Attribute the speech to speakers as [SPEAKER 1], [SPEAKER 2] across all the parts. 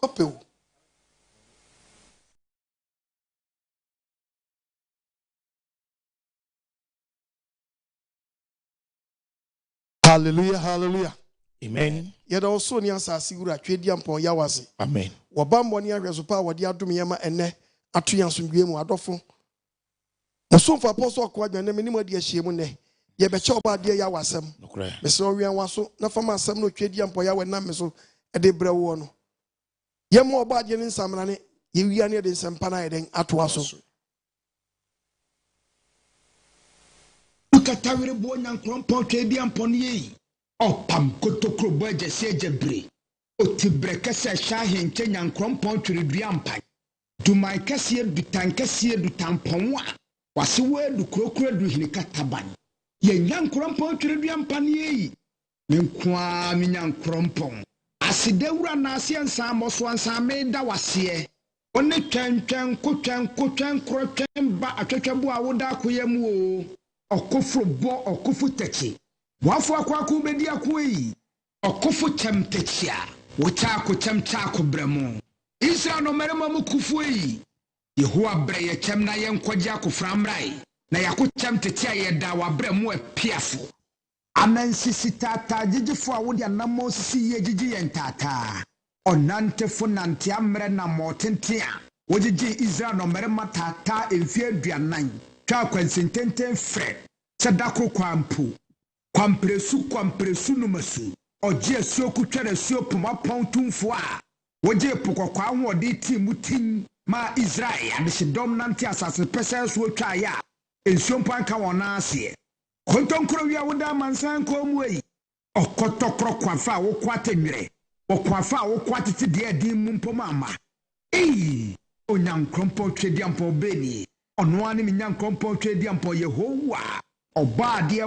[SPEAKER 1] Kopeu. Hallelujah, hallelujah.
[SPEAKER 2] Amen.
[SPEAKER 1] Yet also near Sasigura, Tradian Pon Yawasi.
[SPEAKER 2] Amen.
[SPEAKER 1] Wabambonia Resupa, Wadia Dumiama, and Ne, Atuyan Sunguemo Adolfo. The soon for Apostle Quadrant, and many more dear Shimone. Ye be chopa dear Yawasem.
[SPEAKER 2] No cry.
[SPEAKER 1] Miss Orian Wasso, no for my son, no Tradian Poya, when Namaso, a de Brewano. Ye more bad yen in Samrane, you near the Sampana, then Atwaso.
[SPEAKER 3] Katawire bo Nkrofo Tradian Pony. Opam kotokro boje sejebre. Otibre kese shahin Kenya Nkrofo Tradian Pan. Du my kese dutan kese dutamponwa. Wase we du krokro du hinikataban. Ye Nkrofo Tradian Pan ye. Nkwa mi Nkrofo. Asidewura na asiensa moso ansa meda wase. One twentwen kotwen krotwen ba atwetwebu awoda koyam o. Okofo bo okofo techi wafo akwaku bedi akoi okofo temtechia wuta ko temcha ko bremu Israel no merema mu kufu yi Yehowa bre ye chem na ye nkwaje akoframrai na yako temtechia ye da wa bremu apiafo anansisi tata jijifo awodi anamo sisi ye jiji ye ntata onantefo nante amre na motentia wojiji Israel no merema tata emfie aduanan twa kwansintenten fre sadako kwampresu numasu oje asuoku twere asuopuma pontumfo a woje pokokwa ahode timutin ma Israel adishidom nante asase pese so twa ya ensuompo anka wona ase kontonkro wi awoda mansan komuei okotokro kwafa wo kwatenwere okwafa wo kwatete de adi mumpoma ama Onyankrofo Tradian Pon beni ono ani mi Nkrofo Tradian Pon Yehowa oba de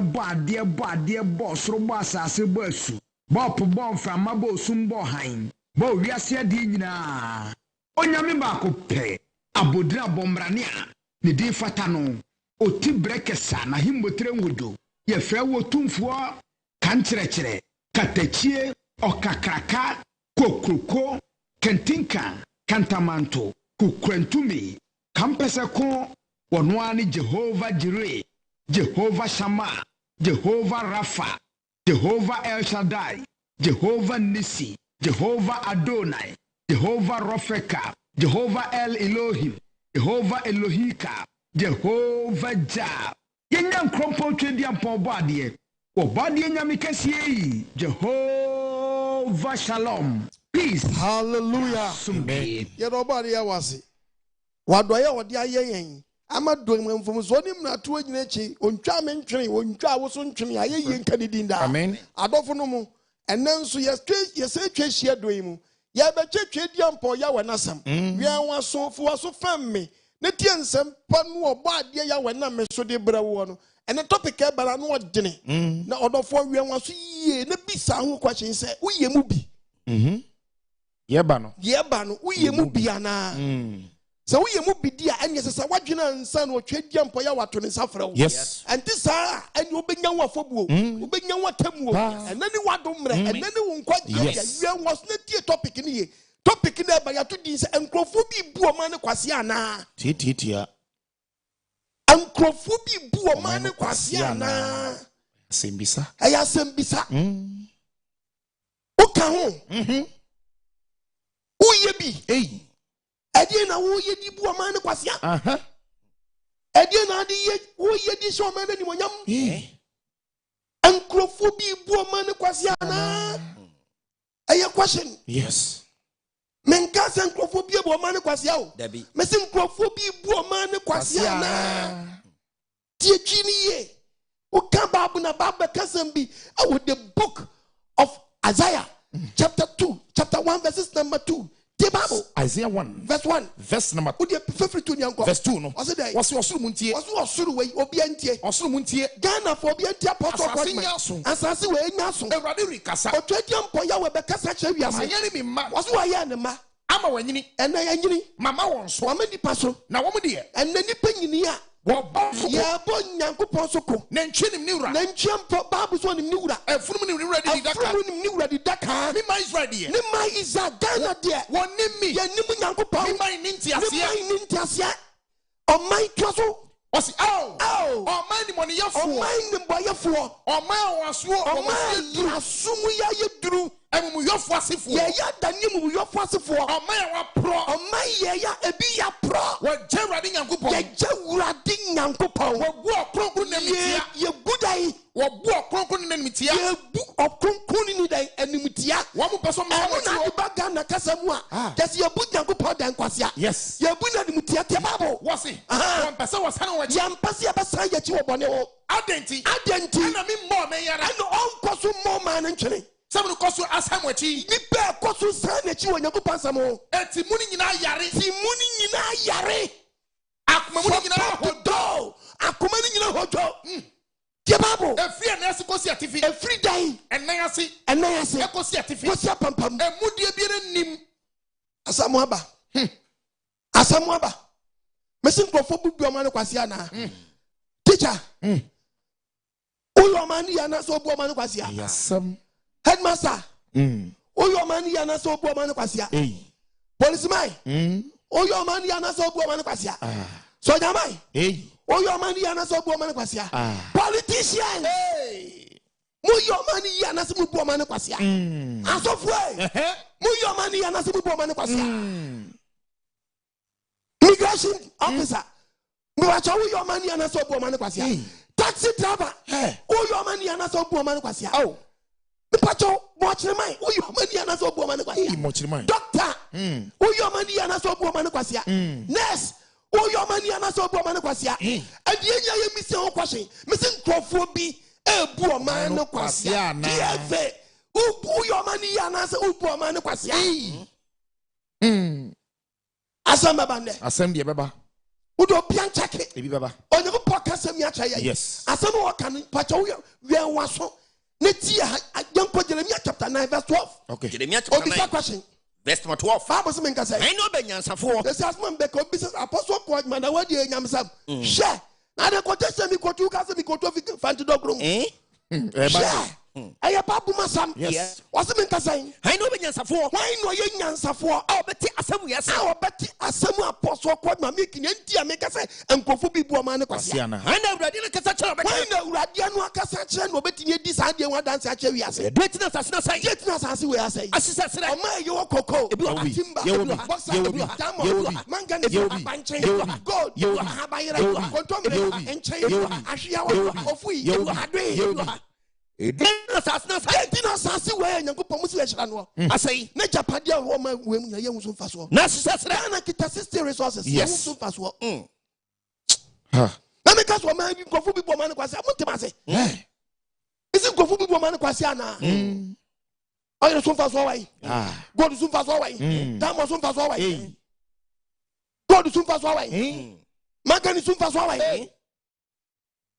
[SPEAKER 3] bo soro bo asase bo asu bo po bo mframa bo sum bo han bo wiase ade nyina onyame ba ko pe abodira bomrane a ne di fata no oti brekesa na himbotre nwodo ye frɛ wo tumfo kankyerɛkyerɛ katachie okakraka kokroko kentinka kantamanto kukrantumi kampese ko wonwani Jehovah Jireh Jehovah Shammah Jehovah Rapha Jehovah El Shaddai Jehovah Nissi Jehovah Adonai Jehovah Rofeka Jehovah El Elohim Jehovah Elohika Jehovah Jah yenya Nkrofo Tradian Pon bade o bade nyame kese Jehovah Shalom. Peace.
[SPEAKER 1] Hallelujah.
[SPEAKER 2] Amen.
[SPEAKER 1] Nobody was Wadoya or dia yen. I'm not doing them from Zonim na to echi, on charming train, on Chawason train, I yen Canadinda.
[SPEAKER 2] Amen.
[SPEAKER 1] I don't know. And then so yes, say chase here doing. Ya bet Tradian Pon Yawanasam. We are so for so family. Netian some panu or bad ya when I'm so de brawano. And the topic but I know what dinner. Now, other 4 we want to ye, the bisa who question say, we ye mubi.
[SPEAKER 2] Yebano.
[SPEAKER 1] We ye mubiana. So we ye mubi dear, and yes, a wagina and son or Tradian Pon Yawaton in Safra.
[SPEAKER 2] Yes.
[SPEAKER 1] And this are, and you bring your fobu, you bring your temu, and then you want to and then you won't quite yes. There was not a topic in here. Topic in there by your 2 days and Nkrofo Buomane Kwasia na.
[SPEAKER 2] Titia.
[SPEAKER 1] Nkrofo Buomane Kwasia na.
[SPEAKER 2] Sembisa.
[SPEAKER 1] Aya sembisa. Okaho. Uye bi.
[SPEAKER 2] Hey.
[SPEAKER 1] Edi na uye di Buomane Kwasia. Edi na di uye di so mane ni monyam. Nkrofo Buomane Kwasia na. Aya question.
[SPEAKER 2] Yes.
[SPEAKER 1] Menkasa Nkrofo Buomane Kwasia o. Mesi Nkrofo Buomane Kwasia na. Tie chini ye. Ukababu na baba kasembi. With the book of Isaiah, chapter 2, chapter 1, verses number 2. The Bible.
[SPEAKER 2] Isaiah 1,
[SPEAKER 1] verse 1.
[SPEAKER 2] Verse number 2.
[SPEAKER 1] Verse
[SPEAKER 2] 2. No. What's your Sulumuntie?
[SPEAKER 1] What's your Suluway? Obientie.
[SPEAKER 2] Osulumuntie.
[SPEAKER 1] Ghana for Obientie Apostle Kwame. Asasi we nyaso.
[SPEAKER 2] Ewrade rikasa.
[SPEAKER 1] Otwedian Poya we bekasa chewi ase.
[SPEAKER 2] Mayani mi ma.
[SPEAKER 1] What's why ya ne ma?
[SPEAKER 2] Ama wanyini.
[SPEAKER 1] Ena yanyini.
[SPEAKER 2] Mama wonso.
[SPEAKER 1] Wama nipa so.
[SPEAKER 2] Na womu de.
[SPEAKER 1] Ena nipa nyini a Yabo Nyankopon soko.
[SPEAKER 2] Nenchinim niura.
[SPEAKER 1] Nenchiampo Bible so nim niura.
[SPEAKER 2] Efunu ni ready daka.
[SPEAKER 1] Efunu ni ready daka.
[SPEAKER 2] Me man is ready.
[SPEAKER 1] Ne man is a Ghana there.
[SPEAKER 2] Won nim me.
[SPEAKER 1] Ye nim Nyankopon.
[SPEAKER 2] Me man ni ntiasia.
[SPEAKER 1] Me man ni ntiasia. O man twaso.
[SPEAKER 2] Osi oh.
[SPEAKER 1] Oh.
[SPEAKER 2] O man ni money yefo.
[SPEAKER 1] O man ni boyefo.
[SPEAKER 2] O man waso.
[SPEAKER 1] O man yasumu ya yeduru.
[SPEAKER 2] Emu yofo asefo.
[SPEAKER 1] Ye ya danim mu yofo asefo.
[SPEAKER 2] O man wa pro.
[SPEAKER 1] O man ye ya ebi ya pro.
[SPEAKER 2] Wa jewrade Nyankopon.
[SPEAKER 1] Ye jewrade Nyankopon.
[SPEAKER 2] Wa bu okronkron na mitia.
[SPEAKER 1] Ye budai.
[SPEAKER 2] Wa bu okronkron na mitia.
[SPEAKER 1] Ye bu okronkron ni dai enimitia.
[SPEAKER 2] Wa mu person ma
[SPEAKER 1] wa na di baga na kasamu a. Just ye bu Nyankopon dan Kwasia.
[SPEAKER 2] Yes.
[SPEAKER 1] Ye bu na enimitia te babo.
[SPEAKER 2] Wasi. Wa person was han wa chi.
[SPEAKER 1] Ya mpase ya basa ye chi wo bone wo.
[SPEAKER 2] Adenti.
[SPEAKER 1] Na
[SPEAKER 2] me mo me yara.
[SPEAKER 1] Ano onkoso mo man ntwene.
[SPEAKER 2] Sabu koso asam wa chi.
[SPEAKER 1] Ni be koso san na chi wo Nyankopon samo.
[SPEAKER 2] Eti muni nyina yare.
[SPEAKER 1] Ti muni nyina yare.
[SPEAKER 2] Akuma muni nyina
[SPEAKER 1] hodo. Akuma ni nyina hodo. Tie babo.
[SPEAKER 2] Efri na esi kosi atifi.
[SPEAKER 1] Efri dai.
[SPEAKER 2] Enan ase. Ekosi atifi.
[SPEAKER 1] Kosi pampam.
[SPEAKER 2] Emudie bi nim.
[SPEAKER 1] Asamu aba. Asamu aba. Mesin Nkrofo bubu o man Kwasia na. Teacher. Uyo mani yana so bu o man Kwasia.
[SPEAKER 2] Yasam.
[SPEAKER 1] Headmaster. Uyo mani yana so bu o man Kwasia. Policeman. Uyo mani yana so bu o man Kwasia. Soldier man. Uyo mani yana so bu o man Kwasia. Politician. Muyo mani yana so bu o man Kwasia. Asofwe. Muyo mani yana so bu o man Kwasia. Immigration officer. Mwacha uyo mani yana so bu o man Kwasia. Taxi driver. Uyo mani yana so bu o man Kwasia. Oh. Pacho mochirman uyo mani yana so bu o man Kwasia.
[SPEAKER 2] Mochirman.
[SPEAKER 1] Doctor. Uyo mani yana so bu o man Kwasia. Nurse. Uyo mani yana so bu o man Kwasia. Adienya ye mise ho kwashin. Mise Nkrofo bi ebu o man Kwasia. Tieve. Uyo mani yana so bu o man Kwasia. Asam bande.
[SPEAKER 2] Asam de beba.
[SPEAKER 1] Udo pian chake.
[SPEAKER 2] Ebi beba.
[SPEAKER 1] Onye ko podcast mi acha ye.
[SPEAKER 2] Yes.
[SPEAKER 1] Asam wo kan pacha wo waso. Netia Yanko Jeremiah chapter 9 verse 12.
[SPEAKER 2] Okay.
[SPEAKER 4] Jeremiah chapter 9
[SPEAKER 1] question.
[SPEAKER 4] verse 12.
[SPEAKER 1] Bible say menka say.
[SPEAKER 4] I know be nyansafo.
[SPEAKER 1] This as man be ko business apostle ko man na wadi nyamsam. Share. Na de ko tese mi ko tu ka se mi ko to fi fanti dogro. Share. Aya babu masam.
[SPEAKER 4] Yes.
[SPEAKER 1] What's menka say?
[SPEAKER 4] I know be nyansafo.
[SPEAKER 1] Why no ye nyansafo?
[SPEAKER 4] Ah obeti asemu yasa.
[SPEAKER 1] Ah obeti asemu apostle ko ma mi kin ntia me ka say Nkrofo bi bu o man Kwasia.
[SPEAKER 4] I know urade na kasa kira obeti.
[SPEAKER 1] Why no urade anu akasa kira no obeti ni di sa de wan dance a kira wi ase.
[SPEAKER 4] Dwetna sasna sai.
[SPEAKER 1] Dwetna sase we ase.
[SPEAKER 4] Asisa sira.
[SPEAKER 1] O ma ye wo koko. Timba. Mangan abanche. Gold. Habayira. Kontomre. Enche. Ahia wo. Ofui. Adwe.
[SPEAKER 4] Dwetna sasna sai.
[SPEAKER 1] Dwetna sase we Nyankopon musi we hira no.
[SPEAKER 4] Asai.
[SPEAKER 1] Na japade a wo ma we mu na ye hu so mfa so.
[SPEAKER 4] Na asisa sira.
[SPEAKER 1] Na kita 60 resources. Ye hu so mfa so.
[SPEAKER 2] Ha.
[SPEAKER 1] Na me ka so ma Nkrofo bi bo man Kwasia. Amuntem ase. Isi Nkrofo bi bo man Kwasia na. Oye so mfa so wai. God so mfa so wai. Damo so mfa so wai. God so mfa so wai. Magani so mfa so wai.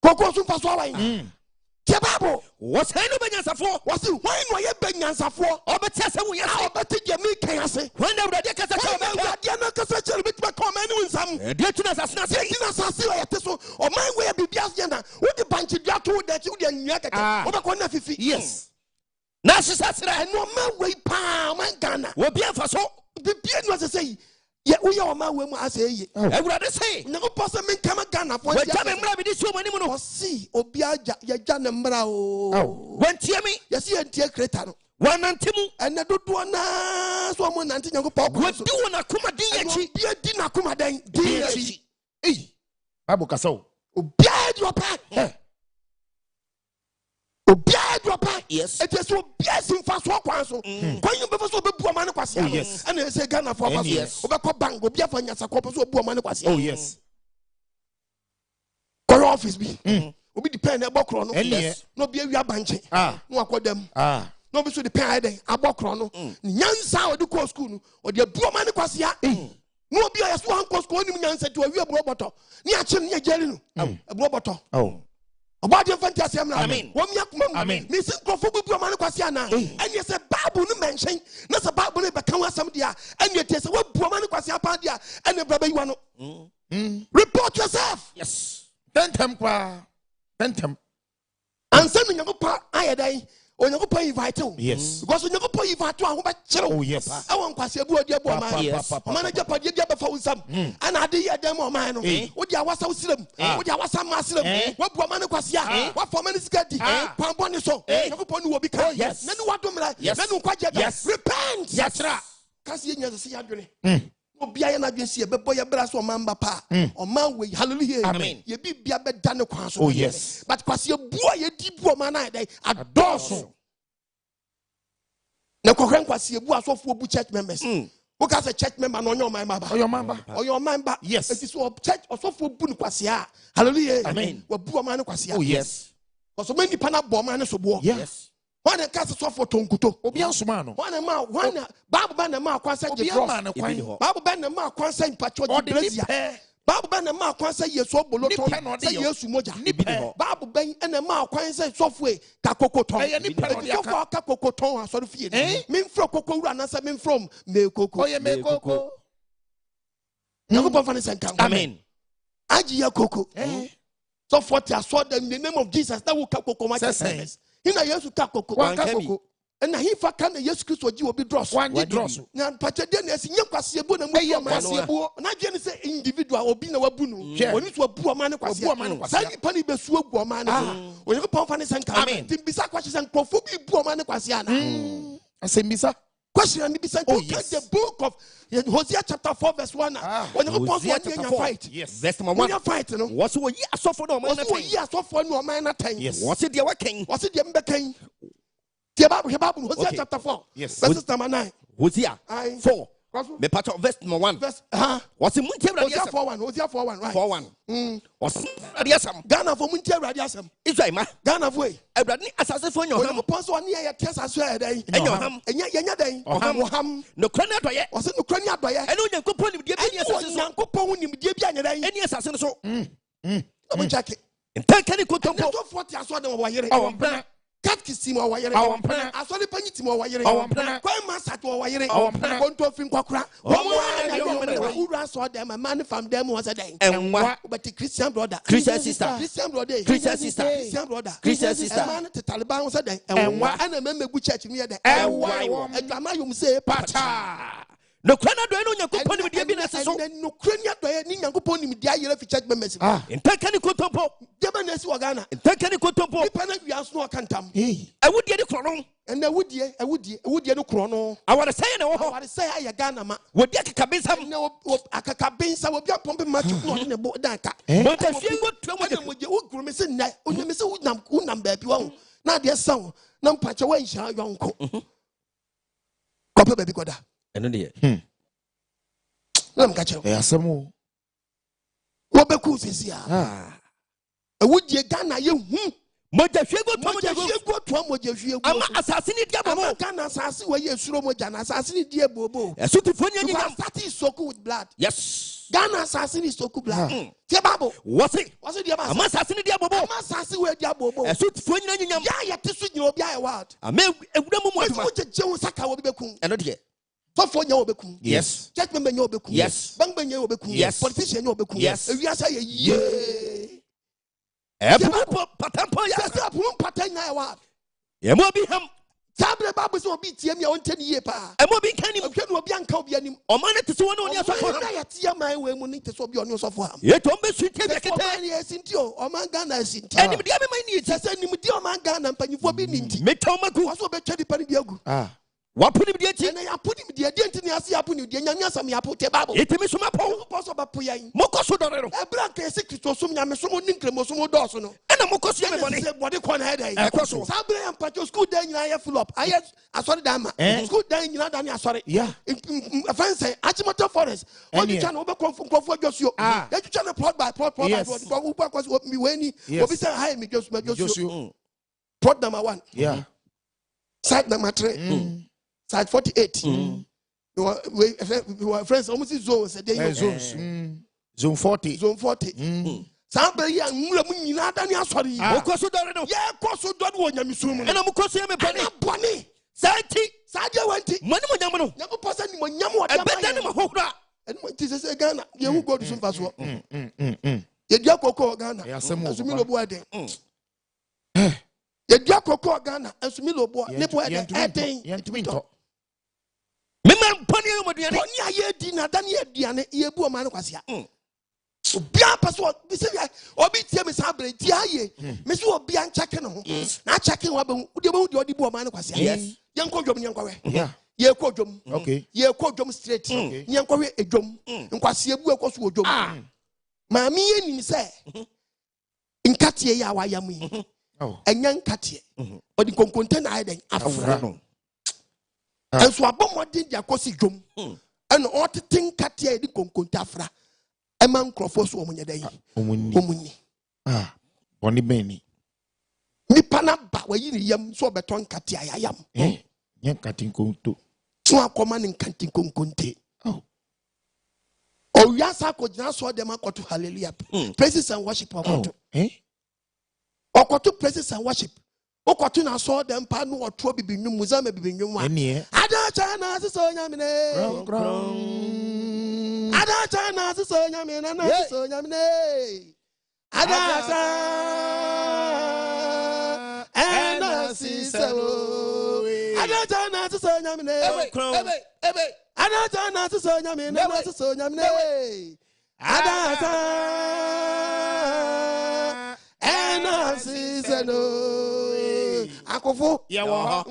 [SPEAKER 1] Koko so mfa so wai. Bible.
[SPEAKER 4] What's no benyansafo?
[SPEAKER 1] What's it? Why no ye benyansafo?
[SPEAKER 4] Obeti asemu yasa.
[SPEAKER 1] Obeti je mi kan ase.
[SPEAKER 4] When the urade kasa kira me.
[SPEAKER 1] Urade na kasa kira me tuma come enu nsam.
[SPEAKER 4] De tuna sasna se.
[SPEAKER 1] Tuna sase o yete so. O man we bibia se na. Wo di banchi dia to de ti wo di anua keke. Wo be ko na fifi.
[SPEAKER 4] Yes. Na sisa sira.
[SPEAKER 1] Eno man we pa man Ghana.
[SPEAKER 4] Wo bia fa so.
[SPEAKER 1] Bibia no say ye wo ye o man we mu ase ye.
[SPEAKER 4] Urade say.
[SPEAKER 1] Na go pose men kama Ghana for.
[SPEAKER 4] We tell me mra bi di so mani mu no.
[SPEAKER 1] See obi aja ye ja na mra o.
[SPEAKER 4] When tie me.
[SPEAKER 1] Ye see entie creator no.
[SPEAKER 4] Wanantimu.
[SPEAKER 1] Ene dodo na so mo nante Nyankopon.
[SPEAKER 4] We di wona kuma din yachi.
[SPEAKER 1] Bi di na kuma den. Din yachi.
[SPEAKER 2] Bible kasa o.
[SPEAKER 1] Obi a drop. Obi a drop.
[SPEAKER 4] Yes.
[SPEAKER 1] It is obi a simfa so kwan so. Kwan you be so be bu man Kwasia.
[SPEAKER 2] Yes.
[SPEAKER 1] And they say Ghana for us.
[SPEAKER 4] Yes.
[SPEAKER 1] Obi ko bang obi a fa nyasa ko so bu man Kwasia.
[SPEAKER 2] Oh yes.
[SPEAKER 1] Kwan office bi. Obi depend e bokro no.
[SPEAKER 2] Yes.
[SPEAKER 1] No bi awia banche. No akodam. No be so depend den abokro no. Nyansa odi ko school no. Odi bu man Kwasia. No bi a so anko school ni nyansa to awia bu boto. Ni a chem ni ageli no. Abu boto.
[SPEAKER 2] Oh.
[SPEAKER 1] Obadi fantasy am na.
[SPEAKER 4] Amen.
[SPEAKER 1] Wo miakuma.
[SPEAKER 2] Amen.
[SPEAKER 1] Me sin Nkrofo bu man Kwasia na. And you say Bible no mention. Na say Bible be kan asam dia. And you say wo bu man Kwasia pa dia. And the brother you no. Report yourself.
[SPEAKER 4] Yes.
[SPEAKER 2] Tentem kwa. Tentem.
[SPEAKER 1] And send me your pa ayadai. When you pay invite you.
[SPEAKER 2] Yes.
[SPEAKER 1] Because when you pay invite you,
[SPEAKER 2] Oh yes.
[SPEAKER 1] I want Kwasia bu odia bo man.
[SPEAKER 4] Yes.
[SPEAKER 1] Manager pa dia be fa usam. And I dey dem o man no. Wo dia wasa usirem. Wo dia wasa masirem. Wo bu man Kwasia. Wo for man skadi. Pambo ni so. You go pon wo bi ka.
[SPEAKER 2] Yes.
[SPEAKER 1] Na ni wadom la. Na nu kwaje da. Repent.
[SPEAKER 2] Yes.
[SPEAKER 1] Kasi nya se adwene. Obia na adwene se be boy bra so man ba pa. O man we hallelujah.
[SPEAKER 4] Amen.
[SPEAKER 1] Ye bibia be da ne kwan so.
[SPEAKER 2] Oh yes.
[SPEAKER 1] But Kwasia bu ye di bu man na dey adorso. Na kokran Kwasia bu asofo bu church members. Who can say church member no your member?
[SPEAKER 2] Oh your member.
[SPEAKER 1] Or your member?
[SPEAKER 2] Yes.
[SPEAKER 1] It is church asofo bu Kwasia. Hallelujah.
[SPEAKER 2] Amen.
[SPEAKER 1] We bu man Kwasia.
[SPEAKER 2] Oh yes.
[SPEAKER 1] Because so many pana bo man so bo.
[SPEAKER 2] Yes.
[SPEAKER 1] When the cast asofo tonkuto.
[SPEAKER 2] Obi ansoma no.
[SPEAKER 1] When Bible ban na ma kwansa
[SPEAKER 2] Obi
[SPEAKER 1] je
[SPEAKER 2] ama na kwan.
[SPEAKER 1] Bible ban na ma kwansa impacho je blazer. Bible ban na ma kwansa yeso boloto. Say yesu moja. Bible ban na ma kwansa sofwe ka kokoton. Sofo ka kokoton asori fie. Me mfro kokowura na say me from me koko.
[SPEAKER 2] Oye me koko.
[SPEAKER 1] Yakobon fa ne senka.
[SPEAKER 4] Amen.
[SPEAKER 1] Agiye koko. So for I saw them in the name of Jesus that will ka koko ma Jesus. Ina yesu ka koko.
[SPEAKER 2] Wan ka koko.
[SPEAKER 1] And he fa kan yesu Christ oji obi dross.
[SPEAKER 2] Wan di dross.
[SPEAKER 1] Na pache na esi nye Kwasia bu na mu Kwasia bu. Na je ne say individual obi na wabu nu. Oni so abu o man Kwasia. Say ni pani be su agu o man. Oni ko pon fa ne senka. Timbisa Kwasia Nkrofo bi bu o man Kwasia na.
[SPEAKER 2] Asembisa.
[SPEAKER 1] Question and be said, the book of Hosea chapter 4 verse 1. When you put one fight,
[SPEAKER 4] yes, verse number 1.
[SPEAKER 1] Fight, you know.
[SPEAKER 4] What's what you saw for no man?
[SPEAKER 1] Yes.
[SPEAKER 4] What's it? What king?
[SPEAKER 1] What's it? The Bible, Hosea chapter 4.
[SPEAKER 2] Yes.
[SPEAKER 1] Verse number 9.
[SPEAKER 4] Hosea 4. Me part of verse number 1.
[SPEAKER 1] Verse
[SPEAKER 4] what's it?
[SPEAKER 1] Hosea 4:1. Hosea 4:1. Right.
[SPEAKER 4] 4:1. What's radiasam?
[SPEAKER 1] Ghana for Muntia radiasam.
[SPEAKER 4] Israel ma.
[SPEAKER 1] Ghana for.
[SPEAKER 4] Everybody assassin for your ham.
[SPEAKER 1] Pass on here. Test as well. And
[SPEAKER 4] your ham.
[SPEAKER 1] And yanya day. Oham.
[SPEAKER 4] No crania doye.
[SPEAKER 1] Was it no crania doye?
[SPEAKER 4] I know you could put him. Any assassin.
[SPEAKER 1] Yanko pon him. Any
[SPEAKER 4] assassin so.
[SPEAKER 1] I'm checking.
[SPEAKER 4] And take any good to
[SPEAKER 1] go 40 as well.
[SPEAKER 2] Our plan.
[SPEAKER 1] Catechism or wire.
[SPEAKER 2] Our plan.
[SPEAKER 1] I saw the penny or wire.
[SPEAKER 2] Our plan.
[SPEAKER 1] Quite master to wire.
[SPEAKER 2] Our plan.
[SPEAKER 1] Going to film Quakra. Who ran saw them, a man from them was a day.
[SPEAKER 4] And what?
[SPEAKER 1] But the Christian brother,
[SPEAKER 4] Christian sister,
[SPEAKER 1] Christian brother,
[SPEAKER 4] Christian sister,
[SPEAKER 1] Christian brother,
[SPEAKER 4] Christian sister.
[SPEAKER 1] A man to Taliban was a day.
[SPEAKER 2] And what?
[SPEAKER 1] And a member of church near the
[SPEAKER 2] And why?
[SPEAKER 1] And Grandma, you say,
[SPEAKER 2] Pacha.
[SPEAKER 4] No crania doye no yakuponi with the business so.
[SPEAKER 1] No crania doye ni yakuponi with the year of church members.
[SPEAKER 4] And take any good topo.
[SPEAKER 1] Debanes Wagana.
[SPEAKER 4] And take any good topo.
[SPEAKER 1] Dependent, we are no cantam.
[SPEAKER 4] I would get it chrono.
[SPEAKER 1] And I would ye no chrono.
[SPEAKER 4] I want to say no.
[SPEAKER 1] I want to say I Ghana ma.
[SPEAKER 4] Would get a cabin
[SPEAKER 1] No, I can cabin some of your pumping much in the boat. But
[SPEAKER 4] if you would tell me
[SPEAKER 1] what you would miss in that, only miss unam baby. Now, dear son, no patch away, shall your uncle. Copper baby goda.
[SPEAKER 4] And then
[SPEAKER 1] Let me catch you.
[SPEAKER 2] Yeah, some more.
[SPEAKER 1] What be cool is here? I would ye Ghana you.
[SPEAKER 4] Moja
[SPEAKER 1] go to a moja.
[SPEAKER 4] I'm assassinated Diabo.
[SPEAKER 1] Ghana assassin where you throw moja, assassin dear Bobo.
[SPEAKER 4] A suit for you.
[SPEAKER 1] That is so cool with blood.
[SPEAKER 4] Yes.
[SPEAKER 1] Ghana assassin is so cool blood. Tiababo.
[SPEAKER 4] What's it?
[SPEAKER 1] Was it Diabo?
[SPEAKER 4] I'm assassinated Diabo.
[SPEAKER 1] I'm assassin where Diabo.
[SPEAKER 4] A suit for you.
[SPEAKER 1] Yeah, to switch your be a word.
[SPEAKER 4] I may a
[SPEAKER 1] woman. Joe Saka will be cool.
[SPEAKER 4] And not yet.
[SPEAKER 1] So for your beku.
[SPEAKER 4] Yes.
[SPEAKER 1] Church member your beku.
[SPEAKER 4] Yes.
[SPEAKER 1] Bank ben your beku.
[SPEAKER 4] Yes.
[SPEAKER 1] Politician your beku.
[SPEAKER 4] Yes.
[SPEAKER 1] We are saying yeah.
[SPEAKER 4] Patampo
[SPEAKER 1] Yes, I pattern na wa.
[SPEAKER 4] Ye mo bi ham.
[SPEAKER 1] Sabre babu so bi tie me on 10 year pa.
[SPEAKER 4] E mo bi kan ni.
[SPEAKER 1] Hwe no obi anka obi anim.
[SPEAKER 4] O man te so won oni asofo ham.
[SPEAKER 1] Na ya tie man we mu ni te so obi oni asofo ham.
[SPEAKER 4] Ye to mbe su tie
[SPEAKER 1] Kete.
[SPEAKER 4] bekete.
[SPEAKER 1] Ni esinti o man Ghana esinti.
[SPEAKER 4] Enim dia me man ni
[SPEAKER 1] ti. Se nim dia o man Ghana mpanyifo bi ni nti.
[SPEAKER 4] Me to magu.
[SPEAKER 1] Waso be twedi pa ni bi agu.
[SPEAKER 4] Wapuni dia ti.
[SPEAKER 1] Na ya puni mi dia enti ni ase apuni dia nyame asam ya pote babo.
[SPEAKER 4] Etimi so mapo.
[SPEAKER 1] Poso ba poyan.
[SPEAKER 4] Mokoso dorero.
[SPEAKER 1] E blank ese Kristo sum nyame so ni nkremo so do so no.
[SPEAKER 4] Na mokoso me bone.
[SPEAKER 1] Se body kon head ai.
[SPEAKER 4] Ekoso.
[SPEAKER 1] Sabre am pacho school day nyina ya full up. Aye asori dama. School day nyina da ni asori.
[SPEAKER 2] Yeah.
[SPEAKER 1] Fancy Achimoto forest. What you try no be Nkrofo adwosuo. You try no plot by plot. Who because me weni. Obi say hi me adwosuo. Plot number 1.
[SPEAKER 2] Yeah.
[SPEAKER 1] Site number 3. Side 48. We friends almost zones a day.
[SPEAKER 2] Zones. Zone 40.
[SPEAKER 1] Zone 40. Somebody young Muna than your sorry.
[SPEAKER 4] Mokoso dorero.
[SPEAKER 1] Yeah, Koso don't want Yamisum.
[SPEAKER 4] And I'm Mokoso me bone.
[SPEAKER 1] Bonnie.
[SPEAKER 4] Santi.
[SPEAKER 1] Sadia went.
[SPEAKER 4] Money mo nyamo no.
[SPEAKER 1] Never person when Yamu.
[SPEAKER 4] I bet them hokra.
[SPEAKER 1] and what is a Ghana? You will go to some fast walk. You Coco Ghana, Sumilo Boade. You Coco Ghana, and Sumilo Boade, Nepo,
[SPEAKER 4] Memang panya mo diyan.
[SPEAKER 1] Ponya ye dinner than ye diane, ye boo man Kwasia. Bia passport, this is Obi Tim Sabre, Tia, Miss Obian checking on, not checking what the boo man Kwasia. Yes, young Kojum Yankaway. Yeah, ye Kojum, okay, ye Kojum straight, Yankaway a jum, and Kwasia Buakos would jum. Mammy and say, in Katia Yawayami, and young Katia, or the content island after. And so, about did ya kosi jom, and all the thing Katia di concontafra, a man Nkrofo woman ya day, Omuni.
[SPEAKER 2] Ah, Bonnie Benny.
[SPEAKER 1] Me panaba where you yam so beton Katia yam.
[SPEAKER 2] Yan cutting conto.
[SPEAKER 1] So a command in canting conconte. Oh, yes, I could not saw them to hallelujah. Praises and worship of God. Or to praises and worship. Okotuna saw them panu or trobi be new museum be new one. Ada China so yamine. Ada China so yamine na so yamine. Ada China and siselo. Ada China so yamine. Ada China so yamine na so yamine. Ada China and siselo. Akofo,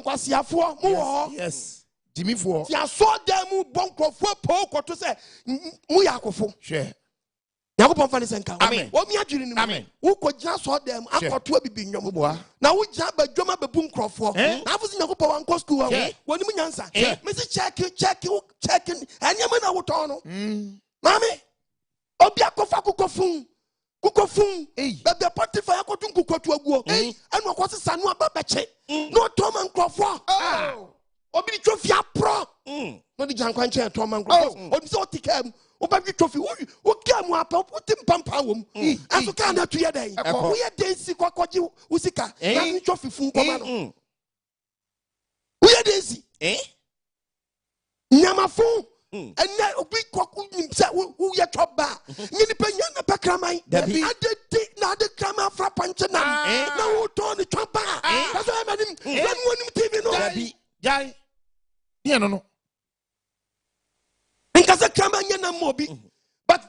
[SPEAKER 1] Kwasia for more. Yes,
[SPEAKER 2] Jimmy for.
[SPEAKER 1] Ya saw them Nkrofo po to say mu Yakofo.
[SPEAKER 2] Share.
[SPEAKER 1] Yakopon fa senka.
[SPEAKER 2] Amen.
[SPEAKER 1] Wo mi adwiri ni.
[SPEAKER 2] Amen.
[SPEAKER 1] Wo ko gya saw them akoto bibi nwom. Na wo gya badwoma bebu Nkrofo. Na afusi Yakopon wan ko school wa. Wo ni mu nyansa. Me si check. Anyama na wo ton no. Mami. Obi akofa kokofun. Kukofun, bebe Potiphar yakotun kukotu aguo. Enu akwose sanu ababeche. No Toma Nkrofo. Obi trophy apro. No di jankwanche Toma Nkrofo. Obi so tikem. Obi trophy. O kemu apa otim pampa wom. Aso ka na tuye den. Wo ye den si kwakoji usika. Na ni trophy fun koma no. Wo ye den si. Nyama fun. And now we cock himself who yet chop bar. Yini penyan na pakramai. I did now the crama fra panchana. Now who turn the chop bar. That's why I made him. Then one TV no.
[SPEAKER 2] Jai. Yeah, no.
[SPEAKER 1] Because the crama yana mobi. But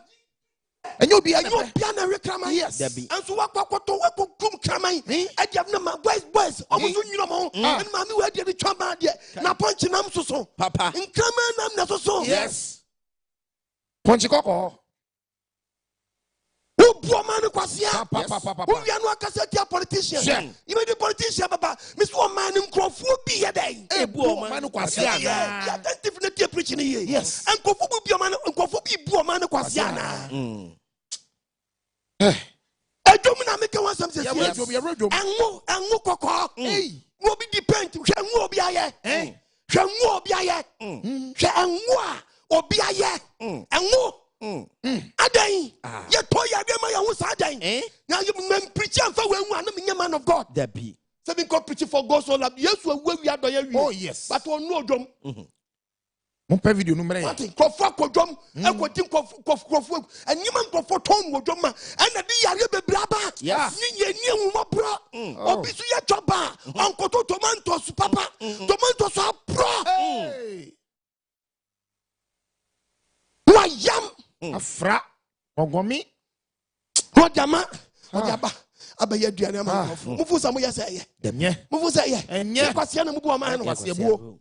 [SPEAKER 2] and you'll be a
[SPEAKER 1] piano reclama. Yes. And so what to kum cramai. I have no boys. Almost you know. And mammy where did the chop bar yet? Now punching am so. Papa. In crama nam so. Yes.
[SPEAKER 2] Ponchikoko.
[SPEAKER 1] Who poor man Kwasia? Who we are not a politician? You made the politician, Papa. Miss One Man Nkrofo be a day. A poor man Kwasia. Yeah, that's definitely preaching here. Yes. And Nkrofo be a man, Nkrofo be poor man Kwasia. I don't mean make one something. And no cocoa. Will be depend. Shall no be a ye. Shall no be a ye. Shall no or be a ye. And no. Aday, ye toya my own side. Now you men preaching for one man of God. There be 7 God preaching for God so love. Yes, we are doing. Oh, yes, but on no drum.
[SPEAKER 2] Mon père vidéo numéré.
[SPEAKER 1] Nkrofo drum, and what think of Nkrofo, and you man for tone with drum, and the Dia Braba. Yes, you bro. Or be your job, Uncle Tomatoes, Papa, Tomatoes are pro. Why yam?
[SPEAKER 2] Afra Ogomi
[SPEAKER 1] Rodama Ojaba Abaya Diana Mufusa Moya say Mufusa and Kwasia Mubu man Kwasia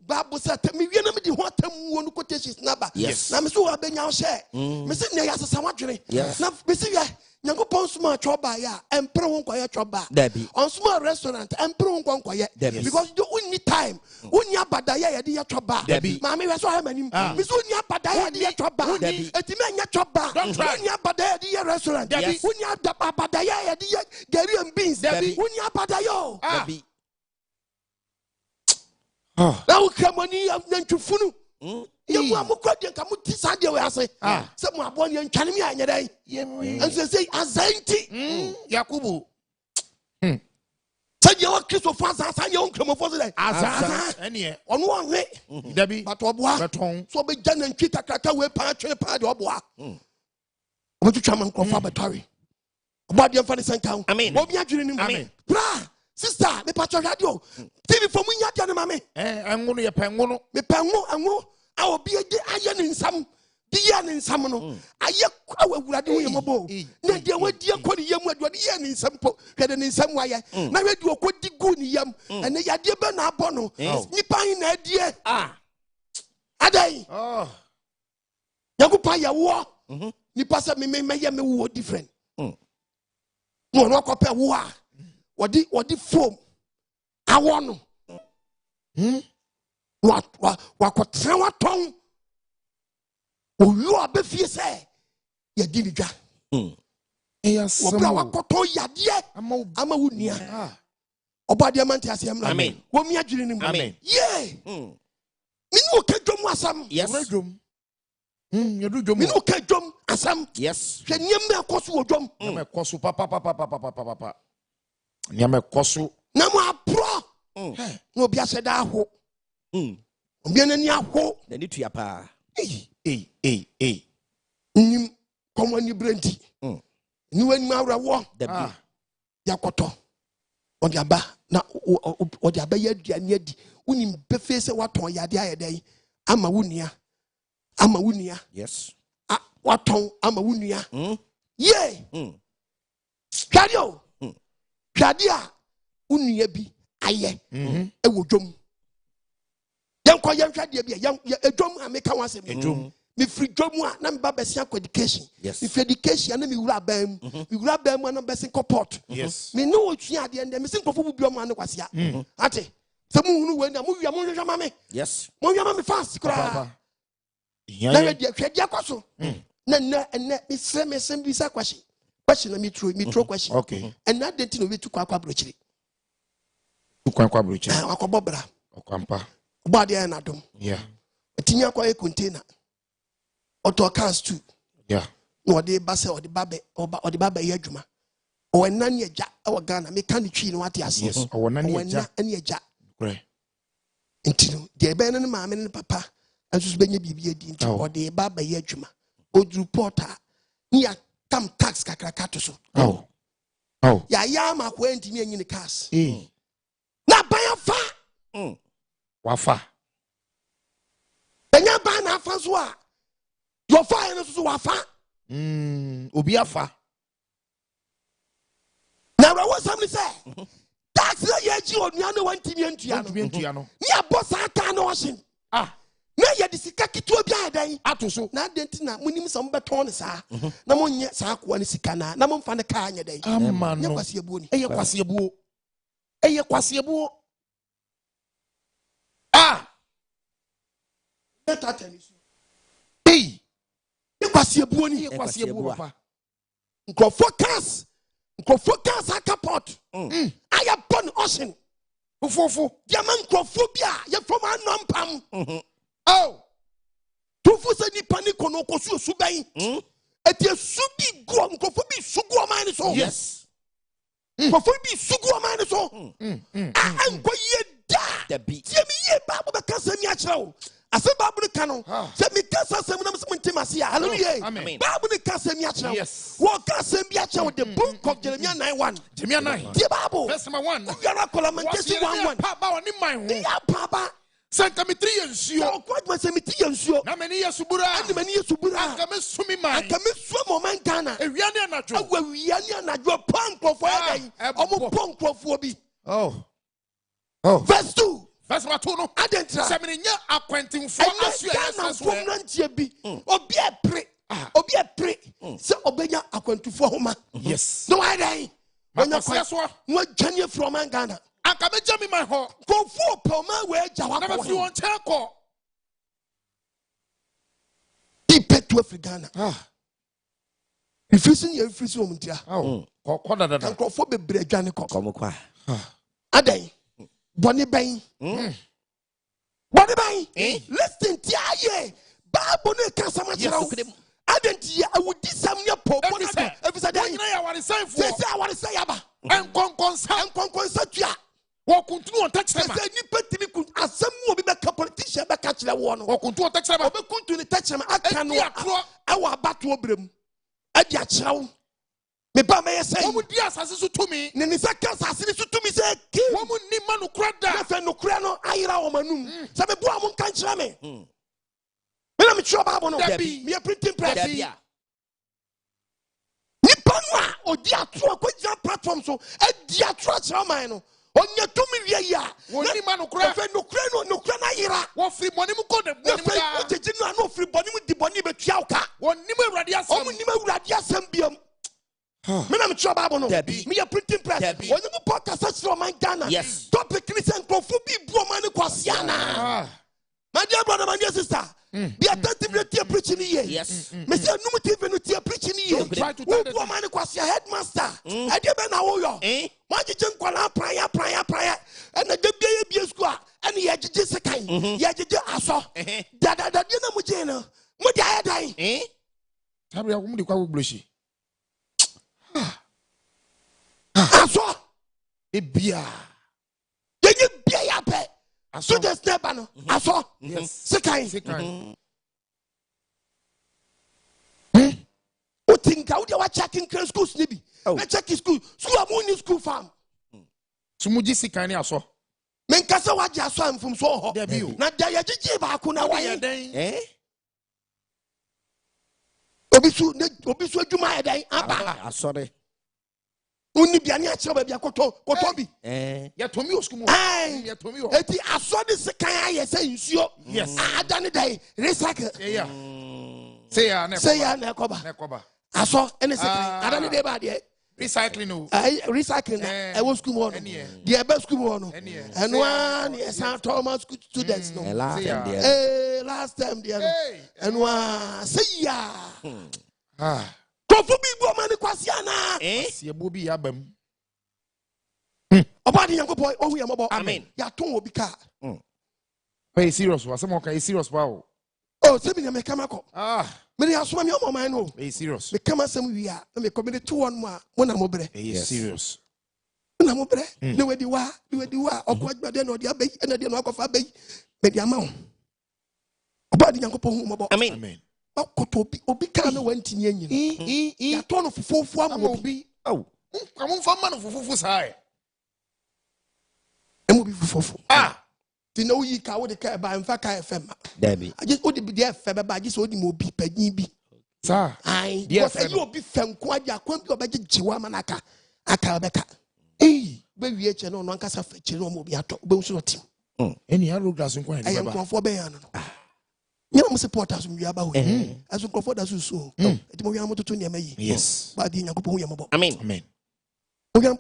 [SPEAKER 1] Babu said me we na me what won quotation number. Yes. Na me so abenya share. Me say na yasa sawadwene. Na me say Nyankopon suma choba ya empre won kwaya choba. On small restaurant empre won kwaya because you only time only abadaya ya dia choba. Mama we so ha manim. Me so only abadaya dia choba. Etime nya choba. Only abadaya dia restaurant. Only abadaya ya dia gari and beans. Only abadaya. Now come on here Nkrofo. You are more cordial, come to Sadia. I say, some are born and Chanami, and say, Azanti,
[SPEAKER 2] Yakubu.
[SPEAKER 1] Say, dia wa Christopher asa dia Nkrofo say
[SPEAKER 2] asa ene
[SPEAKER 1] ono anwe
[SPEAKER 2] dabi
[SPEAKER 1] but oboa
[SPEAKER 2] beton
[SPEAKER 1] so be gya na ntwi kakraka we pa atwe pa de oboa obetwa man Nkrofo abatare oboa de mfa ne sanka
[SPEAKER 4] amen
[SPEAKER 1] obi adwene nim
[SPEAKER 2] amen
[SPEAKER 1] bra sister me patwa radio TV for mu nya dia ne mame
[SPEAKER 2] enwono ye penwono
[SPEAKER 1] me penwo enwo a obi ade aye ne nsam di ya ne nsam no aye awurade wo yemobo na dia wadi akoni yam aduade ye ne nsam po hwede ne nsam waye na wedi okodi gu ne yam ene yade be na abo no nipa hin na adie adai yakupa ya wo nipa se me ye me wo different no no kopa wo a wodi foam awo no wa kotra wa ton oyo abefie se ya di ni dwa obra wa koto yade ama wunia obade man ti asem na wo mi adwene ni
[SPEAKER 4] amen
[SPEAKER 1] ye mi no ka dwom asam
[SPEAKER 4] yes
[SPEAKER 2] dwom yedu dwom
[SPEAKER 1] mi no ka dwom asam
[SPEAKER 4] yes
[SPEAKER 1] hwe nyem na koso wo dwom
[SPEAKER 2] na koso papa nyame koso
[SPEAKER 1] na mo apro no obi aseda aho obi anani aho
[SPEAKER 4] na ni tua pa
[SPEAKER 1] nim komani brenti ni wani mawra wo
[SPEAKER 4] dabi
[SPEAKER 1] yakoto odi aba na odi aba ya aduane adi unim befe se waton yade ayedai ama wunia
[SPEAKER 4] yes
[SPEAKER 1] waton ama wunia ye Kadia unia bi aye ewo dwom yanko yanhwa de bi edwom ameka wasem
[SPEAKER 2] edwom
[SPEAKER 1] me free dwom a na me ba besia ko education
[SPEAKER 4] yes
[SPEAKER 1] me free education na me wura bam na besin ko port
[SPEAKER 2] yes
[SPEAKER 1] me no otwa ade ende me sin Nkrofo bu biom ane Kwasia ate se mu hunu we na mu wia mu hwehwa ma me
[SPEAKER 4] yes
[SPEAKER 1] mu wia ma me fast kra na we de hwede akoso na me se me sem bi sa kwashi question na me throw question
[SPEAKER 2] okay
[SPEAKER 1] and that didn't know we took akwa brochiri
[SPEAKER 2] kwa brochiri
[SPEAKER 1] akwa bra
[SPEAKER 2] okwampa
[SPEAKER 1] obade na dom
[SPEAKER 2] yeah
[SPEAKER 1] etinya kwa container auto cars too
[SPEAKER 2] yeah
[SPEAKER 1] no ode ba se ode baba ye adwuma o na ne agya e wo Ghana me kan twi no ate ase
[SPEAKER 2] yes o na ne agya
[SPEAKER 1] ne agya
[SPEAKER 2] right
[SPEAKER 1] intino de be ne maame ne papa anso benye bibia di nti ode baba ye adwuma odru porter ni ya tam tax kakraka to so ya ya ma ko ntimi anyi ne cars na ban fa
[SPEAKER 2] wafa
[SPEAKER 1] benya ban na afa so a your fire no so wafa
[SPEAKER 2] obi afa
[SPEAKER 1] na ra wasam ni say tax na ye ji onua no wantimi antua no ni abosa aka na oshin na ye de sika kitu obi adan
[SPEAKER 2] atoso
[SPEAKER 1] na denti na munim sam beton ne saa na monye saa ko ne sika na momfa ne ka anya dan
[SPEAKER 2] ama no
[SPEAKER 1] Kwasia buo ni
[SPEAKER 2] eye Kwasia buo
[SPEAKER 1] beta tenis
[SPEAKER 2] Kwasia buo
[SPEAKER 1] ni
[SPEAKER 2] Kwasia buo papa
[SPEAKER 1] Nkrofo cars aka port aya bon ocean
[SPEAKER 2] fofo
[SPEAKER 1] diamond Nkrofo bia ye from anompam tufu se ni panic no kosu suban etie subi go Nkrofo bi sugu o man so
[SPEAKER 2] yes
[SPEAKER 1] Nkrofo bi sugu o man so anko ye da
[SPEAKER 4] bi
[SPEAKER 1] tie mi ye babu be kasa mi a kire ase babu ka no se mi kasa sem na me ntimase hallelujah
[SPEAKER 2] amen
[SPEAKER 1] babu ne kasa mi a kire
[SPEAKER 2] yes
[SPEAKER 1] wo kasa mi a kire the book of Jeremiah 9:1
[SPEAKER 2] Jeremiah 9
[SPEAKER 1] tie babu
[SPEAKER 2] verse number 1
[SPEAKER 1] you are lamentation 1:1
[SPEAKER 2] papa woni man ho
[SPEAKER 1] ya papa
[SPEAKER 2] sanka mitri yensuo
[SPEAKER 1] so kwa ma se miti yensuo
[SPEAKER 2] na meni yesubura
[SPEAKER 1] ani meni yesubura
[SPEAKER 2] anka me sumi man
[SPEAKER 1] anka me suo moment Ghana
[SPEAKER 2] ewia ne anajo
[SPEAKER 1] awia ne anajo pan Nkrofo adan omo pon Nkrofo bi verse 2
[SPEAKER 2] verse 2 no
[SPEAKER 1] adentra
[SPEAKER 2] se meni nya akwantimfo asu
[SPEAKER 1] yeses we nantie bi obi epre se obenya akwantufo homa
[SPEAKER 2] yes
[SPEAKER 1] no why dai
[SPEAKER 2] onya kwa
[SPEAKER 1] no dwane from Ghana
[SPEAKER 2] anka me jami man ho
[SPEAKER 1] Nkrofo poma we agya wa
[SPEAKER 2] na me fi won chen ko
[SPEAKER 1] ipe to Africana ifisi ye ifisi o muntia
[SPEAKER 2] ko da
[SPEAKER 1] Nkrofo bebre adwane ko
[SPEAKER 4] komo kwa
[SPEAKER 1] adan boni ban listen ti aye babu ne ka sama chirawo adanti ya awudi sam ne popo na efisa dan
[SPEAKER 2] na ya ware sanfo
[SPEAKER 1] se aware say yaba
[SPEAKER 2] enkonkonsa
[SPEAKER 1] tua
[SPEAKER 2] What continue on touch them?
[SPEAKER 1] Say nipa timi kun asem wo bi beka politician beka kire wo no.
[SPEAKER 2] What continue on touch them?
[SPEAKER 1] Obe kuntu ni touch them aka no. Ewa abato obrem. Adi a kire wo. Me ba me say.
[SPEAKER 2] Wo mu di asase so to me.
[SPEAKER 1] Ne nisa ka asase so to me say ki.
[SPEAKER 2] Wo mu ni ma no kura da.
[SPEAKER 1] Na fe no kura no ayira wo manum. Say me bo am kan kire me. Me na me tro Bible no. Me printing press. Nipa no a odi atro akogya platform so adi atro kire man no. Onye tumi wie ya.
[SPEAKER 2] Woni ma no kura.
[SPEAKER 1] Fe no kura na ayira.
[SPEAKER 2] Wo free money mu ko de money mu da.
[SPEAKER 1] Ojeji no ano free boni mu di boni be tua ka.
[SPEAKER 2] Woni mu awurade asem.
[SPEAKER 1] Omu ni mu awurade asem biam. Me na me tro Bible no. Me ya printing press. Onye mu podcast asro man Ghana. Topic ni se Nkrofo bi bu Oman Kwasia na. My dear brother, my dear sister. Be attentive to your preaching here. Yes. Me say no motive no to preaching here.
[SPEAKER 2] Try to
[SPEAKER 1] tell the Oman Kwasia headmaster. I dey be na wo yo. Ma jeje nkwala prayer. And the be school and ye jeje sekan. Ye jeje aso. Da na mu je no. Mu di ayedai.
[SPEAKER 2] Tabi akum di kwa gbloshi.
[SPEAKER 1] Aso.
[SPEAKER 2] E bia.
[SPEAKER 1] Ye bia ya pe.
[SPEAKER 2] Aso.
[SPEAKER 1] So just never no. Aso.
[SPEAKER 2] Yes.
[SPEAKER 1] Sekan. O tinka o de wa checking schools ni bi. Na check school am school farm.
[SPEAKER 2] Sumuji sikan ni aso.
[SPEAKER 1] Men kasa wa ja so amfum so ho. Na da ya jiji ba ko na wa obi su adwuma ya dan aba.
[SPEAKER 4] Asore.
[SPEAKER 1] Uni bia ni a kire ba bia koto bi.
[SPEAKER 2] Ya tomi oskumo. Ya tomi o.
[SPEAKER 1] Eti aso de sekan aye say nsuo.
[SPEAKER 2] Yes.
[SPEAKER 1] Adane dai recycle.
[SPEAKER 2] Yeah. Say ya
[SPEAKER 1] na ekoba.
[SPEAKER 2] Nekoba.
[SPEAKER 1] Aso ene sekan. Adane de ba de.
[SPEAKER 2] Recycling no.
[SPEAKER 1] Recycling e wo school mo no. The best school mo no. And one is St. Thomas students no. Last time there no. And one say ya. Kofu bi bu Oman Kwasia na.
[SPEAKER 2] Se bo bi yabam.
[SPEAKER 1] Obadi Yankopon ohu yamabo.
[SPEAKER 2] Amen.
[SPEAKER 1] Ya ton obi ka.
[SPEAKER 2] Pay serious wa. Some okay serious wa o.
[SPEAKER 1] Oh, se bi na me kama ko. Me ya soma me Oman no.
[SPEAKER 2] Pay serious.
[SPEAKER 1] Me kama sam wi a, me ko me to one mo a, mo na mo bre.
[SPEAKER 2] Serious.
[SPEAKER 1] Na mo bre. Ne wedi wa okoagba de no de abai, na de no akofa abai. Me di ama wo. Obadi Yankopon hu mabo.
[SPEAKER 2] Amen.
[SPEAKER 1] Okoto obi ka na wantini anyi. Ya to no fofofu am obi.
[SPEAKER 2] Oh. Kam fa ma no fofofu sai.
[SPEAKER 1] Emu bi fofofu. Ti na uyi ka wo de ka ba mfa ka FM.
[SPEAKER 4] Dabi.
[SPEAKER 1] Aje o de bi de FM ba aje so di mo bi panyin bi.
[SPEAKER 2] Sir.
[SPEAKER 1] Ai. Because ayi obi fam ko aje akwan bi obaje jiwa manaka. Aka beka. Be wi eche no ankasa fa eche no mo bi ato. Be nso no tim.
[SPEAKER 2] Eni aro glass nko ya
[SPEAKER 1] de ba. Nkrofo be ya no. Nyama mo supporters mo wi aba ho. Aso Nkrofo da so. Eti mo wi am toto nyama yi.
[SPEAKER 2] Yes.
[SPEAKER 1] Ba di Nyankopon hu yamabo.
[SPEAKER 2] Amen.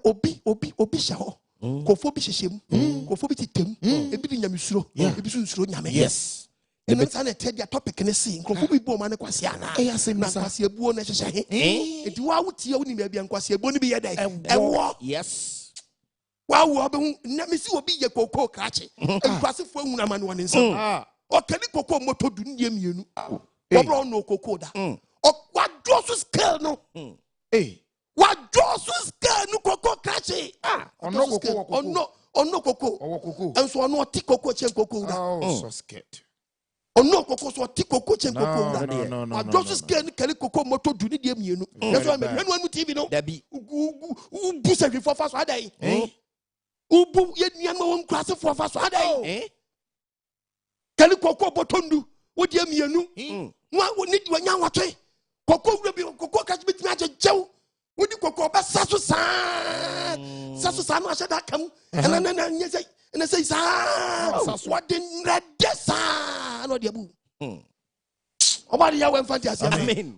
[SPEAKER 1] Obi sha ho. Kofo bi hyehyem. Kofo bi titem. Ebi di nyamesuro. Ebi so nsuro nyame.
[SPEAKER 2] Yes.
[SPEAKER 1] Ebe sana te dia topic ne si Nkrofo bi bu Oman Kwasia na. Na Kwasia buo na hyehye he. Enti wa wutie wo ni me bia Kwasia buo ni bi ye dai. Ewo.
[SPEAKER 4] Yes.
[SPEAKER 1] Wa wo be hu na me si obi ye kokoo krache. Nkwasefo hu na ma no ne nsam. O kani kokoo moto du ndie mienu. Obro no kokoo da. O kwa dosu scale no. Wa dosu scale no kokoo krache.
[SPEAKER 2] Ono
[SPEAKER 1] kokoo.
[SPEAKER 2] Owo kokoo.
[SPEAKER 1] Enso ono ti kokoo chen kokoo da.
[SPEAKER 2] Oh, so scared.
[SPEAKER 1] Ono kokoo so ti kokoo chen kokoo da.
[SPEAKER 2] No.
[SPEAKER 1] Wa dosu scale ni kani kokoo moto du ndie mienu. Enso me hwenu anu TV no.
[SPEAKER 4] Dabi.
[SPEAKER 1] Ubu se hwefo fa so adai. Ubu ye niam won kwase fo fa so adai. Kani kokoo botondu wodi mienu. Wa ni wanya watwe. Kokoo wura bi kokoo ka bi timi ajejew. Wodi kokoo ba saso saa no ashada kam. Na nyese na say saa. Wodi nrede saa no de bu. Obadi ya wen fantasy.
[SPEAKER 4] Amen.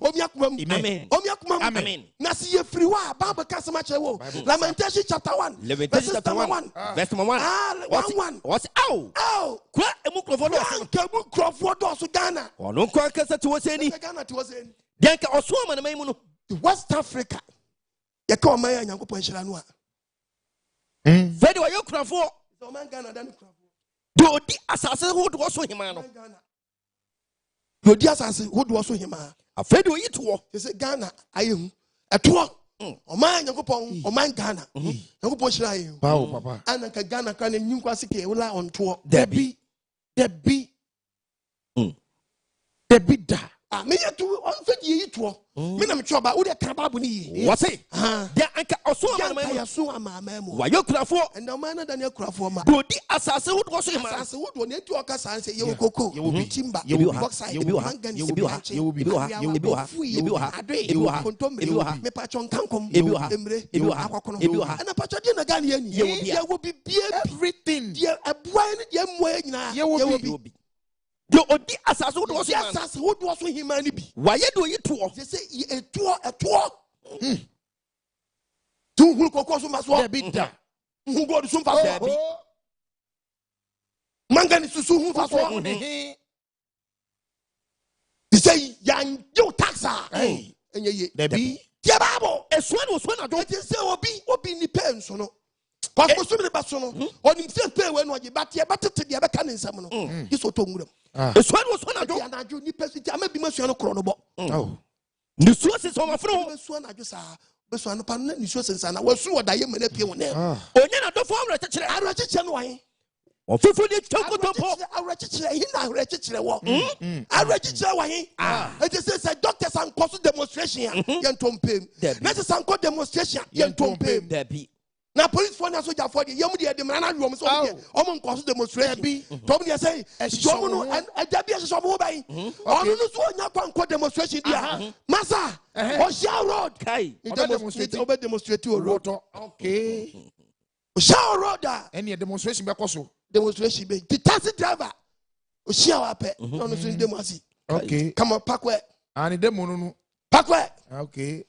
[SPEAKER 1] Amen. Na si ye free wa Bible kasema chewo. Lamentation chapter 1.
[SPEAKER 4] Lamentation chapter 1. Verse number 1.
[SPEAKER 1] 1.
[SPEAKER 4] What's Kwa Nkrofo do so.
[SPEAKER 1] Nkrofo do so Ghana.
[SPEAKER 4] Ono kwa kasa ti woseni.
[SPEAKER 1] Ghana ti woseni.
[SPEAKER 4] Denka oso ama na maimu no.
[SPEAKER 1] West Africa. Ye ka Oman ya Nyankopon hira no a.
[SPEAKER 4] Vedi wa yo Nkrofo.
[SPEAKER 1] Oman Ghana dan Nkrofo.
[SPEAKER 4] Do di asase ho do so hima no.
[SPEAKER 1] Do di asase ho do so hima.
[SPEAKER 4] Afedi o yitwo.
[SPEAKER 1] Ye say Ghana ayehu. Eto. Oman Yakupon, Oman Ghana. Yakuposhai.
[SPEAKER 2] Pow, papa.
[SPEAKER 1] And Ghana can and Nkwasike will on tour.
[SPEAKER 2] Debbie. Da.
[SPEAKER 1] Me to unfit ye to. Minam Choba, would a Kababuni.
[SPEAKER 4] What's it? Yeah, Anka Oswama.
[SPEAKER 1] So am I,
[SPEAKER 4] Why you Nkrofo?
[SPEAKER 1] and no man than your Nkrofo.
[SPEAKER 4] Body assassin would was him.
[SPEAKER 1] As would one to a casa and say, you cocoa, you will be timber,
[SPEAKER 4] You will
[SPEAKER 1] boxside,
[SPEAKER 4] you will
[SPEAKER 1] mangan,
[SPEAKER 4] you
[SPEAKER 1] you
[SPEAKER 4] will
[SPEAKER 1] will
[SPEAKER 4] you will be you will
[SPEAKER 1] free,
[SPEAKER 4] you will
[SPEAKER 1] me patron cankum, you will embrace, you will have and a patron again. You will be
[SPEAKER 2] Everything.
[SPEAKER 1] dear a blind young way now. You will be.
[SPEAKER 4] The Odi assassin would was him.
[SPEAKER 1] Yes, what was him and be.
[SPEAKER 4] Why you do it to?
[SPEAKER 1] They say a tour. Two who cocos must walk.
[SPEAKER 2] Debbie da.
[SPEAKER 1] Who got some fast. Mangan is to soon fast walk. They say, young, you taxa.
[SPEAKER 2] Hey,
[SPEAKER 1] And ye,
[SPEAKER 2] Debbie.
[SPEAKER 1] Yababo,
[SPEAKER 4] A swan was one of
[SPEAKER 1] don't you say, Obi, ni pen, so no. Pastor Sumi Basono, on himself pay when you bat your butter to the other cannon. He's so tongue.
[SPEAKER 4] A swan was one of
[SPEAKER 1] I don't know, you person, I may be much on a chronobo.
[SPEAKER 2] Oh.
[SPEAKER 4] The sources of my friend.
[SPEAKER 1] This one I just saw. This one upon the sources, and I was sure that I am an appeal now.
[SPEAKER 4] Onyana don't form a teacher.
[SPEAKER 1] I read it away.
[SPEAKER 4] Or 50 to
[SPEAKER 1] I read it away. I read it away. It says a doctor's and demonstration. Yan Tompim. That's a uncle demonstration. Yan Tompim.
[SPEAKER 4] Debbie.
[SPEAKER 1] Now, police for us for the young the man room so Oman cause demonstration. Tommy say, and a Debbie is some mobile. On the one demonstration. Massa, Oshia Road.
[SPEAKER 4] Kai.
[SPEAKER 1] Demonstrate your road.
[SPEAKER 2] Okay.
[SPEAKER 1] Oshia Road.
[SPEAKER 2] Any demonstration because
[SPEAKER 1] Demonstration. The taxi driver. Oshia Wape. No, no, demonstration.
[SPEAKER 2] okay.
[SPEAKER 1] Come on, Parkway.
[SPEAKER 2] And the mono.
[SPEAKER 1] Parkway.
[SPEAKER 2] Okay.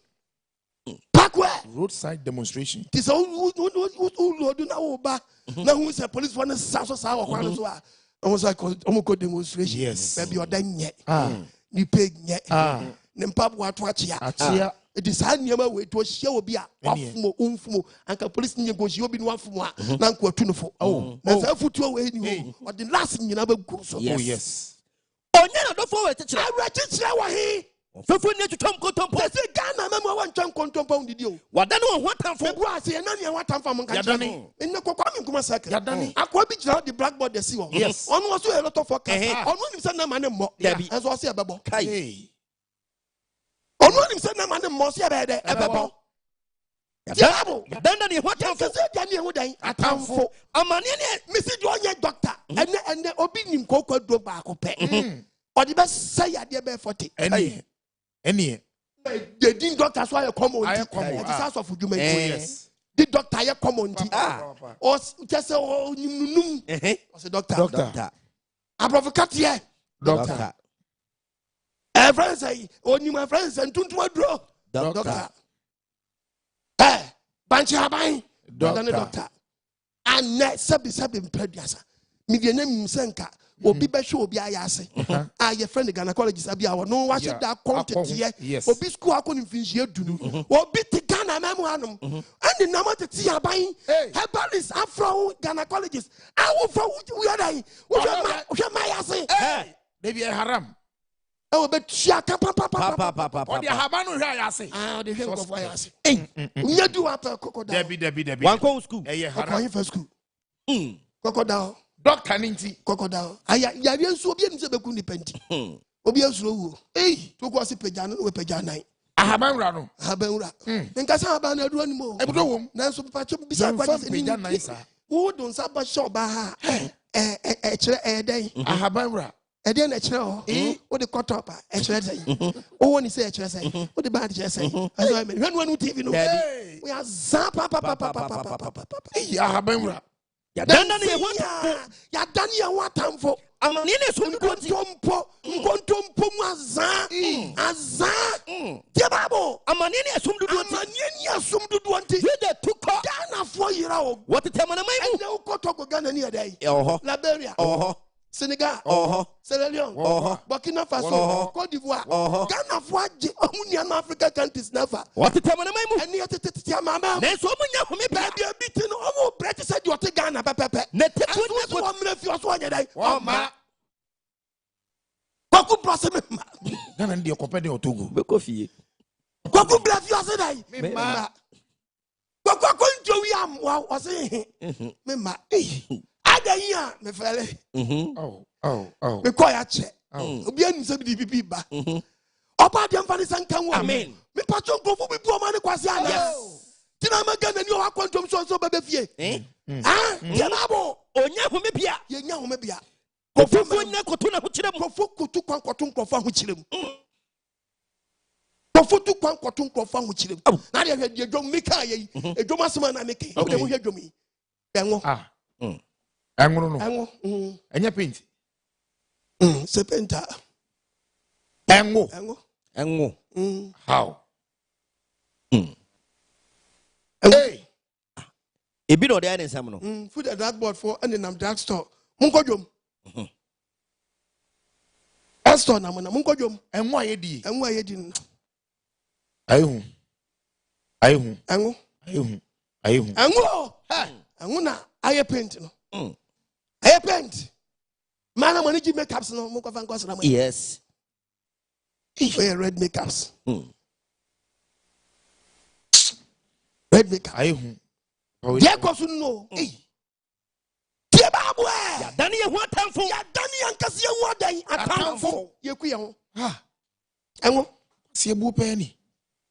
[SPEAKER 1] Parkway.
[SPEAKER 2] Roadside demonstration.
[SPEAKER 1] This who do now back. Now who is a police one South or one so I was like Omoko demonstration.
[SPEAKER 2] Yes.
[SPEAKER 1] Baby or done yet. You pay yet. Nempap watch ya. It is hand your way to a show be a umfumo and police negotiate be one from one. Nanko tuneful. Oh, that's a foot away anyway. But the last thing you never go so.
[SPEAKER 2] Oh, yes.
[SPEAKER 4] Onyana don't form a teacher.
[SPEAKER 1] I read it.
[SPEAKER 4] Fefu need to come contempo.
[SPEAKER 1] They say Ghana member one time contempo did you.
[SPEAKER 4] What then what time for?
[SPEAKER 1] February say nani what time for
[SPEAKER 2] Yadani.
[SPEAKER 1] In the Kokami Kuma second.
[SPEAKER 2] Yadani.
[SPEAKER 1] Akwa beach now the blackboard the see.
[SPEAKER 2] Yes.
[SPEAKER 1] On was a lot of forecast. On one said na man mo.
[SPEAKER 4] Debbie.
[SPEAKER 1] As was a babo.
[SPEAKER 2] Hey.
[SPEAKER 1] On one said na man mo see a babo. Diabo.
[SPEAKER 4] Then what time for?
[SPEAKER 1] Say Daniel who die. Atamfo. Amani Missy Joye doctor. And the obi nim koko do ba ko pe. Or the best say ya dey 40.
[SPEAKER 2] Any.
[SPEAKER 1] The dean doctor so I come on.
[SPEAKER 2] I come on.
[SPEAKER 1] It is house of Jume.
[SPEAKER 2] Yes.
[SPEAKER 1] The doctor I come on. Or just say oh was a doctor.
[SPEAKER 2] Doctor.
[SPEAKER 1] A prophet here.
[SPEAKER 2] Doctor.
[SPEAKER 1] Friends say only my friends and tuntu draw. Doctor. Banchi habai. Doctor. And next sabi impediasa. Me the name Senka. Obi be show obi ayase. Your friend the gynecologist abi awo no wa that content here. Obi school akọ nfinhie dunu. Obi ti Ghana memu anum. And the number to ti aban. Herbalist afro gynecologist. Awo for we are dai. We ma yase.
[SPEAKER 2] Hey, baby haram.
[SPEAKER 1] Oh, but shaka papa.
[SPEAKER 2] Or the habano here yase.
[SPEAKER 1] The hell of yase. You do after crocodile.
[SPEAKER 2] Debbie.
[SPEAKER 4] One go school.
[SPEAKER 2] Eh, haram.
[SPEAKER 1] For school. Crocodile.
[SPEAKER 2] Doctor Ninti.
[SPEAKER 1] Crocodile. Aya so obi ense beku ni penti. Obi asuro wo. To ko se pejana we pejana.
[SPEAKER 2] Ahabanra no.
[SPEAKER 1] Ahabanra. Nka sa aban na aduro ni mo.
[SPEAKER 2] Ebudo wom.
[SPEAKER 1] Na so papa chom bisa kwadi ni.
[SPEAKER 2] Pejana isa.
[SPEAKER 1] Wo don sa ba sho ba ha. Kire den.
[SPEAKER 2] Ahabanra.
[SPEAKER 1] Eden na kire ho. Wo de cut up kire den. O woni say kire say. Wo de bad kire say. Aso me. Hwan wanu TV no. We are zapa papa.
[SPEAKER 2] Ahabanra.
[SPEAKER 1] Ya Daniel what time for?
[SPEAKER 4] Amani ne so
[SPEAKER 1] nkontompo mu azan. Diababo.
[SPEAKER 4] Amani ne asum
[SPEAKER 1] dudu anti.
[SPEAKER 4] We the tuko.
[SPEAKER 1] Ghana for yira o.
[SPEAKER 4] What the time na mai mu?
[SPEAKER 1] Na ukoto Ghana ni adai. Liberia. Senegal. Sierra Leone. Burkina Faso. Cote d'Ivoire. Ghana for omunia Africa countries never.
[SPEAKER 4] What the time na mai mu?
[SPEAKER 1] Eni atete mama.
[SPEAKER 4] Na so omunya home ba
[SPEAKER 1] Baby bitin omo bread said you take Ghana pepe.
[SPEAKER 4] Na tetu
[SPEAKER 1] na so amre fi oso anya dai.
[SPEAKER 2] Ma.
[SPEAKER 1] Baku proseme.
[SPEAKER 2] Ghana ndi okope de otogo.
[SPEAKER 4] Be kofi.
[SPEAKER 1] Kwaku bless you say dai.
[SPEAKER 2] Ma.
[SPEAKER 1] Kwaku njowi am wa say me ma. Adanya me fele.
[SPEAKER 2] Oh.
[SPEAKER 1] Me call ya che. Obi anim se bi bibi ba. Oba dem fa ni sankan wo.
[SPEAKER 4] Amen.
[SPEAKER 1] Me patcho Nkrofo bi bu Oman Kwasia na. Tina ma gana ni o akwantom so bebe fie. Ah, ye babo.
[SPEAKER 4] Onya home bia.
[SPEAKER 1] Ye nya home bia.
[SPEAKER 4] Nkrofo nya koto na ho kyerem.
[SPEAKER 1] Nkrofo kutu kwan koto Nkrofo ho kyerem. Nkrofo tu kwan koto Nkrofo ho kyerem. Na de hwe dwom meka ye. Edwom asema na meka. O de ho hwe dwom yi. Enwo.
[SPEAKER 2] Enwo no.
[SPEAKER 1] Enwo.
[SPEAKER 2] Enya paint.
[SPEAKER 1] Se penta.
[SPEAKER 2] Enwo. How? Hey.
[SPEAKER 4] Ebi no dey nsam no.
[SPEAKER 1] Food at that board for and in drug store. Munko dwom. Store na munko dwom.
[SPEAKER 2] Enwo ayedi.
[SPEAKER 1] Enwo ayedi.
[SPEAKER 2] Enwo.
[SPEAKER 1] Enwo na aye paint no. Aye paint. Man am manage makeups no munko fa nko sra.
[SPEAKER 4] Yes.
[SPEAKER 1] Wear red makeups. Red makeup. Dia kosu no. Dia babu e.
[SPEAKER 4] Ya dani ye ho atamfo.
[SPEAKER 1] Ya dani ankase ye ho adan atamfo. Ye ku ye ho. Enwo.
[SPEAKER 2] Se bu pe ni.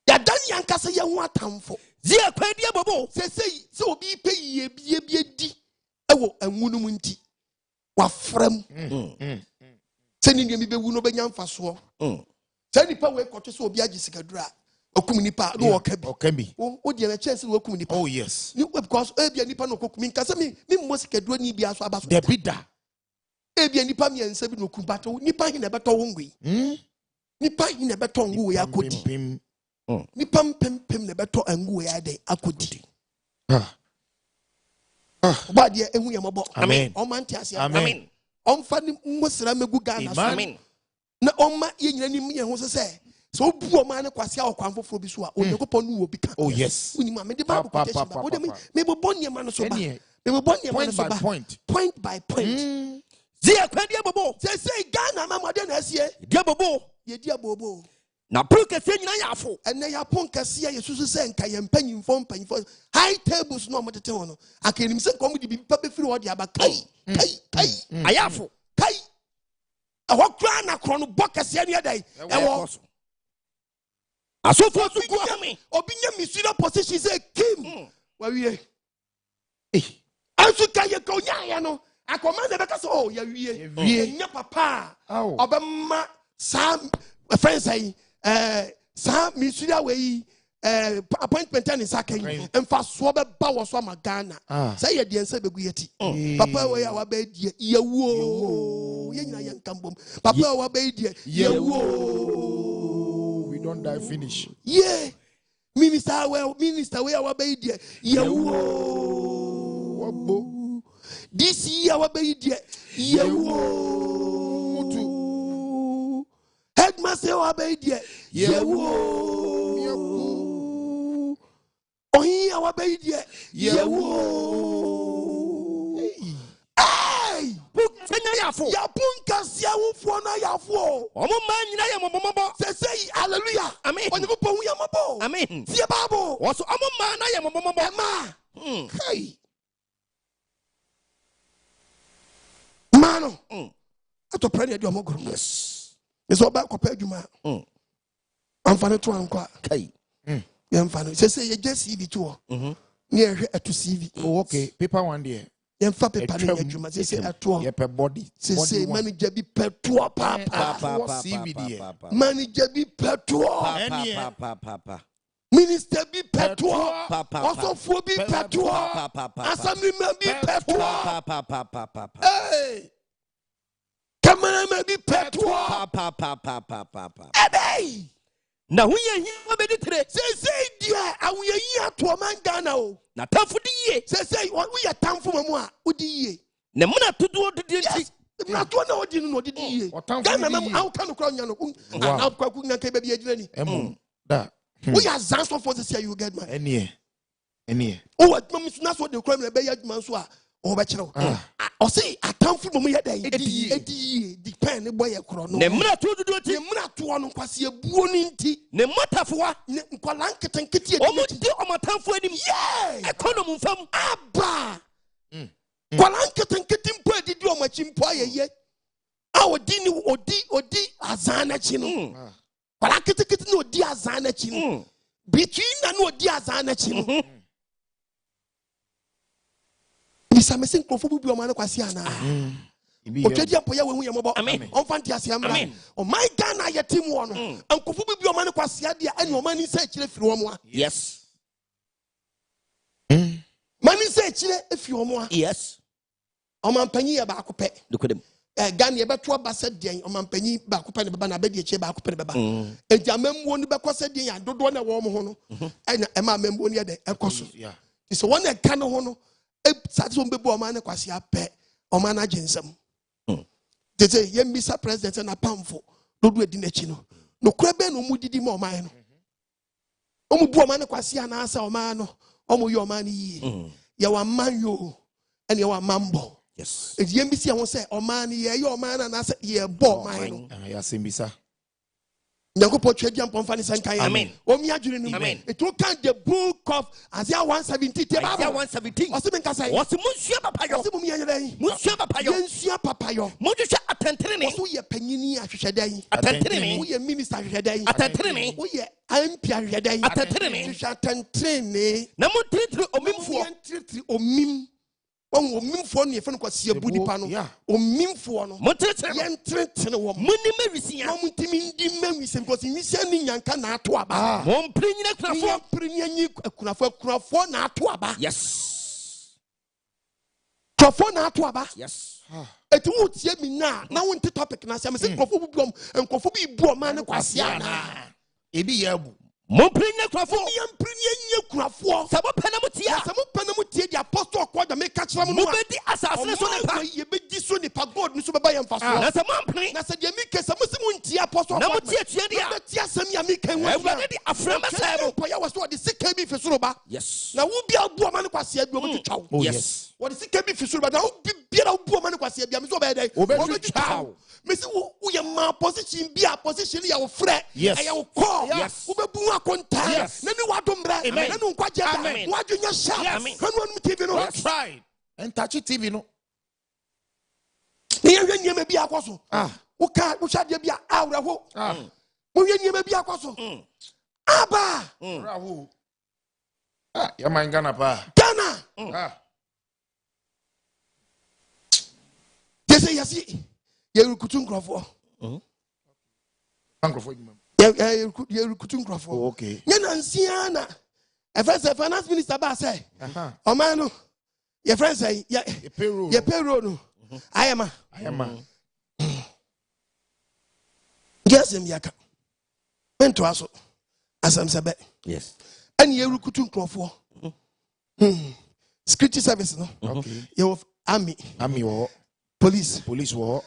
[SPEAKER 1] Ya dani ankase ye ho atamfo.
[SPEAKER 4] Zia kwa dia bobo.
[SPEAKER 1] Se obi pe ye bie di. Ewo enwunu mu nti. Wa frem. Se ni ndemi be wu no be nya mfaso. Se ni pa we koto se obi agisikadura. Okum nipa no okabi. O de na chance no okum nipa.
[SPEAKER 2] Oh yes.
[SPEAKER 1] Because ebia nipa no okum nkasa me mosikadura ni bia so abaso.
[SPEAKER 2] The bidda.
[SPEAKER 1] Ebia nipa me ansa bi no okum bato nipa hin na beto wo ngui. Nipa hin na beto ngu ya akodi. Nipa pem na beto angu ya de akodi. Ba de ehu yamabo.
[SPEAKER 2] Amen.
[SPEAKER 1] O man tiase.
[SPEAKER 4] Amen.
[SPEAKER 1] Omfa ni ngosira megu Ghana so.
[SPEAKER 4] Amen.
[SPEAKER 1] Na oma ye nyina ni me ho se so bu Oman Kwasia okwan foforo bi so a Onyankopon no obi ka.
[SPEAKER 2] Oh yes.
[SPEAKER 1] Uni ma me de Bible quotation ba. Wo me bo bonnie ma no so ba. Me bo bonnie ma no so ba. Point by point.
[SPEAKER 4] Zia kwa dia bobo.
[SPEAKER 1] Say Ghana ma modern asie.
[SPEAKER 4] Dia bobo.
[SPEAKER 1] Ye dia bobo.
[SPEAKER 4] Na pro kese nyina ya afo.
[SPEAKER 1] Ene ya pon kase ye susu se nka ye mpanyimfo high tables no mo tete ho no. Akenim se nkom di bi pa be firi ho dia ba kai.
[SPEAKER 4] Ayafo.
[SPEAKER 1] Kai. Aho kra na kro no bokase ne dai. Ewo.
[SPEAKER 4] Asofo su ku ame.
[SPEAKER 1] Obinya misura position say Kim. Wa wie. Asu ka ye ko nya ya no. Akoma na be ka so ya wie. Nya papa. Obemma sam friends say sam misura we appointment and sakai emfa so be ba wo so ma Ghana. Say ye de ensa begu yeti. Papa we ya wa be die yewo. Ye nyina ye nkambom. Papa wa be die yewo.
[SPEAKER 2] Don't die finish.
[SPEAKER 1] Yeah. Minister we our baby. Yewo. This year our baby. Yewo. Headmaster our baby. Yewo. Ohi our baby. Yewo. Hey. Ya punka wo na ya fo.
[SPEAKER 4] Omo man nyina ye momomo.
[SPEAKER 1] Say hallelujah.
[SPEAKER 4] Amen.
[SPEAKER 1] Onyankopon hu ya mabo.
[SPEAKER 4] Amen.
[SPEAKER 1] Tie Bible.
[SPEAKER 4] Woso omo man na ye momomo.
[SPEAKER 1] Ma. Hey. Mano. Ato prayer di omogoro. Yes. Eso ba ko pa adwuma. Amfane to ankwa.
[SPEAKER 4] Kai.
[SPEAKER 1] Ye amfane. Say ye just CV to. Ne ehwe ato CV.
[SPEAKER 2] Oh okay. Paper one there.
[SPEAKER 1] Yemfa pepa ne adwuma say ato.
[SPEAKER 2] Ye pe body.
[SPEAKER 1] Say manager bi peto papa.
[SPEAKER 2] CV there.
[SPEAKER 1] Manager bi peto.
[SPEAKER 4] Papa.
[SPEAKER 1] Minister bi peto. Also for bi peto. Assemblyman bi peto. Hey. Cameraman bi peto. Hey.
[SPEAKER 4] Na huye hiwa bedi tre.
[SPEAKER 1] Say dia awuye yi ato man Ghana o.
[SPEAKER 4] Na tamfo di ye.
[SPEAKER 1] Say we ya tamfo mamu a odi ye.
[SPEAKER 4] Na muna tudu odi nti.
[SPEAKER 1] Na to na odi no odi ye. Ghana mamu awu kanu kra nya no. Na kwaku nya ka be bi agina ni.
[SPEAKER 2] Da.
[SPEAKER 1] We ya zanso for this year you get man.
[SPEAKER 2] Enie.
[SPEAKER 1] O what mamu na so de kra me be ya adwuma so a o be kire o. I say atamfo mo yɛ dɛ edi depend boy ekro no
[SPEAKER 4] ne mra to do ti
[SPEAKER 1] ne mra to no Kwasia buo ni nti
[SPEAKER 4] ne motafoa
[SPEAKER 1] ne nkwala nketenkete
[SPEAKER 4] omo di omatamfo anim economy mfam
[SPEAKER 1] aba nkwala nketenkete mpo edidi omachi mpo ayeye a odi azana chi no nkwala nketenkete no odi azana chi no between na no odi azana chi no bisa me sin Nkrofo bi Oman Kwasia na otwedi ampo ya wehu yemobo on fanti asiamra o my Ghana ye team wo no Nkrofo bi Oman Kwasia dia ene Oman ni se kire firi wo mo a
[SPEAKER 4] yes
[SPEAKER 1] mani se kire efi wo mo a
[SPEAKER 4] yes
[SPEAKER 1] Oman panyi ye ba akopɛ
[SPEAKER 4] lokodem
[SPEAKER 1] Ghana ye beto abasa den Oman panyi ba akopɛ ne baba na bedi eche ba akopɛ ne baba ejamamwo ni bekosa den ya dodo na wo mo ho no ena ema mamwo ni ye de ekoso so one e ka no ho no Satisfying baby Oman Kwasia pe Oman AGYEMANG. They say ye Mr. President na pamfo do do edi n'echi no. No krebe no mu didi ma Oman no. Omu bu Oman Kwasia na asa Oman no. Omu yo Oman yi. Ye wa man yo and ye wa mambo.
[SPEAKER 2] Yes.
[SPEAKER 1] Edi ye mbisi won say Oman ye yo Oman na asa ye bo Oman no.
[SPEAKER 2] Ya sembisa.
[SPEAKER 1] Nyankopɔ twedi ampɔ mfa ne sankan
[SPEAKER 4] amen
[SPEAKER 1] omi adwene no
[SPEAKER 4] amen
[SPEAKER 1] it will count the book of Isaiah 117
[SPEAKER 4] Isaiah 117
[SPEAKER 1] ɔse me nkasa yi
[SPEAKER 4] ɔse munsua papayo
[SPEAKER 1] ɔse mum yɛ yɛdɛ
[SPEAKER 4] munsua papayo
[SPEAKER 1] yɛnsua papayo
[SPEAKER 4] mudhwehwɛ atɛntenene
[SPEAKER 1] ɔse woyɛ panyini ahwehwɛdɛ
[SPEAKER 4] atɛntenene
[SPEAKER 1] woyɛ minister ahwehwɛdɛ
[SPEAKER 4] atɛntenene
[SPEAKER 1] woyɛ MP ahwehwɛdɛ
[SPEAKER 4] atɛntenene
[SPEAKER 1] hwehwɛ atɛntenene
[SPEAKER 4] na montiritiri omimfoɔ
[SPEAKER 1] yɛntiritiri omim omimfoɔ ne yɛfɛ no Kwasia bu nipa no omimfoɔ no
[SPEAKER 4] montiritiri
[SPEAKER 1] yɛntiritiri wɔ
[SPEAKER 4] munim awisia
[SPEAKER 1] Mutimi ndi mewise because inisia ni nyanka na ato aba.
[SPEAKER 4] Mompri nyina kunafo.
[SPEAKER 1] Mompri nyi kunafo na ato aba.
[SPEAKER 4] Yes.
[SPEAKER 1] Kunafo na ato aba.
[SPEAKER 4] Yes.
[SPEAKER 1] Eti wo tie mi na wonte topic na se me se Nkrofo bi bu Oman Kwasia na.
[SPEAKER 2] Ebi ye abu.
[SPEAKER 4] Mompri nyina kunafo.
[SPEAKER 1] Mompri nyi kunafo.
[SPEAKER 4] Sabo pena mutia.
[SPEAKER 1] Sabo pena mutia di apostle kwa da make catch am no.
[SPEAKER 4] Mobedi asase so ne pa.
[SPEAKER 1] Ye be di so ne pa God ni so beba ye mfa so.
[SPEAKER 4] Na se mompri.
[SPEAKER 1] Na se de mi kesa mo se mo ntia apostle.
[SPEAKER 4] Na mutia tua dia.
[SPEAKER 1] Na tia asem ya mi kan wo.
[SPEAKER 4] Everybody di aframa sebo.
[SPEAKER 1] Po ya wo so de sika bi fi so ba.
[SPEAKER 4] Yes.
[SPEAKER 1] Na wo bia bu Oman Kwasia bi o mo twa wo.
[SPEAKER 4] Yes.
[SPEAKER 1] What is sika bi fi so ba na wo bia na wo bu Oman Kwasia bi am so be dey.
[SPEAKER 2] O be twa.
[SPEAKER 1] Me se wo ye ma position bi a position ya wo frɛ.
[SPEAKER 2] Yes.
[SPEAKER 1] Ya wo call.
[SPEAKER 2] Yes.
[SPEAKER 1] Wo be bu akonta.
[SPEAKER 2] Yes.
[SPEAKER 1] Na ni wa dombre. Na nu nkwaje da. Wa dwenya sha. Kanu TV no.
[SPEAKER 2] That's right. And touch TV no.
[SPEAKER 1] Ni yɛ nyema bi akɔso. Wo ka wo hwa de bi a awra ho. Mo yɛ nyema bi akɔso. Aba.
[SPEAKER 2] Rahu. Ya man Ghana pa.
[SPEAKER 1] Ghana. They say yes. You recruit Nkrofo.
[SPEAKER 2] Nkrofo
[SPEAKER 1] You recruit Nkrofo.
[SPEAKER 2] Okay.
[SPEAKER 1] Nyana nsiana. E first finance minister ba say. Oman no. Your friend say ya payroll. Your payroll no. Ayema. Yes em yaka. Ento aso. Asam sebe.
[SPEAKER 4] Yes.
[SPEAKER 1] And you recruit Nkrofo. Security service no.
[SPEAKER 2] Okay.
[SPEAKER 1] You army
[SPEAKER 2] wo.
[SPEAKER 1] Police
[SPEAKER 2] wo.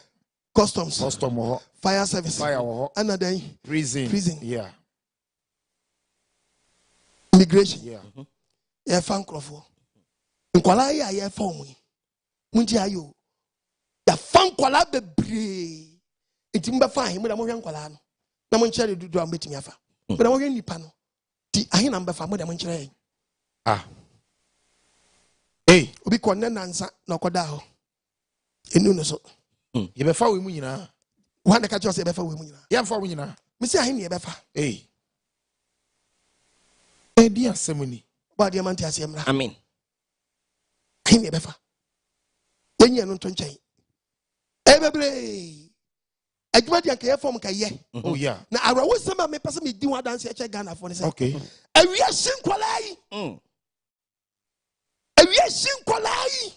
[SPEAKER 1] Customs
[SPEAKER 2] wo.
[SPEAKER 1] Fire service
[SPEAKER 2] wo.
[SPEAKER 1] Another
[SPEAKER 2] prison. Yeah.
[SPEAKER 1] Immigration.
[SPEAKER 2] Yeah.
[SPEAKER 1] Yeah, Nkrofo. Nkwala ya ye fa omu. Munji ayo. Ya fa nkwala bebre. Enti mba fa ahi mo da mo hwe nkwala no. Na mo nkyere dudu am betimi afa. Mo da mo hwe nipa no. Ti ahi na mba fa mo da mo nkyere.
[SPEAKER 2] Hey,
[SPEAKER 1] obi konne nansa na okoda ho. Enu no so.
[SPEAKER 2] Ye be fa we mu nyina.
[SPEAKER 1] Wa na ka cho se be fa we mu nyina.
[SPEAKER 2] Ye fa we nyina.
[SPEAKER 1] Me si ahi ne be fa.
[SPEAKER 2] Hey. Di asemuni.
[SPEAKER 1] Ba de man ti asem ra.
[SPEAKER 4] Amen.
[SPEAKER 1] Ahi ne be fa. Yenye no to nkyɛn. Bebre. Adwuma di anka ye form ka ye.
[SPEAKER 2] Oh yeah.
[SPEAKER 1] Na arawo sema me pese me di wa dance eche Ghana for ne say.
[SPEAKER 2] Okay.
[SPEAKER 1] Awia shinkwala yi. Awia shinkwala yi.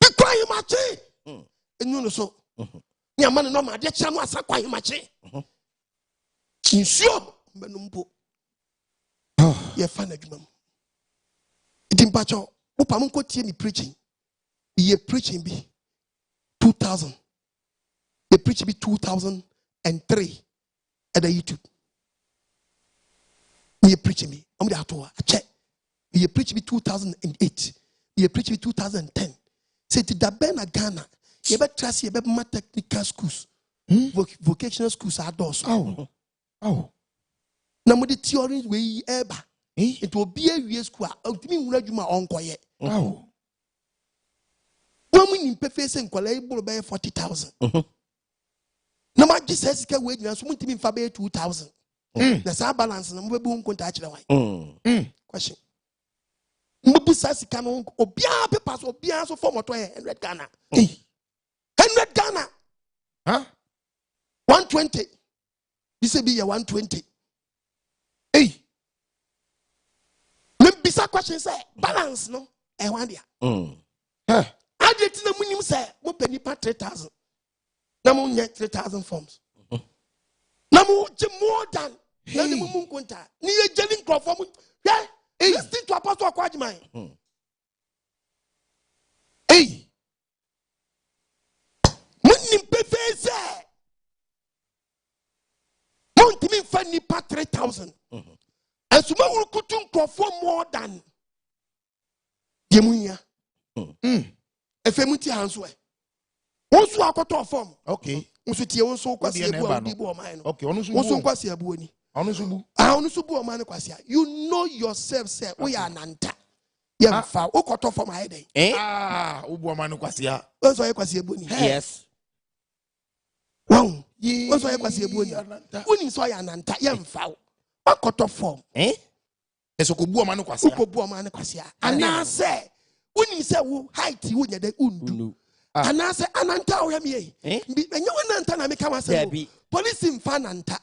[SPEAKER 1] Bikwa yi machi. Enu no so. Ni amane no ma de kya no asa kwa yi machi. Nsuo menumpo. Ye fa na adwuma mu. Idimpacho, wo pam ko tie ni preaching. Ye preaching bi 2000. The preaching be 2003 at the YouTube. Ye preaching me. I'm the ato a check. Ye preaching be 2008. ye preach in 2010 say to da ben na Ghana ye be trust ye be ma technical schools vocational schools are those na mo the theory we eba it will be a year school ultimi wura djuma onkoye Woman in Pefe and Colable by 40,000. No matter says can wait now, so in Faber 2,000. That's our balance and we won't contact the question. Mubu Sassi Canon, Obia Pepas, Obia so form of 100 Ghana. 100 Ghana.
[SPEAKER 2] Huh?
[SPEAKER 1] 120. This will be a 120. Hey. Bisa question say balance no. I want ya. I did to the minimum say, what penny per 3,000. Namu yet 3,000 forms. Namu more than the moon contact. Near Nkrofo. Yeah, listen to Apostle AGYEMANG. Hey, Munim Pefe say, Mount me funny per 3,000. And so will couldn't Nkrofo more than Yemunya. Efemuti hanswe. Wonso akoto form.
[SPEAKER 2] Okay.
[SPEAKER 1] Wonso tie wonso kwase ebu odibo oman no.
[SPEAKER 2] Okay,
[SPEAKER 1] wonso kwase ebu ani.
[SPEAKER 2] Onusubu.
[SPEAKER 1] Onusubu oman kwase. You know yourself say we are nanta. Yemfa okoto form ayede.
[SPEAKER 2] Ubu oman kwase.
[SPEAKER 1] Wonso ye kwase ebu ani.
[SPEAKER 4] Yes.
[SPEAKER 1] Wow. Wonso ye kwase ebu ani. Woni so ya nanta yemfa. Okoto form.
[SPEAKER 2] Eso ko bu oman kwase.
[SPEAKER 1] Ukobu oman kwase. Ana say Unim say wo height wo nya de undu. Ana say ananta wo yam ye. Enye wonanta na meka wase. Police mfa nanta.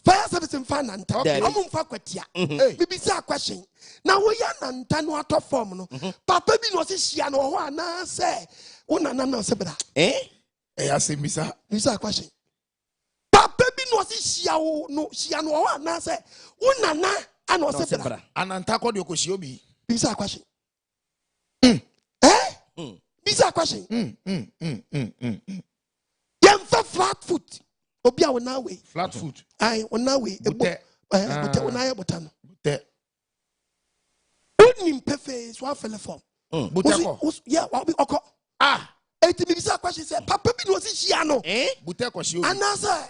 [SPEAKER 1] Fire service mfa nanta. Omo mfa kwatia. Bibi say question. Na wo ya nanta no ato form no. Papa bi no se hia no ho ana say wo nanam na se bra.
[SPEAKER 2] Asemisa.
[SPEAKER 1] Bisa question. Papa bi no se hia wo no hia no ho ana say wo nana ana se bra.
[SPEAKER 2] Ananta ko de okoshi obi.
[SPEAKER 1] Bisa question. Bisa question. Yemfa flat foot. Obi a wona we.
[SPEAKER 2] Flat foot.
[SPEAKER 1] Ai wona we. Bote wona ye botano.
[SPEAKER 2] Bote.
[SPEAKER 1] Unim pefe so afele form.
[SPEAKER 2] Bote ko.
[SPEAKER 1] Yeah, obi oko. Eti mi bisa question say papa bi no si hia no.
[SPEAKER 2] Bote ko shi obi.
[SPEAKER 1] Anasa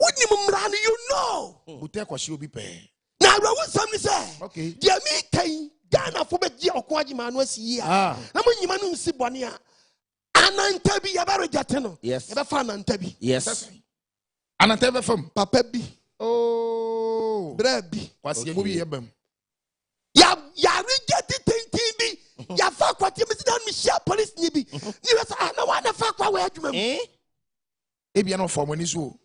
[SPEAKER 1] unim mra no you know.
[SPEAKER 2] Bote ko shi obi pe.
[SPEAKER 1] Na rawo sam ni say.
[SPEAKER 2] Okay.
[SPEAKER 1] Dia mi kan Ghana for be GYEMANG AGYEMANG no asi ya. Na mo nyima no nsi bone a. Ananta bi ya ba rejate no.
[SPEAKER 4] Yes.
[SPEAKER 1] Ya ba fa ananta bi.
[SPEAKER 4] Yes.
[SPEAKER 2] Ananta be fam.
[SPEAKER 1] Papa bi.
[SPEAKER 2] Oh.
[SPEAKER 1] Bra bi.
[SPEAKER 2] Kwasia bi yebam.
[SPEAKER 1] Ya rejate tentin bi. Ya fa kwati me sidan me share police ni bi. Ni we say na wa na fa kwa we adwuma mu.
[SPEAKER 2] Ebia no form ani so.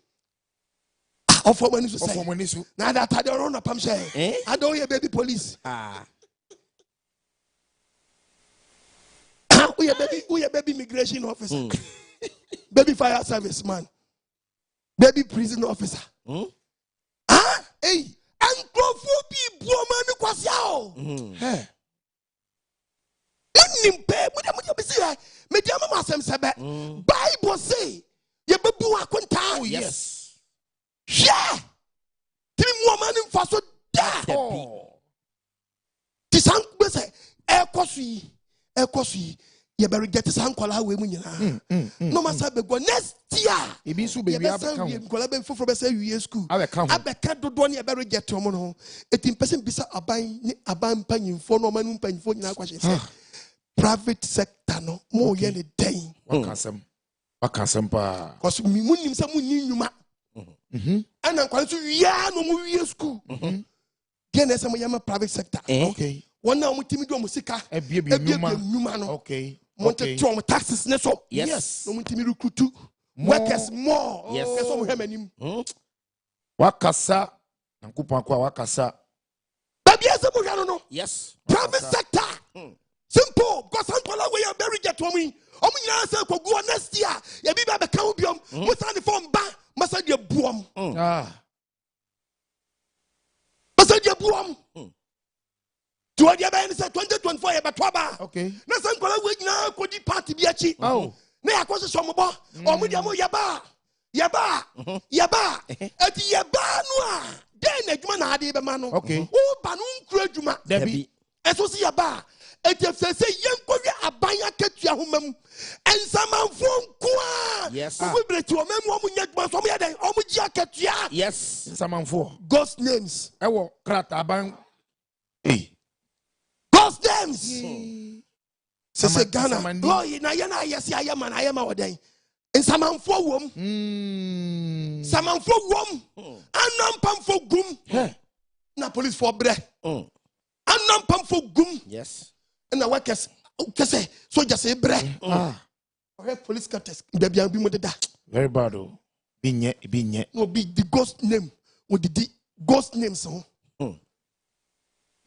[SPEAKER 1] Ofo mani so say.
[SPEAKER 2] Ofo mani so.
[SPEAKER 1] Na that I don't know pam say. I don't hear baby police. We a baby immigration officer, baby fire service man, baby prison officer. Hey, Nkrofo bi Oman Kwasia. Hey, Nimpe, we say, me jama masem sebe. Bible say, ye bebu akonta.
[SPEAKER 2] Oh yes.
[SPEAKER 1] Yeah. Timi Oman mfaso da. Tisan be say, ekosu. You better get this uncle away when you no matter go next year.
[SPEAKER 2] If you so baby, I
[SPEAKER 1] be for say you school.
[SPEAKER 2] I
[SPEAKER 1] be can't do one you better get to mono. 18% bisa aban panyin for no man panyin for na question say private sector no more ye ne den.
[SPEAKER 2] Wakasem pa.
[SPEAKER 1] Cause me munim say munyi nyuma. Ana kwale so ya no mu wie school. Get na say mo yama private sector.
[SPEAKER 2] Okay.
[SPEAKER 1] One now mutimi do musika.
[SPEAKER 2] Ebie nyuma no. Okay.
[SPEAKER 1] Monte from taxes neso.
[SPEAKER 2] Yes.
[SPEAKER 1] No mutimi recruit workers more.
[SPEAKER 4] Yes.
[SPEAKER 1] So mo hemanim.
[SPEAKER 2] Wakasa. Nankupon kwa wakasa.
[SPEAKER 1] Baby ase no.
[SPEAKER 4] Yes.
[SPEAKER 1] Private sector. Simple. Because Ankola we are very get woman. Omo nyina say ko go next year. Ye bi ba be kan obiom. Mo san the form ba. Masa de buom. Masa de buom. To what you say 2024 about
[SPEAKER 2] okay.
[SPEAKER 1] Na san kola we nyina kodi party bi achi.
[SPEAKER 2] Oh.
[SPEAKER 1] Na yakoso somo bo. Omo dia mo yaba. Eti yaba no a. Den adwuma na ade be ma no.
[SPEAKER 2] Okay.
[SPEAKER 1] Wo ba no nkura adwuma.
[SPEAKER 2] Debi.
[SPEAKER 1] Eso si yaba. Etefse say yenkowe abanya ketua homam. Ensamanfo nkoa.
[SPEAKER 4] Yes.
[SPEAKER 1] We breti o memu omu nyaduma so omu yeden omu ji aketua.
[SPEAKER 4] Yes.
[SPEAKER 2] Ensamanfo.
[SPEAKER 1] Ghost names.
[SPEAKER 2] Ewo krata aban.
[SPEAKER 1] Ghost names. Say Ghana. Oh, na yes AGYEMANG ayema oden. Ensamanfo wom. Samanfo wom. Anampamfo gum. Na police for bre. Anampamfo gum.
[SPEAKER 4] Yes.
[SPEAKER 1] Na workers kese soldiers say bre. Police cutters. Baby am bi mo deda.
[SPEAKER 2] Very bad oh. Binye.
[SPEAKER 1] No be the ghost name. With the ghost names ho.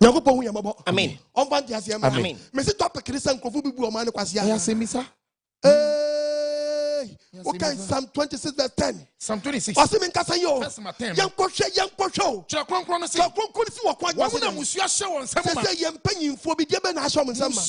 [SPEAKER 1] Nyankopon hu yamabo.
[SPEAKER 4] Amen.
[SPEAKER 1] On van dia se
[SPEAKER 4] Amen.
[SPEAKER 1] Me se topic Christian Nkrofo bi bu Oman Kwasia.
[SPEAKER 2] Ya semisa.
[SPEAKER 1] Okay, Psalm 26 verse 10.
[SPEAKER 2] Psalm 26.
[SPEAKER 1] Wasi me nkasa yo. Yankoshe.
[SPEAKER 2] Twa kronkron no se.
[SPEAKER 1] Twa kronkron si wo kwa
[SPEAKER 2] Wo na musua hye won nsam ma.
[SPEAKER 1] Se yempanyimfo bi de be na ahye won nsam ma.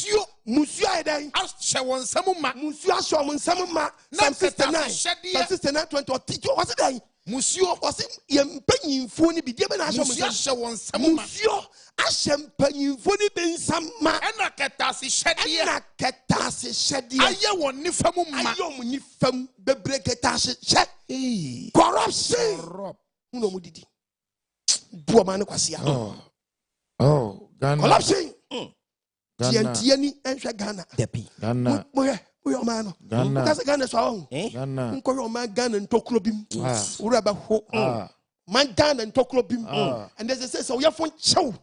[SPEAKER 1] Musua edan.
[SPEAKER 2] Hye won nsam ma.
[SPEAKER 1] Musua ahye won nsam ma. Psalm 69. Psalm 69 20 wasi dan.
[SPEAKER 2] Musua
[SPEAKER 1] wasi yempanyimfo ni bi de be na ahye won nsam.
[SPEAKER 2] Musua hye won nsam ma.
[SPEAKER 1] Musua ahye mpanyimfo ni be nsam ma.
[SPEAKER 2] Ena ketase hyede.
[SPEAKER 1] Ena ketase hyede.
[SPEAKER 2] Aye won ni fam ma.
[SPEAKER 1] Aye won ni fam bebre ketase hyede. Corruption. Uno mu didi. Bu Oman Kwasia.
[SPEAKER 2] Oh, Ghana.
[SPEAKER 1] Corruption.
[SPEAKER 2] Ghana.
[SPEAKER 1] Tieni enhwe Ghana.
[SPEAKER 4] Depi.
[SPEAKER 2] Ghana.
[SPEAKER 1] Moye Oman no.
[SPEAKER 2] Ghana.
[SPEAKER 1] Kasi Ghana so ahun.
[SPEAKER 2] Ghana.
[SPEAKER 1] Nko Oman Ghana ntokro bim. Ura ba ho. Man Ghana ntokro bim. And there's a say so yefon chew.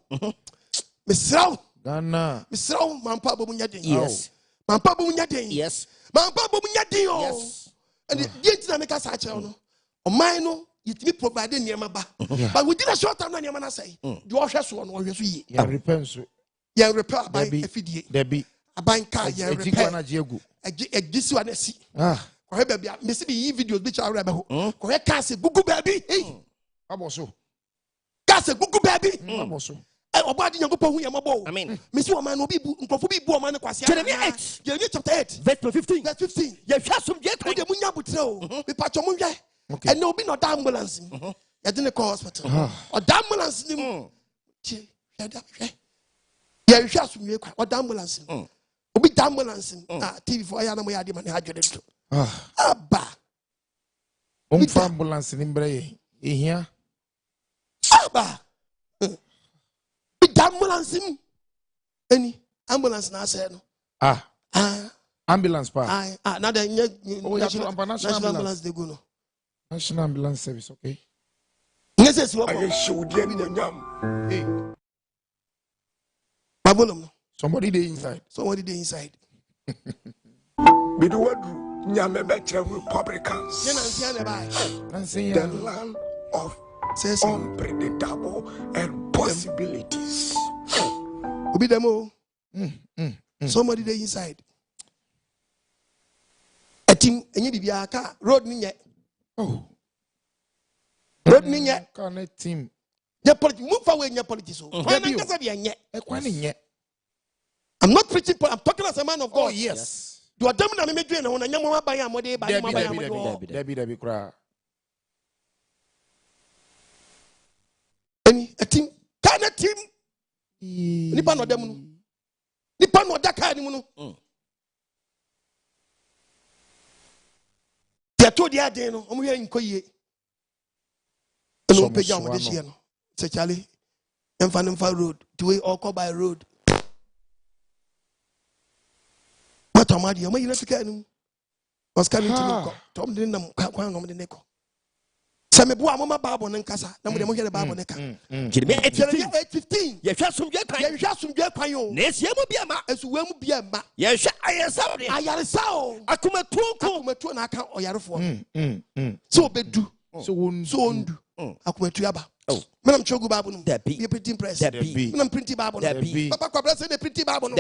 [SPEAKER 1] Misraw.
[SPEAKER 2] Ghana.
[SPEAKER 1] Misraw mampa bo munya den.
[SPEAKER 4] Yes.
[SPEAKER 1] Mampa bo munya den.
[SPEAKER 4] Yes.
[SPEAKER 1] Mampa bo munya den o.
[SPEAKER 4] Yes.
[SPEAKER 1] And the enti make us ache no. Oman no yitimi provide niema ba. But within a short time na niema na say. The ohwe so no ohwe so yi.
[SPEAKER 2] Ya repent so.
[SPEAKER 1] Ya repair by efidie.
[SPEAKER 2] Debi.
[SPEAKER 1] Aban car ya repair.
[SPEAKER 2] Na jiegu.
[SPEAKER 1] Egisi wa na si. Ko he baby me see be videos bi cha wura ba ho. Ko he car say gugu baby.
[SPEAKER 2] Aboso.
[SPEAKER 1] Car say gugu baby.
[SPEAKER 2] Aboso.
[SPEAKER 1] Obadi Nyankopon hu yamabo.
[SPEAKER 4] Amen.
[SPEAKER 1] Me see Oman no bi Nkrofo bi bu Oman Kwasia.
[SPEAKER 4] Jeremiah 8.
[SPEAKER 1] Jeremiah chapter 8.
[SPEAKER 4] Verse 15.
[SPEAKER 1] Verse 15.
[SPEAKER 4] Ye hwa somdwe
[SPEAKER 1] Wo
[SPEAKER 4] kwan.
[SPEAKER 1] de munya butre o. Me pacho munhwe. And no be no ambulance. Ya de call hospital. O ambulance ni mu. Chi, ya da hwe. Ya hwa somdwe kwa. O ambulance. Obi ambulance. TV for ya na mo ya de man ha dwede to. Aba.
[SPEAKER 2] Ambulance ni mbre ehia.
[SPEAKER 1] Aba. Ambulance him. Any ambulance na say no.
[SPEAKER 2] Ambulance pa.
[SPEAKER 1] Now the
[SPEAKER 2] national
[SPEAKER 1] ambulance they go no.
[SPEAKER 2] National ambulance service, okay.
[SPEAKER 1] Yes, what I show them the nyam. Babulum.
[SPEAKER 2] Somebody there inside.
[SPEAKER 1] Somebody there inside.
[SPEAKER 3] Be the word nyame better Republicans.
[SPEAKER 1] The
[SPEAKER 3] land of unpredictable and possibilities.
[SPEAKER 1] Obi demo. Somebody there inside. A team any bibia ka road ni nye.
[SPEAKER 2] Oh.
[SPEAKER 1] Road ni nye.
[SPEAKER 2] Can team.
[SPEAKER 1] Nye politics move away nye politics so. Why na kasa bia nye. I'm not preaching, I'm talking as a man of God.
[SPEAKER 2] Oh yes.
[SPEAKER 1] Do a damn na me dwe na ho na nya mo ba ya amode ba mo ba ya amode.
[SPEAKER 2] Debi kra.
[SPEAKER 1] Any a team, kind of team. Nipa no dem no. Nipa no da ka ni mu no. Dia to dia den no, omo hwe nkoyie. No peja omo de hie no. Se chale. Emfa road, to way or by road. What am I? Omo yire sika ni. Was coming to me. Tom din na kwan omo de neko. Se me bua mama Bible nkasa na mo de mo hwe Bible neka.
[SPEAKER 4] Jeremiah
[SPEAKER 1] 8:15.
[SPEAKER 4] Ye hwa somdwe kwan.
[SPEAKER 1] Ye hwa somdwe kwan yo.
[SPEAKER 4] Na esie mu bia ma.
[SPEAKER 1] Esu we mu bia ma.
[SPEAKER 4] Ye hwa ayesa de.
[SPEAKER 1] Ayaresa o. Akumatu na aka oyarefo. So obedu.
[SPEAKER 2] So
[SPEAKER 1] ondu. Akumatu aba. Menam chogu Bible no. Be printing press. Menam printing Bible no. Papa kwabra say the printing Bible no.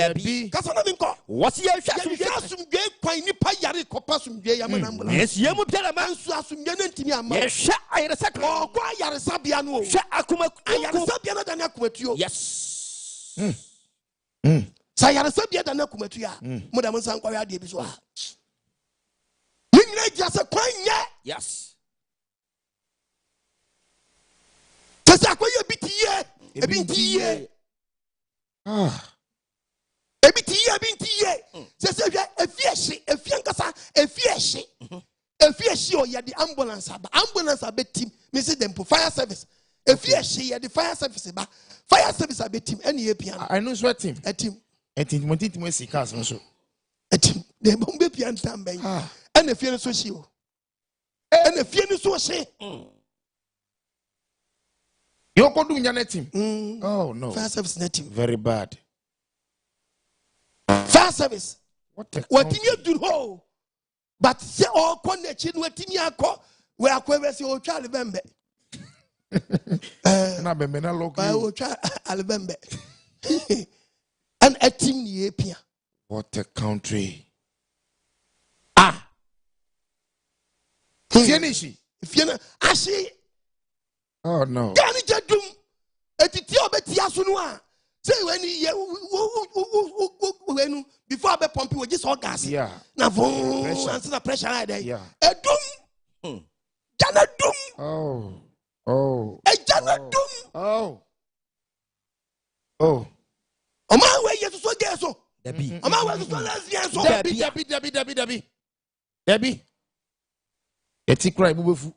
[SPEAKER 1] Kasa na binko.
[SPEAKER 4] Wasi ye hwa
[SPEAKER 1] somdwe kwan nipa yare kopa somdwe ya manam bla.
[SPEAKER 4] Na esie mu bia ma.
[SPEAKER 1] Ansu asomdwe na ntimi ama.
[SPEAKER 4] Ye hwa ayesa
[SPEAKER 1] kwa ayaresa bia no.
[SPEAKER 4] hwa akumatu.
[SPEAKER 1] Ayaresa bia na dani akumatu.
[SPEAKER 4] Yes.
[SPEAKER 1] Sa ayaresa bia dani akumatu ya. Mo da mo san kwa ya de bi so. Ni nyina gya se kwan nye.
[SPEAKER 4] Yes.
[SPEAKER 1] Sasa akoye bitiye. Ebitiye.
[SPEAKER 4] binti ye. Se efiankasa efieshi. Efieshi o ya the ambulance team. Missy them fire service. Efieshi ya the fire service ba. Fire service team any piano.
[SPEAKER 2] I know sweat team.
[SPEAKER 4] A team.
[SPEAKER 2] A team when it was cars also.
[SPEAKER 4] A team. The bombe piano tambe. And the fiano so she. And the fiano so she.
[SPEAKER 2] You could do your team. Oh no.
[SPEAKER 4] Fire service net team.
[SPEAKER 2] Very bad.
[SPEAKER 4] Fire service.
[SPEAKER 2] What
[SPEAKER 4] you do ho? But say all connection what in your call where I say oh Charlie Bembe.
[SPEAKER 2] Na be na local.
[SPEAKER 4] I will try Alabama. And a team Yapia.
[SPEAKER 2] What a country.
[SPEAKER 4] Finish. If you know, I see.
[SPEAKER 2] Oh no.
[SPEAKER 4] Can it do? At the Tiabetia Sunua. Say when before I be pumping with just all gas.
[SPEAKER 2] Yeah.
[SPEAKER 4] Now, answer the pressure right there.
[SPEAKER 2] Yeah.
[SPEAKER 4] A doom. Jana doom.
[SPEAKER 2] Oh.
[SPEAKER 4] A Jana doom.
[SPEAKER 2] Oh.
[SPEAKER 4] On my way, yes, so guess so.
[SPEAKER 2] Debbie.
[SPEAKER 4] On my way, so lesbian. So
[SPEAKER 2] Debbie. It's a cry, move.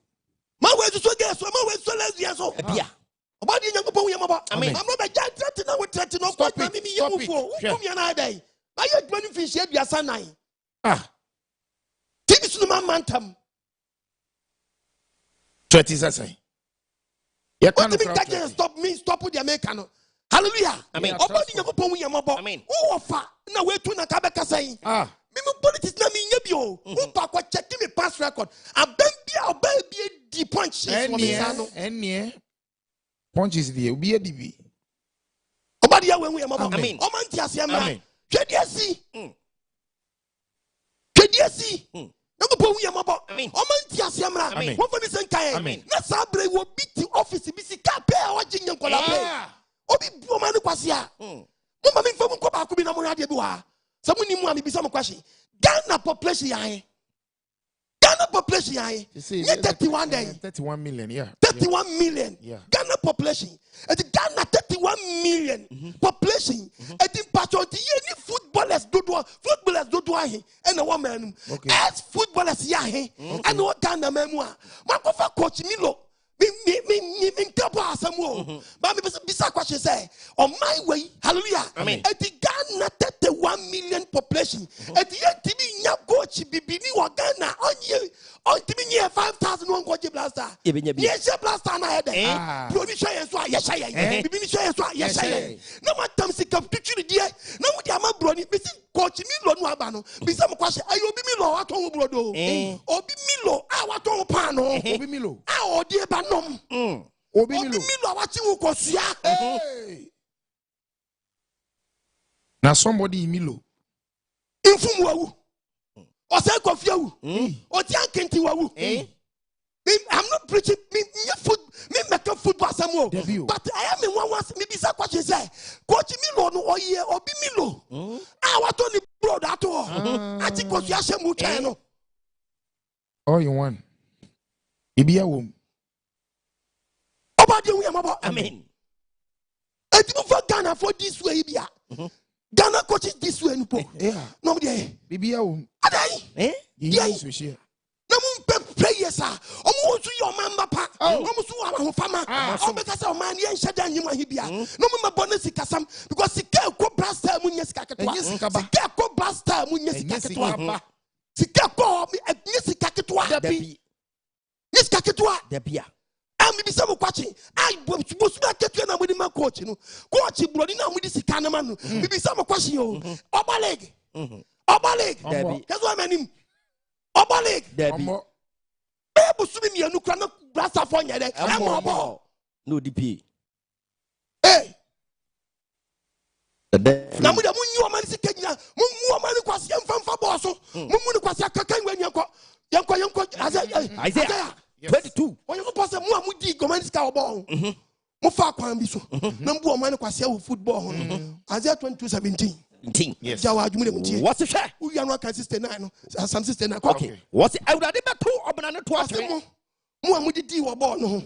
[SPEAKER 4] My way to so guess so. My way so lesbian. So yeah. About the young boy, I'm not a giant threatening with threatening. Stop it. I had many fish yet, your son. This is my mantam.
[SPEAKER 2] 30 seconds. You can't
[SPEAKER 4] stop me, stop with the American. Hallelujah. Amen. Amen. Who offer? No way to Nakabaka saying, politics na me nyebio. Who pa kwa checking me past record. A baby the punch.
[SPEAKER 2] And punch is the be a DB.
[SPEAKER 4] Obadia when we are mama. Amen. Omantia siama. Kediasi. No go we are mama. Omantia siama. One for me senkai. Na sabre wo beat office bisi ka pe a wagin yankola pe. Obi Oman Kwasia. Mama me fam ko ba ko bi na mo radio bi wa. Samuni mu ami bi sam kwashi. Ghana population yae. Ghana population yae. 31 day.
[SPEAKER 2] 31 million, yeah.
[SPEAKER 4] 31 million.
[SPEAKER 2] Yeah.
[SPEAKER 4] Ghana population. And Ghana 31 million population. And in patriotic any footballers do ahe. And a woman as footballers yahe. And what Ghana memwa. Makofa coach Milo. Me Nkabo Samuel. But me bisa question say on my way, hallelujah. Amen. At the Ghana 31 million population. At the end nya coach bibini wa Ghana on timi 5,000 one coach blaster. Yes, blaster na head. Production so yes bibini so yes. No matter si come picture there. No we am broni bisi coach Milo no aba no. Bisa mo question ayo bi Milo wa ton brodo. Obi Milo a wa ton pan no.
[SPEAKER 2] Obi Milo.
[SPEAKER 4] A odi eba nom.
[SPEAKER 2] Obi Milo
[SPEAKER 4] awachi wo Kwasia.
[SPEAKER 2] Now somebody in Milo.
[SPEAKER 4] Infum wawu. Ose Kofia wu. Oti ankenti wawu. I'm not preaching me make football Samuel. But I am in one once me bisa question say coach Milo no oye Obi Milo. Ah what on the bro that all. Ati Kofia shemu try no.
[SPEAKER 2] All you want. Ibia wom.
[SPEAKER 4] Amen. And you for Ghana for this way, Ghana coaches this way.
[SPEAKER 2] Yeah.
[SPEAKER 4] No, there.
[SPEAKER 2] Bibia.
[SPEAKER 4] Eh? Yeah. No prayers are almost to your mama. Almost to our farmer. Almost our man, yes, Shadan, you might be. No more bonus because he can't go blast her when yes, Kakatwa. Go blast her when yes, Kakatwa. Sikako, yes, Kakatwa. Yes, Kakatwa. Debia. I'm be some watching. I was to get with my coach. Coach, bloody now with this kind of man. Maybe some question. Obaleg. That's why my name. Obaleg. Debbie. Baby, swimming me a new crown of blast for you. No DP. Hey. Now with the moon, you are man, Kenya. Moon, Kwasia from Faboso. Moon, Kwasia, Kakan, when you're Isaiah. 22. When you pass a more moody Gomanis Cowball. Mofa Kwambiso. Number one Kwasia football. Isaiah 22:17. Yes. What's the share? We are not consistent. Some sister. Okay. What's it? I would have 2 or banana twice. Mo amudi wa ball no.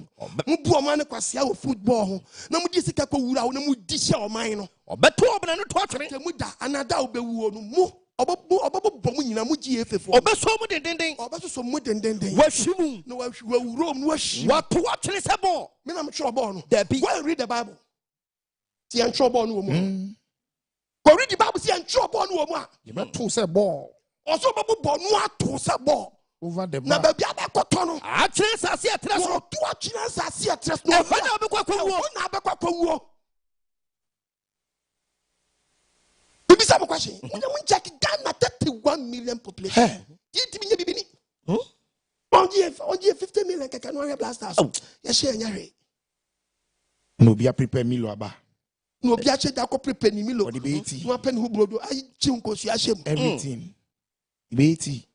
[SPEAKER 4] Mo bu Oman Kwasia wo football ho. Na mo di sika ko wura wo na mo di hye Oman no.
[SPEAKER 5] Obeto obna no to atwere.
[SPEAKER 4] Temu da anada obewu no mo. Obobo mu nyina mo gi efefo.
[SPEAKER 5] Obeso mo dendenden.
[SPEAKER 4] Obeso mo dendenden.
[SPEAKER 5] Wahwimu.
[SPEAKER 4] No wawuro mu wahwi.
[SPEAKER 5] Wato atwere se ball.
[SPEAKER 4] Me na mo tro ball no.
[SPEAKER 5] Dabi.
[SPEAKER 4] Go and read the Bible. See and tro ball no mo. Go read the Bible see and tro ball no mo.
[SPEAKER 2] You better say ball.
[SPEAKER 4] Also obobo ball no ato se ball.
[SPEAKER 2] Over the
[SPEAKER 4] Na
[SPEAKER 2] bar.
[SPEAKER 4] baby abekoto no.
[SPEAKER 5] Atwere sase atere so.
[SPEAKER 4] To atwere sase atres no.
[SPEAKER 5] Efa na obekwa kwuo.
[SPEAKER 4] Na abekwa kwuo. Bibisa mo question. When you check Ghana 31 million population. You timi nye bibini. Onje 50 million kaka no blasters. Ya share nyare.
[SPEAKER 2] No be a prepare milo aba.
[SPEAKER 4] No be a che da ko prepare ni milo.
[SPEAKER 2] Or the BT.
[SPEAKER 4] No pen hu brodo ai chi nkosu ahyem.
[SPEAKER 2] Everything. BT.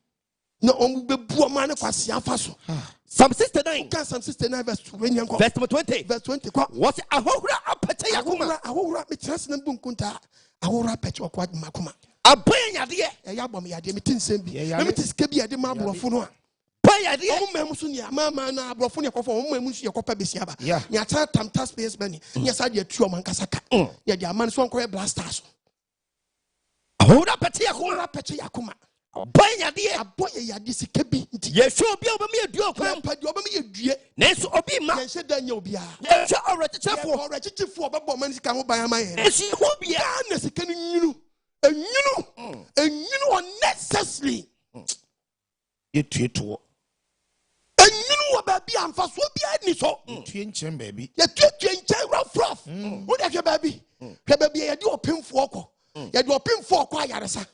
[SPEAKER 4] No on be bu Oman Kwasia fa so.
[SPEAKER 5] Psalm 69.
[SPEAKER 4] Psalm 69 verse 20.
[SPEAKER 5] Verse 20.
[SPEAKER 4] Verse 20. Kwa.
[SPEAKER 5] What ahohura apete yakuma.
[SPEAKER 4] Ahora me trans na bunkunta. Ahora pete okwa makoma.
[SPEAKER 5] Aban yade.
[SPEAKER 4] E ya bom yade me tin sem bi. Na me tiska bi yade ma abrofo no a.
[SPEAKER 5] Ban yade.
[SPEAKER 4] O mam so ne mama na abrofo ne kofo o mam so ye kopa besia ba. Nya tan tam taxpayers money. Nya sa de atu o man kasaka. Nya de aman so nkoye blasters.
[SPEAKER 5] Ahohura pete yakuma.
[SPEAKER 4] Ahora pete yakoma.
[SPEAKER 5] Ban yade.
[SPEAKER 4] Aboye yade sika bi nti.
[SPEAKER 5] Yehwe obi obami edu okwan.
[SPEAKER 4] Pa de obami edue.
[SPEAKER 5] Nenso obi ma.
[SPEAKER 4] Ye hye da nya obi a.
[SPEAKER 5] Yehwe orechefo.
[SPEAKER 4] Orechefo obebo man sika ho ban ama ye.
[SPEAKER 5] Esi ho bia.
[SPEAKER 4] Na sika ni nyunu. Enyunu unnecessarily.
[SPEAKER 2] Etueto.
[SPEAKER 4] Enyunu wa baby amfa so bia ni so.
[SPEAKER 2] Tue nchen baby.
[SPEAKER 4] Ye tue nchen rough. Wo dey hwe baby. Hwe baby ye dey opemfo okọ. Ye dey opemfo okọ ayaresa.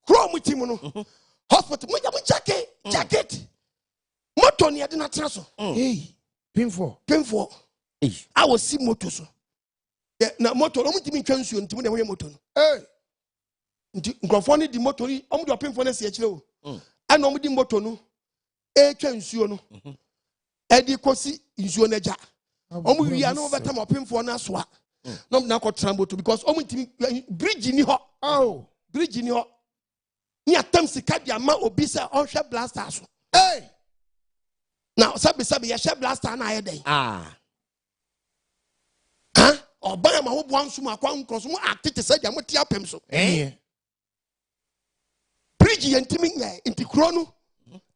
[SPEAKER 4] Kro mu tim no. Hospital mo check it. Moto ne ye dey na tena so.
[SPEAKER 2] Hey, pinfo.
[SPEAKER 4] I was see moto so. Na moto no mu tim ntwa nsuo ntim na wo ye moto no.
[SPEAKER 2] Hey.
[SPEAKER 4] Nkrofo ni di moto ni omu di opemfo na se akire o. Ana omu di moto no etwa nsuo no. Edi kosi nsuo na ja. Omu wi ana obeta ma opemfo na so a. No na ko tramboto because omu ntimi bridge ni ho.
[SPEAKER 2] Oh,
[SPEAKER 4] Bridge ni ho. Ni atam sika dia ma obi se onhwe blaster so.
[SPEAKER 2] hey.
[SPEAKER 4] Now sabi ye hwe blaster na aye den. Oban ma ho bo anso ma kwa nkroso mo atete se dia mo tia pem so. Bridge yentimi nya intikro no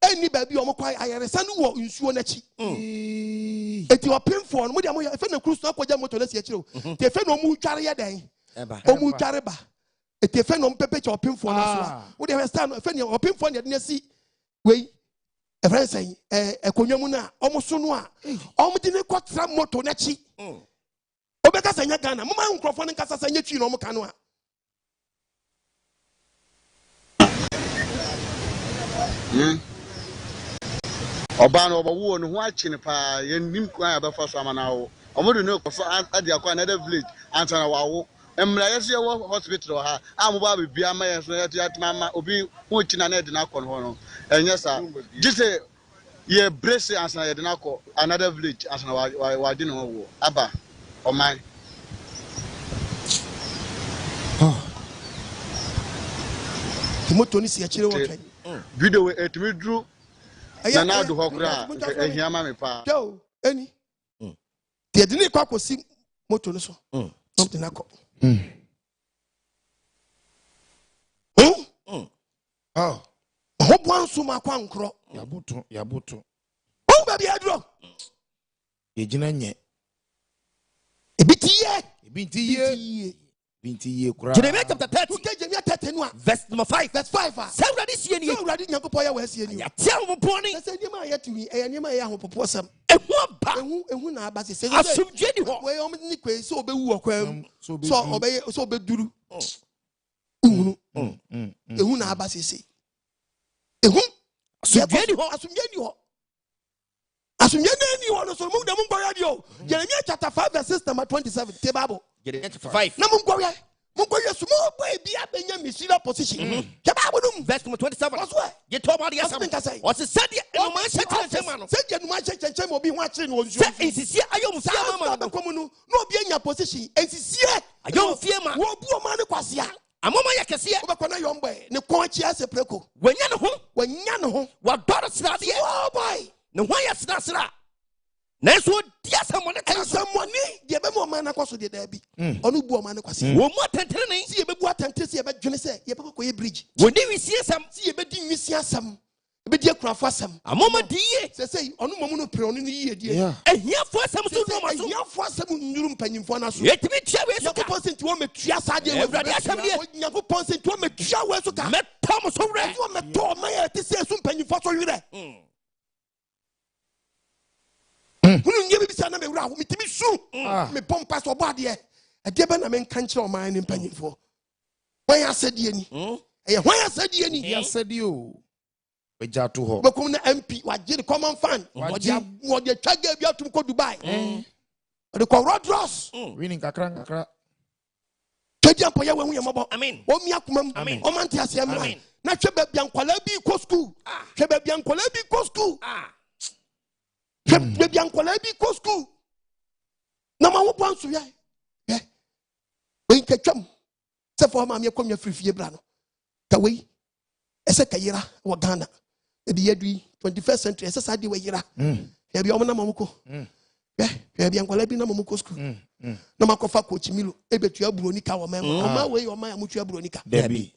[SPEAKER 4] eni ba bi o kwa ayaresa no wo nsuo na chi eti opemfo no mo dia mo efe na cruise na koja moto na si akire o te efe no mu tware ye dan o mu tware ba eti efe no mpepe cha opemfo na so a wo dia stand no efe ne opemfo ne na si wei efe say ekonwa mu na o mo so no a o mo di ne kwatra moto na chi obeka sanya Ghana mo ma Nkrofo ne nkasa sanya twi no mo ka no a
[SPEAKER 6] Oban obawo no ho akine pa yenim kwan abefa so amana wo omodo no kofa ade akwa another village antana wawo emra yeso ye hospital ha amoba bebia ma yeso yatma obi ho kina na de na akọ no no enye sa gise ye brace ansana ye de na akọ another village ansana wa de no wo aba Oman
[SPEAKER 4] moto ni si akire wo twan
[SPEAKER 6] video etimi duru na do hokura ehiama me pa
[SPEAKER 4] yo eni te de ni kwa kosi moto no so something akọ
[SPEAKER 2] Oh,
[SPEAKER 4] ho bwanso ma kwa nkro
[SPEAKER 2] yabuto.
[SPEAKER 4] o ba bi adro
[SPEAKER 2] Yejina nye. Binti ye kura.
[SPEAKER 5] Jeremiah chapter 30.
[SPEAKER 4] Okay, Jeremiah 30 no.
[SPEAKER 5] Verse number 5.
[SPEAKER 4] Verse 5.
[SPEAKER 5] Say what this year ni.
[SPEAKER 4] So ready Nyankopon ya wasi ni.
[SPEAKER 5] Ya tia wo poni.
[SPEAKER 4] Say ni ma ya tumi, ni ma ya hopopo sam.
[SPEAKER 5] Ehu ba.
[SPEAKER 4] Ehu na aba se.
[SPEAKER 5] Asumdwe ni ho.
[SPEAKER 4] We o ni kwe so obewu okwam. So obeduru. Ehu na aba se. Ehu asumdwe ni ho. Asumdwe ni ho no so mu da mu ngwa radio. Jeremiah chapter 5 verse number 27. The Bible.
[SPEAKER 5] Jeremiah chapter 5.
[SPEAKER 4] Na mu ngwa small boy be abenya misila position. The Bible
[SPEAKER 5] verse number 27.
[SPEAKER 4] What's what?
[SPEAKER 5] You talk about the answer. What's the said no man chechen.
[SPEAKER 4] Said you man chechen obi ho akire no nsu.
[SPEAKER 5] Say insisi ayom fie mama
[SPEAKER 4] no komu no obi anya position. Insisi
[SPEAKER 5] ayom fie ma.
[SPEAKER 4] Wo bu Oman Kwasia.
[SPEAKER 5] Amoma ya kese.
[SPEAKER 4] Obekona yomboy ne kon chi ase preko.
[SPEAKER 5] Wanya ne ho.
[SPEAKER 4] Wa doro srade.
[SPEAKER 5] Oh boy. ne ho ya sra nanso dia samone
[SPEAKER 4] and someone the be mo man akwaso de da bi onu bu o man kwase
[SPEAKER 5] wo mo tentere ne
[SPEAKER 4] si ye be bu atente si ye be dwene se ye be kokoye bridge
[SPEAKER 5] woni wisie sam
[SPEAKER 4] si ye be di nwisi asam be di Nkrofo asam
[SPEAKER 5] amoma diye
[SPEAKER 4] say onu momu no pre onu ni ye die
[SPEAKER 5] ehiafo asam so no maso
[SPEAKER 4] ehiafo asam nyuru mpanyimfo na so
[SPEAKER 5] yetimi tua we so ka
[SPEAKER 4] Yakopon wo metua sa de
[SPEAKER 5] Awurade asam ne
[SPEAKER 4] Yakopon wo metua we so ka
[SPEAKER 5] metom so wre
[SPEAKER 4] wo meto ma ye te se so mpanyimfo so wre hunu nye bi sa na me wura wo mitimi su me pompa so bode e de be na me nka nkire o man ne mpanyimfo wan asade ni wan asade ni
[SPEAKER 2] asade o beja to ho
[SPEAKER 4] bekom na MP waje the common fan waje twaga bi atum ko Dubai the ko Rodros
[SPEAKER 2] winning kakra
[SPEAKER 4] twadi ampo ya wan hu yembo
[SPEAKER 5] amen
[SPEAKER 4] o mi akomam o man tiase amra na hwe ba bia nkwala bi ko school hwe ba bia nkwala bi ko school hwe bia nkwala bi ko school na ma wo bonso ya we nkatwam se fo ma me komya frifie bra no ta we ese kayira wo Ghana e bi yadu 21st century ese sa de we yira ya bi o na mamuko ya bi ankwala bi na mamuko school na makofa coach Milo e betu aburo nika wo mem o ma we o ma ya mutu aburo nika
[SPEAKER 2] Debbie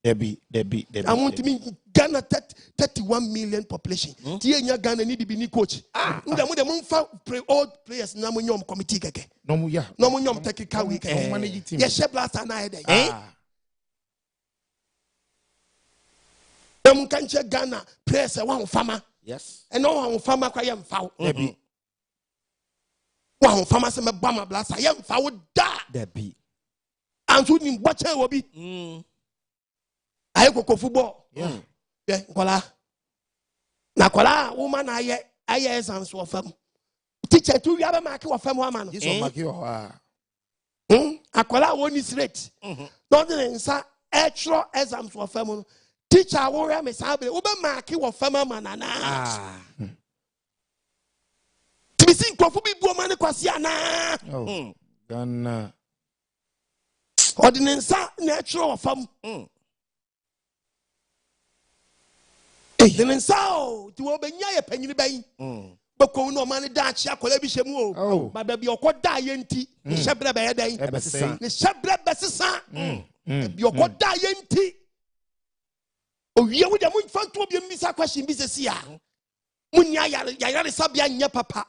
[SPEAKER 4] I want to mean Ghana 31 million population ti enya Ghana ni bi ni coach ndam dem mfa old players na mo nyom committee keke
[SPEAKER 2] no mu ya
[SPEAKER 4] no mo nyom technical week
[SPEAKER 2] manage team
[SPEAKER 4] ye she blaster na e dey dem kan che Ghana players wa fama
[SPEAKER 5] yes
[SPEAKER 4] and no wa fama kwa ye mfa Debbie wa fama se me ba ma blaster ye mfa wo da
[SPEAKER 5] Debbie
[SPEAKER 4] anso ni gbache wo bi aye koko football yeah kola na kola woman aye exams wo fam teacher tu wi aba mark wo fam ho ama no
[SPEAKER 2] this mark yo
[SPEAKER 4] akola woni straight don't nsa extra exams wo fam no teacher wo re me sabe wo be mark wo fam ama na tibisi Nkrofo bi bu o man Kwasia na
[SPEAKER 2] Ghana
[SPEAKER 4] ordinance na extra wo fam then sao ti wo benya ye panyini ban bako no man da chia kola bi hyemu o ba ba bi okoda ye nti hyebre ba ye dan ne hyebre besesa bi okoda ye nti owie wo de mun fanto bi mbisa question bi sesi a munya yare sabia nya papa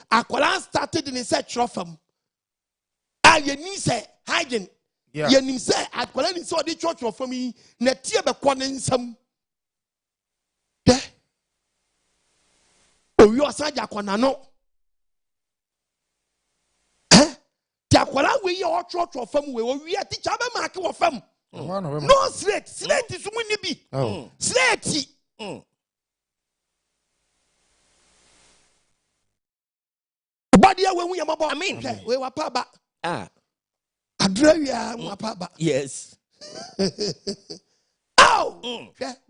[SPEAKER 4] akola started in se trofam a ye ni se hygiene ye ni se akola ni se odi church of me na tie be ko ne nsam o yo saja kona no ti akwala we ye o trotro fam we o wi teacher be mark wo fam no slate so muni bi slate body we hu yamabo amen we wa pa ba adrawia wa pa ba
[SPEAKER 5] yes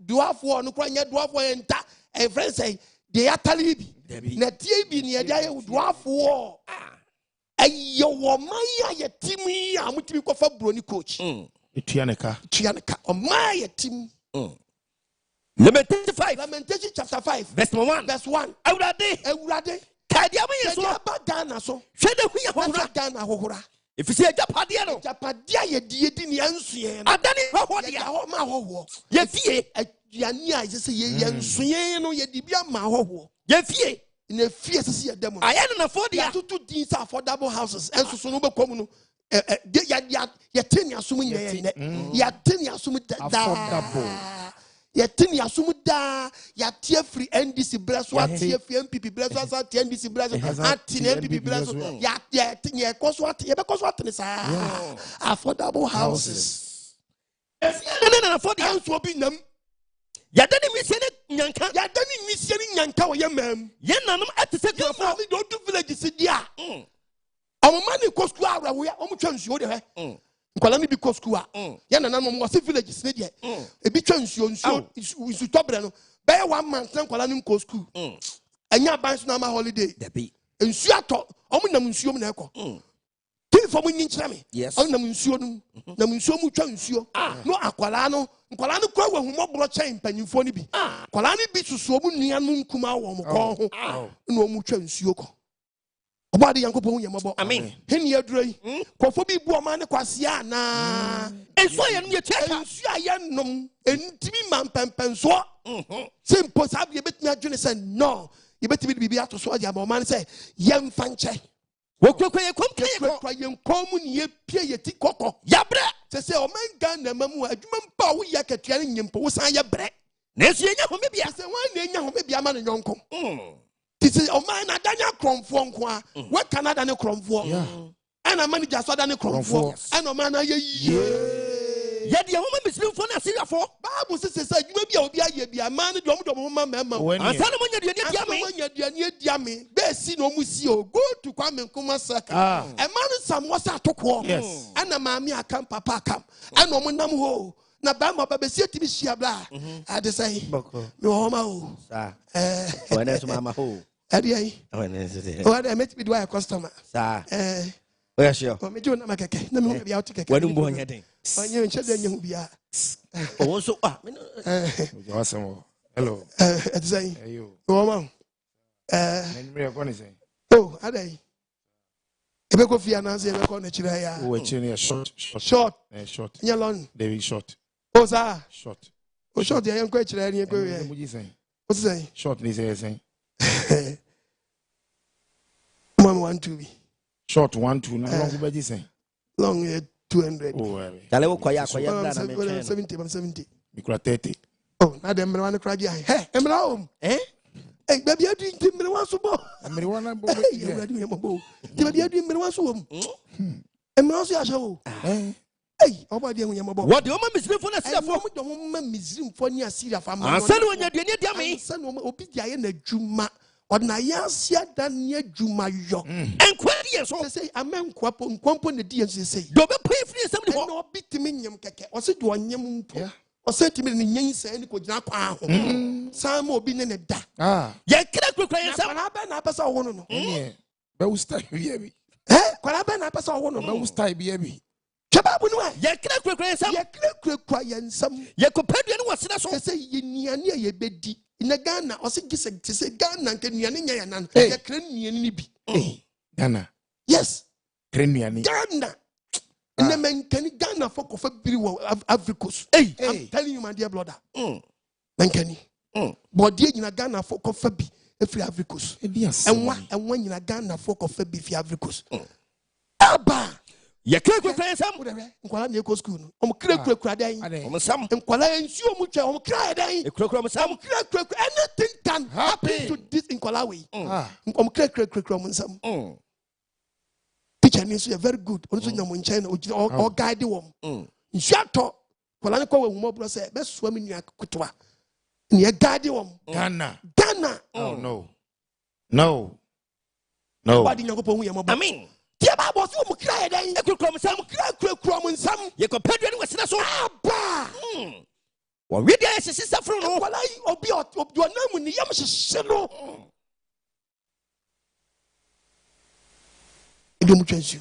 [SPEAKER 4] duafo no kwa nya duafo enta e friend say they are telling me na tie bi ne dia ye duafo ayo wo man ya timi a mutimi ko fa broni coach
[SPEAKER 2] etuaneka
[SPEAKER 4] o man ya tim
[SPEAKER 5] Lamentation
[SPEAKER 4] chapter 5
[SPEAKER 5] verse 1
[SPEAKER 4] awurade
[SPEAKER 5] kadia me so
[SPEAKER 4] ba Ghana so
[SPEAKER 5] hwede hu ya hohora
[SPEAKER 4] Ghana hohora
[SPEAKER 5] ifisi agapade no
[SPEAKER 4] japadia ye die ni ansue no
[SPEAKER 5] adani hohode ya
[SPEAKER 4] ma hoho
[SPEAKER 5] ye fie
[SPEAKER 4] aduane a se ye ansue no ye di bia ma hoho
[SPEAKER 5] ye fie
[SPEAKER 4] na fie se ye dem
[SPEAKER 5] aya na fode ya
[SPEAKER 4] tutu din sa affordable houses enso so no be kom no ya teni asum nyeye ya teni asum da
[SPEAKER 2] affordable
[SPEAKER 4] ya teni asum da ya tie free NDC blesso atie free MPP blesso asa tie NDC blesso atie MPP blesso ya tinye koso atie be koso atie sa affordable houses
[SPEAKER 5] na affordable
[SPEAKER 4] enso bi nam
[SPEAKER 5] ya dani misie ni nyanka wo yemam
[SPEAKER 4] ye nanom atese Nkrofo mi do village si dia omani ko school ara wo ya omutwa nsuo de he nkwala ni bi ko school a ye nanom wo si village si de e bi twa nsuo tobre no be 1 month nkwala ni ko school anya ban so na ma holiday
[SPEAKER 5] dabi
[SPEAKER 4] nsuo ato omunam nsuo na eko for me nchame
[SPEAKER 5] yes
[SPEAKER 4] on nam nsuo no nam nsuo mu twa nsuo no akwala no kwa hu mobro chain panyimfo ni bi akwala no bi susuo mu nua no nkuma wo mo ko ho no mu twa nsuo ko obade yankopon yemabo
[SPEAKER 5] amen
[SPEAKER 4] heni aduro yi kofo bi bu Oman ne Kwasia na
[SPEAKER 5] enso ye no ye cheka
[SPEAKER 4] ensu ayenom entimi mampempenso simple sabi betimi adwene say no ye betimi bibi atoso aja Oman say yemfa nche
[SPEAKER 5] wokokwe ye kom
[SPEAKER 4] kwa yenkom ni ye pie ye ti kokko
[SPEAKER 5] yabre
[SPEAKER 4] se Oman Ghana mamu adwuma mpa wo ya katua ne nyimpo wo san ye bre
[SPEAKER 5] na esu ye nya home bia
[SPEAKER 4] se wan na nya home bia ma ne nyonko tisi Oman na danya kromfo nko a we Canada ne kromfo ana manager so da ne kromfo ana Oman na ye
[SPEAKER 5] ye de home mislimfo na seriafo
[SPEAKER 4] Bible says adwuma bia obi aye bia ma ne dom ma
[SPEAKER 5] ansa na monya duane dia me
[SPEAKER 4] monya duane dia me be si no mu si o go to Kwame Nkrumah saka e ma no sam wasa atoko ana maami akam papa akam ana omo nam ho na ba ma ba si atimi hia bla ade say me ho ma o
[SPEAKER 5] sa wana so mama ho
[SPEAKER 4] ade ai
[SPEAKER 5] wana so de
[SPEAKER 4] o ade met be do a customer
[SPEAKER 5] sa oya sure
[SPEAKER 4] o me jo na makeke na me ho bia o tikeke
[SPEAKER 5] wanu mbo nya den
[SPEAKER 4] onye nche de nya ho bia
[SPEAKER 5] o so
[SPEAKER 2] hello
[SPEAKER 4] ade say
[SPEAKER 2] ayo
[SPEAKER 4] o ma
[SPEAKER 2] me ko ni say
[SPEAKER 4] oh ade ai ebe ko fia na say ebe ko na chira ya
[SPEAKER 2] o chini short
[SPEAKER 4] short nya long
[SPEAKER 2] very short
[SPEAKER 4] o sa
[SPEAKER 2] short
[SPEAKER 4] o short ya enko chira ni enko ya
[SPEAKER 2] mo ji say
[SPEAKER 4] o say
[SPEAKER 2] short ni say
[SPEAKER 4] mama 1 2 bi
[SPEAKER 2] short 1 2 na long be ji say
[SPEAKER 4] long 200
[SPEAKER 2] oh
[SPEAKER 5] dale wo kwaya bra na me
[SPEAKER 4] 70
[SPEAKER 2] mi kura 30
[SPEAKER 4] oh na dem mra wan kra gi he emra om baby adu nti mra wan so bo
[SPEAKER 2] amiri wana bo
[SPEAKER 4] emra adu yemo bo ti baby adu mra wan so wom emra so ya shawo obade hu yemo bo
[SPEAKER 5] what the Oman mislimfo na seriafo
[SPEAKER 4] mo do mo ma misrimfo ni asiriafo ma
[SPEAKER 5] ansa na wonya duane dia me
[SPEAKER 4] ansa na obi dia ye na dwuma odna yasia dan ye dwuma yo
[SPEAKER 5] enkwadi ye so
[SPEAKER 4] say amenkwapo nkwampo na di yenso say
[SPEAKER 5] do be pay free sem ni ho
[SPEAKER 4] no bitimi nyem keke o se do onyem mpo o se timi ni nyen say ni ko gina kwa ho sam obi ne da
[SPEAKER 5] ye kira kwekwa ye sam
[SPEAKER 4] na ba na pesa wo no
[SPEAKER 2] be we style bi
[SPEAKER 4] kwala ba na pesa wo no
[SPEAKER 2] be we style bi
[SPEAKER 4] twaba bu no
[SPEAKER 5] ye kira kwekwa ye sam
[SPEAKER 4] ye kira ye nsam
[SPEAKER 5] ye ko padua ne wasena so
[SPEAKER 4] say ye niane ye bedi na Ghana o se gise se Ghana nke nuane nya ya nan ye kira nuane ni bi
[SPEAKER 2] Ghana
[SPEAKER 4] yes
[SPEAKER 2] kira nuane
[SPEAKER 4] Ghana na menkani Ghana for kofa biri wo Africos I'm telling you my dear brother menkani body nyina Ghana for kofa bi efri Africos enwa nyina Ghana for kofa bi fi Africos aba
[SPEAKER 5] ye kira ye sam
[SPEAKER 4] nkwala na eko school no om kira dan
[SPEAKER 5] om sam
[SPEAKER 4] nkwala ensu om twa om kira dan
[SPEAKER 5] kira sam
[SPEAKER 4] anything can happen to this nkwala way om kira om sam teacher ni so very good onso nyamo nchen na o guide wom nsu ato nkwala ne kwa we humo bro say be so aminu akotwa ne guide wom
[SPEAKER 2] Ghana
[SPEAKER 5] oh
[SPEAKER 2] no
[SPEAKER 4] body nyankopon hu yemo
[SPEAKER 5] amen
[SPEAKER 4] tia ba bo so mo kra dan
[SPEAKER 5] ekukrom sam
[SPEAKER 4] kra mo nsam
[SPEAKER 5] ye ko padua ne wasena so
[SPEAKER 4] aba
[SPEAKER 5] wo we dia sisi safro no
[SPEAKER 4] wala obi onamu ni yam hye no edo mu twansu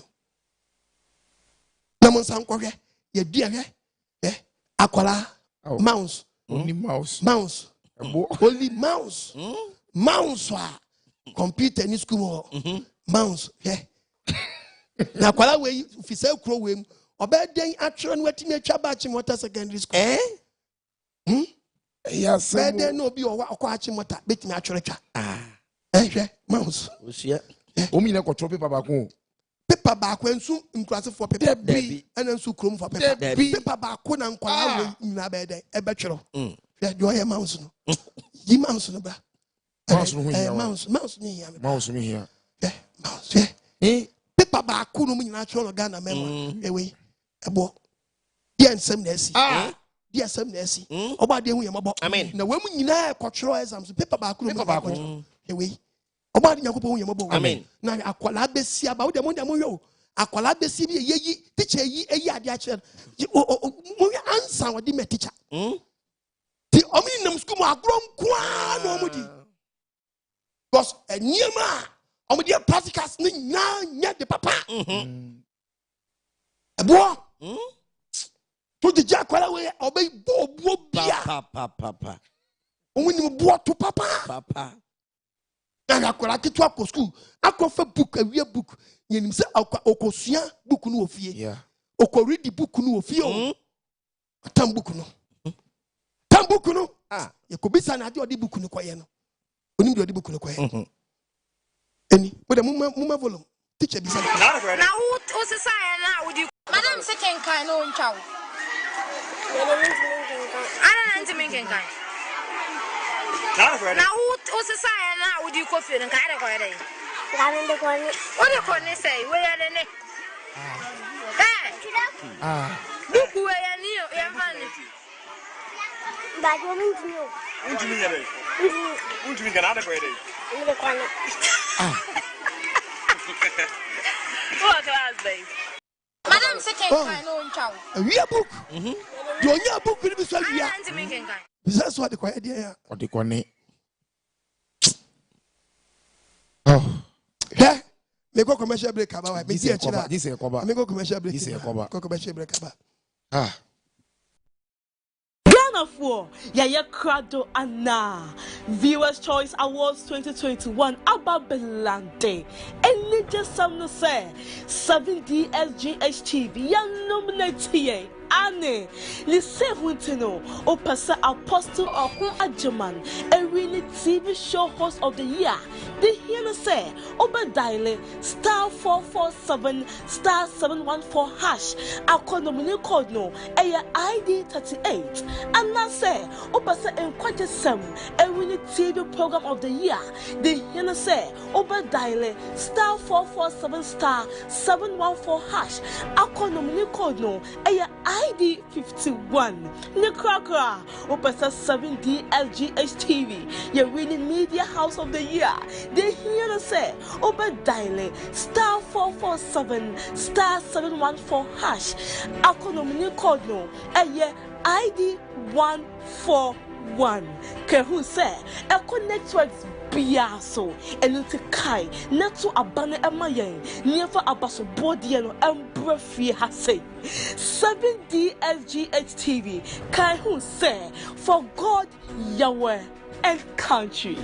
[SPEAKER 4] na mo nsan kwhwe ye dua hwe akwala mouse
[SPEAKER 2] only mouse
[SPEAKER 4] only mouse computer ni school mouse na akwala we fi say kro we obeden atwere no atimi atwa ba chi water secondary school
[SPEAKER 2] yes
[SPEAKER 4] beden no bi okwa achi mota betimi atwere twa hwe mouse
[SPEAKER 5] osia
[SPEAKER 2] omi na control paper
[SPEAKER 4] ba ko ensu nkrase for paper ena ensu krom for paper paper ba ko na nkwala we nyina beden e betwero hwe do ye mouse no yi mouse no ba
[SPEAKER 2] mouse no here
[SPEAKER 4] mouse ni here
[SPEAKER 2] mouse
[SPEAKER 4] paper ba ko no nyina atwero Ghana mema ewe ebo dia nsem na asi dia nsem na asi oba de hu ye mabo na wemu nyina ekotwero exams paper ba ko no ewe oba de nyakopo hu ye mabo na akwala besi aba wo de mo yo akwala besi bi yeyi teacher yi eyi ade a kire mo answer wo di me teacher ti omi nam school mo agro kwa no mo di because enyema omo di practicals ni nya de papa boy. To the jack way, obey Bob,
[SPEAKER 5] Papa.
[SPEAKER 4] when you bought to Papa. And I could to Aqua school. Aqua book, a real book. You say, Okosia book no fear.
[SPEAKER 2] Yeah.
[SPEAKER 4] Oko read the book no fear. Tambukuno. Tambukuno. Ah, you could be son at your book no quiet. When you do the book no quiet. Any, with a mumma volume. Teacher, now
[SPEAKER 7] who's society now would you? Madam second kind on chow. I don't make kind. Now who's society now would you coffee and kind of way? What do you say? Where are the neck? Look where I knew your money. But you mean to you? Won't you get out of it? What class, babe? Madam second kind on chow.
[SPEAKER 4] A real book. Your book will be so real. That's what the quiet idea.
[SPEAKER 2] Or the cornet.
[SPEAKER 4] Oh, yeah. Me go commercial break about.
[SPEAKER 2] This is a cover.
[SPEAKER 4] Me go commercial break.
[SPEAKER 2] This is a cover.
[SPEAKER 4] Go commercial break about.
[SPEAKER 2] Ah.
[SPEAKER 8] For Yaya Krado Anaa Viewers Choice Awards 2021 Ababelante and just some say 7DSGH TV ya nominate here Anaa Lise Wintino Opasa Apostle OKOH AGYEMANG a really TV show host of the year. The here say Obadiale *447 *714 hash akonomini code no ID 38 and now say Opasa NKWAGYESEM a really TV program of the year. The here say Obadiale *447 *714 hash akonomini code no ID 51 Nkrofo Opasa 7DSGH TV your really media house of the year. They hear say Obadiale *447 *714 hash akonomini code no ID 141 Kehu say Eco Networks Biaso and Kai Neto Abane Emayen never abaso body and embrefie has say 7DSGH TV Kehu say for God Yahweh and country.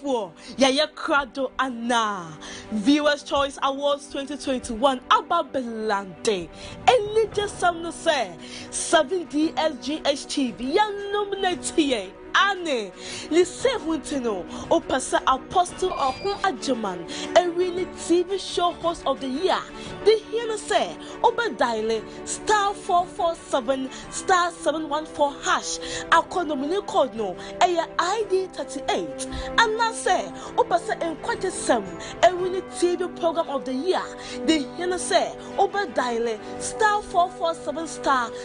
[SPEAKER 8] For Yaya Krado Anaa Viewers Choice Awards 2021 Ababelante and just some say 7DSGH TV ya nominate here Anaa Lise Wintino Opasa Apostle OKOH AGYEMANG a really TV show host of the year. The here say Obadiale *447 *714 hash akonomini code no ID 38 and now say Opasa NKWAGYESEM a really TV program of the year. The here say Obadiale *447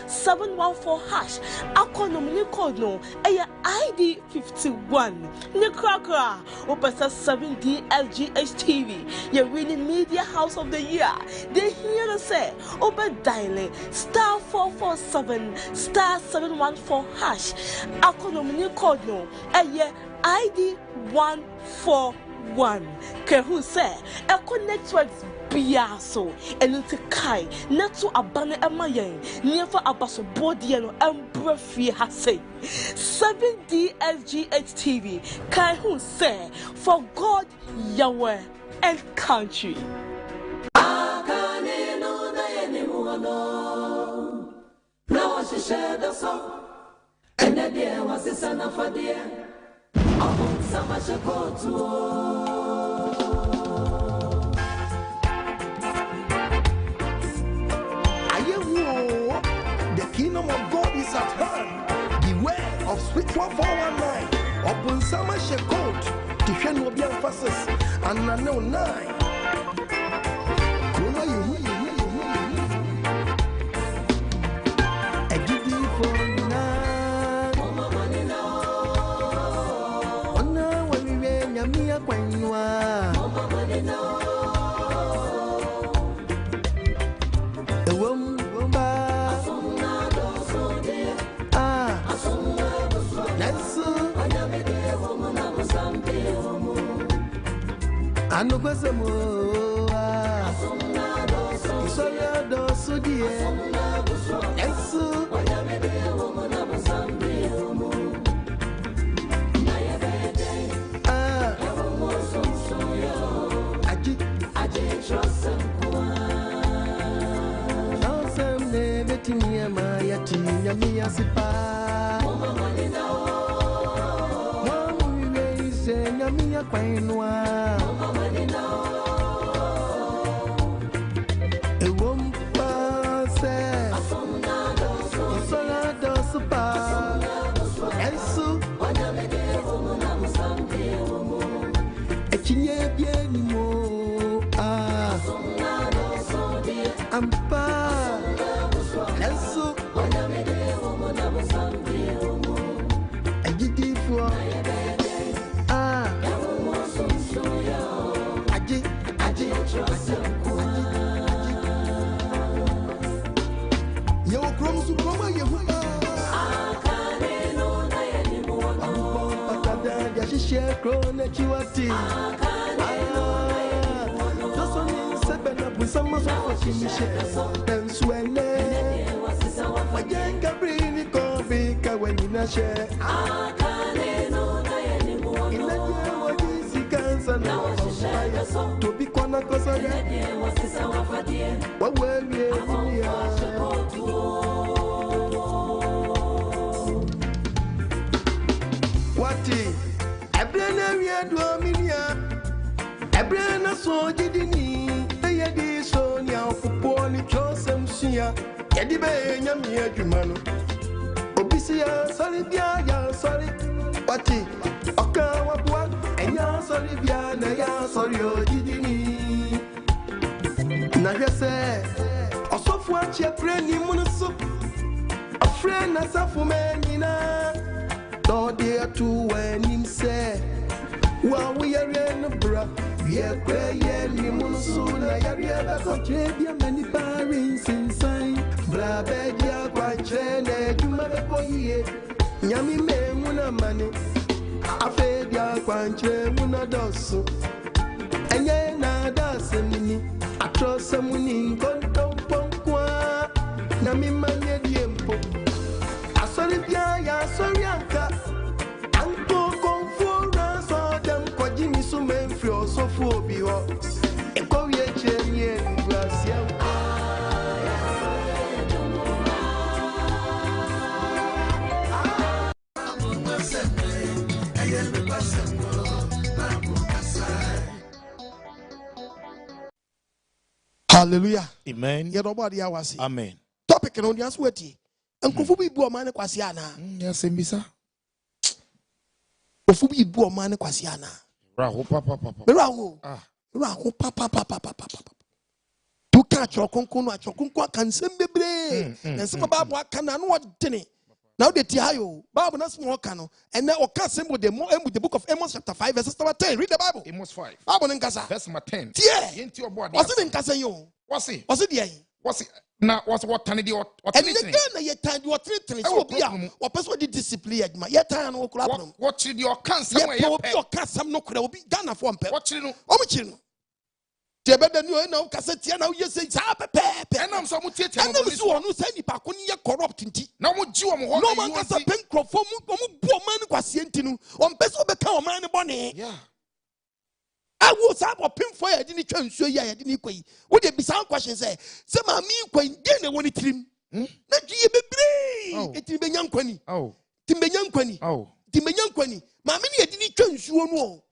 [SPEAKER 8] *714 hash akonomini code no ID 51 Nkrofo Opasa 7DSGH TV your really media house of the year. They hear say Obadiale *447 *714 hash akonomini code no ID 141 Kehu say Eco Networks Biaso and Kai Neto Abane Emayen never abaso body and embrefie has say 7DSGH TV Kehu say for God Yahweh and country.
[SPEAKER 9] Now she shared the song, and the dear was the son of a dear. Among some I shall go to.
[SPEAKER 4] The kingdom of God is at hand. Beware of spiritual 419. Open summer shekot. Tifen will be emphasis. And I know 9. I know what's a more.
[SPEAKER 10] yati nyami asipa mama nina mama we se nyami akwainwa mama nina ewom pase asomna doso sola doso pa ensu onyamede womu na musambe womu ekinye bieni mo asomna doso de ampa ensu onyamede womu na musambe womu egitifo yawomu sunsuya aji trosemku yo krom su koma yehuba akane no na yenimu wono patada ya shishe krone chiwati akane no na yenimu wono joso ni sebena busama so chimishe ensuele wajenga brini kobi kawenina she akane no na yenimu wono inaje wajisi kansa na washaya to be kona kosa ya wasisa wafadie wawelie dunia wati ebrena wiedo minia ebrena so jidini eyedi so ni afupo ni chosem sia yedi be nyami adwumano obisia sori bia ya sori wati oka wabua enya sori bia na ya sori ojidini na hwese osofu achi ebreni munusu afre na safu menina Dodi atu wenim se wa we are no bra we are cray ni munsu na yare ba ko chebia mani parin sinsan bra bedia kwa chene juma be ko yie nyami me muna mane afedia kwa chene muna dosu enye na dasemni atrosemuni konton ponkwa na mi manye diempo asori bia ya sori anka anko konfora so dem kwaji mi so menfri osofu obi ho eko wie chenye Kwasia
[SPEAKER 1] Hallelujah.
[SPEAKER 2] Amen.
[SPEAKER 1] Nobody awasi.
[SPEAKER 2] Amen.
[SPEAKER 1] Topic no dia sweti. Nkrofo bi bu Oman Kwasia na.
[SPEAKER 2] Yes, mbisa.
[SPEAKER 1] Nkrofo bi bu Oman Kwasia na.
[SPEAKER 2] Raho papa.
[SPEAKER 1] Raho. Raho papa. Tu ka chokonkon no chokonkon akansem bebre. Na nsem babu aka na no odene. Now the tiayo. Bible na small kano. And now oka sembo the book of Amos chapter 5 verse 10. Read the Bible.
[SPEAKER 2] Amos 5.
[SPEAKER 1] Bible nkasa.
[SPEAKER 2] Verse 10.
[SPEAKER 1] Tie.
[SPEAKER 2] Yenti obo
[SPEAKER 1] What's it nkasa yo?
[SPEAKER 2] What's it?
[SPEAKER 1] What's it there?
[SPEAKER 2] What's it? Na what's what tani di what
[SPEAKER 1] and the na ye tan what three so bia or person di discipline aduma ye tan no kura problem
[SPEAKER 2] what chiri di okansa we ye
[SPEAKER 1] pe okansa no kura obi Ghana for mpe
[SPEAKER 2] what chiri no
[SPEAKER 1] o mu chiri no te be da ni o na o kasa tie na o ye say sa pepe
[SPEAKER 2] enam so mu tie tie
[SPEAKER 1] no so onu say nipa ko ni ye corrupt nti
[SPEAKER 2] na mu ji wo mo ho
[SPEAKER 1] no man kasa Nkrofo mu bu Oman Kwasia nti no o mpe so be ka Oman ne bone
[SPEAKER 2] yeah
[SPEAKER 1] I will say for pin for ya didn't try so ya didn't kwai would be some question say ma mi kwai dey na woni trim na due bebre eti be nyankwani timbe nyankwani ma mi ne didn't try nsuo no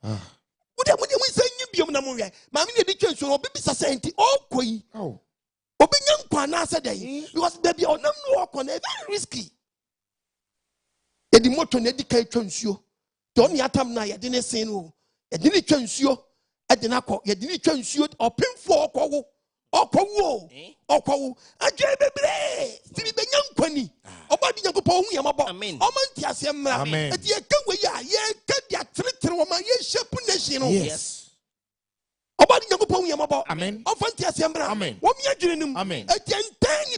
[SPEAKER 1] would say nyibiom na mo hwe ma mi ne didn't try nsuo obi bisa say nti o kwai obi nyankwa na say dey because baby onam no okọ na very risky e di moto na di kai try nsuo to on yatam na ya de ne sen no e di ne try nsuo Edinako, ye didn't change you or pin for Okowo, Agye bebre, Tibi Benyan Quani, Obadi Yakupo, Yamabo, Omantia Semra, and ye can we ye can ya treat woman, ye shepherd nation. Yes. Obadi Yakupo Yamabo, Amen. Ofantia Semra, Amen. What me agreeing, Amen. A 10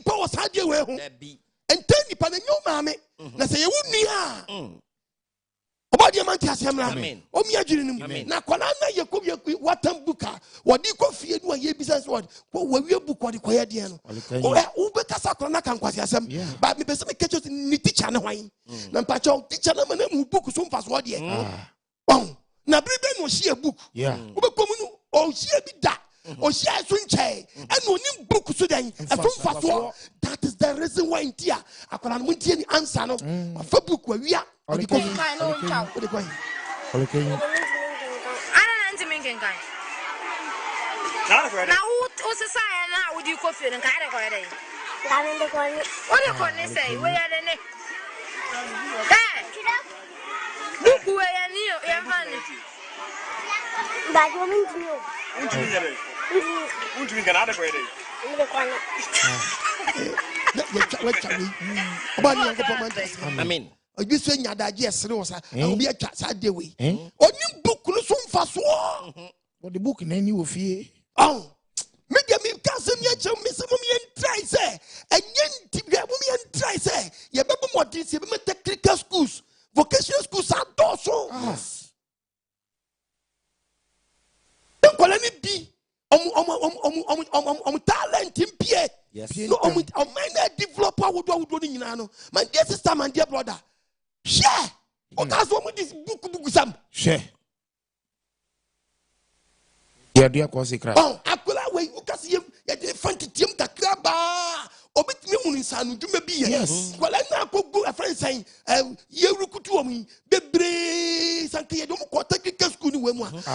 [SPEAKER 1] powers had you well, and 10 pan and your mammy. Let's say you wouldn't. Obadi Yamantia Semra, Amen. O me agreeing, na Kwana Yakubi, what buka, what you could fear, what ye business what we book what you quiet diano. Oh, better Sakana can Kwasia, but me person catch us in teacher and wine. Nampacho, teacher, who book some fast word. Oh, now, Britain was she a book. Yeah. Oh, she a bit that.
[SPEAKER 4] o share so nche and onim book so den efomfaso. That is the reason why intia akwala no ntie ni answer no afa book wa wia o di ko
[SPEAKER 7] Kai no nchaw.
[SPEAKER 4] o di ko
[SPEAKER 7] Ana nanti minken kai. Na o se sai na o di ko fie nka ade ko ede. La me de ko ni. O de ko ni sei we ya de ne. Eh. Buku we ya ni o ya fani. Ba jo min ti o.
[SPEAKER 11] Unti nka ade ko ede.
[SPEAKER 7] Ni de ko ni.
[SPEAKER 5] Amen.
[SPEAKER 4] You say Nyadaji Esrosa, and be a chat Saturday way. Only book so fast.
[SPEAKER 2] What the book in any of you?
[SPEAKER 4] Oh, make me cousin yet, Miss Mummy and try, say, and yen Tibia Mummy and try, say, you better what this, you technical schools, vocational schools are also. Don't call any B. Talent in Pierre.
[SPEAKER 5] Yes.
[SPEAKER 4] No, my developer would do in Nano. My dear sister, my dear brother. Share. That's what this book some.
[SPEAKER 2] Share. Yeah, dear Kwasia.
[SPEAKER 4] Oh, I could away. You can see him. You find the team that crabba. Obit me on his son to be yes. Well, I now go a friend saying, you could to me, Bebre, Sanky, don't quote technical school.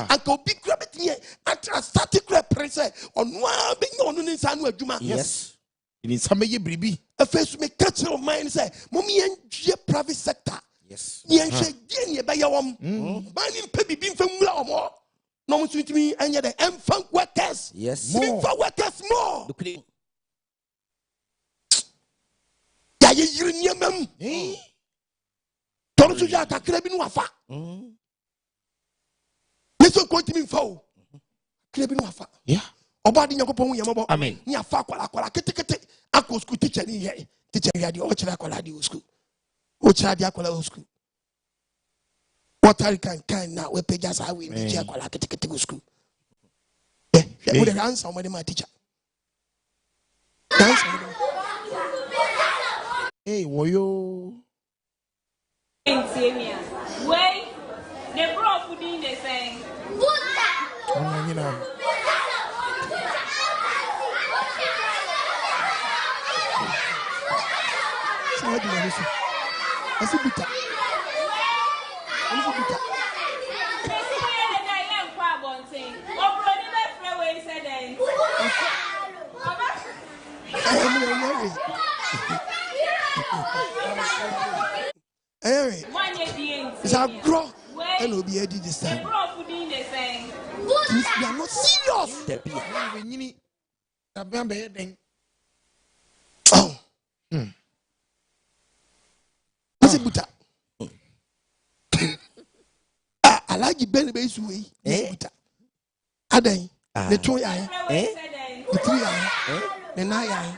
[SPEAKER 4] Uncle Big Rabbit here at a static represent on one being on his son with Juma.
[SPEAKER 2] Yes. It is some ye bribi.
[SPEAKER 4] A face may catch your mind say, Mommy and private sector.
[SPEAKER 2] Yes.
[SPEAKER 4] Yen shake by your banning baby being from more. No one to me and yet the infant workers.
[SPEAKER 5] Yes.
[SPEAKER 4] More for workers more. Ye mem. Don't you just a crabin wafa? This will go to me for crabin wafa.
[SPEAKER 2] Yeah.
[SPEAKER 4] Obadi nyakopon yamabo.
[SPEAKER 2] Amen.
[SPEAKER 4] Ni afa kwala kete ako school teacher ni here. Teacher ya di o chira kwala di school. O chira di akwala school. What I can now we pay just how we teach akwala kete school. Yeah, we the answer somebody my teacher.
[SPEAKER 2] Hey, woyo.
[SPEAKER 8] Wait, the bro pudding they saying.
[SPEAKER 2] You know.
[SPEAKER 4] So what do you listen? I see bitter. I see bitter. Anyway, it's a grow and will be ready this time. We are not serious. Oh, what's it, butter? I like you better base way. Butter. Aday, the 2 eye, the 3 eye, the 9 eye.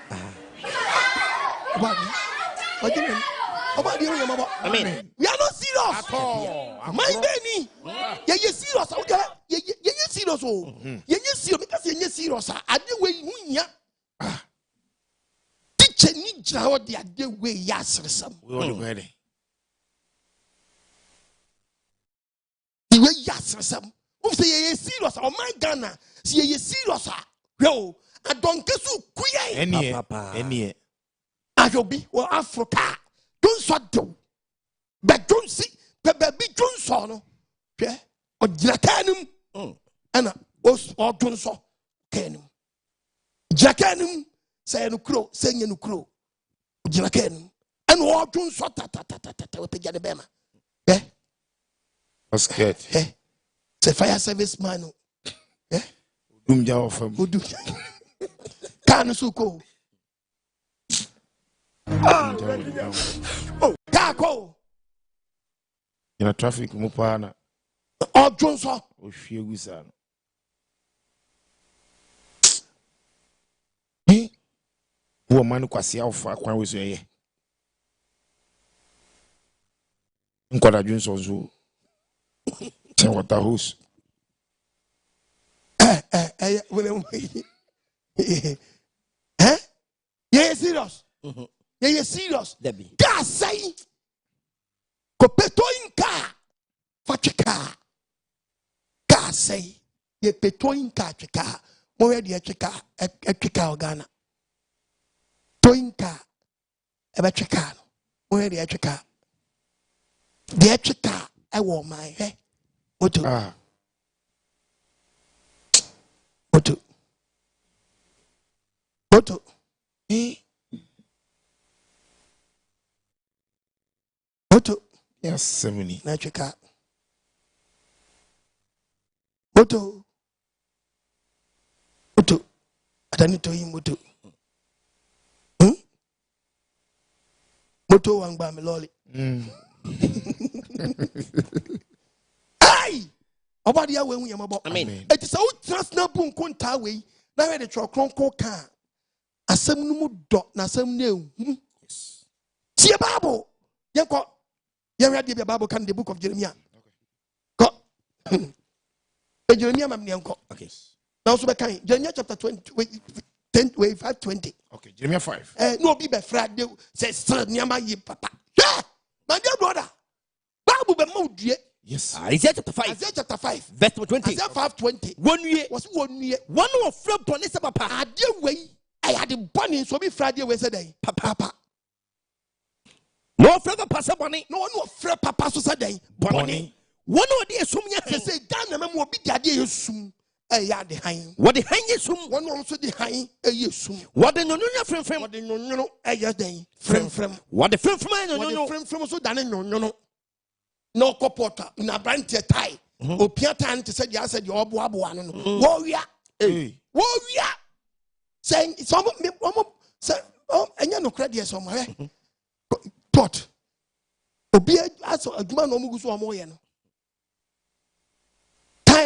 [SPEAKER 4] What do you mean? I mean, we are not serious at all. My baby, yeah, you serious? Okay, yeah, you serious? Oh, yeah, you serious? Because you serious. I do way you teacher need now. They are the way yes, some.
[SPEAKER 2] We all ready.
[SPEAKER 4] The way yes, some. Who say you serious? Oh my Ghana, see you serious? Yo, I don't get so quiet.
[SPEAKER 2] Any.
[SPEAKER 4] I will be or Africa. Don't swat do. But don't see the baby Johnson. Yeah, or Jackanum. And or Johnson. Canum. Jackanum, say no crow, saying no crow. Jackanum. And or Johnson. Tata, Bema. Eh?
[SPEAKER 2] That's good.
[SPEAKER 4] Eh? Say fire service man. Eh?
[SPEAKER 2] Who
[SPEAKER 4] do? Can so go. Oh, Kako.
[SPEAKER 2] In a traffic, Mupana.
[SPEAKER 4] Oh, Johnson.
[SPEAKER 2] Oh, she was on. Who a man Kwasia for a was a Nkoda Johnson. Say what the host.
[SPEAKER 4] Yeah, serious. Yeah, serious. God say, Copeto in car, Fachika. God say, ye peto in car, Moya de Echika Ghana. Toinka Ebechika. Moya de Echika. The Echika, I want my hair. What to? What to? What to? What to?
[SPEAKER 2] Yes, 70.
[SPEAKER 4] Echika. What to? What to? I don't need to him. What to? Moto wang ba me lolly. Ay! Obadi ya we hu yamabo.
[SPEAKER 5] Amen.
[SPEAKER 4] It is out trust na bu nkonta we. Na we de chokronko kan. Asem no mu do na asem na ehu. Tie Bible. Yenko. Yen read the Bible kan the book of Jeremiah. Ko. Jeremiah mam yenko.
[SPEAKER 5] Okay.
[SPEAKER 4] Now so be kan Jeremiah chapter 20 5:20.
[SPEAKER 2] Okay, Jeremiah 5.
[SPEAKER 4] No be Friday says niama ye papa. Yeah, my dear brother. Bible be mo due.
[SPEAKER 2] Yes.
[SPEAKER 5] Isaiah chapter 5.
[SPEAKER 4] Isaiah chapter 5.
[SPEAKER 5] Verse 20.
[SPEAKER 4] Isaiah 5:20.
[SPEAKER 5] 1 year.
[SPEAKER 4] Was 1 year.
[SPEAKER 5] One of flip bonnet papa.
[SPEAKER 4] I did way. I had the bunny so be Friday we said day. Papa.
[SPEAKER 5] No flavor passa bonnet.
[SPEAKER 4] No one will papa so said day.
[SPEAKER 5] Bonnet. One of the assuming
[SPEAKER 4] say Dan na mo be the idea sum. Ya the high.
[SPEAKER 5] What the high sum?
[SPEAKER 4] One also the high a sum.
[SPEAKER 5] What the no frame?
[SPEAKER 4] What the no a day. Frame.
[SPEAKER 5] What the frame
[SPEAKER 4] no frame so dan no. No copota na brand tie. Opia tan to say ya said your boabo no. Warrior. Warrior. Saying some say enya no credit some pot. Obi aso aduma no mugu so omo ye no.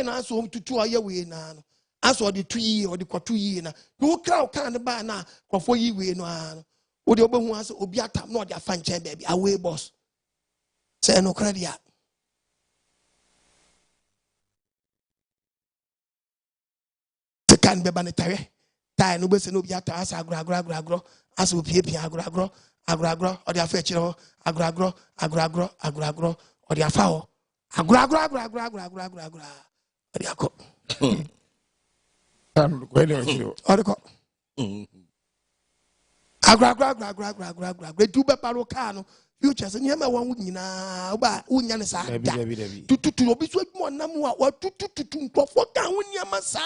[SPEAKER 4] Na so tutu aye we na no aso the 2 year or the 2 year na you crowd kan ba na Nkrofo yi we no ano wo de obehu aso obi atam na de afa nche baby away boss say no credit te kan be ba ne tare tai no be se no obi atam asa agro aso pie agro o de afa e kire agro o de afa ho agro Ariako. Ariko. Agra. Do be paro car no. Future se nyama wan nyina oba unya ne sa. Tutu obi so adwuma nam wa tutu Nkrofo kan nyama sa.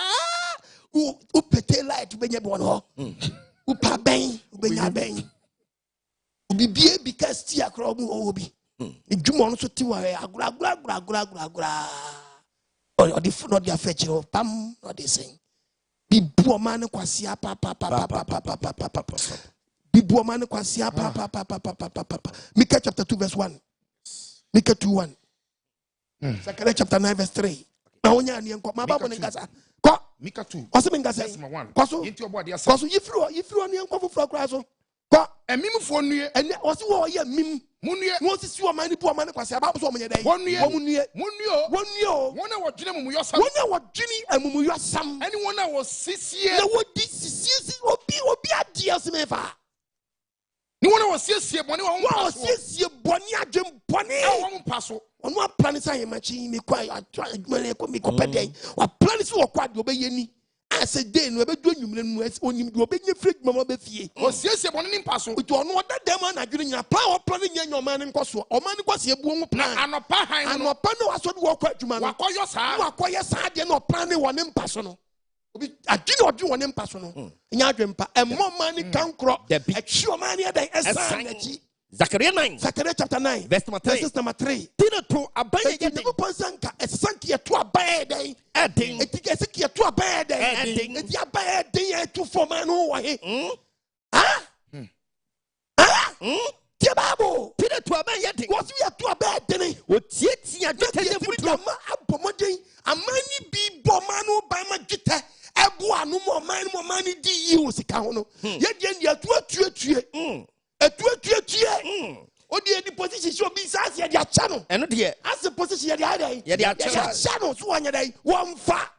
[SPEAKER 4] U pete light be nya be won ho. U pa ben, u be nya ben. U bibie bi ka sti akro mu obi. Edwuma no so ti wa agra. Or the food not their fetch of pam or they saying. Be poor man Kwasia papa. Be poor man Kwasia papa. Micah chapter 2 verse 1. Micah 2:1. Zechariah chapter 9 verse 3. Now onya ni enko ma Bible ngasa. Ko
[SPEAKER 2] Micah 2.
[SPEAKER 4] Oso me ngasa. Kwaso yifru ni enko fufura kura so. Ko
[SPEAKER 2] emimfo nue
[SPEAKER 4] ene oso wo ye mim. Munue no sisi o man bu o man Kwasia ba so omenye dai. Munue wona wodwene mumuyosam. Wona wodwene amumuyosam.
[SPEAKER 2] Ene wona wo sisie.
[SPEAKER 4] Na wodi sisie obi ade asmefa.
[SPEAKER 2] Ni wona wo sisie bone wo mpaso.
[SPEAKER 4] Wo sisie bone adwem bone.
[SPEAKER 2] Wo mpaso.
[SPEAKER 4] Ono a plan say machi mi kwa adwene ko mi ko peden. Wa plan so wo kwa de obeyeni. Ase day no ebedu anwumre no onim de obenye fridge mama be fie.
[SPEAKER 2] O siesie bone ni mpaso.
[SPEAKER 4] Otu ono oda dem na adwene nyina plan o plan nya nyoma ne nkoso. O man nkoso ebu wo plan.
[SPEAKER 2] Anopa han no.
[SPEAKER 4] Anopa no aso de wo kwa adwuma no.
[SPEAKER 2] Wakoyo saa.
[SPEAKER 4] Wakoyo saa de no plan ne wo ne mpaso no. Obi adwene odwe wo ne mpaso no. Nya adwempa emmo man ni kankro. Etwi o man ne dan esan nachi.
[SPEAKER 5] Zechariah 9.
[SPEAKER 4] Zechariah chapter 9.
[SPEAKER 5] Verse number 3.
[SPEAKER 4] Tina to abaye de no ponsanka esanki to abaye den.
[SPEAKER 5] Edin.
[SPEAKER 4] Etike esiki to abaye den.
[SPEAKER 5] Edin.
[SPEAKER 4] Eti abaye den to for man who wa he. Tie Bible.
[SPEAKER 5] Tina to abaye den.
[SPEAKER 4] Was we to abaye den.
[SPEAKER 5] O tietia gete
[SPEAKER 4] futu ama abomoden. Amani bi bomanu ba ma gite. Ebu anu mo man di yi o sika ho no. Ye de ndia tuatue. Odi edi position so bi sa se dia cha no.
[SPEAKER 5] Eno de.
[SPEAKER 4] As a position ya dia.
[SPEAKER 5] Ya dia cha
[SPEAKER 4] no so anya dai. Won fa.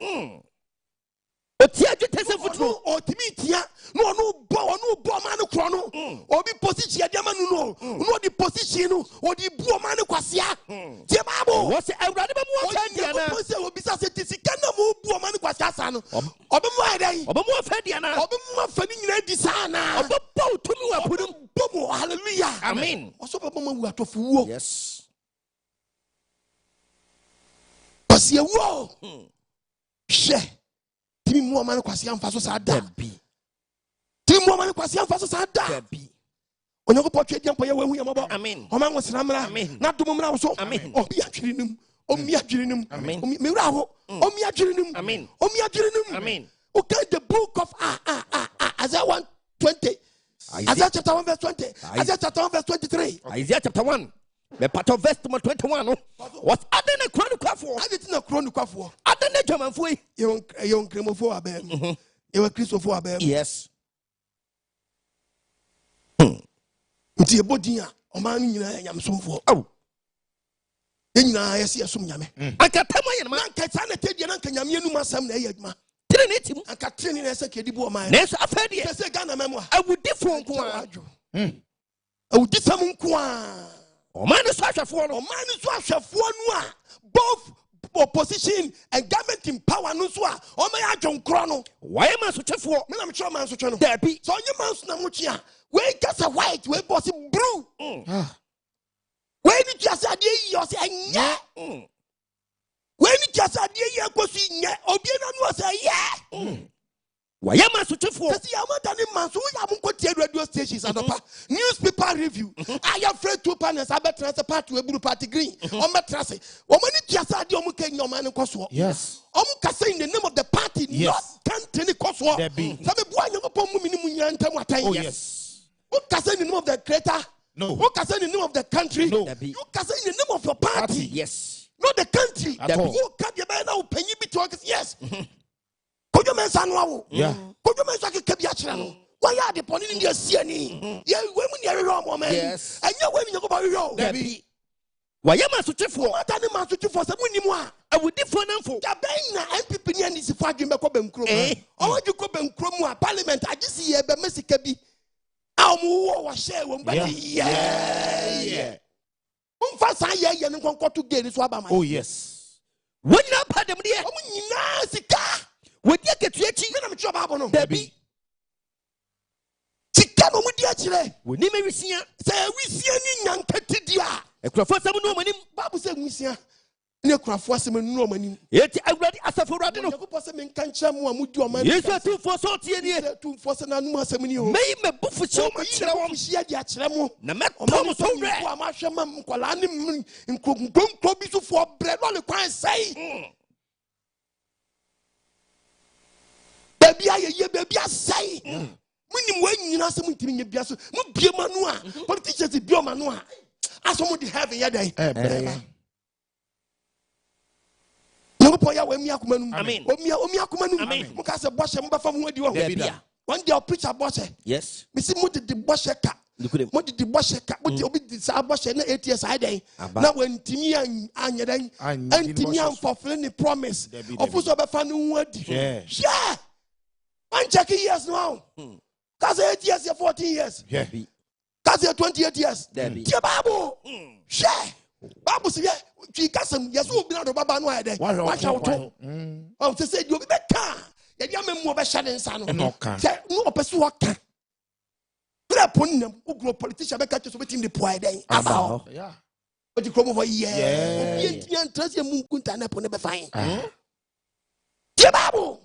[SPEAKER 5] Otia gete se futu.
[SPEAKER 4] Otimi tia. No bo man kro no. Obi position ya dia manu no. No di position no. Odi bu man Kwasia. Tie Bible.
[SPEAKER 5] Wo se awrade ba mu
[SPEAKER 4] ota dia na. Wo se obi sa se tisika na mu bu man Kwasia sa. no obomo adai
[SPEAKER 5] obomo afadi ana
[SPEAKER 4] obomo afadi nyina di sana
[SPEAKER 5] obobo tumi wa pudum
[SPEAKER 4] bomo hallelujah
[SPEAKER 5] amen
[SPEAKER 4] oso bomo wu atofuwo
[SPEAKER 5] yes
[SPEAKER 4] Kwasia wo she timi mu amane Kwasia mfa so sa da timi mu amane Kwasia mfa so sa da Onyoko potwe dia mpoye wehu yamabo
[SPEAKER 5] amen
[SPEAKER 4] oma nwosira mra na dum mra so obi atwirinum omi atwirinum mewura ho omi atwirinum omi atwirinum
[SPEAKER 5] amen
[SPEAKER 4] okay the book of Isaiah 1:20 Isaiah chapter 1 verse 20 Isaiah chapter 1 verse 23
[SPEAKER 5] Isaiah chapter 1 the part of verse 21 was adding a chroniclefo
[SPEAKER 4] adding a chroniclefo
[SPEAKER 5] adding a Germanfo
[SPEAKER 4] yon Nkrofo abem yon Christopher abem
[SPEAKER 5] yes
[SPEAKER 4] nti ebodin a oman nyina nyamsomfo nyina yesi esum nyame
[SPEAKER 5] akatama ye ma
[SPEAKER 4] nkata na tedie na nkanyame enu masam na eya adwuma
[SPEAKER 5] tire tim
[SPEAKER 4] akatre ni na ese kedi bu oman
[SPEAKER 5] na so afadie
[SPEAKER 4] ese Ghana memo
[SPEAKER 5] awudifo nko a
[SPEAKER 4] awudisam nko a
[SPEAKER 5] oman so ahwefo
[SPEAKER 4] no a both opposition and government in power no so a o me adwon kro no
[SPEAKER 5] why man so chefo
[SPEAKER 4] me na me chro man so chwe no
[SPEAKER 5] dabi
[SPEAKER 4] so onye man so na mo twa we just a white we boss blue we ni just a dey yi o se anya we ni just a dey yi akosu nya obi na no say yeah
[SPEAKER 5] why man so chefo
[SPEAKER 4] say ya man tani man so ya mun ko tie radio stations adopa newspaper review I am afraid two panels abetra say party we blue party green o metra say o mani just a dey o mu kenya o man nkoso
[SPEAKER 2] yes
[SPEAKER 4] o mu ka say in the name of the party not country nkoso say me bo anyapon mu mini mu nyira ntam atan
[SPEAKER 2] yes
[SPEAKER 4] who can say in the name of the creator?
[SPEAKER 2] No.
[SPEAKER 4] Who can say in the name of the country?
[SPEAKER 2] No.
[SPEAKER 4] You can say in the name of your party.
[SPEAKER 5] Yes.
[SPEAKER 4] Not the country.
[SPEAKER 2] At all.
[SPEAKER 4] Who can be now pay you to yes. Could you mention wow?
[SPEAKER 2] Yeah.
[SPEAKER 4] Could you mention Kabiachano? Why are the pony in your CNE? Yeah, women are wrong, man.
[SPEAKER 5] Yes.
[SPEAKER 4] And you're winning about your
[SPEAKER 5] Debbie. Why am I such a fool?
[SPEAKER 4] What are the man to for some winning?
[SPEAKER 5] I would different for
[SPEAKER 4] Jabena and people in this fighting back up and crow. Oh, you go and crow parliament. I just see a Messikabi. Amu share one yeah. Umfasa ya no kon to get so aba man.
[SPEAKER 2] Oh yes.
[SPEAKER 5] When you have them there.
[SPEAKER 4] Omu nyina sika.
[SPEAKER 5] We dey ketuachi.
[SPEAKER 4] Me na me twa babo no.
[SPEAKER 5] Dabi.
[SPEAKER 4] Sika no mu di akire.
[SPEAKER 5] We ni me wisia.
[SPEAKER 4] Say wisia ni nyankati dia.
[SPEAKER 5] Nkrofo sam no manim.
[SPEAKER 4] Bible say wisia. Ne Nkrofo asem no manim.
[SPEAKER 5] Eti awurade asafo awurade no.
[SPEAKER 4] Yakopɔ se men kan kira mu amudi o man.
[SPEAKER 5] Yesu atumfo so tie nie.
[SPEAKER 4] Atumfo se na num asem ni o.
[SPEAKER 5] Mei me bufu chiw ma kire wo.
[SPEAKER 4] Fushia di akire mu.
[SPEAKER 5] Na me tom so re.
[SPEAKER 4] Ko amahwe ma nkwala ne nkrokro bi so fo bre no le kwan sai. Baby aye baby asai. Munim wa nyina se muntimi nya bia so. Mu bie manu a. Politicians bie manu a. Aso mu di heaven ya dai. Ya we amen. Omi amen. Muka se boshe mbafa mu adi wo. One day I'll preach a boshe.
[SPEAKER 5] Yes.
[SPEAKER 4] Me see mu di boshe ka. Mo di boshe ka. Mo di obi di sa boshe na 8 years I na when timi anya dan. Antimi am fulfill the promise. Ofuso be fa no adi. Yeah. Man check years now. Cause 8 years 14 years.
[SPEAKER 2] Yeah.
[SPEAKER 4] Cause 28 years. Tie Bible. Yeah. Bible say twi kasam yeso obi na do baba no ayede wa cha woto o te say obi be ka ye dia memu be hye den sa no say no opesu o ka pra ponnam ogro politician be ka che so betim de po ayede aba
[SPEAKER 2] yeah
[SPEAKER 4] o di kromo for yeah obi entia ntrase mu nkunta na po ne be fine the Bible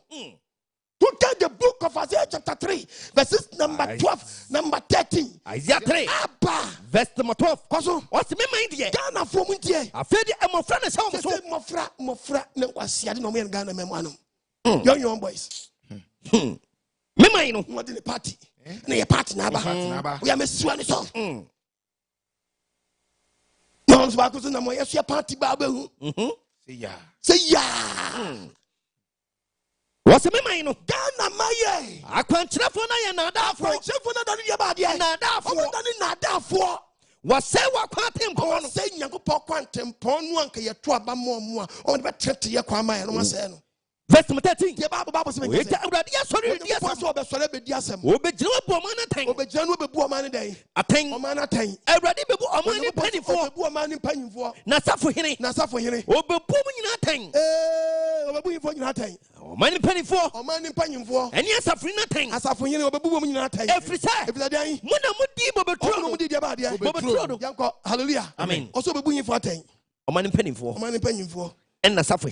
[SPEAKER 4] to take the book of Isaiah chapter 3 verses number 12 number 13
[SPEAKER 5] Isaiah 3
[SPEAKER 4] Abba
[SPEAKER 5] verse number 12
[SPEAKER 4] koso
[SPEAKER 5] what's me mind there
[SPEAKER 4] Ghana from India
[SPEAKER 5] afedi emofra na say
[SPEAKER 4] so mofra na Kwasia de no me Ghana memo anom young boys
[SPEAKER 5] me mind no
[SPEAKER 4] what the party na your party na aba we are mesiwa ni so no so ba ko so na mo yeso your party ba ba hu say ya
[SPEAKER 5] what's me mind no
[SPEAKER 4] Ghana maye
[SPEAKER 5] akwankyerefo na ye na adafo
[SPEAKER 4] akwankyerefo na dani ye ba de
[SPEAKER 5] na adafo
[SPEAKER 4] dani na adafo
[SPEAKER 5] wase wa kwatempon no
[SPEAKER 4] say nyankopɔ kwantempon no anka ye to aba mo a on be tete ye kwa ma ye no wase no
[SPEAKER 5] verse 13
[SPEAKER 4] the Bible says
[SPEAKER 5] we ta awurade asori di asem
[SPEAKER 4] so be sore be di asem
[SPEAKER 5] obegyina wabu oman aten
[SPEAKER 4] obegyina no bebu oman den
[SPEAKER 5] aten
[SPEAKER 4] oman aten
[SPEAKER 5] awurade bebu oman ni panifo
[SPEAKER 4] bebu oman ni panifo
[SPEAKER 5] na safo hene obebu mu nyina aten
[SPEAKER 4] obebu yifo nyina aten
[SPEAKER 5] oman ni
[SPEAKER 4] panifo
[SPEAKER 5] eni asafo ni aten
[SPEAKER 4] asafo hene obebu mu nyina aten
[SPEAKER 5] efrisa
[SPEAKER 4] den
[SPEAKER 5] mu na mudi bobetro
[SPEAKER 4] no mudi dia ba dia
[SPEAKER 5] bobetro
[SPEAKER 4] yanko hallelujah
[SPEAKER 5] amen
[SPEAKER 4] also obebu yifo aten
[SPEAKER 5] oman ni panifo
[SPEAKER 4] and
[SPEAKER 5] asafo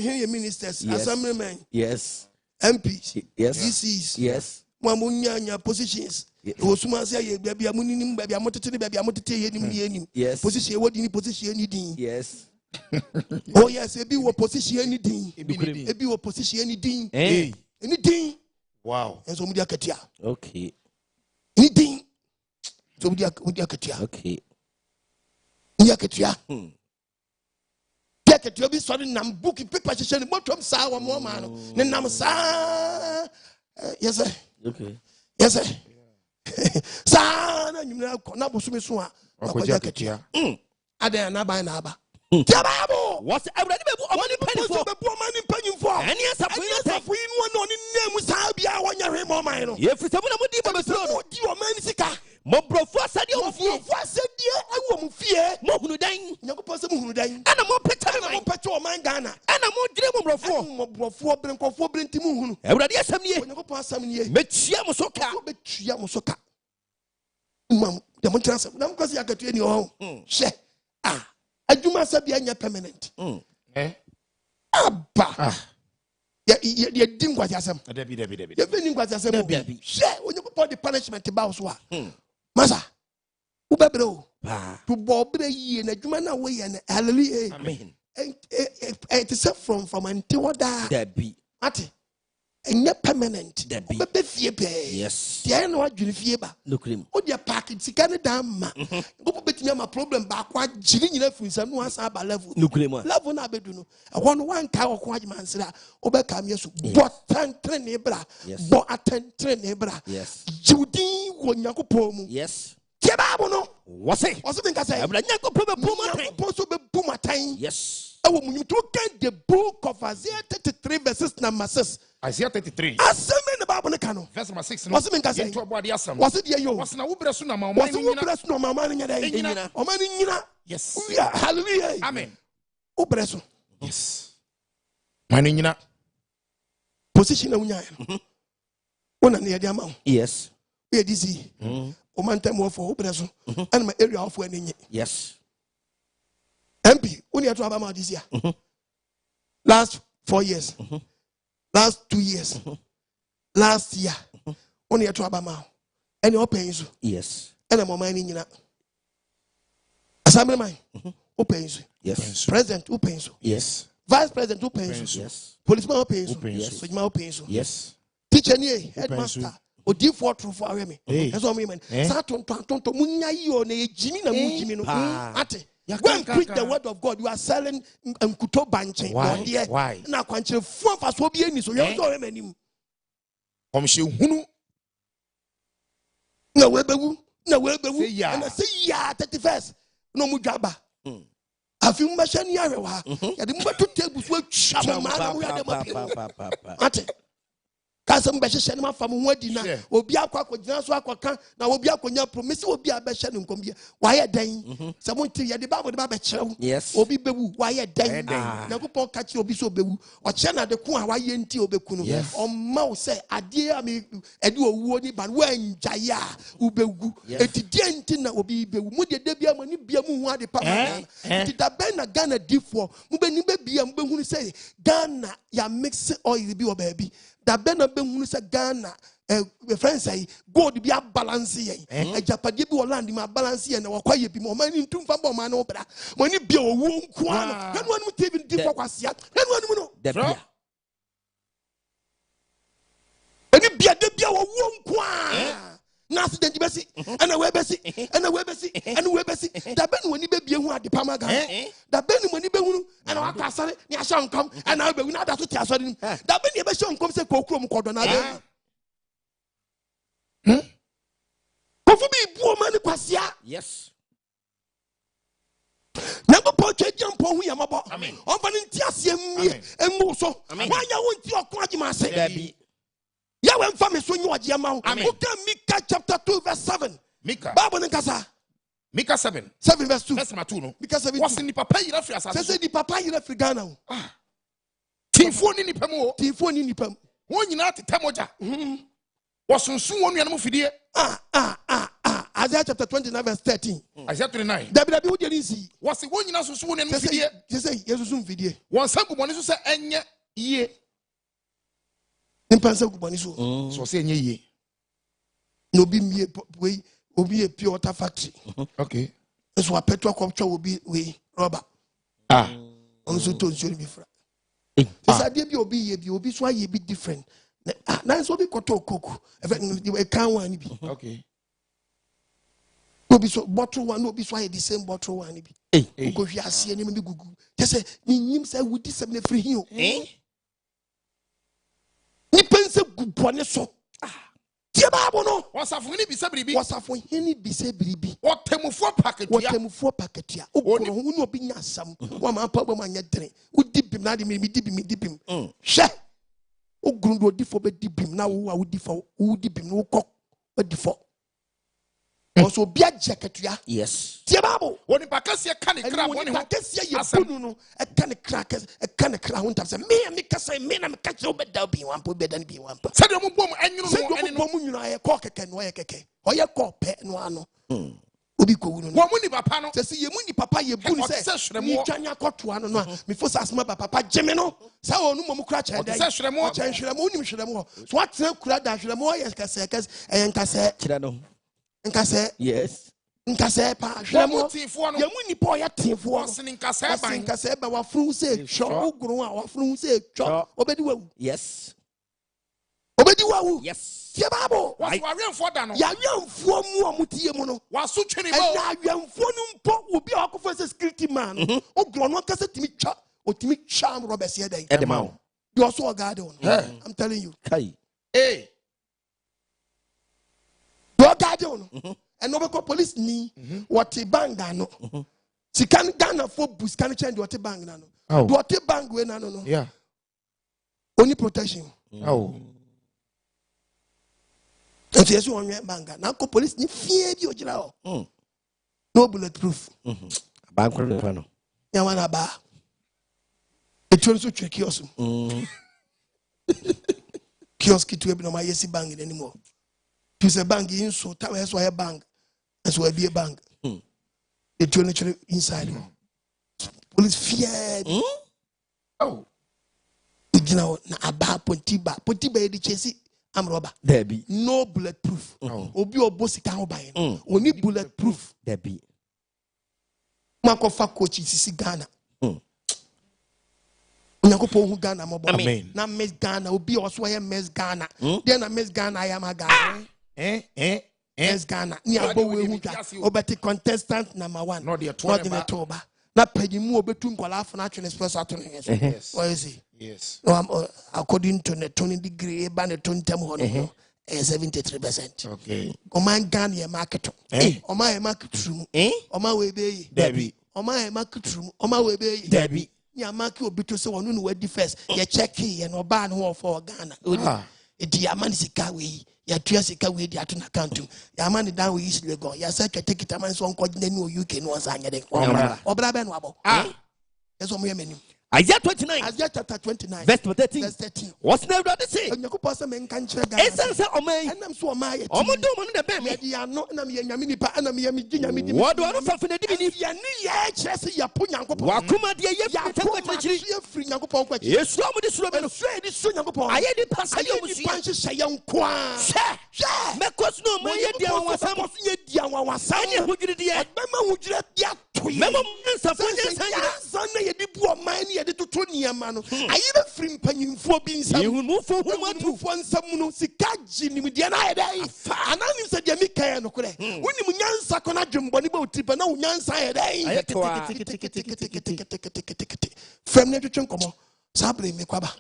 [SPEAKER 5] hene
[SPEAKER 4] your ministers, assemblymen,
[SPEAKER 5] yes,
[SPEAKER 4] MPs,
[SPEAKER 5] yes,
[SPEAKER 4] DCs,
[SPEAKER 5] yes,
[SPEAKER 4] Mamunya positions. Osuma say baby amunim baby amotete baby amotete yenim
[SPEAKER 5] yes,
[SPEAKER 4] position what in position anything.
[SPEAKER 5] Yes.
[SPEAKER 4] Oh yes, ebi wo position anything. Ebi wo position anything. Anything.
[SPEAKER 2] Wow.
[SPEAKER 4] And so media katia.
[SPEAKER 5] Okay.
[SPEAKER 4] Anything. So media katia.
[SPEAKER 5] Okay.
[SPEAKER 4] Media katia. Get your be sorry nam book paper session bottom sa wa mo ma no ne nam sa yes sir
[SPEAKER 5] okay
[SPEAKER 4] yes sir sa na nyumna ko na boso me so a
[SPEAKER 2] akoja ketia
[SPEAKER 4] adan na ban na aba tiababo
[SPEAKER 5] what already be omani panifo
[SPEAKER 4] be omani panifo
[SPEAKER 5] eni asafu
[SPEAKER 4] inu no ni name sa bia wonya hwe mo man no
[SPEAKER 5] ye fisa mu na mudi bobetro no
[SPEAKER 4] di omani sika
[SPEAKER 5] mo brofo asade o fie
[SPEAKER 4] ewo mu fie
[SPEAKER 5] mo hunu dan
[SPEAKER 4] nyankopɔ sɛ mo hunu dan
[SPEAKER 5] ana mo peta
[SPEAKER 4] o man Ghana
[SPEAKER 5] ana mo dire mo
[SPEAKER 4] brofo brenkofo brenti mu hunu
[SPEAKER 5] awurade asɛm nie
[SPEAKER 4] nyankopɔ asɛm nie
[SPEAKER 5] metua mo so ka
[SPEAKER 4] betua mo so ka mam de mo transfer na mo kwasi akatua ni ho hwɛ adwuma sɛ bia nya permanent aba ya din kwasi asɛm
[SPEAKER 2] dabi
[SPEAKER 4] ya be nin kwasi asɛm hwɛ onyankopɔ de punishment ba so a masa ubebre o to bobre yie na adwuma na wo ye na hallelujah
[SPEAKER 5] amen
[SPEAKER 4] it is from until that
[SPEAKER 5] dabi
[SPEAKER 4] ati enye permanent
[SPEAKER 5] dabi
[SPEAKER 4] be fie pe
[SPEAKER 5] yes
[SPEAKER 4] tie na wadwene fie ba
[SPEAKER 5] nokrim
[SPEAKER 4] o dia package sika ne dan ma go betimi ama problem ba kwa jiri nyina funsa no asa ba level
[SPEAKER 5] nokrim
[SPEAKER 4] level na bedu no ehwo no wan ka okwa agyeman obe ka me so but tantre ne bra but atantre ne bra
[SPEAKER 5] yes
[SPEAKER 4] judin wo nyankopɔ mu
[SPEAKER 5] yes
[SPEAKER 4] tiababo no
[SPEAKER 5] wose
[SPEAKER 4] bin ka say
[SPEAKER 5] abra nyankopɔ be bumatan
[SPEAKER 4] nyankopɔ so be bumatan
[SPEAKER 5] yes
[SPEAKER 4] ewo mu nyimto kan the book of Isaiah 33 verses number 6
[SPEAKER 2] Isaiah 33
[SPEAKER 4] asɛm ne Bible ne ka no
[SPEAKER 2] verse number 6
[SPEAKER 4] no bin ka say
[SPEAKER 2] to abode asɛm
[SPEAKER 4] wose de yo
[SPEAKER 2] wose na wo bre so na ma
[SPEAKER 4] wose wo bre so na ma ma nya dai o ma ni nyina
[SPEAKER 2] yes
[SPEAKER 4] hallelujah
[SPEAKER 2] amen
[SPEAKER 4] wo bre so
[SPEAKER 2] yes ma ni nyina
[SPEAKER 4] position na unya no wona ne yade ama
[SPEAKER 5] yes
[SPEAKER 4] we DC o man time wo for wo bre so and my area of when nye
[SPEAKER 5] yes
[SPEAKER 4] MP uni atu aba ma this year last 4 years last 2 years last year uni atu aba ma any open so
[SPEAKER 5] yes
[SPEAKER 4] and mo man ni nyina assemblyman open so
[SPEAKER 5] yes
[SPEAKER 4] president open so
[SPEAKER 5] yes
[SPEAKER 4] vice president open so
[SPEAKER 5] yes
[SPEAKER 4] policeman open so
[SPEAKER 5] yes
[SPEAKER 4] sojima open so
[SPEAKER 5] yes
[SPEAKER 4] teacher ni headmaster odi for true for aweme eso me man sa tonto munya yi o na ejimi na mu jimi no ate when preach the word of God you are selling nkuto banche
[SPEAKER 2] why
[SPEAKER 4] na kwanche fu fa so bi ani so yo so aweme nim
[SPEAKER 2] komhye hunu
[SPEAKER 4] na webewu na say ya 31st no mu dwaba afi mu ba shani ahwe wa ya de mu beto table so atwa ma na mu ya de ma ate kasem be hye ne mafa mo ho adi na obi akwa gina so akwaka na obi akonya promise obi abehye ne nkom bia wa ye dan se mo nti ye de Bible de ba be kyerew obi bewu wa ye dan Nyankopɔn ka kye obi so bewu o kye na de ko a wa ye nti obeku no o ma wo se ade a me ade owuo ni ban wa njaye a ubewu etidi nti na obi bewu mu de bia mani bia mu hu ade pa ma ti da ben na Ghana difo mu be ni be bia mu be hu se Ghana ya mix oil bi o ba bi da bena be hunu se Ghana friends say gold bi a balance yen ajapade bi Holland ma balance yen na wakwaye bi mo mani ntumfa bo ma na obra mani bia owu nko ano hanu anu TV di for Kwasia hanu anu no
[SPEAKER 5] da bia
[SPEAKER 4] mani bia de bia owu nko a na accident besi ana we besi da ben woni be bia hu ade pama ga da ben woni be hunu ana waka asare ni ahya nkam ana be hu na da so ti asare nim da ben ye be hye nkam se kokrom kodo na be kofu bi bu o mani Kwasia
[SPEAKER 5] yes
[SPEAKER 4] na go po twa mpo hu yamabo onfa ne ntiase mmie emu so wanya wonti okon agyemase dabi ya we mfa me so nyi ogyema ho oka Mika chapter 2 verse 7
[SPEAKER 2] Mika
[SPEAKER 4] Bible nkasa
[SPEAKER 2] Mika 7
[SPEAKER 4] verse 2
[SPEAKER 2] verse 2 no
[SPEAKER 4] Mika 7
[SPEAKER 2] was ni papa yira free asase
[SPEAKER 4] say di papa yira free Ghana ho
[SPEAKER 2] tifo ni nipa mu
[SPEAKER 4] tifo ni nipa mu
[SPEAKER 2] won nyina tetemoja wasunsun won nuanom fidie
[SPEAKER 4] Isaiah chapter 29 verse 13
[SPEAKER 2] Isaiah 29
[SPEAKER 4] dabi wo dey nsi
[SPEAKER 2] wasi won nyina sunsun won nuanom fidie
[SPEAKER 4] say yesusun fidie
[SPEAKER 2] won sangu boni so se enye yie
[SPEAKER 4] nimpa sangu boni so
[SPEAKER 2] so se enye yie
[SPEAKER 4] no bi mie we obi e pure water factory
[SPEAKER 2] okay
[SPEAKER 4] so a petrol company obi we rubber on so to nso bi fra say dey bi obi ye bi obi so aye bi different na so bi koto coke e kan one bi
[SPEAKER 2] okay
[SPEAKER 4] obi so bottle one obi so aye the same bottle one bi go hwi ase ni me gugu just say ni nyim say wudi sem na free hin o ni pense gubone so tie baabo no
[SPEAKER 2] wasafo ni bi se biribi
[SPEAKER 4] wasafo hini bi se biribi
[SPEAKER 2] otemufo paketia
[SPEAKER 4] okoro hu ni obi nya asam wa ma pa ba ma nya dren udi bim na de me di bim hwe oguru do di fo be di bim na wo udi fo udi bim no kok odi fo also bia jaketua
[SPEAKER 5] yes
[SPEAKER 4] tie baabo
[SPEAKER 2] woni pakase ka ne kra woni ho
[SPEAKER 4] pakase ye bunu no e ka ne kra ho ntam se me kasa me na me ka che obeda bi wan po beda ni bi wan pa
[SPEAKER 2] se de mo bom enwunu no eni no
[SPEAKER 4] mo nyuna ye ko keke no ye keke oye ko pe no ano obi ko wunu no
[SPEAKER 2] wo mu ni papa no
[SPEAKER 4] se ye mu ni papa ye bunu se ni twanya kotoa no no me fo asma papa jeme no sa onu mo kura cha dai
[SPEAKER 2] se hweremo
[SPEAKER 4] hweremo ni hweremo so atena kura da hweremo ye kase
[SPEAKER 5] kira no
[SPEAKER 4] nkase
[SPEAKER 5] yes
[SPEAKER 4] nkase pa hweremo
[SPEAKER 2] tifo no
[SPEAKER 4] ye mu ni po ye tifo
[SPEAKER 2] wasini nkase
[SPEAKER 4] ba wa fru se sho oguru a wa fru se twa obedi wawu
[SPEAKER 5] yes
[SPEAKER 4] tie baabo
[SPEAKER 2] wasawemfo da no
[SPEAKER 4] ya wemfo mu omutie mu no
[SPEAKER 2] waso twene bo
[SPEAKER 4] na wemfo no mpo obi a wakofo se security man oguru no kase timi twa otimi twa am Robert ye dan
[SPEAKER 5] edema
[SPEAKER 4] you also guard on I'm telling you
[SPEAKER 5] kai
[SPEAKER 4] you guard on and no be police ni what banga no sikan Ghana for bus can change what bang na no what bang we na no
[SPEAKER 2] yeah
[SPEAKER 4] only protection if you want banga na ko police ni fie bi ogira o no bulletproof
[SPEAKER 5] ba nkro ne fa no
[SPEAKER 4] ya wana ba etwe so twe kiosk kiosk tu bi no ma yesi bang ni mo tu se bang in so ta we so bang so be bang etwe no chere inside police fear ugina na aba pontiba e di chesi am rubber
[SPEAKER 5] debi
[SPEAKER 4] no bulletproof obi obosika ho ban oni bulletproof
[SPEAKER 5] debi
[SPEAKER 4] makofa coach sisi Ghana onyakopo hu Ghana mo bo na Miss Ghana obi oso ye Miss Ghana then na Miss Ghana I am a Ghana Miss Ghana ni abo we hu ka obeti contestant number 1 not the toba na pagimu obetu nkola afọ na twene express ato no yes what is it
[SPEAKER 2] yes
[SPEAKER 4] no according to the 20 degree ba ne tontem ho no 73%.
[SPEAKER 2] Okay.
[SPEAKER 4] Oman Ghana ye market. Oman ye market room. Oman we be.
[SPEAKER 5] Debbie.
[SPEAKER 4] Oman ye market room. Oman we be.
[SPEAKER 5] Debbie.
[SPEAKER 4] Ya market obi to say wonu no we first. Ye check ye no ba no for Ghana. Edi ya man sika we. Ya tua sika we di ato na account. Ya man down we East Lagos. Ya say take it man so nko na no UK no say anya de. Obra be no abo. Eso mo ye menim.
[SPEAKER 5] Isaiah 29.
[SPEAKER 4] Isaiah chapter 29.
[SPEAKER 5] Verse 13.
[SPEAKER 4] Verse 13.
[SPEAKER 5] What's the brother say?
[SPEAKER 4] Onyakopo say men kan kire Ghana.
[SPEAKER 5] Esense omai.
[SPEAKER 4] Enam so omai.
[SPEAKER 5] Omodo mo na be me.
[SPEAKER 4] Me dia no na me nyame nipa na me me nyame di.
[SPEAKER 5] What do I know for the divini?
[SPEAKER 4] Ya ni ye kire se ya po nyankopon.
[SPEAKER 5] Wakuma de ye fi tanko chiri.
[SPEAKER 4] Ye free nyankopon kwa chiri.
[SPEAKER 5] Yesu amu de suro be no.
[SPEAKER 4] So di so nyankopon.
[SPEAKER 5] Aye di pasa ye mu
[SPEAKER 4] Aye di panche hye ye nko a. Hye.
[SPEAKER 5] Me kos no mo ye dia wanwasam.
[SPEAKER 4] Ye dia wanwasam.
[SPEAKER 5] Anye hudwiri de ye.
[SPEAKER 4] Bema hudwiri dia toye.
[SPEAKER 5] Memo nsa fo nye
[SPEAKER 4] sanya. Sanna ye di bu oman ye di toto niam no ayebe free mpanyimfo bi nsam
[SPEAKER 5] yehunufo humatu
[SPEAKER 4] fo nsam no sika ginim de na yedai ananim se de mikae no kore wonim nyansa kona dwemboni ba otipa na nyansa yedai from ne twetwe nkomo sabre me kwaba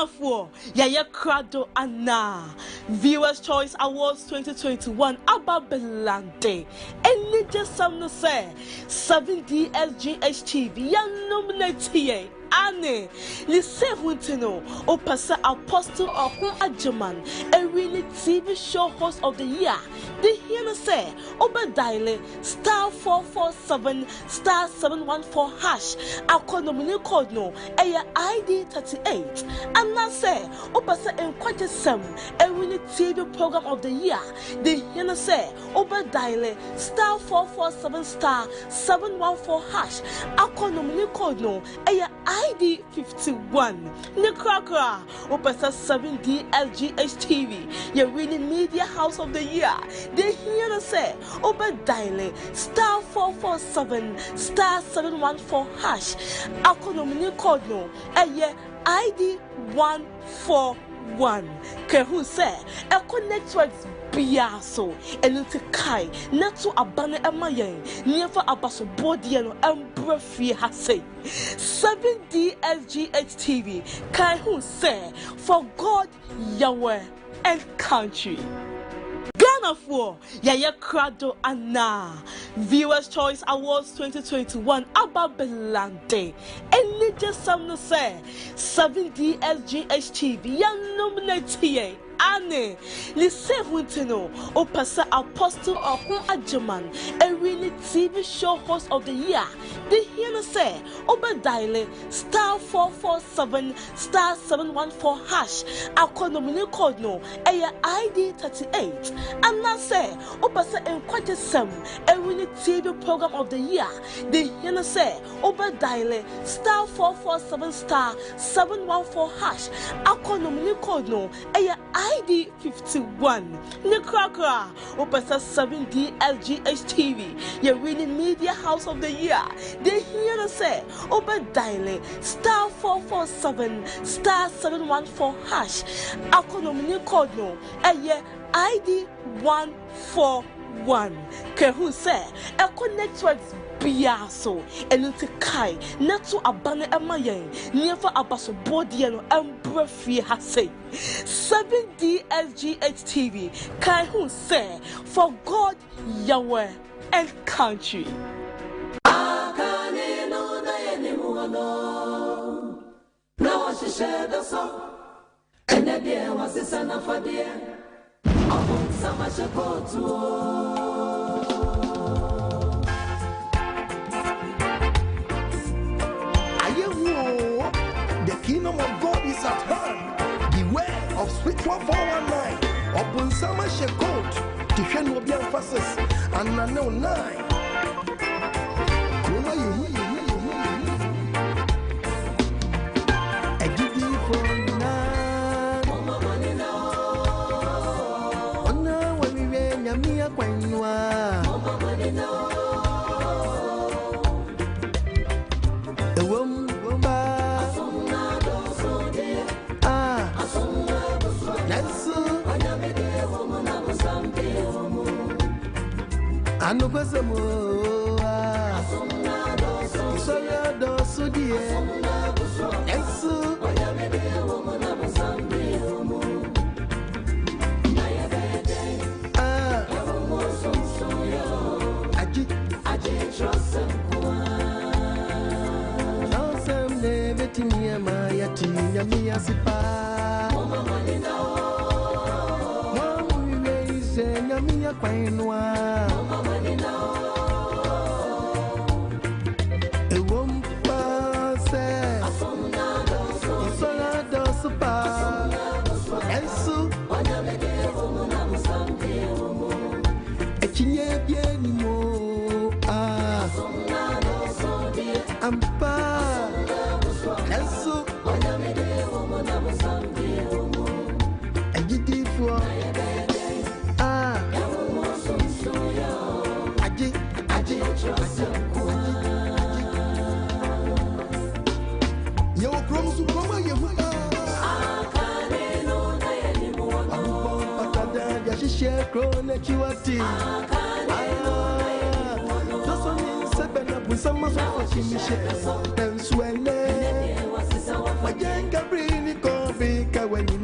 [SPEAKER 8] Ghana for Yaya Krado Anaa Viewers Choice Awards 2021 Ababelante. Any just some say 7DSGH TV ya nominate here. Anaa, lise huntino, opasa Apostle AGYEMANG, a really TV show host of the year. The hina say, Obadiale, star 447, star 714 hash, akonomini code no, a ID 38. Anaa say, opasa NKWAGYESEM, a really TV program of the year. The hina say, Obadiale, star 447, star 714 hash, akonomini code no, a ID 51. Nkrofo, opasa 7DSGH TV, your really media house of the year. They hear say, Obadiale, star 447, star 714 hash, akonomini code no, ID 141. Kehu say, Echo Networks Biaso, and it's a kai, not to abandon a mayan, never abaso body and embrafie has say. 7DSGH TV, Kai who say, for God, Yahweh, and country. Ghana for Yaya Krado Anaa Viewers Choice Awards 2021 Ababelante. Any just some say 7DSGH TV ya nominate here. Anaa, lise huntino, opasa Apostle AGYEMANG, a really TV show host of the year. The hina say, Obadiale, star 447, star 714 hash, akonomini code no, a ID 38. Anaa say, opasa NKWAGYESEM, a really TV program of the year. The hina say, Obadiale, star 447, star 714 hash, akonomini code no, a ID 51. Nkrofo, opasa 7DSGH TV, your really media house of the year. They hear say, Obadiale, star 447, star 714 hash, akonomini code no, ID 141. Kehu say, Echo Networks Biaso, and it's a kai, not to abandon a mayan, never abaso body and embrafie has say. 7DSGH TV, Kai who say, for God, Yahweh, and country.
[SPEAKER 9] Now she shared the song, and the dear was the son of a dear. Among some I shall go to.
[SPEAKER 10] The kingdom of God is at hand. Beware of spiritual 419. Open summer shekot. To hear no be emphasis. And I know 9. Anokosemo Isola do sudie Ensu Aji trosem Trosem neveti miyama yati Nyami asipa Mwamuwe ise nyami ya kwainwa Some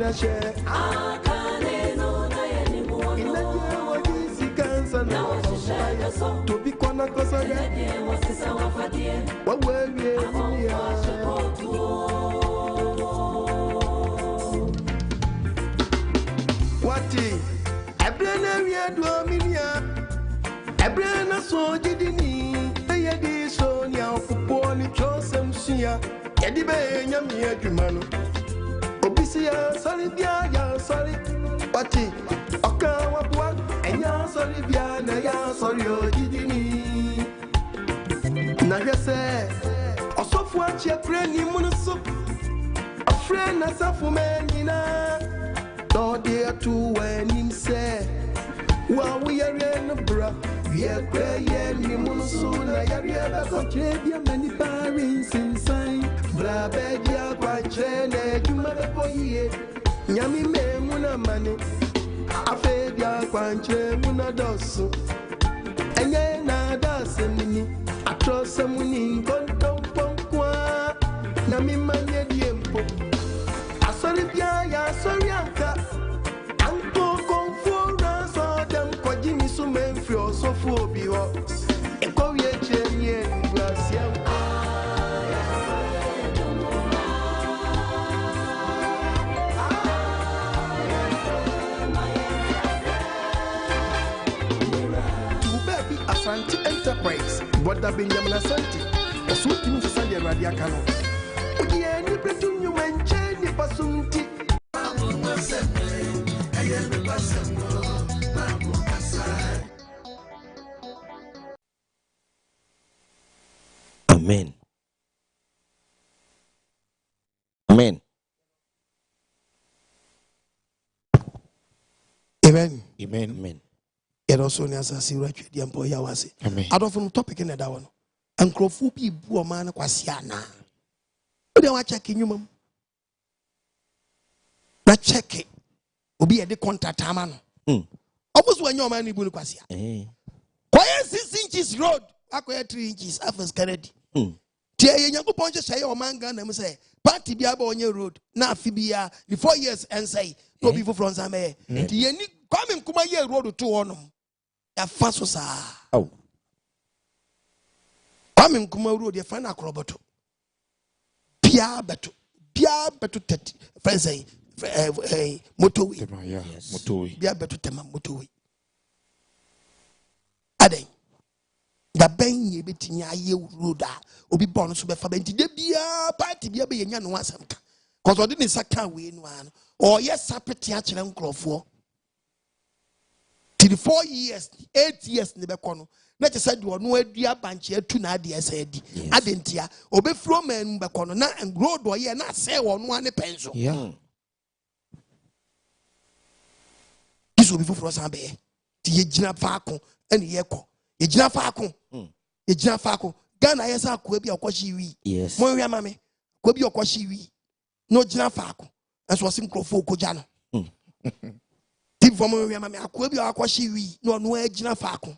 [SPEAKER 10] na share. To be kwana kosa what were we? Wati, Abrana Ria Dominia, Abrana so didini, Ayadi Sonia, Kuponi, Josem Sia, Edibe, Yamia Jumano, Obisia, Solibia, sorry, Wati, Okawa, and ya sorry, Biana, ya sorry, didini. Nagase, also for your friend, you munusup, a friend as a woman. No dear to when him say, while we are in a bra, we are crying, you soon. I have a trade, many parents inside. Blabedia, Quachene, you mother for ye. Yami me muna money. I fed ya Quanche muna dosu. And then I does a mini. I trust someone in Conto Ponqua. Nami mania diempo. I saw it, ya, sorry, Anka. Uncle Confora saw them Quajimi Sumen for so for be up. A Korea Jenny, Kwasia. To baby Asante Enterprise, what the Benjamin Asante, or something to Sunday Radiacano. Yeah, you bring to you and change the Pasunti.
[SPEAKER 5] Amen. Amen.
[SPEAKER 1] Amen.
[SPEAKER 2] Amen.
[SPEAKER 5] Amen.
[SPEAKER 1] Yet also Nasa Sira the employer was.
[SPEAKER 2] Amen.
[SPEAKER 1] I don't from topic in that one. Nkrofo bi bu Oman Kwasia na. They want checking you, mum. Not check it. Obi a de contact amano. Almost when your man ibu Kwasia. Quiet 6 inches road. Acquire 3 inches. After Kennedy. Tia Yanko Ponche say your man gun and say, Party be on your road. Now Fibia, the 4 years and say, go before from some air. Tia coming Kuma year road to one. A fast was oh. Coming Kuma road, your final acrobato. Pia betu 30 friends say motorway motorway bia betu tema motorway ade da ben ye betinya aye road a obi bon so be fa benti de bia party bia be yenya no asem ka cause odi ni saka we no an o yes sapete a kire Nkrofo 4 years 8 years ne be kono na che said no adua banche atu na ade esa adi adentia obefro man be kono na road o ye na se wo no ane penso iso before san be ti ye gina faako ene ye ko ye gina faako Ghana yesa akwa bi akoshi wi mo wi amame akwa bi akoshi wi no gina faako enso sim Nkrofo koja no ti fo mo wi amame akwa bi akoshi wi no no agina faako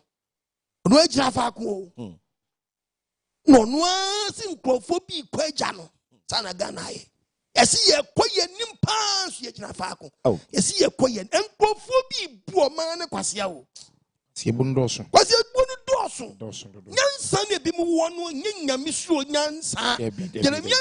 [SPEAKER 1] no agina faako no sim Nkrofo bi kwaja no sana Ghana ye esi ye koye nimpa so ye gina faako esi ye koye Nkrofo bi bu Oman Kwasia o
[SPEAKER 2] si bundoso
[SPEAKER 1] Kwasia bundoso nyansa ne bi mu wono nyanya misuo nyansa Jeremia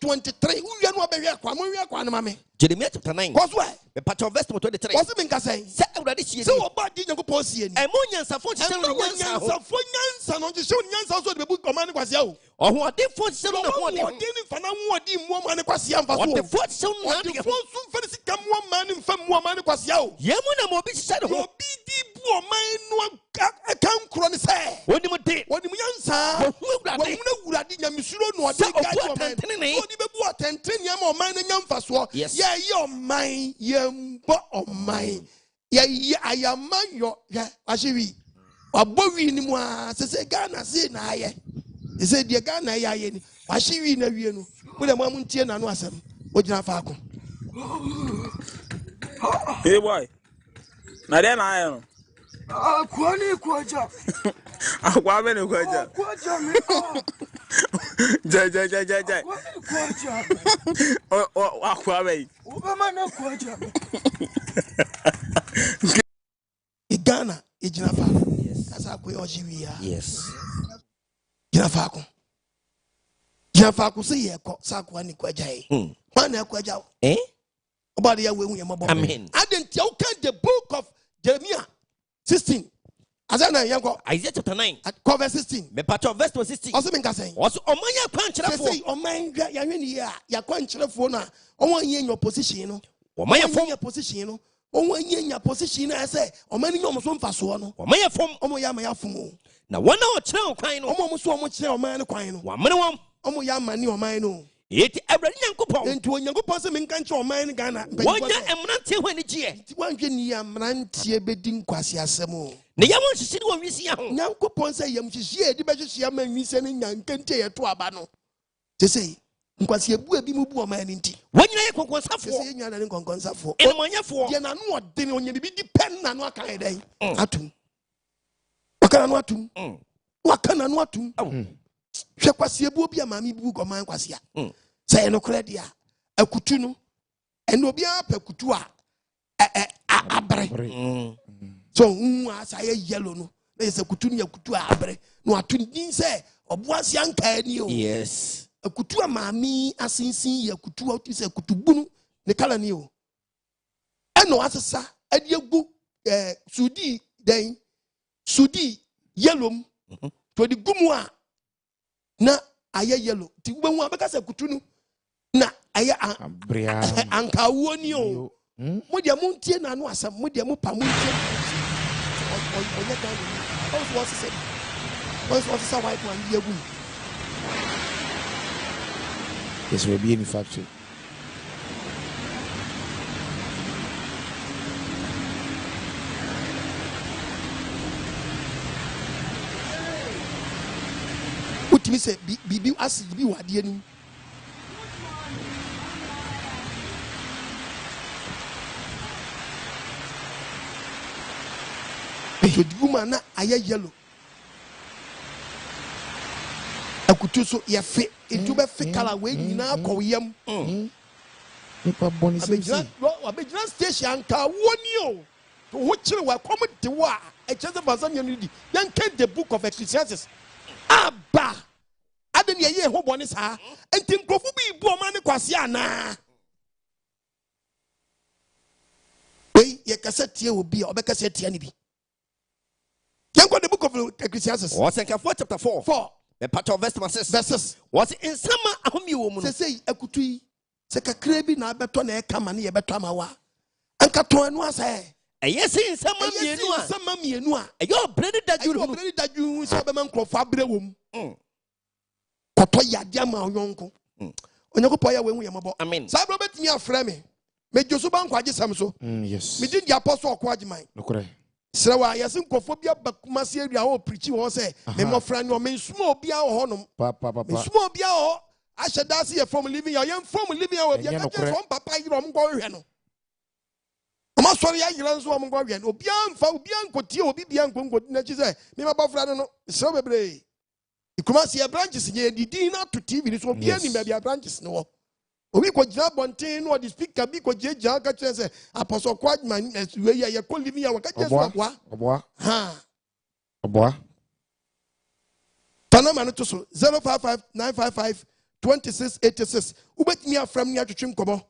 [SPEAKER 1] 9:23 uwie no obehwe kwa mo wie kwa no mame
[SPEAKER 5] Jeremia chapter 9
[SPEAKER 1] cause why
[SPEAKER 5] the part of verse 23
[SPEAKER 1] cause me nka say
[SPEAKER 5] se awrade chie
[SPEAKER 1] se oba di Nyankopon sie ni
[SPEAKER 5] e mo nyansa fo chie no
[SPEAKER 1] nyansa no chie nyansa so de be bu Oman Kwasia o
[SPEAKER 5] ohode fo chie no ho de
[SPEAKER 1] ni fa na ho de mu Oman Kwasia mfa so
[SPEAKER 5] o de fo chie no
[SPEAKER 1] de fo so mfa si kam Oman mfa mu Oman Kwasia o
[SPEAKER 5] ye mu na mo bi chie no ho
[SPEAKER 1] obi di bu Oman no kan kro ni say
[SPEAKER 5] woni mo de
[SPEAKER 1] woni mu yansa wo mu wurade nyamesuro no ode ga Oman woni be bu atentene ma Oman na nyamfa so ye Oman ye mbo Oman ye ayaman yo ye ashiwi abowi ni mu a se Ghana se na aye se de Ghana ya aye ni ashiwi na wie no mo de mo ntie na no asem o gina faako
[SPEAKER 11] hey boy na de na aye no
[SPEAKER 10] Kwani kwaja.
[SPEAKER 11] Akwa be ne kwaja.
[SPEAKER 10] Kwaja me.
[SPEAKER 11] Jai. Oh, Aquaman.
[SPEAKER 4] Ghana, Ejinafa. That's how we all here.
[SPEAKER 5] Yes.
[SPEAKER 4] Jinafako. Jinafako say ye ko sakwani kwajai. Wana kwajao. About the way we are.
[SPEAKER 5] Amen.
[SPEAKER 4] I didn't tell the book of Jeremiah 16. Azana yanko
[SPEAKER 5] Isaiah chapter 9.
[SPEAKER 4] Verse 16.
[SPEAKER 5] Me patch of verse 16.
[SPEAKER 4] Also been saying.
[SPEAKER 5] Also Omanya kwanchirefo.
[SPEAKER 4] Say Oman ya weni ya kwanchirefo na omo yen your position no.
[SPEAKER 5] Omanya form
[SPEAKER 4] your position no. Omo yen your position na say Oman nyom so mfaso no.
[SPEAKER 5] Omanya form
[SPEAKER 4] omo ya ma ya fom.
[SPEAKER 5] Na wana o kire kwan no.
[SPEAKER 4] Omo so omo kire Oman kwan no.
[SPEAKER 5] Wa mene wom.
[SPEAKER 4] Omo ya ma ni Oman no.
[SPEAKER 5] Eti Abraham Nyankopon.
[SPEAKER 4] Enti Onyankopon se menka nche Oman Ghana.
[SPEAKER 5] Wonya emnante hwani gie.
[SPEAKER 4] Wanhwe ni amnante bedin kwase asem.
[SPEAKER 5] Ne yamon hihiri won wisi ya ho.
[SPEAKER 4] Nyankopon se yam hihiri edi be hihiri ma nwise ne nyankante ye to aba no. Se sei nkwase ebu ebi mu bu Oman ni nti.
[SPEAKER 5] Wonya ye konkonsafo.
[SPEAKER 4] Se nya na ne konkonsafo.
[SPEAKER 5] Enemanyafo.
[SPEAKER 4] Ye na no ode ne onye bi di pen na no aka e dai. Atum. Wakana no atum. Wakana no atum. Hwe kwase ebu obi amami bu Oman kwase a. Say no kre dia akutu no eno obi apakutu a abre so asa ye yellow no na yes akutu no akutu a abre no atu din say oboase anka ani o
[SPEAKER 5] yes
[SPEAKER 4] akutu a maami asinsin ye akutu a say akutu bunu ne kala ni o eno asesa ade egu sudi yellow to di gumu a na aye yellow ti gbewu abeka say akutu no na aya anka woni o mo dia mo ntie na no asam mo dia mo pa mo ntie onya kan ni also say white one dia gu
[SPEAKER 2] yes we be in factory
[SPEAKER 4] utimi say bibi asidi bi wade ani woman na aye yellow akutu so ye fe etu be fe kala we nyina akɔyam
[SPEAKER 2] nipa boni se
[SPEAKER 4] abegina station ka woni o to wo kire wa kom de wa e chese fasa nyanu di yan can the book of Ecclesiastes aba adeni ye ho boni saa enti Nkrofo bi bu Oman ne Kwasia na we ye kasa tie obi a obekasa tie ne bi. The book of Ecclesiastes.
[SPEAKER 5] What's Nkrofo chapter 4? The part of verses. What's in summer ahumi wo mu no.
[SPEAKER 4] Say akutui. Se kakra bi na abeto na e kama ne ye beto amawa. Anka to anu asa e.
[SPEAKER 5] Yes in summer mienu a. Eyo bredi daju
[SPEAKER 4] se be man Nkrofo abre wo mu. Koto yade ama onyonko. Onyakopɔ ya wehu ye mabo.
[SPEAKER 5] Amen.
[SPEAKER 4] Sa bro betimi afra me. Me joso ban kwagyesem so.
[SPEAKER 2] Yes.
[SPEAKER 4] Me di the apostle OKOH.
[SPEAKER 2] Nokore.
[SPEAKER 4] Srewa yes Nkrofo bia bakumase area o preach wo say me mofra no me nsuma obia wo honom
[SPEAKER 2] papa
[SPEAKER 4] me nsuma obia ho ashedase ye from living ya yem from living ya obia ka from papa yiro mo go hwe no o ma sori ya yiro nso mo go hwe no obia mfa obia nkotie obi bia nkonko na chi say me mabofra no srewa bebre ikumase ye branches ye didi na to TV ni so obia ni bia branches no obi ko gina bonten no the speaker bi ko jeja ka kire say apostle OKOH we ya ko living ya ka jesu
[SPEAKER 2] oboa
[SPEAKER 4] Panama no to so 055-955-2686 ubetimi afram ni atwetwe nkomo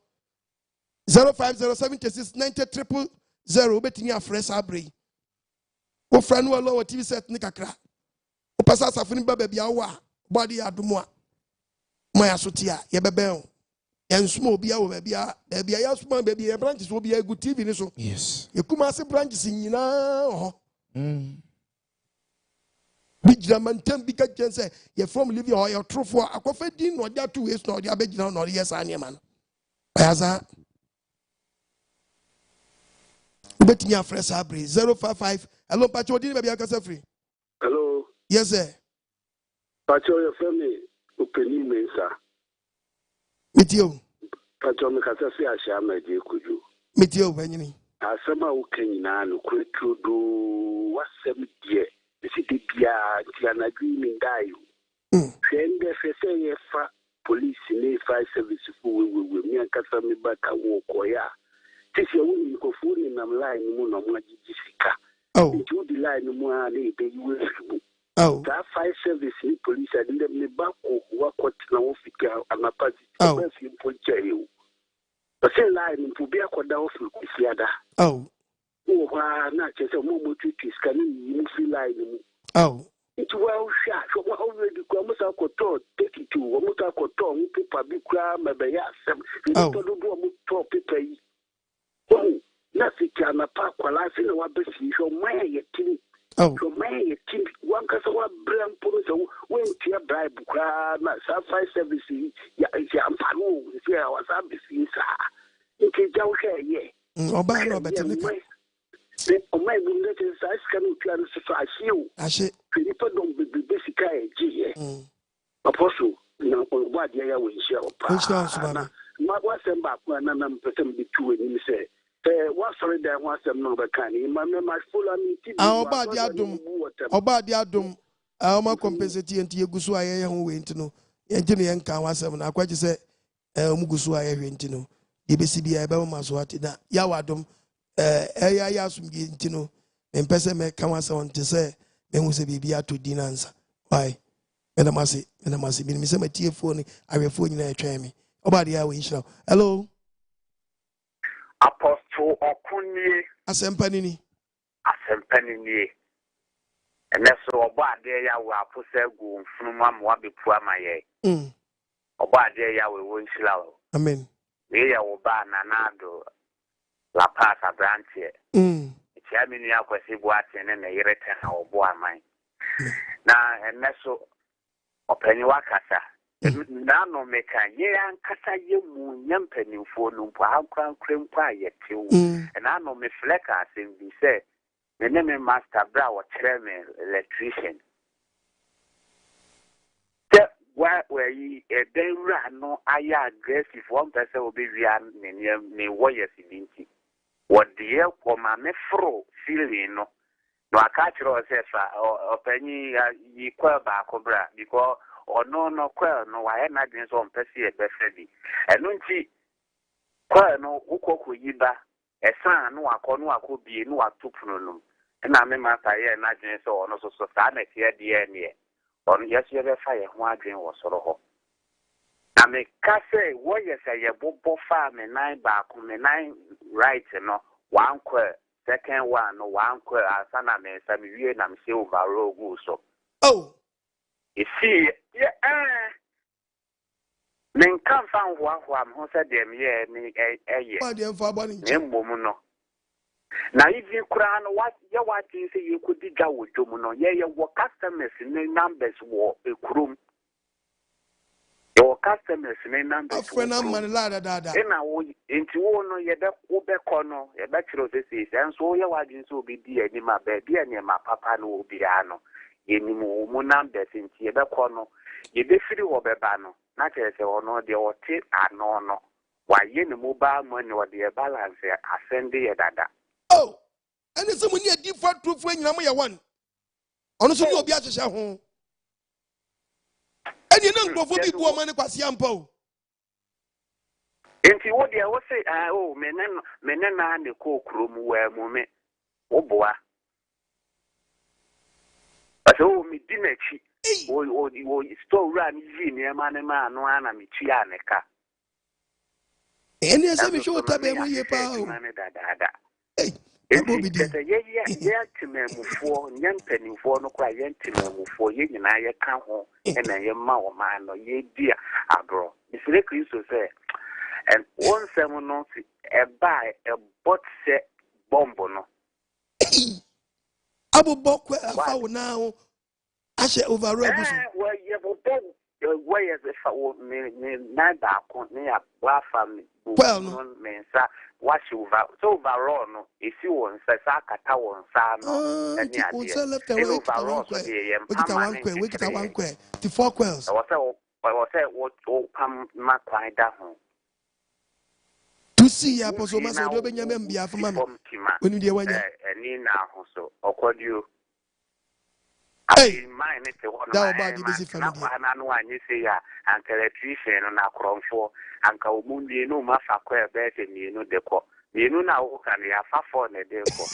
[SPEAKER 4] 050769000 ubetimi afres abrei wo fra no lo TV set ni kakra wo pasa asafo ni baba bia wo a body adomo a moya sotia ye bebe and small be our baby, baby, I small baby, branches will be a good TV. So,
[SPEAKER 2] yes,
[SPEAKER 4] you come as a branches in now. Big German 10 because you say you're from living or your true for a coffee din or there 2 years, nor the aboriginal nor yes, I am man. As a bet me a fresh abri 055. Hello, Pacho, didn't maybe I can say free.
[SPEAKER 12] Hello,
[SPEAKER 4] yes, sir.
[SPEAKER 12] Pacho, your family, opening me, sir.
[SPEAKER 4] Meet you.
[SPEAKER 12] Pacho, me kasa si asha maji kuju.
[SPEAKER 4] Meet you, Benjamin.
[SPEAKER 12] Asama ukenya no kwetudo wasem die. Esi bia ti anagwi mi ndayo. Send the FSA police in fire service for me and Casami back a walk or ya. This your woman go phone in a line, moon on my Jessica. Oh, to the line, more they will. Oh, that fire service police I didn't me back or what now figure and a party. Oh, you put jail. But say line to be a quarter of Kwasia. Oh, not just a moment to scan you feel like. Oh. It's well shot. So what already comes out to take it to almost a cotton, people be cram, maybe some. You don't do top people. Oh, nothing can a park while I feel what best is your man, oh, so man, one case of what brand police went to your bribe cram, fire service. Yeah, it's a pano. Yeah, I was up this. You can go here, yeah. Oh, but no better. Oh, my goodness, I can transfer you. I say, people don't be basically Apostle, no, what they are with shell. My was a back when I'm pretending to two and say, what's sorry that was a number canny. My full about the Adum, our compensation and Yugusua, who went to know. Anthony and NKWAGYESEM, I quite say, Mugusua, to know. DBCB, I better maswati that Yawadum. Ya sum gintino en pese me kawasa on te se me hu se bibia to dinansa why me na mase me se matie phone awefo nyina atwa me obade ya we nshira. Hello
[SPEAKER 13] Apostle Okunye
[SPEAKER 1] asempani
[SPEAKER 13] ni eneso obade ya we apose gu mfunu am wa bepu amaye obade ya we wo nshira. Amen. We ya wo ba nanado La Paz Abrantie. Chamini ya kwesi buati nene irete na oboa mai. Na eneso openi wakasa. Na no meka ye ankasa ye mu nyempeni mfo no mpo akran krempa yetewu. Na no me fleka asembi se me master bra wo kire me electrician. Where ye a denra no aya aggressive one person will be via ne warriors idinti. What the air for my mefro feeling no I catch her or penny ye quell back obra because or no quell no I had not been so on Percy a befedi. And don't see quell no uko yiba a son no I could be no a tupunum. And I remember I had not been so on also society here the near. On yes, you ever fire one dream was sort of. I make Casse warriors a bobo farm and 9 back on the 9 right no one queer, second one no one queer as an amen some year and I'm still overall so. Oh, you see, yeah, then come found one who said them, yeah, me a year. What do you for one no. Now, if you crown what you say you could dig out with Jumuno, yeah, your customers in the numbers war a room. Your customers in numbers. When I'm a ladder, and I will into one, you bet Ubecono, a bachelor disease, and so your audience will be dear in my baby and my papa no be ano. Any more numbers in Tiebecono, you be free or bebano, not as or no, the or tip and no. Why yen mobile money or the balance ascend the dada. Oh, and it's someone here different proof when you're one. Honestly, you'll be at your home. And you know, Nkrofo be poor man, Kwasia mpo. Enti wo de wo say oh menen na ne ko krom wa mu me wo boa. Aso mi dinachi. O store run yi ne ma ne ma no ana mi tua ne ka. Eni ese mi show tabe mu ye pa o. Hey, Bobi di. Yeah, timemufo, nyampenifo no kwa yentimemufo ye nyina ye ka ho na ye ma wo ma no ye dia abro. Isire Kristo say and one seven no e buy a bot se bombo no. Abu bokwe afa wo now ashe over Rebu. Well ye bo where is the me nada ko ne ya wa family. Well no mensa what you so overall no if you want say akata won sa no any idea we get one quail the 4 quails I was say what come ma kwai da ho to see apostle maso do benya membia for mama when you dey wanya any na ho so okodio Hey, mine is the one
[SPEAKER 1] that body busy family.
[SPEAKER 13] No one you say, Uncle Electrician and Nkrofo, Uncle Mundi, no Maffa Quair better, you know, the co. You know now, can you have for the deco?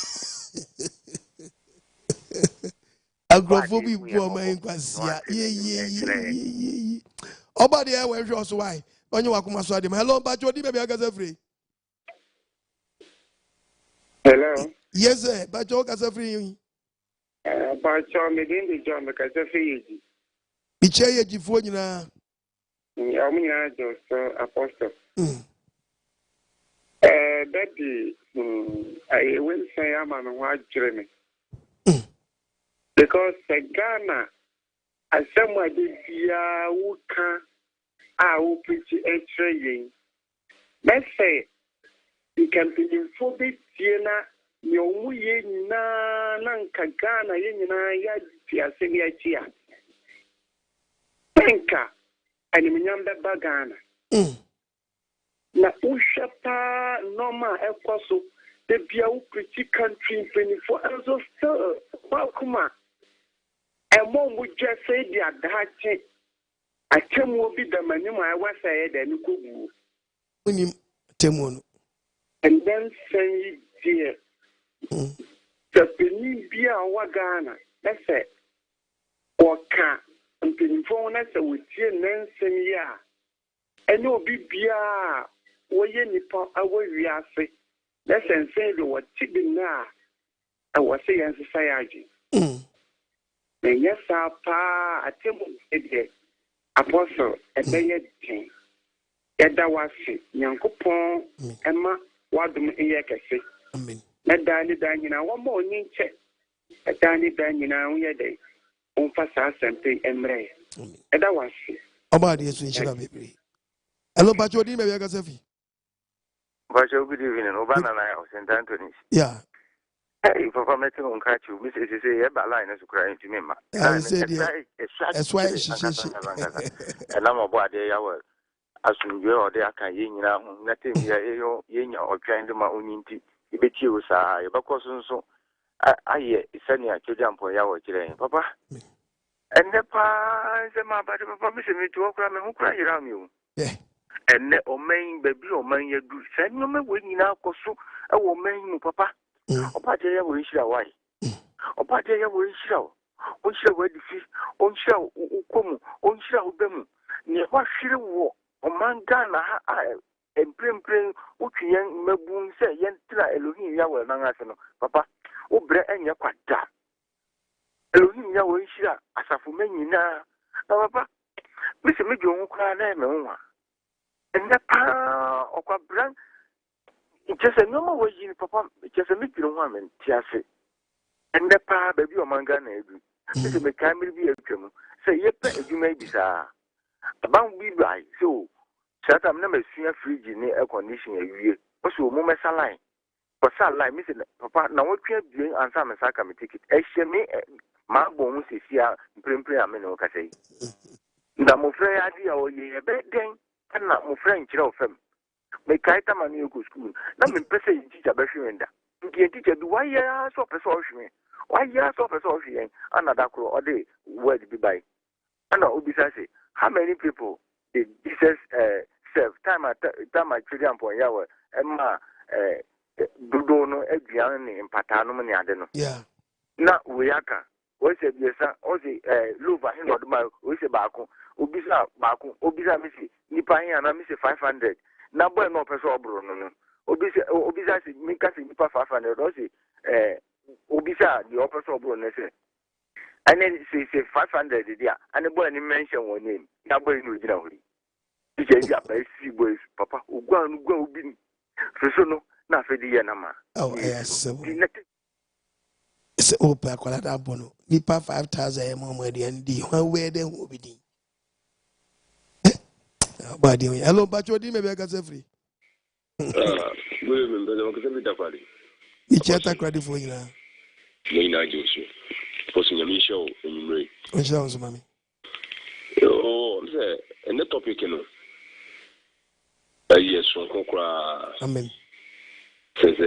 [SPEAKER 1] Nkrofo bi poor man Kwasia. Yeah. Oba there where you also why? When you walk my swadi. Hello, but you baby agasa free.
[SPEAKER 14] Hello.
[SPEAKER 1] Yes, sir. But you agasa free.
[SPEAKER 14] But you me the job because free.
[SPEAKER 1] Biche ye jifo nyina.
[SPEAKER 14] Ya mu nyina just apostle. Daddy, I will say I'm on what journey. Because Ghana, as someone did who can, I will preach a training. Let's say, you can be infobit, Tiena, your yen na Nanka Ghana, yen ya Senia Chia. Tanka, and Minyamba Bagana. Na ushapa normal ekoso de bia u pretty country 24 hours of still welcome emo mu je say dia dache atemu obi da manim I was say da ni kogu
[SPEAKER 1] unim temu no
[SPEAKER 14] and then say dear the peni bia wa Ghana let's say oka mpinfo na say we tie nansen ya ene obi bia woye nipa awowiase na sense de wotidi na awose yan society yes apa atemu ede apostle ebeye tin eda wase nyankopon ema wadum eye kese
[SPEAKER 1] amen
[SPEAKER 14] na dani danyina wo mo ni nche dani danyina wo ye de onfa sa sempe emre eda wase
[SPEAKER 1] oba de yesu nchira bebre. Hello, but you didn't make a
[SPEAKER 15] Bajo, good evening. Oban and I, St. Anthony's.
[SPEAKER 1] Yeah.
[SPEAKER 15] Hey, for meeting on catch you, Mrs. Say, about line is crying to me.
[SPEAKER 1] I said, that's why she
[SPEAKER 15] and I'm about the as soon you or there can yin nothing yin or trying to my own inti. You bet you, sir, because so I send you to jump on your children, Papa. And the pa, the ma, but permission me to walk around and who cry around you.
[SPEAKER 1] Yeah.
[SPEAKER 15] And the Oman baby or man you do send you me winning out so a woman, Papa. Or Patia will show why. Or Patia will show. On show where the fish, on show, on show them. Near what she walk, or man Ghana, and prim, which young Mabun say, Yentra Elohim Yahweh Nangasano, Papa. O bre and ya quata. Elohim Yahweh Shira, as a for many now. Papa, Mr. Midjo cry name. And the pa or brand just a normal way in Papa, just a little woman, Tiasse. And the pa baby or mangana, Mr. McCammy be a criminal. Say, yep, you may be, sir. About we buy, so shut up never see a fridge in air condition a year. What's your moment line? For some like Mr. Papa, now what you have doing and some Saka ticket. Actually, my bones is here, prim, I mean, okay, say. I'm afraid idea or ye a bad thing. And not my friend, you know, from make item and you go school. Let me press a teacher, Bashirenda. You teacher, do why you are so persuasion? Why you are so persuasion? Another crow or day, where to be by. And now, besides, how many people did Jesus serve time at time at Children for Yahweh and ma Dudono, Edrian, and Patano, and Adeno?
[SPEAKER 1] Yeah.
[SPEAKER 15] Now, we are. What's it, yes, sir? Or the Luva, him or the Mal, who's a Baku, Obisa, Baku, Obisa, Missy, Nipa, and I miss 500. Now, boy, no person, no. Obisa, Mikas, Nipa 500, or the Obisa, the officer of Brunesse. And then say 500, yeah, and the boy mention one name. Now, boy, no, you know. He says, yeah, by sea boys, Papa, who go bin. So, no, not for the Yanama.
[SPEAKER 1] Oh, yes. It's open quality bono. Nipa 5,000 more than the one where they will be. Hello, but you didn't make us free.
[SPEAKER 16] Good evening, brother. I'm going to be
[SPEAKER 1] the chat credit for you now.
[SPEAKER 16] Nina Joshua. Posting a show in Ray.
[SPEAKER 1] Which sounds, mommy.
[SPEAKER 16] Oh, and the topic, you know. Yes, from Kokra.
[SPEAKER 1] Amen.
[SPEAKER 16] Says,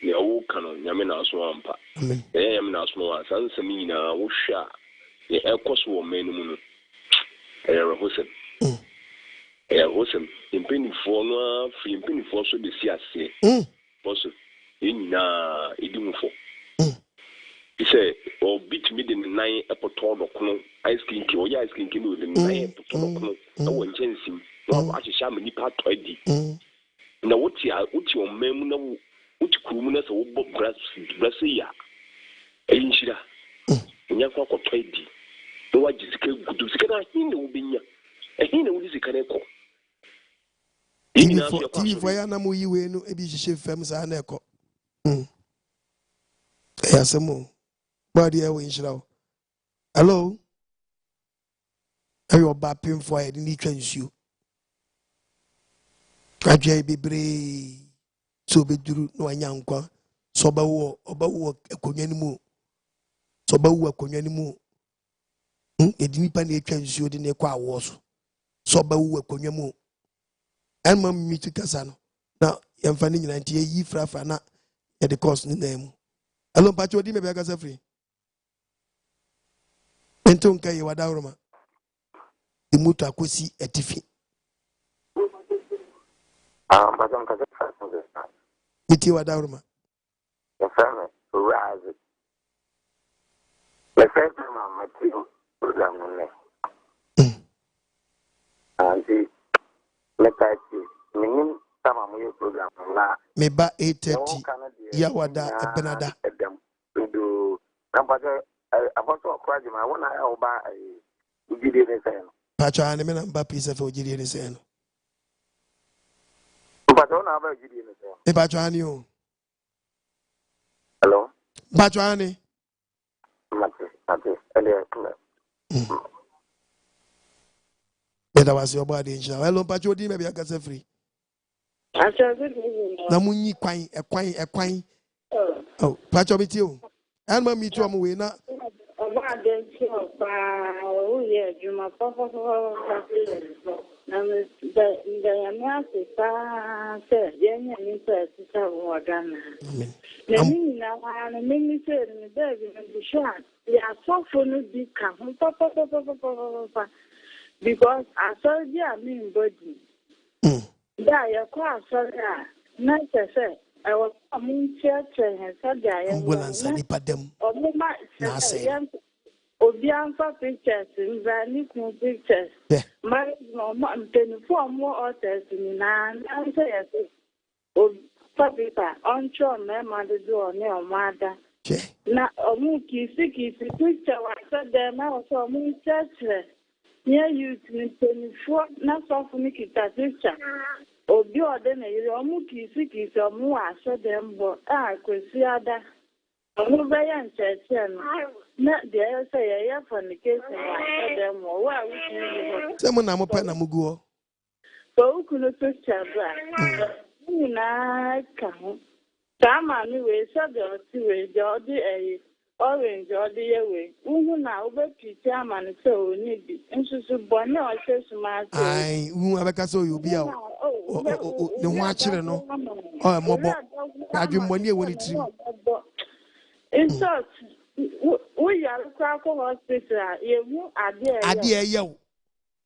[SPEAKER 16] ne wo kano nyame na aso ampa
[SPEAKER 1] amen
[SPEAKER 16] nyame na aso wa san samina wo hwa ɛkɔ so wɔ man no mu no ɛyɛ hosem mpenifoɔ no afiri mpenifoɔ so de si aseɛ bɔso nyinaa ɛdi mu fɔ sɛ ɔbitumi de ne nan ɛpɔtɔ dɔkono ice cream ki ɔyɛ ice cream ki no de ne nan ɛpɔtɔ dɔkono ɛwɔ nkyɛnsim na ahyehyɛ ama nipa atɔ adi na wote ɔman mu na wote kuro mu na sɛ wobɔ brase yi a ɛyɛ nhyira ɛnya kɔ akɔtɔ adi na wagye sika gudu sika no ahen na wobɛnya ɛhen na wode sika no ɛkɔ
[SPEAKER 1] TV for ya na mo yi we no ebi hyehyɛ fam saa na ɛkɔ ɛyɛ asɛm body ɛwɔ nhyira wo hello ɛyɛ ɔba pemfo a yɛde ne twa nsuo adwa bebree so obɛduru na wanya nkwa so ɔbɛwɔ akonnwa no mu so ɔbɛwɔ akonnwa no mu yɛde nipa na ɛtwa nsuo de ne kɔ awɔ so ɔbɛwɔ akonnwa mu ɛnma mi tu kasa no na yɛmfa ne nyina nti yɛyi frafra na yɛde course ne nan mu hello mpacho odi me bia kasa free ento nka ye wada horoma imutu akosi atifi
[SPEAKER 15] bazan kasa
[SPEAKER 1] miti wada horoma
[SPEAKER 15] ya fama rise le fait ma matio program ne anti le kati minim sama mo program la
[SPEAKER 1] me ba 8:30 ya wada ebenada
[SPEAKER 15] do nampaje apostle kwajima wona ya oba ugidi ne sen
[SPEAKER 1] pacho ane me namba pisa fe ugidi ne sen
[SPEAKER 15] pacho na ba ugidi ne sen
[SPEAKER 1] e pacho ane o
[SPEAKER 15] hello
[SPEAKER 1] pacho ane
[SPEAKER 15] mate ele kule
[SPEAKER 1] beda wasi oba de ncha hello pacho odi me bia kasa free na munyi kwan ekwan oh pacho biti o anma mi tu amwe na
[SPEAKER 17] oba de ti opa o ye juma papa na me da ya me asesa se ye nya ni se sisa wo dana na ni na me se ni da bi me busha ya sofo no bi ka ho papa because asori a me body da ya kwa asori a na se I was coming church and said, I am
[SPEAKER 1] Padem.
[SPEAKER 17] Obianfa pictures, Zaniku pictures. My mom, 24 more authors in Nan, and say, Oh, Papa, on shore, my mother do near mother. Now, a monkey, sicky, picture, I said, there now, so moon church. Near you, 24, not so for Nikki, that picture. Obi odene yiri omu kisi omu aso dem bo Kwasia da omu be ya ncheche no na de ya say ya fornication aso dem wo wa wuti
[SPEAKER 1] se mo na mo pa na mugu o
[SPEAKER 17] so ukunu to chabra ni na ka ho tama ni we so de oti we de odi orange odi ye we uhu na obepiti amani se oni bi nsusu bone o sesuma se
[SPEAKER 1] ai uhu abeka so yo bia o ne ho akire no o mobo adwemmoni e woni trim
[SPEAKER 17] in short we are Nkrofo hospital yehu ade
[SPEAKER 1] eye o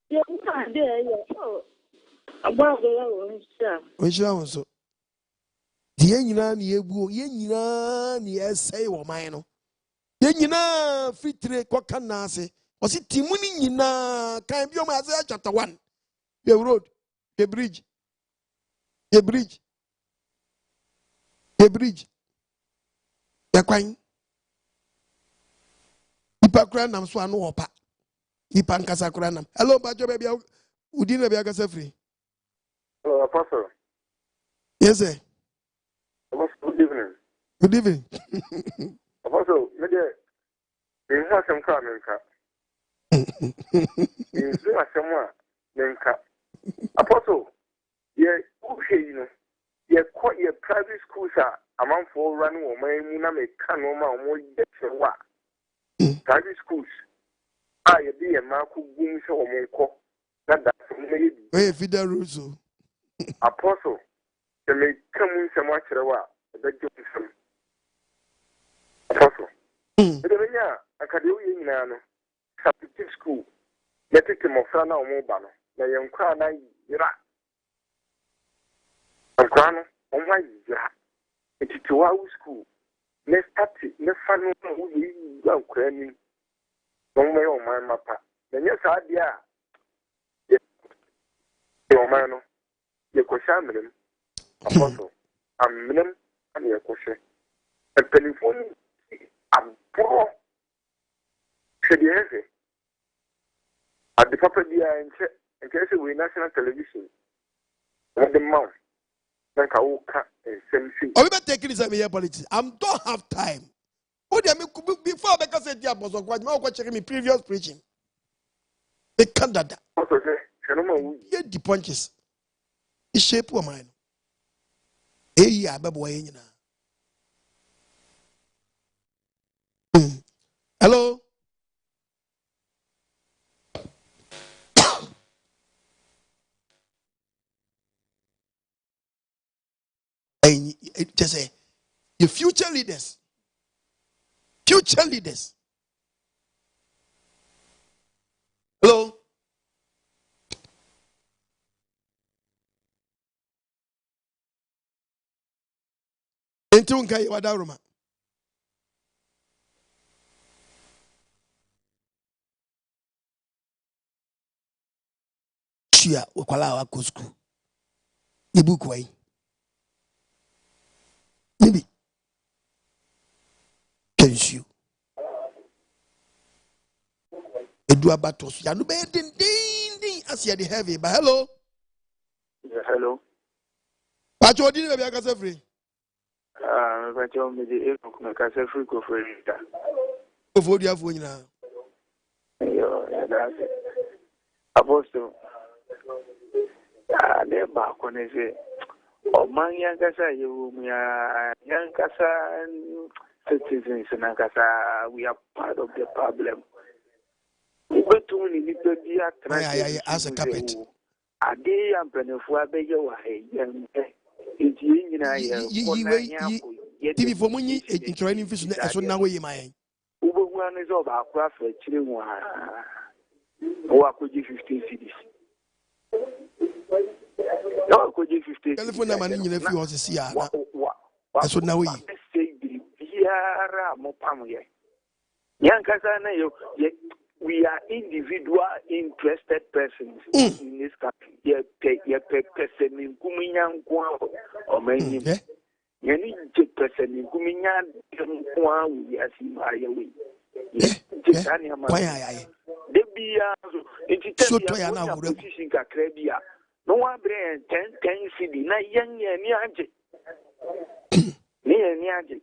[SPEAKER 17] yehu ade eye o agbago ya wo nsa
[SPEAKER 1] o nshira won so die nyina ne ebu ye nyina ne esai wo man no ye nyina fitire koka na ase o si timu ni nyina kan bi o ma Isaiah chapter 1 the road the bridge the kwan ipa kura nam so anu opa ipa nkasa kura nam hello bajo baby udi na bia kasa free
[SPEAKER 15] hello apostle
[SPEAKER 1] yes sir
[SPEAKER 15] good evening apostle me de in ha sem ka menka in so asem a menka apostle ye okay you know ye quite ye private schools are among for running or my na me kan o ma o ye wa private schools ye be a mark gum so o mo ko na da
[SPEAKER 1] me fidel rules
[SPEAKER 15] apostle the me come some wa kire wa da jom apostle the benya akade wo ye nyina no substitute school. Let it mo fra na omo ba no. Na ye nkwa na yira. Nkwa no omwa yira. Etitiwa school. Ne start ne fa no wo yi nkwa ni. Omwe o man mapa. Na nye sa dia. Ye man no. Ye ko sha menem. Apostle. Amnem ani ye ko she. E telephone abro. Shedi hefe. At the papa dia in case we national television. What the mouth. Then ka woka same thing.
[SPEAKER 4] We better take this here politics. I don't have time. Before I can say dear boss, I'm checking my previous preaching. The Canada. Yeah, the punches. The shape of mine. Hey, yeah, baby, hello. And just say your future leaders. Future leaders. Hello. Into unkai wadaruma. Chia wakwala wa kusku. Ibu kwai. Maybe. Can you? Edu abatos. Ya no be ding as you the heavy. But hello.
[SPEAKER 15] Yeah, hello.
[SPEAKER 4] Pacho di be akase free.
[SPEAKER 15] Pacho me di e ko akase free ko free ta.
[SPEAKER 4] Ko fo dia fo nyina.
[SPEAKER 15] Yo, ya da. Apostle. Ne ba ko ne se. Oman yankasa you yankasa citizens nankasa we are part of the problem.
[SPEAKER 4] As a carpet.
[SPEAKER 15] Ade ampenefo abeye wa yem.
[SPEAKER 4] TV for money in training fish so now we my.
[SPEAKER 15] Ubowan is over akwa fa chire mu ha. Wo akoji 15 cedis. No, could you 50
[SPEAKER 4] telephone number in your few houses here. That's what now we
[SPEAKER 15] are individual interested persons in this country. Person in Kuminyan or many. Any person in Kuminyan, we are seeing my way. They be so to your position, Cacrebia. No one brain 10 CD, na young Niaji. Near Niaji.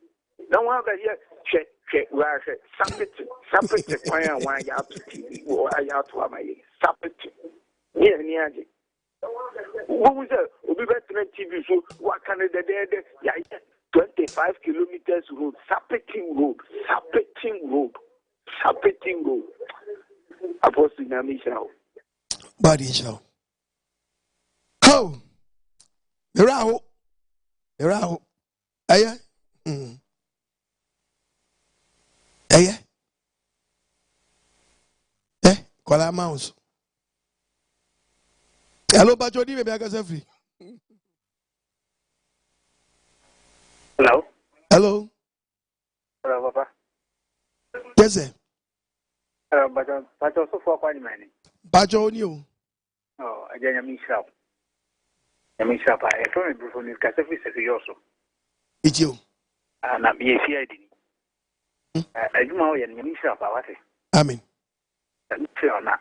[SPEAKER 15] No one but here, check, where Sapit, why I have to TV, or I have to have my Sapit. Near Niaji. What was that? We'll be better TV, so what can the dead? 25 kilometers road, Sapiting road. Apostle Namisha.
[SPEAKER 4] Body show. Oh, Erao. Aya. Aya. Kola mouse. Hello, Bajodi, maybe I can free.
[SPEAKER 15] Hello.
[SPEAKER 4] Hello,
[SPEAKER 15] Papa.
[SPEAKER 4] Yes, sir.
[SPEAKER 15] But also for quite many.
[SPEAKER 4] Bajo on you.
[SPEAKER 15] Oh, I didn't miss up. I miss up. I told him before this Casafi also.
[SPEAKER 4] It's you.
[SPEAKER 15] And I'm here. I do my and miss up.
[SPEAKER 4] Amen.
[SPEAKER 15] And not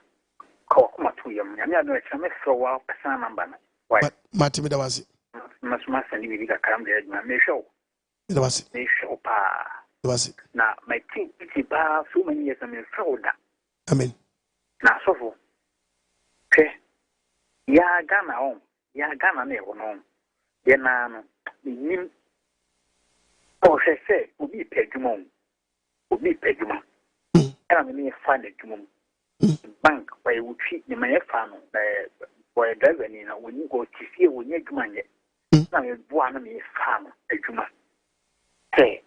[SPEAKER 15] call my 2 years. I know it's a mess for a while. Why,
[SPEAKER 4] Matimida was it?
[SPEAKER 15] Must and you come there. My show.
[SPEAKER 4] It was
[SPEAKER 15] May show pa.
[SPEAKER 4] It was it.
[SPEAKER 15] Now, my team, it's about so many years. I'm in fraud.
[SPEAKER 4] Amen.
[SPEAKER 15] Now, so for. Okay. Ya Ghana on. Ya Ghana never know. Then, nim. Oh, she say, will be Pegumon. Will be Pegumon. And I'm in a fine bank where you treat the man for a driver. When you go to see when you do money. Now, you're one of me farm, a Juma. Say,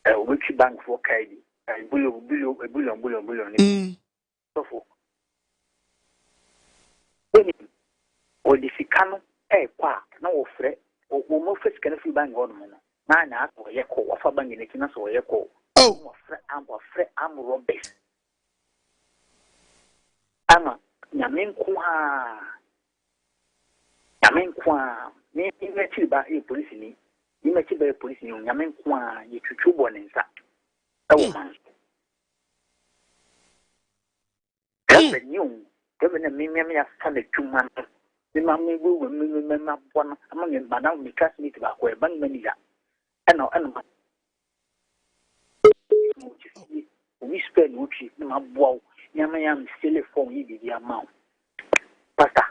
[SPEAKER 15] which bank for Kaidi? A bullion.
[SPEAKER 13] Or the Sicano, qua, no fret, or more first can feel bang on. Man, ask for a call, or for banging a kinas or a call. Oh, fret, I'm Robes. Ama, Yamin Kwa. Yamin Kwa, me met you by a police in you met you by a police in Yamin Kwa, you to born in that. Oh, man. That's new. Given a mimic of 2 months. The mammy will remember one among Madame because me to back where bang mania. And no animal. We spend Uchi, my bow, Yamayam still for me the amount. Pasta.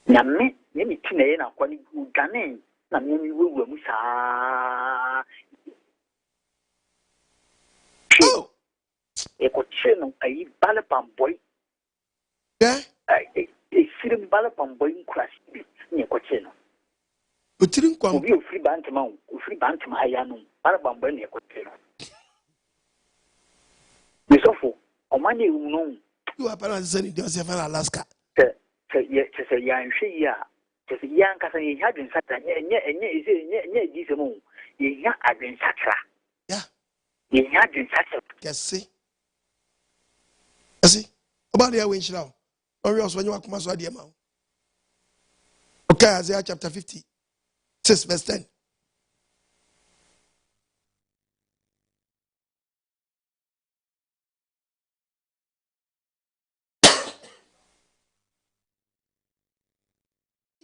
[SPEAKER 13] Yame, Yemi Tina, when you Gane, Nami will Musa. Oh, a cochino, a ballapam boy. Yeah. A film ballapam boy crash near Cochino. But you didn't come. You free bantam, free bantam, I am ballapam boy near Cochino. Miss Offo, or money you know. You are Panazani, Joseph and Alaska. Yes, to say, young she, ya. To say, young cousin, you had in such a near this moon. You had been such a. Yeah. You had been such a. Yes, see. See. About the winch now. Or else when you are come to the amount. Okay, Isaiah chapter 50, 6 verse 10.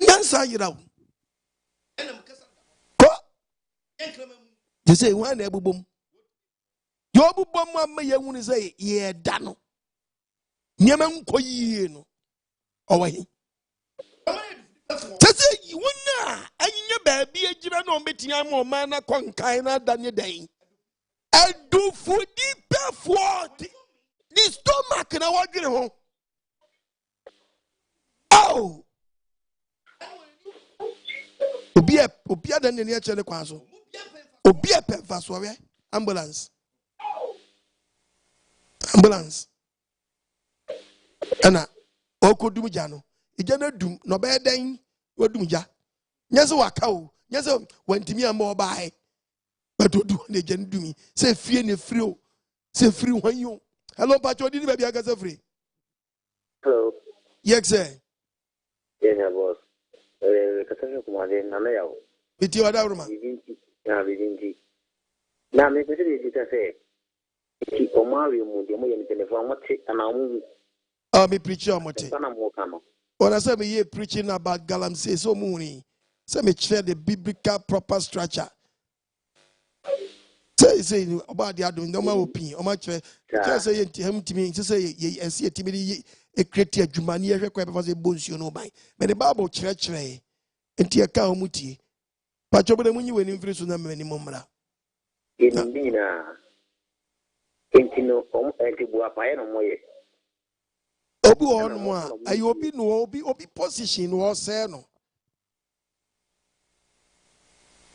[SPEAKER 13] Answer you now. You say one Ebu boom. Your boom, mamma, you want to say, yeah, Dano. Nyaman koyi no owahi tese yi wona anya ba bi agira no metia mo ma na konkan na danye dan adu fudi peford the stomach na wadwere ho oh obi adan ne akye ne kwa so obi epefa so we ambulance Anaa okodum ja no ija na dum no be dan wadum ja nyese waka o nyese wantimi amba obae batodu na ja ndumi se fie ne firi o se firi hwanyo hello pacho di ba bia ga se firi
[SPEAKER 18] hello
[SPEAKER 13] yes sir
[SPEAKER 18] yeah boss katanya kumade na na yawo
[SPEAKER 13] biti wada ruma
[SPEAKER 18] bidinti na me pese di ta se ki omari mu de mo ye ni telefon mo te ana mu
[SPEAKER 13] me preach on mote. When I say me preaching about galamsey, so muni. Say me share the biblical proper structure. Say about the adon no my opinion. O ma share. Just say him to me. Say ye see timidi e create a jumani e hwekwa be say bones you no by. Me the Bible church enti e ka omuti. Pa chobode munyi we ni mfiri so na me ni momra.
[SPEAKER 18] Indina. Enti no enti bua pa e no moye.
[SPEAKER 13] Obi on mo ayi obi no obi position no say no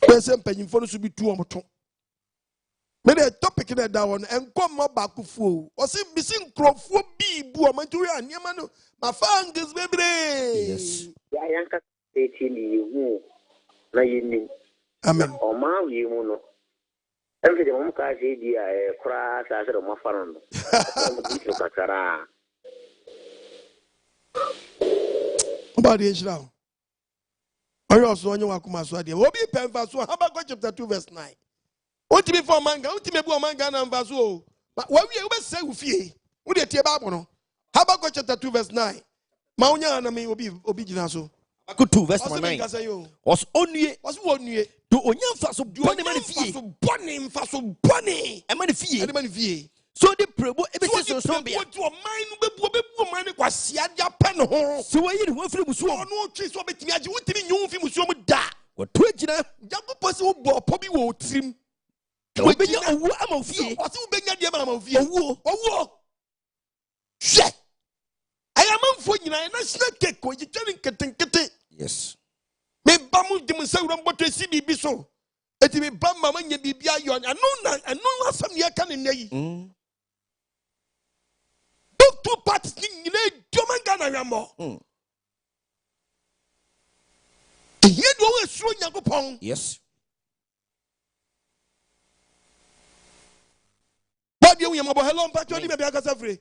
[SPEAKER 13] pese mpanyimfo no so bi tu omoto me the topic na da won enkom bakufu o si bisi nkrofo bi bu o mantu ya niam no ma fangs bebre
[SPEAKER 18] yes ya yanka eti ni hu na yini
[SPEAKER 13] amen
[SPEAKER 18] o ma wi mu no enfe de mo ka je di kra sa se do mo fa no mo bi so kakara
[SPEAKER 13] about the age now. Are you also on your Wakumaswadi? Obi Penfaso, Habakkuk chapter 2, verse 9. What to be for manga, what to be for manga and Vaso? But what we always say with ye, would you tell Babono? Habakkuk chapter 2, verse 9. Maunya and me will be obedient.
[SPEAKER 5] Habakkuk 2, verse 9. Was only to Onyan Faso Bonnie Faso Bonnie, and many fee. So the Rebu ever so be what to a mind Kwasia Japan home. So I didn't want to no trees or betting as you would tell you if you would die. What Twigina, young person will probably will trim. I'm of you. What's who bring the amount of you? Oh, shit. I am on for you, and I snack cake when you're telling Katin. Yes. May Bamu demonstrate what to see me be so. Let me bam when you be beyond. I know some year can in.
[SPEAKER 4] two parties in Ghana Rambo. Here do we show Yakupong.
[SPEAKER 5] Yes.
[SPEAKER 4] What do you about hello, Patrick? Maybe I can say free.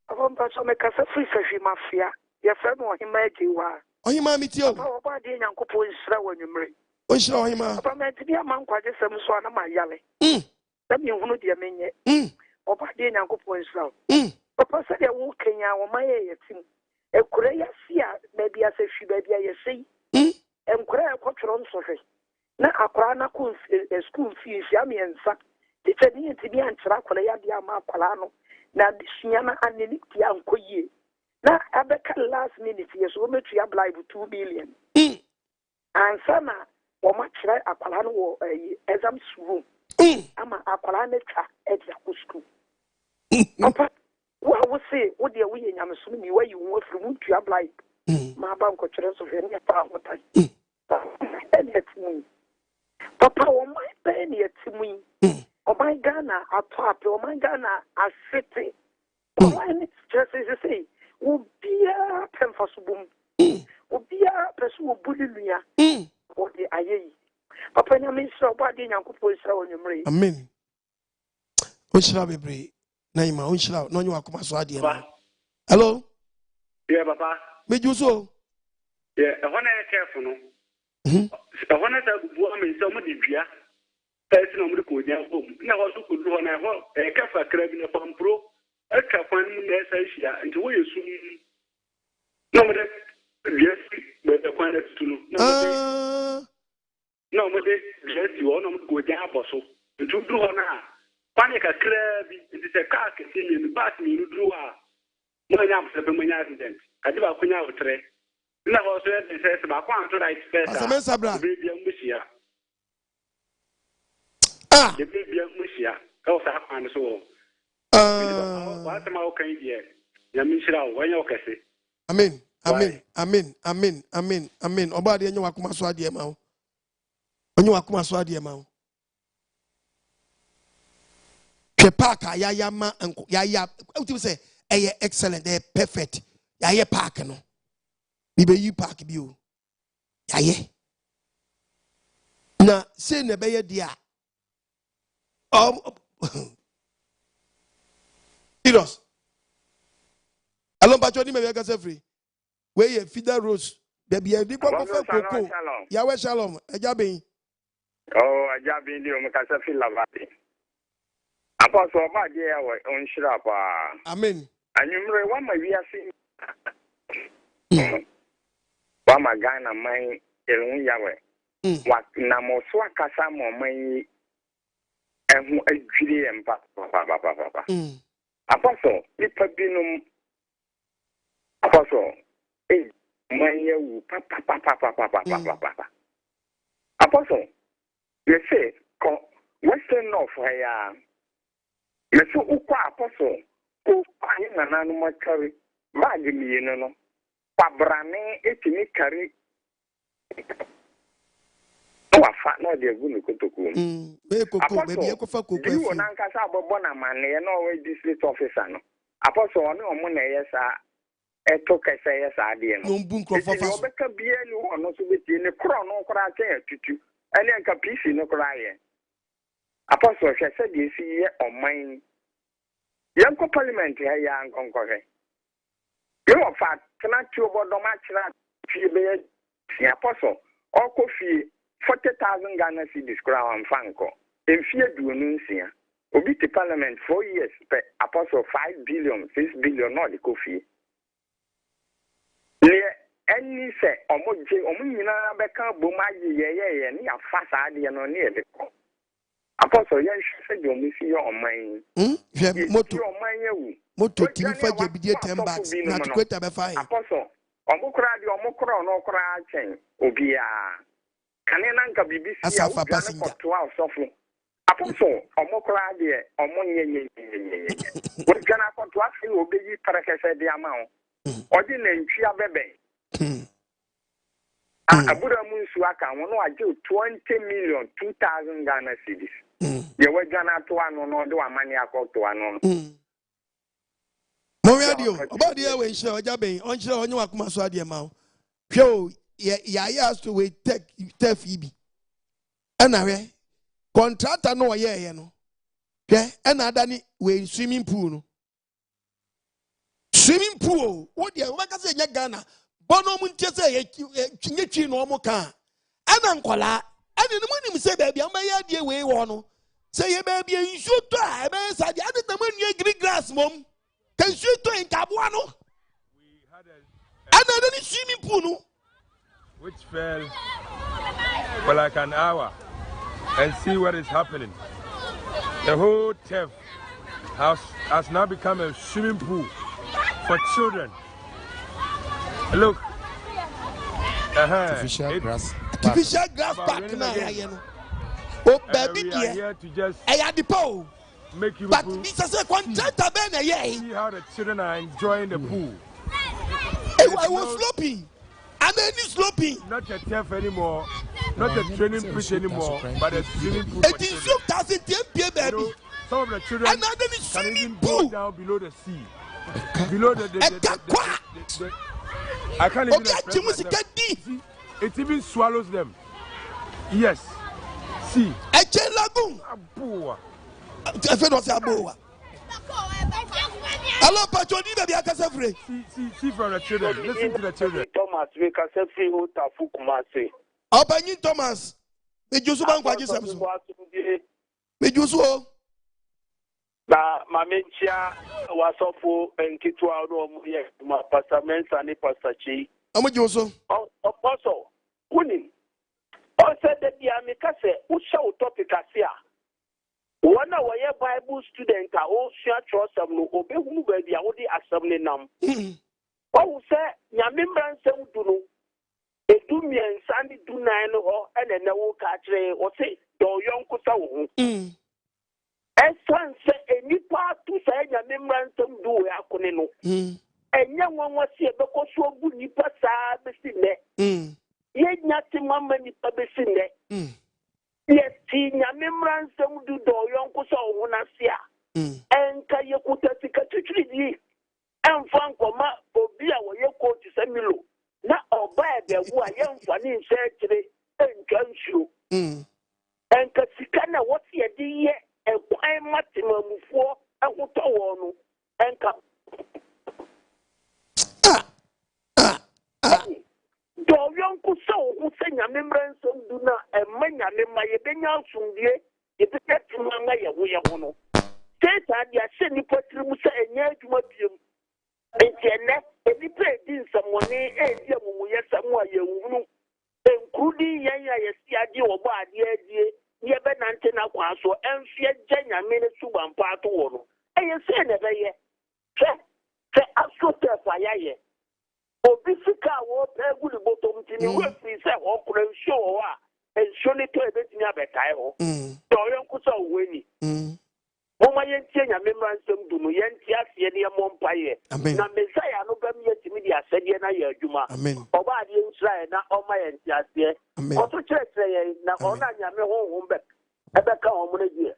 [SPEAKER 15] I want to make us a free mafia. Your friend or him,
[SPEAKER 4] oh, he might meet you.
[SPEAKER 15] Oh, body and Uncle Poe is when you marry.
[SPEAKER 4] Oh, show him.
[SPEAKER 15] But meant to be a man quite some swan of my yelly. Let me know the amenia. Oh, body and Uncle Poe is slow. Papa said, I won't Kenya or my team. A Korea fear, maybe as if she baby I see. And Korea quatron sorry. Now a crana cool school fees, yammy and sack. It's a need to be answered, Korea Diama Palano. Now this Yana and the Nikia and Koye. Now, I bet last minute, yes, we met you apply with 2 billion. And Sana, or much like a Palano exam room. I'm a Palana at the school. Papa, what I would say, what dear we I'm assuming where you want from to apply. My bank of chance of any power time. Papa, or my penny at me. Oh, my Ghana, a top, or my Ghana, a city. Oh, I need just as you say. Ubia pemfasubum. Ubia pesu buliluya. O de aye. Papa nyame so body nyankopɔ isra onwumre.
[SPEAKER 4] Amen. Onshira bebre. Na ima onshira no nyu akoma so ade ma. Hello?
[SPEAKER 19] Yeah, papa.
[SPEAKER 4] Meju so.
[SPEAKER 19] Yeah, I want to careful no. I want to go am so mo de dua. Person no mo de ko nya bom. Na ho so ko do na ho e kafa krabi na pampro. Eka fan mu na esa hia nti wo yesu no mo de yes be the kwan to no mo de yes wo no mo go ja aboso nti duru ho na kwan ka krabi nti se ka ke ti ni bat ni duru ha mo nya amse be mo nya accident ade ba ko nya wotre na ho so e se ba kwan to right first
[SPEAKER 4] asame sabra
[SPEAKER 19] be bia mu hia de be bia mu hia ka o sa kwan so what am I okay here? Yamishra, when you say.
[SPEAKER 4] Amen. Amen. Amen. Amen. Amen. Amen. Obadi enyo wakuma so ade ma wo. Onyo wakuma so ade ma wo. Ke park ya ma enko ya uti say eh excellent, eh perfect. Ya park no. Bi be yi park bi o. Ya na say na be ye dia. Serious. Alon pacho ni me be ka free. We ye feeder rose. There be a deep of cocoa. Yahweh shalom. Ajabi.
[SPEAKER 15] Oh, Ajabi, you make us feel lavati. Apostle Badia on Shrapa.
[SPEAKER 4] Amen.
[SPEAKER 15] And you know what my we are seeing. What my Ghana, my Elun Yahweh. What Namoswa Kasamo, my and who a Judy and Papa. Apostle, if a binum Apostle, my papa. Apostle, you say, Western North, you so Apostle, who I am an animal carry, Maggie, you know, Pabrane, etini carry. No, I fat not the good to go. Baby, I could fuck you. You and Uncle Bonaman, and always district officer. Apostle, no money, yes, I took a say, yes, I didn't. No, Nkrofo. You better be anyone also with you in the crown, no cry, and then Capici, no cry. Apostle, she said, you see, on mine. Young parliament here, young conqueror. You are fat, cannot you about the match the apostle, or coffee. 40,000 Ghana cedis crown and Franco. In fear do nuncia. Obi to parliament 4 years per apostle 5 billion, 6 billion, not the coffee. Any say, Omuna Becca Bumaji, yea, and near fast idea no near the apostle. Yes, said you miss your mind. Moto Tilifa Jabidia 10 bucks, not quite a fine. Apostle, Omokra, no cry chain, Obia. Kanenanka BBC
[SPEAKER 4] Asafa passenger.
[SPEAKER 15] Apostle, Omokra dear, Omonye. What can I put to ask you? Obey Parakasa the amount. Ordinary Chia Bebe. Abuda Munsuaka, one I do 20 million, 2,000 Ghana cedis. You were Ghana to one or no, do a maniacal to one.
[SPEAKER 4] Moria about the way show Jabe, on show on your Akuma Diamau. Pure, ya has to wait, take Phoebe. And I contractor no, you know. Yeah, and I done it with swimming pool. Swimming pool, what you like I say, Ghana, Bono Munchese, Chingy no more car. And Ankola, and in the morning say, baby, I'm my idea way one. Say, baby, you should try, man. I did the money green grass, mom. Can you do in Cabuano? And I don't swimming pool,
[SPEAKER 20] which fell for like an hour and see what is happening. The whole TEF has now become a swimming pool for children. Look.
[SPEAKER 2] Artificial grass.
[SPEAKER 4] Artificial grass park. Oh, baby, dear. I had the pool.
[SPEAKER 20] Make you
[SPEAKER 4] but Mr.
[SPEAKER 20] See how the children are enjoying the pool.
[SPEAKER 4] I was sloping. And then it's sloping.
[SPEAKER 20] Not a TEF anymore. Not a training pitch anymore, but a swimming pool.
[SPEAKER 4] It is 2,000 baby.
[SPEAKER 20] Some of the children can even go down below the sea. Below the I can't even express myself. See, it even swallows them. Yes. See.
[SPEAKER 4] Lagoon. Hello, Patroni, baby, I can say free.
[SPEAKER 20] See from the children. Listen to the children.
[SPEAKER 21] Thomas, we can say free Otafu Kumasi.
[SPEAKER 4] Open Thomas. Mejusu NKWAGYESEM. Mejusu.
[SPEAKER 21] Na mamenchia wasofo enkitwa no ye ma pastor Mensa ni pastor Chi.
[SPEAKER 4] Amojoso.
[SPEAKER 21] Apostle. Kuni. O said that the amikase o show topic asia. One our Bible student a o share trust no obehunu ba bia wo di asem ne nam. O say nyamembran sem du no edumien sandi du nan no ho ene na wo ka kire o say do yonkusa wo ho. Esan se enipa tu say nyamembran sem du we akone no. Enya nwanwa se ebeko so ogu nipa saa besi ne. Ye nyati mama nipa besi ne. Yes, nyamembran sem du do yonkusa wo na se a. Enka ye kutatika twitwidi. Emfa nkoma obi a wo ye coach Samilo. Na oba ebe wo a ye mfa ni nse kire enka nsuo. Enka sika na what ye di ye ekwan matemamufo ahoto wo no enka do yonku so wo se nyamembran so du na emanya ne ma ye benya asumdie ye pete manga ye wo no teta dia se ni potrimu se enya adwuma biem entiene ebi pe din samone edi amumu ye samu aye wunu enkrudi yan ya ye si ade wo ba ade adie ye be nante na kwa so enfie genya mene suban pato wo no eye se ne be ye se asote fa ya ye obi sika wo pe gudi botom tini we fi se wo kura nsuo wo a nsuo ne to ebetini abetai ho to yonku so weni Mama yentie nyamembran sem du no yentie asie ne mompaye na Messiah no bam yetimi di asede na ye adwuma oba ade Israel na oma yentie asie o to kire ye na ona nyame honhom be ebeka omo die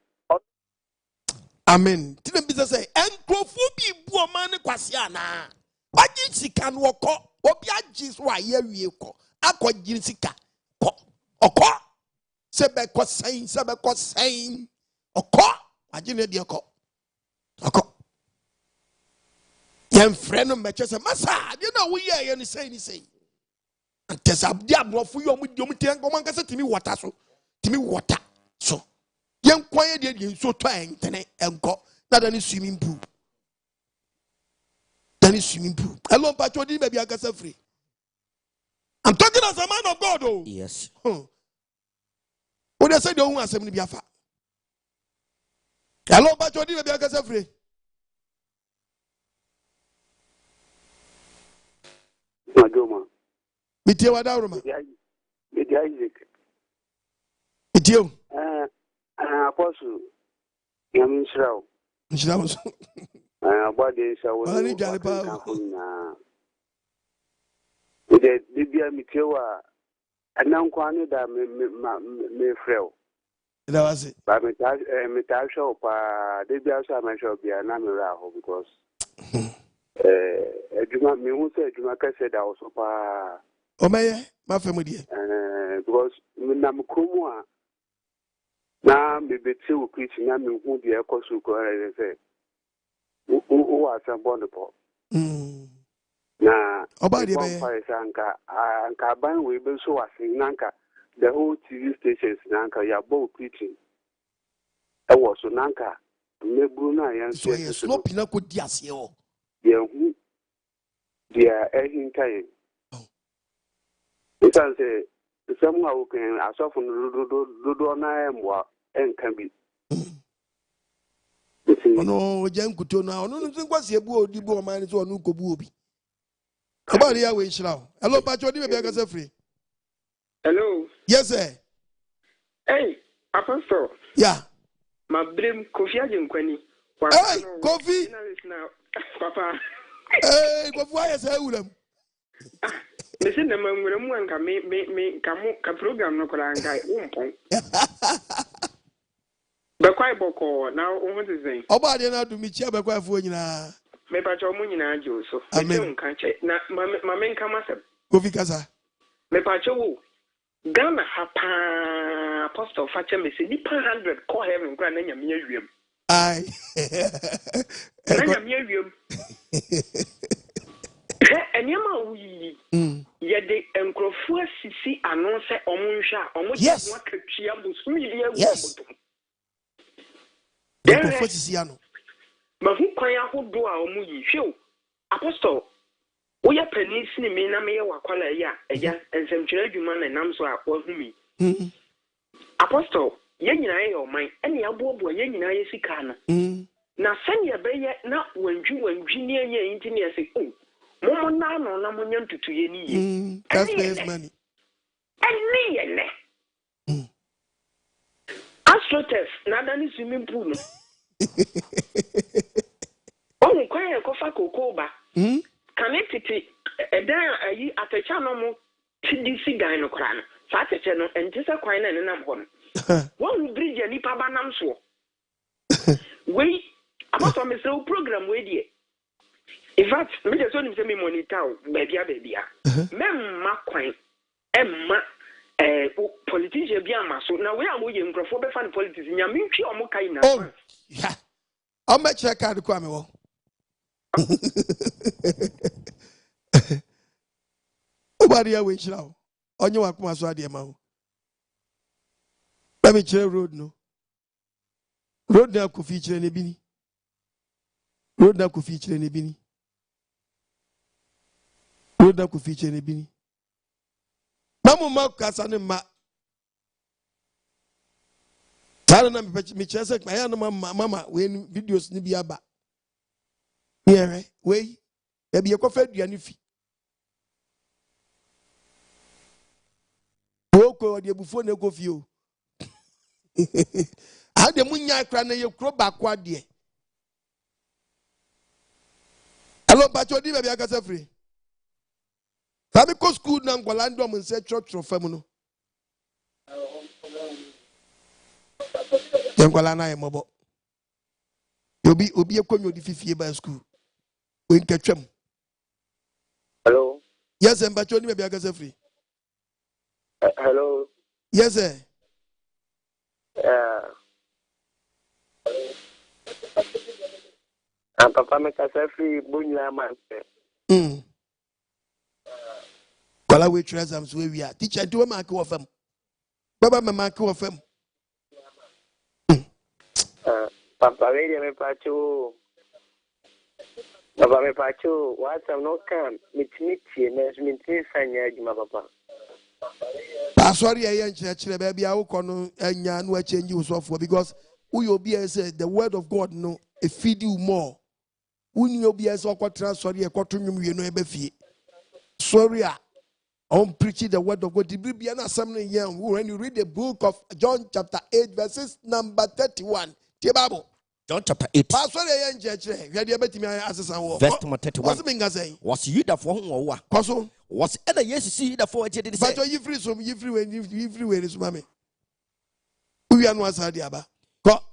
[SPEAKER 4] amen ti dem bi say Nkrofo bi bu Oman ne Kwasia na agyi sika no okọ obi agyi so aye wie kọ akọgyi sika kọ okọ sebe kọ sein okọ agine de okọ yen freno meche se masa de na wo ye ni sei antesa de abrofo yo mu de mu te nko man kase timi water so yen kwan ye de nso to entene enko na da ni swimming pool hello pacho di baby akasa free. I'm talking as a man of God oh
[SPEAKER 5] yes
[SPEAKER 4] what they say they won asem ni biafa. Hello pacho di baby akasa free.
[SPEAKER 12] Madoma
[SPEAKER 4] Mitie wada Roma.
[SPEAKER 12] Mitie Isaac.
[SPEAKER 4] Mitie
[SPEAKER 12] Apostle Yaminshraw.
[SPEAKER 4] Nshraw.
[SPEAKER 12] Body shawo.
[SPEAKER 4] Ani jale pa.
[SPEAKER 12] Ide bibia mitewa anankwane da me frɛw.
[SPEAKER 4] Ida wase.
[SPEAKER 12] Ba meta show pa de bia so am show bia na me ra ho because Adwuma me hu say adwuma ka say da so pa.
[SPEAKER 1] Omeye, ma femu die.
[SPEAKER 12] Because na mkromu a na me beti wo preach na me hu die ekosu ko say. Wo asambo no po. Na
[SPEAKER 1] obadi be
[SPEAKER 12] anka ban we be so asin nanka the whole TV stations nanka ya bo preaching. E was so nanka me bru na yan
[SPEAKER 1] so ye slope na ko di ase o.
[SPEAKER 12] Ye hu dia ehinkai. Isan say somehow can asofu do na emwa enka bi.
[SPEAKER 1] Ono jankuto na ono ntin kwase ebu odi bu Oman so ono kobu obi. Obadi ya we nshira. Hello Pacho di be akase free.
[SPEAKER 3] Hello.
[SPEAKER 1] Yes sir.
[SPEAKER 3] Hey, Apostle.
[SPEAKER 1] Yeah.
[SPEAKER 3] My dream Kofi Ajenkwani.
[SPEAKER 1] Hey, Kofi.
[SPEAKER 3] Papa.
[SPEAKER 1] Hey, Kofi why say ulam?
[SPEAKER 3] Listen na mwere mu anka me ka program no kola anka umpon. Bekwai boko na wo te zen.
[SPEAKER 1] Obadi na do mi chia bekwai fu nyina.
[SPEAKER 3] Me pa cho mu nyina ajo so. Me nka che na mame nka masem.
[SPEAKER 1] Kofi kasa.
[SPEAKER 3] Me pa cho wo. Ghana hapa Apostle fache me se nipa 100 call heaven kwa na nyame awiem.
[SPEAKER 1] Ai.
[SPEAKER 3] Na nyame awiem. Enyama uyi. Yede Nkrofo asisi ano se omunhwa omo de ho akatua busumili awu omoto.
[SPEAKER 1] Nkrofo asisi ano.
[SPEAKER 3] Ma hu kwan ahodo a omo yi hwe Apostle oya panis ni me na me wakwala ya eja ensemtwere adwuma na nam so a wahumi. Apostle ye nyina ye oman ene abobo ye nyina ye sika na. Na sanya beye na wanju ni anya engineer se momo na no na monya ntutu ye ni ye.
[SPEAKER 1] That's less money.
[SPEAKER 3] Eni ye ne. Astroturf na dani swimming pool no. Onu kwa ye kofa kokoba. Connected edan ayi atecha no mo TDC guy no kra no sa atecha no entisa kwan na nenam ho no won bridge ani pa banam so we about me so program we die in fact me just want to say me monitor baby memma kwan emma politician bi amaso na we am we Nkrofo be fan politics nya me twi omo kai na
[SPEAKER 1] oh yeah I'm a check card kwa me wo Obadi ya we nshira o onye wakuma so ade ma o let me check road no road na ko fi kire ne bini road na ko fi kire ne bini road na ko fi kire ne bini mamu ma kasa ne ma tara na me kire se ya no mama we videos ni bi aba yeah we e bi e ko fa aduane fi Oko de bufo na go fi o ade munya kra na ye kro ba kwa de Hello Pacho di be akasa free Sabi ko school na ngwala ndo mo nse chotro fam no ngwala na ye mobo obi ekonyo di fifie ba school we nkatwam
[SPEAKER 22] Hello
[SPEAKER 1] Yes Pacho di be akasa free
[SPEAKER 22] Hello.
[SPEAKER 1] Yes, sir.
[SPEAKER 22] I'm Papa Mekasa free bunya man.
[SPEAKER 1] Kala we exams where we are. Teacher, do a mark of them. Baba, my mark of them.
[SPEAKER 22] Papa, ready, me pacho. Papa, me pacho. What I'm not come. Mitni, mitni, sanya, my papa.
[SPEAKER 1] Sorry, I ain't church, baby. I will call and yan will change you so for because we will be as the word of God no it feed you more. We will be as awkward sorry a quartrum you know a beefy. Sorry, I'm preaching the word of God. The be an assembly young when you read the book of John chapter 8, verses number 31. Tibabo.
[SPEAKER 5] John chapter 8.
[SPEAKER 1] Sorry, I ain't church.
[SPEAKER 5] Verse number 31. Was you the for whom was either yes see the for it
[SPEAKER 1] but you free when you free when is mammy. We are no asadiaba.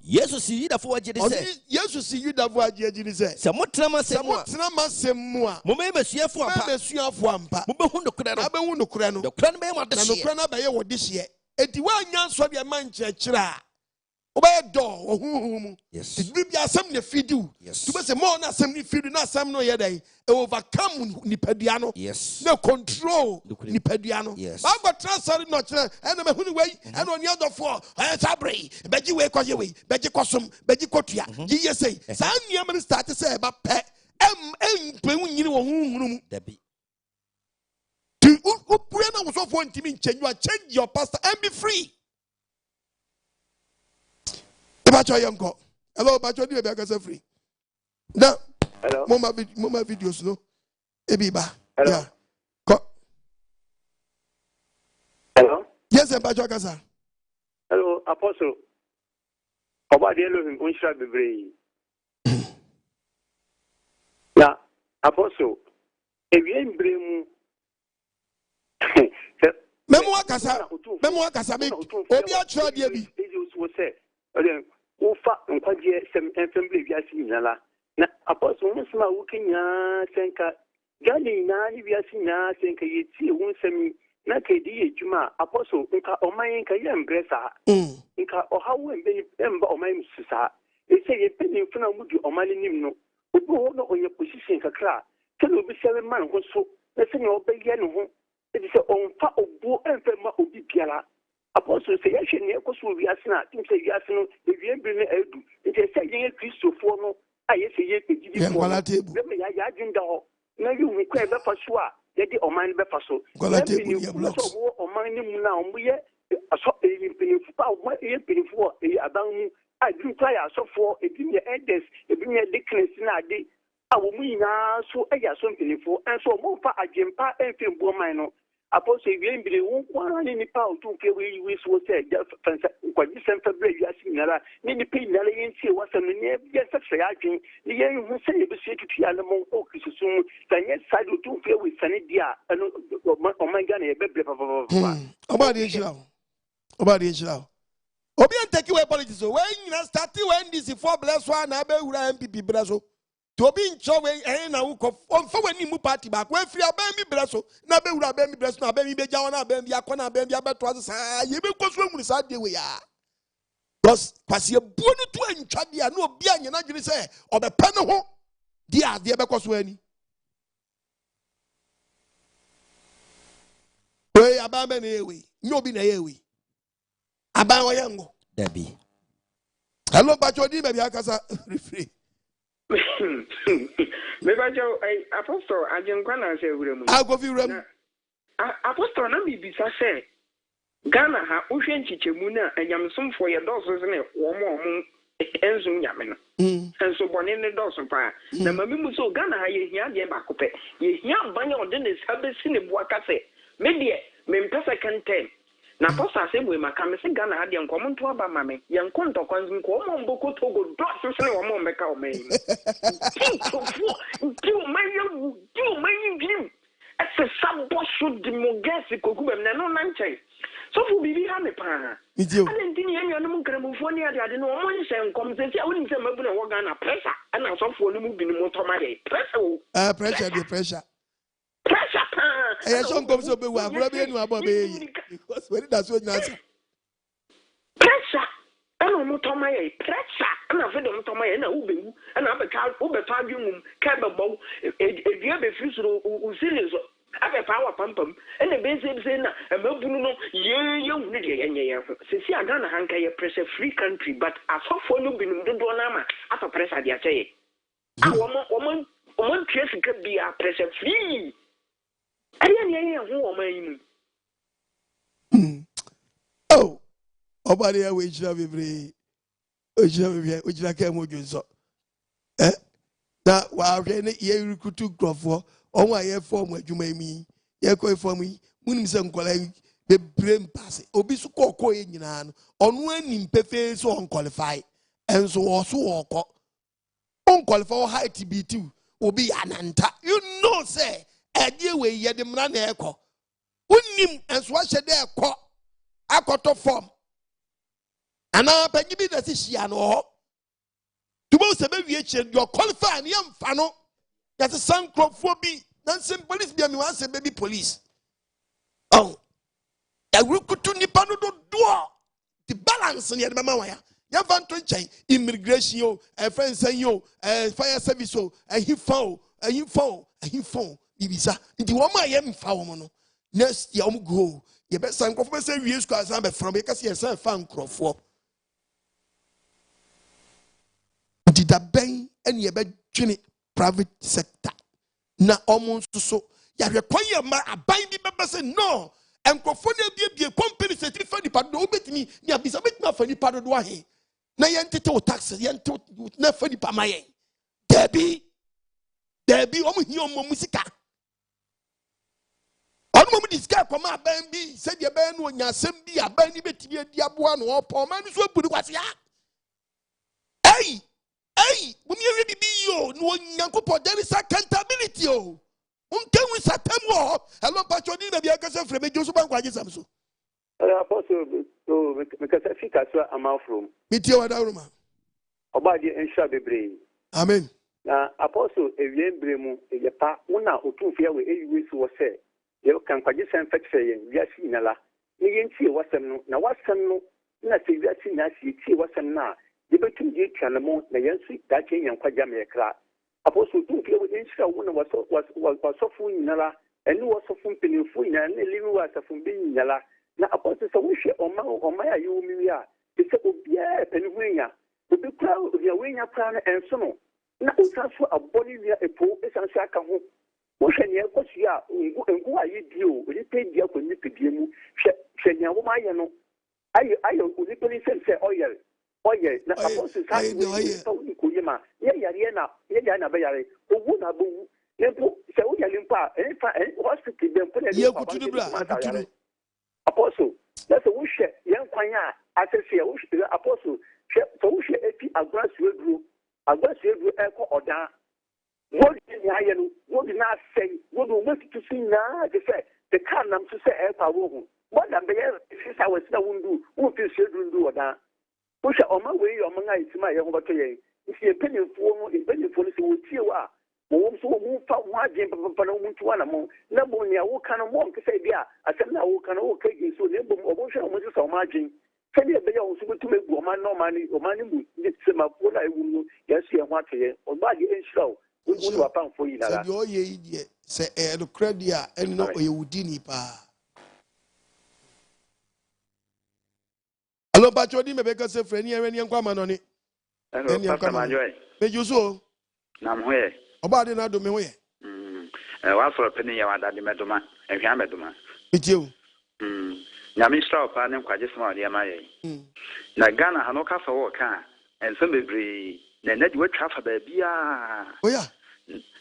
[SPEAKER 5] Jesus see that for agye say.
[SPEAKER 1] Jesus see you that for agye say.
[SPEAKER 5] Se motrama se mo.
[SPEAKER 1] Se motrama se mo a.
[SPEAKER 5] Mo me mesuafo ampa.
[SPEAKER 1] Me mesuafo ampa.
[SPEAKER 5] Mo be hu nokura no.
[SPEAKER 1] Abehu nokura no.
[SPEAKER 5] Nokura no be mo de
[SPEAKER 1] Na
[SPEAKER 5] hye.
[SPEAKER 1] nokura na be ye wo de hye. Enti wa nya nso de man kyerɛkyerɛ a. Obey door ohuhu.
[SPEAKER 5] Yes.
[SPEAKER 1] It be asem ne fidu.
[SPEAKER 5] Yes.
[SPEAKER 1] To be say more na asem ne fidu na asem no ye dai. E overcome nipadua no.
[SPEAKER 5] Yes.
[SPEAKER 1] No control nipadua no.
[SPEAKER 5] Yes.
[SPEAKER 1] Ba go transfer no kyerɛ. E na mahunu wei. E na oni adofo. E sabre. Beji wei kwaje wei. Beji kosom. Beji kotua. Yiye say. Sa nneɛma start say ba pɛ. Empe nyini wo huhunu mu.
[SPEAKER 5] Dabi.
[SPEAKER 1] Tu upure na wo so for ntimi nchenyu change your pastor and be free. Hello, Bacho, do you free? Now,
[SPEAKER 22] hello,
[SPEAKER 1] Mama videos, no? Ebiba.
[SPEAKER 22] Hello.
[SPEAKER 1] Yeah.
[SPEAKER 22] Hello.
[SPEAKER 1] Yes, Bacho Kasa.
[SPEAKER 22] Hello, Apostle. About the Elohim, Unsha Bebre. Yeah, Apostle. If you ain't blame
[SPEAKER 1] Memoir Kasa, Obia Tradi.
[SPEAKER 22] Ufa NKWAGYESEM assembly viasi nyala na apostle nsema wukinya senka gani na ni viasi nya senka yeti wunsemi na kedi ejuma apostle nka oman nka yembresa nka ohawo emba oman msisa ese yepeni mfuna mudu oman nim no obi ho no onye position kakra tell obi sewe man ho so na se ne obeye no ho edi se onfa obo emfema obi biara Apostle say you should never go we are not. Think say you are no. If you bring me edu, it is say you Christo for no. I say you be give for. Let me ya agenda. Now you require be for sure. Let the Oman be for so. Let me you so Oman ni mu na omuye. Aso pini for what e pini for e adan. I do try aso for e bi me elders e bi me deacons na ade. Awo mu ina so e ya so pini for. And so mo fa agyempa e fi bo man no. Apostle bien bile won kwa ni pa o tun ke we so say NKWAGYESEM February ya sinara ni pe na le yenti wa sam ni ya sa ya adwen ni ye hu say e be se tutu ya le mo o krisusum tanye side o tun ke we sane dia o man ga na e bebre papa
[SPEAKER 1] oba de nchira obi anteki we politics so when you start when this for bless one na be wura MPP braso to be in show na wo on for when mu party back we free aban mi breso na be wura aban mi breso na aban mi be jawo na aban bi akona aban bi abeto asa ye be koso mu sa de we ya because Kwasia bu no to antwa dia na obi anya na dwene se obepe ne ho dia de be koso ani we aban be na ewe ni obi na ewe aban wo yango
[SPEAKER 5] dabi
[SPEAKER 1] hello bachodi be bi akasa free
[SPEAKER 3] Mebajo Apostle Ajenkwana say wuremu.
[SPEAKER 1] Agofi wuremu.
[SPEAKER 3] Apostle na bibisa say Ghana ha ohwe nchichemu na anyamsomfo ye dɔso se ne wɔn enzum nyame no. Enso bɔne ne dɔso pa. Na mami mu so Ghana ha ye hia de ba kopɛ. Ye hia banya ɔde ne sabesi ne bua ka se me de me mpɛ second term. Na posa se mu maka me se Ghana ha de nkomo nto aba mame ye nkonto kwanzu nko mo mboko togo dɔso se ne wɔn mbeka o mai. Nkrofo mayi view ese sabo should demogesi kokubem na no nanche so fu bibi ha me pa ale ndini enyo no nkramufo ni ade no mo nhyɛ nkom se sia woni se mabu na wo Ghana pressure ana so fu no mu bi no to ma ye pressure o
[SPEAKER 1] pressure
[SPEAKER 3] pa
[SPEAKER 1] e so nkom so be wa abura be enu abo be yi because when that so nyasa
[SPEAKER 3] pressure ana mo to ma ye pressure ana fe do mo to ma ye na wo be wu ana abeka wo be fa adwumum ka be bo edua be fi suro usile so abe power pampam ene be say na amabunu no ye hunu de yenye sisi Ghana hanka ye pressure free country but asofo no binum dodo na ma afa pressure de akyeye woman trace ka bia pressure free aye ne ye ho woman yi
[SPEAKER 1] oh obari ya we jira bebre ojira ka mo dwonso na wa hwe ne ye recruit Nkrofo on aye form adwuma mi ye ko form yi munim se nkola be brain pass obi su kokko ye nyina no onu anim pefe so on qualify enso wo so woko on qualify height bt obi ananta you know say ade we ye de mra na ekọ unim enso a hye de ekọ akoto form
[SPEAKER 4] Anaa panyi bi na si hia no ho. Tubo se be wie che you qualify ne yamfa no. Ya se Nkrofo bi na nsem police bi am wan se baby police. Oh. Ya rukutu nipa no do. The balance ne de mama ya. Ya van to nchen immigration yo, friends yo, fire service yo, hifo, bibisa. Nti wo ma yem fa wo no. Next year go. Ye be Nkrofo be say wie school asan be from be kasi ye say fa Nkrofo. Nti da ben ene ye be twene private sector. Na omo so ya hwe kwanye ma aban bi be say no. Nkrofo na bie company certificate nipa do obetimi ni abisa betimi afa nipa do ahe. Na yentete o tax yente na fa nipa mayen. Debi omo hi omo musika. Omo mu disika kwama aban bi se de ban no nyasem bi aban ni betimi adi aboa no opo man so abudi Kwasia. Hey, mumi ewe bibi yo no Nyankopɔ there is accountability o. Unke wi satem wo. Hello patchoni na bia kase freme Josu NKWAGYESEM so.
[SPEAKER 22] Apostle because fika so amafrom.
[SPEAKER 4] Mitie wada ruma.
[SPEAKER 22] Obadi ensha bebre.
[SPEAKER 4] Amen.
[SPEAKER 22] Na apostle ewiembre mu eyepa wona otumfia we eyiwe so wo se ye kan NKWAGYESEM fekse yen wiasi nyala. Ni yentie wasem no na wasem no na se wiasi na se tie wasem na ye betum je twanamo na yensu dache yen kwagya me kra. Apostle otumfia we ensha wona wasofu nyala eni wasofu mpenifu nyala na limu wasofu mbi nyala. Na apostle so we share oma ya you mi ya te se obia penhuenya obi kra ya wenya kra na enso no na osaso aboni lia epo esanso aka ho wo hwe ne ekosua ngu ayi dio oni pedia ko ni pedie mu hwe nya wo ma ye no ayo oni peli se oyel na apostle sa so ni ko yema ye na be yare owu na bowu nempo se wo yale mpa hospital dem pele
[SPEAKER 4] ye kutudu bra
[SPEAKER 22] Apostle, that's a wish, young Kwanya, I say, Apostle, so wish a grass will echo or down. What did not say, what do want to see now? They say, the car nam to say, what I'm there, since I was no one do, what you should do or down. Push on my way, among I to my young water. If you penny for in penny for this will cheer. So move out one jump upon one among Nabonia, what kind of one to say, yeah, I said now, can all take you so never motion with some margin. Tell you, they also to make woman no money or money with some of what I will, yes, you want to or body and show. We will pound for you.
[SPEAKER 4] Your ye, say, the credit and no, you would pa. Hello, but you didn't make us a friend here and young woman on it. May you so?
[SPEAKER 6] Nam where?
[SPEAKER 4] Obadi na do me we.
[SPEAKER 6] Wa for penny ya wada de medoma, ehwa medoma.
[SPEAKER 4] Itiu.
[SPEAKER 6] Nyame stra opa ne NKWAGYESEM ade ma ye. Na Ghana ha no ka fa wo ka, ensem bebre, na na di watwa fa ba bia.
[SPEAKER 4] Oya.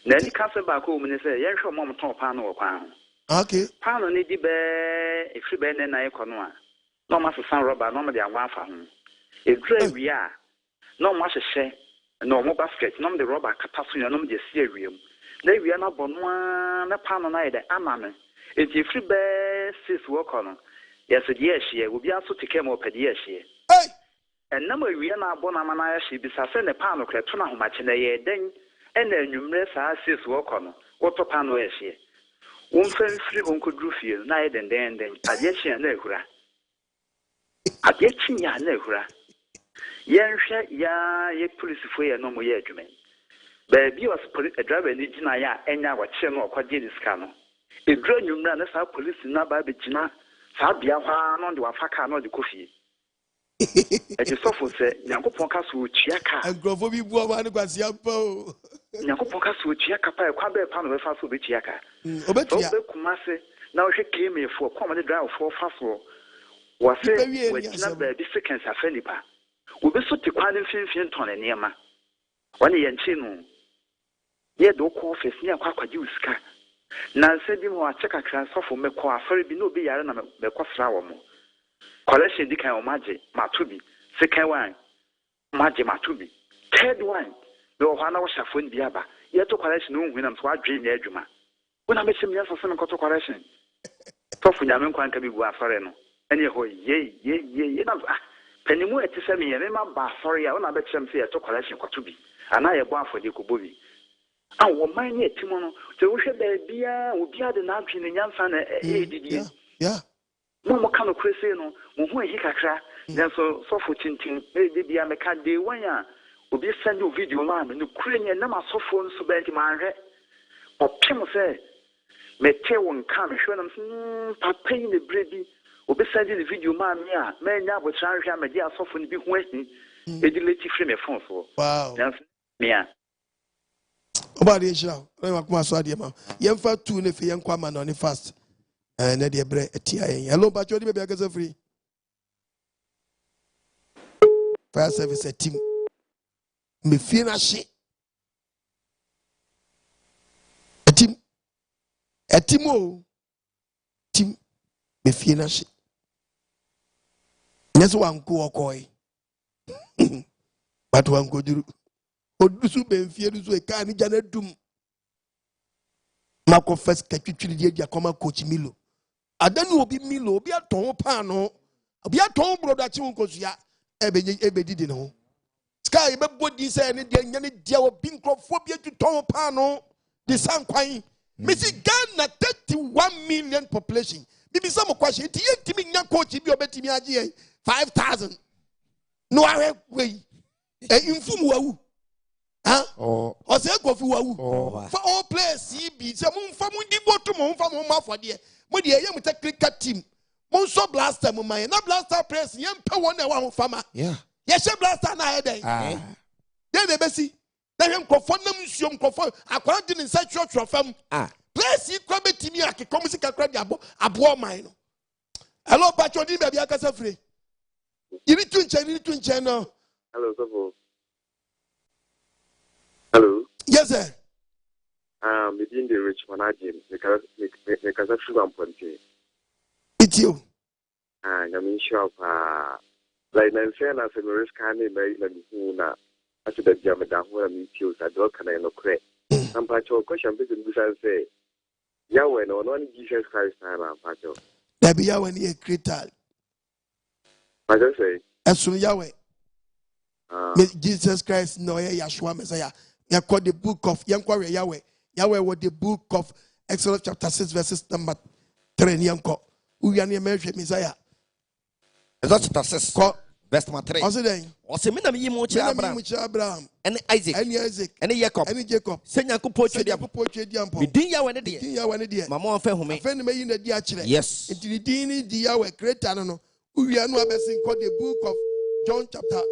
[SPEAKER 6] Na di ka se ba ko mu ne se ye hwe mom ton pa no wo kwa ho.
[SPEAKER 4] Okay.
[SPEAKER 6] Pa no ne di be efri be ne na ikono a. No ma so san roba no ma de anwa fa ho. Edra wi a. No ma hwehwe no mo basket no the rubber kataso ya no me si awiem na awia na bonoa na pa no na yede amame enti free be sis work on yes the ehie obi aso teke mo pede ehie en na awia na abona ma na ehie bisa se ne pa no kreto na homache na ye den ena anwumre sa sis work on woto pa no ehie won fan free on kodru fie na ye den ade ehie na ehura ade chinya na ehura Yenhwe ya ye police fo ye no mo ye adwumen. Ba bi was police driver ni gina ya enya wache no okwaje ni ska no. Edura nyumra na sa police na ba be gina sa bia hwa no de wafaka no de kofie. E je sofo se Nyankopon ka so otua ka.
[SPEAKER 4] Nkrofo bi bu ama ne Kwasia pa o.
[SPEAKER 6] Nyankopon ka so otua ka pa e kwa be pa no be fa so be tua ka.
[SPEAKER 4] Obetua.
[SPEAKER 6] So be kuma se na wo hwe keme fo kwa de driver fo fa so. Wa se we gina ba bi seconds afa nipa. Obi so te kwa ne mfimfin ton ne niema woni ye nchi no ye do ko office ne akwa kwaji usika na se bi mo acheka transfer me ko afare bi no obi yare na me ko sra wo mo collection di kan o maje matubi second one maje matubi third one me o hana wo shafo ni bi aba ye to collection no hu na so adwe ne adwuma wona me chim ya so se ko to collection to fu nyame nkwan ka bi bu afare no ene ho ye na panimu ete sɛ me yɛme ma ba sorry a wona bɛkyerɛ m sɛ yɛtɔ collection kɔto bi anaa yɛbɔ afɔde kɔbɔ bi a wɔman ne atimu no sɛ wohwɛ baabia obia de n'adwene nyansa na ɛdidie mo ka no kure no mo ho ehi kakra nanso sɔfo tintin de bia meka de wan a obi send you video ma me no kure nye na masɔfo nso bɛnti manhwɛ ɔpem sɛ mete won ka me hwɛ nam papa yi ne brebi obi send the video ma me a manya abotran hwɛ amadi asɔfo ne bi ho ahi edileti frame me phone so
[SPEAKER 1] wow
[SPEAKER 6] nanso me a
[SPEAKER 1] oba de nhyira we makoma so ade ma yemfa tu ne fe yenkwa ma no ne fast na de bre etia yen hello ba chodi be akasa free fire service team me fie na hye team o team me fie na hye nyeso wanko okoi but wanko duru odusu be mfie dusu e ka ni jana dum mako first katwitwiri dia koma coach Milo adanu obi Milo obi aton pa no obi aton broda chi wonkosia ebedidi ne ho sky be body say ne dia nya ne dia obi Nkrofo bi atwon pa no de sankwan me see Ghana 31 million population bibi some Kwasia ti yentimi nya coach bi obetimi agye 5,000 no awe we infum wawu or say go for all players CB say mumfa mundi botu mumfa mafode mo de yem cricket team mon so blaster mo man na blaster press yem pe won na wa fama ye she blaster na head then they be see na hwem Nkrofo nam nsuo Nkrofo akwara di ne nsa twotwo fam press yi kwa betimi akekom sika kra di abo man no hello bacho di be bia kasa free iri tu nchen no
[SPEAKER 7] hello so hello.
[SPEAKER 1] Yes, sir.
[SPEAKER 7] Within the rich managing, because of sugar point.
[SPEAKER 1] It's you.
[SPEAKER 7] And I'm sure of like I'm saying, as a risk handling by Luna, as the Jamada who I'm used at all can I know correct. Some part of question business say, Yahweh, no one Jesus Christ, and Pacho.
[SPEAKER 1] There be Yahweh near Cretal.
[SPEAKER 7] I just say,
[SPEAKER 1] as soon Yahweh. Jesus Christ, no, Yahshua Messiah. Yakwa the book of Yankwa Yahweh. Yahweh was the book of Exodus chapter 6 verses number 3. Yanko. Uyani American Messiah.
[SPEAKER 5] Exodus chapter 6 verse number 3.
[SPEAKER 1] Also then.
[SPEAKER 5] Also mina mi mu Abraham. And Isaac.
[SPEAKER 1] And Isaac.
[SPEAKER 5] And Jacob.
[SPEAKER 1] And Jacob.
[SPEAKER 5] Senya ko poche diampo. Mi din Yahweh ne de.
[SPEAKER 1] Din Yahweh ne de.
[SPEAKER 5] Mama onfa home.
[SPEAKER 1] Afeni me yin na di akire.
[SPEAKER 5] Yes.
[SPEAKER 1] Enti din di Yahweh creator no. Uyanu abesin called the book of John chapter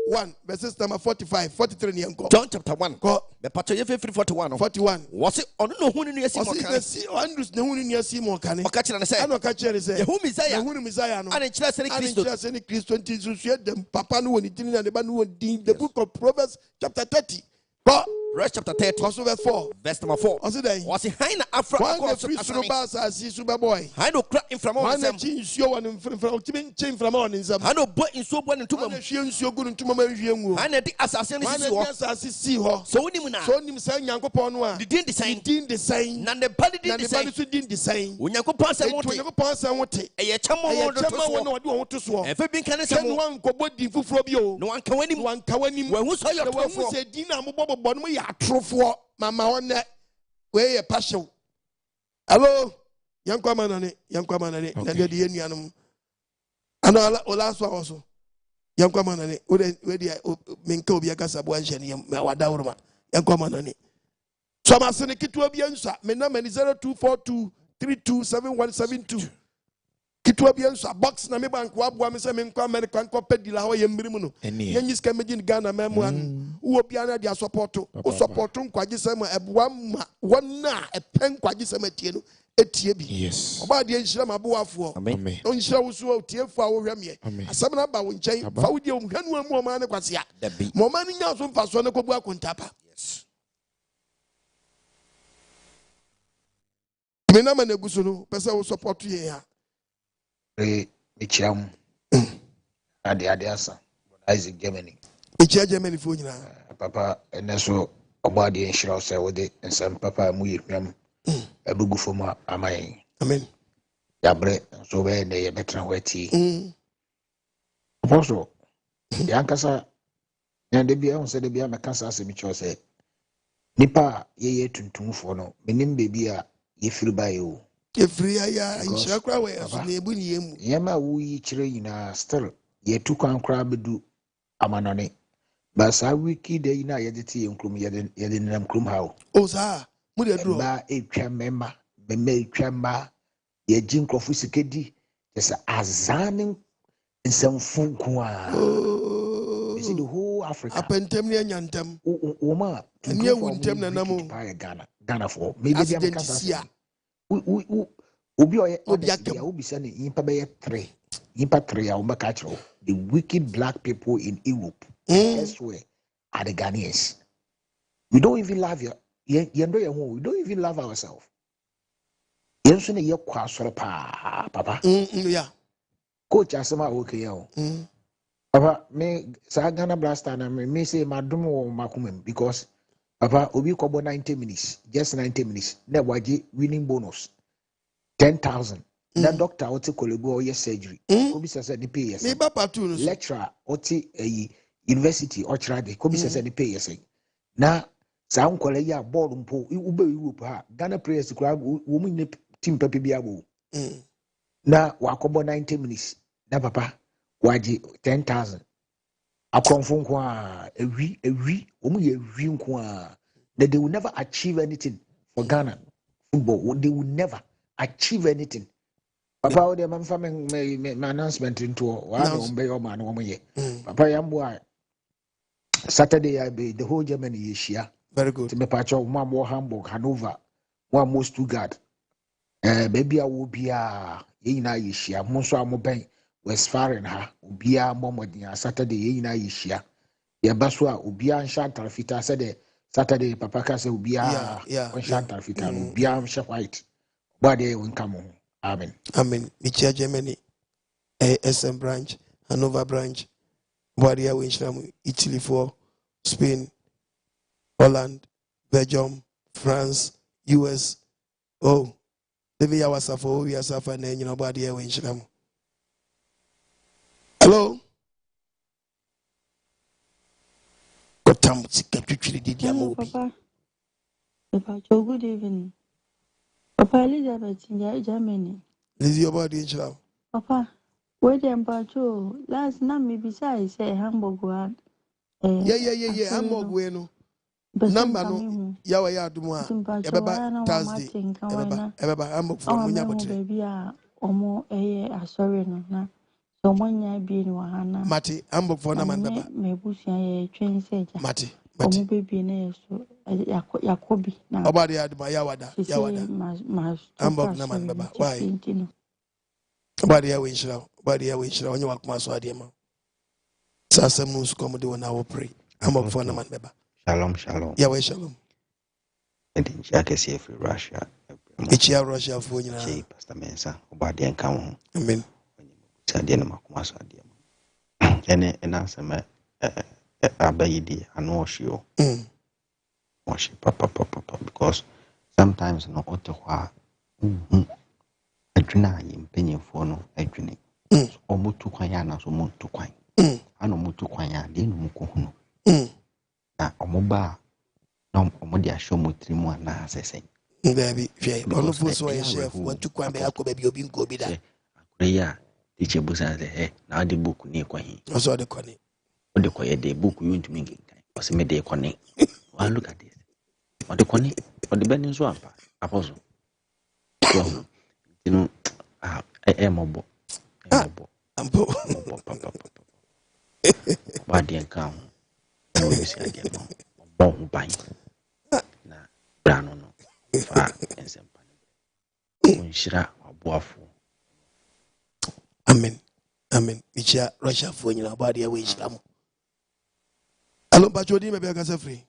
[SPEAKER 1] 1 verses number 45 43 Yanko.
[SPEAKER 5] John chapter 1 the pato ye 41 was it on no hu ni asi mo kan
[SPEAKER 1] si Andrews ne hu ni asi mo kan
[SPEAKER 5] o ka kire ne say
[SPEAKER 1] ana ka kire say
[SPEAKER 5] ye hu Messiah
[SPEAKER 1] no
[SPEAKER 5] ana kire say
[SPEAKER 1] Christo nti so dem papa no woni tin na ne ba no woni the book of Proverbs chapter 30
[SPEAKER 5] Verse chapter 30
[SPEAKER 1] also verse 4
[SPEAKER 5] verse number 4
[SPEAKER 1] was
[SPEAKER 5] it hina afra
[SPEAKER 1] across asi super boy
[SPEAKER 5] hino crack in from on
[SPEAKER 1] them chin nsuo won from chin from on nsam
[SPEAKER 5] hino bo nsuo bo ntuma
[SPEAKER 1] hino hwie nsuo gu ntuma ma hwie nwu
[SPEAKER 5] hino di asase no
[SPEAKER 1] si ho
[SPEAKER 5] so wonim na
[SPEAKER 1] so wonim say Nyankopon no a
[SPEAKER 5] din design
[SPEAKER 1] na ne bali din design
[SPEAKER 5] Onyankopon say wote
[SPEAKER 1] Onyankopon say wote
[SPEAKER 5] eye chama
[SPEAKER 1] won no de won to so
[SPEAKER 5] e fa bi kan say
[SPEAKER 1] mo wan ko bodi fufuro bi o
[SPEAKER 5] no wan kawanim
[SPEAKER 1] wa hu so yo to say din na mo bobo no ya atrofo mama one we ye passion hello yankwa manane na de ye nuanom ana ola so also yankwa manane we de menka obi akasa bo anhye ne wada worma yankwa manane so ma se ne kitu obi ansa me na mani 0242327172 kitu obi ansa box na me bank wa boa me se me nkwa America nkwa pedila ho ye mmirimu no ye nyiska megin Ghana memu an wo bia na dia support o support nkwagisem eboa ma wona epen nkwagisem atie no etie bi
[SPEAKER 2] yes
[SPEAKER 1] oba de nhira maboafo
[SPEAKER 2] amen
[SPEAKER 1] on nhira wo so tiefo a wo hwamye asem na ba wo nchen fa wo de hwanu amu o ma ne Kwasia mo ma ni nya so mfa so ne kobu akontapa
[SPEAKER 5] yes
[SPEAKER 1] me na ma na gusu no pesa wo support ye ha
[SPEAKER 8] Echiam ade asa Isaac Germany
[SPEAKER 1] Echia Germany fo nyina
[SPEAKER 8] papa eneso obade enhira so wode ensam papa mu yehwam abugu foma amai
[SPEAKER 1] amen
[SPEAKER 8] yabre so be ne ye betra wati apostle Yankasa, and the Bia said the Bia Macassa Semicho say, Nipa ye tuntum for no, meaning baby ye feel by you.
[SPEAKER 4] If we are Shakra, way as neighbor,
[SPEAKER 8] Yama we chire still, ye took on crab do amanone. But sa wiki de ina yediti in Krum Yedin Krum how.
[SPEAKER 4] Oh, sir,
[SPEAKER 8] Ba a chamemba, me chamba, ye Nkrofo sikedi, yes, azaning in some funkwa. You see the whole Africa.
[SPEAKER 4] Apentemnia Yantam,
[SPEAKER 8] Oma,
[SPEAKER 4] and you wouldn't tell Namo
[SPEAKER 8] Ghana for maybe they have a Ubi honestly, I will be sending Impa 3. Impa 3, I will make the wicked black people in Europe. Elsewhere are the Ghanaians. We don't even love we don't even love ourselves. Yensu ne yekwa soro pa papa.
[SPEAKER 4] Yeah.
[SPEAKER 8] Coach asema okay yo. Papa me sa Ghana blaster na me say madum wo makumem because papa obi kobo 90 minutes, just 90 minutes. Na waje winning bonus 10,000. That doctor oti kolego or surgery. Kobi say ni pay yes.
[SPEAKER 4] Me papa too.
[SPEAKER 8] Lecturer oti university or trade kobi say ni pay yes. Na sa unkwale ya board mpo ube Europe ha Ghana players kura wo mu team pepe bi abo. Na wakobo 90 minutes. Na papa waje 10,000. Akromfo nko a ewi omu ye ewi nko a that they will never achieve anything for Ghana football. They will never achieve anything. Papa o de mamfa me announcement into wa no mbe yo ma no ye. Papa yambo Saturday be the whole Germany yeshia.
[SPEAKER 4] Very good.
[SPEAKER 8] Me pacho mo Hamburg, Hanover, one mo Stuttgart. Baby a wo bia ye na yeshia. Mo so amoben Westfalen ha obia momodin Saturday ye na yeshia. Ye baso a obia nsha tarfita said Saturday papa ka say obia nsha tarfita no obia nsha white. Body won come. Amen.
[SPEAKER 4] Amen. Michia Germany, SM branch, Hanover branch, Wadia Wincham, Italy for Spain, Holland, Belgium, France, US. Oh, maybe I was for we are suffering and you know Wadia Wincham. Hello?
[SPEAKER 9] Hello, Papa. Papa, good evening. Papa Elizabeth in Germany.
[SPEAKER 4] Lizzie about the Israel.
[SPEAKER 9] Papa, wait and patrol. Last night, maybe I say Hamburg one.
[SPEAKER 4] Yeah. Hamburg way no. Number no. Yawa ya dumwa. Ebaba Thursday. Ebaba Hamburg for munya botre.
[SPEAKER 9] Baby, omo sorry no na. So munya bi ni wahana.
[SPEAKER 4] Mati Hamburg for na man baba.
[SPEAKER 9] Me busia ye train seja.
[SPEAKER 4] Mati.
[SPEAKER 9] Omo baby na so Yakobi na.
[SPEAKER 4] Obadi aduma yawada. Hamburg na man baba. Why? Obadi ya winchira. Obadi ya winchira. Onye wakuma so adema. Sasa mus komode wona wo pray. Hamburg for na man baba.
[SPEAKER 10] Shalom.
[SPEAKER 4] Yahweh shalom.
[SPEAKER 10] And Jackie free Russia.
[SPEAKER 4] Ichia Russia for you now.
[SPEAKER 10] Pastor Mensa. Obadi and come.
[SPEAKER 4] Amen.
[SPEAKER 10] Sadiana Makumas Adia. And answer me Abayidi and wash you. Wash papa because sometimes no Ottawa Adrina in penny for no Adrina. Or Mutu Quayana so Mutu Quine. I know Mutu Quaya, then Mukuno. Na Omoba no Omodia show Mutrimu and Nasa.
[SPEAKER 4] Baby, all of us were chef, want to come back, baby, you'll be go be there.
[SPEAKER 10] Prayer, teacher Busan, now the book near Quahi.
[SPEAKER 4] I saw the conny.
[SPEAKER 10] What the quiet day book you want to make was a midday conny. Well, look at this. What the conny, or the bending swamp, apostle. You know, I am a book. Body and come. No, you say again, bomb bang. Na brano no. Fa and some Unshira or Boafu.
[SPEAKER 4] Amen. Ichia Russia for you body away Islam. Hello, Pachodi, maybe I can say free.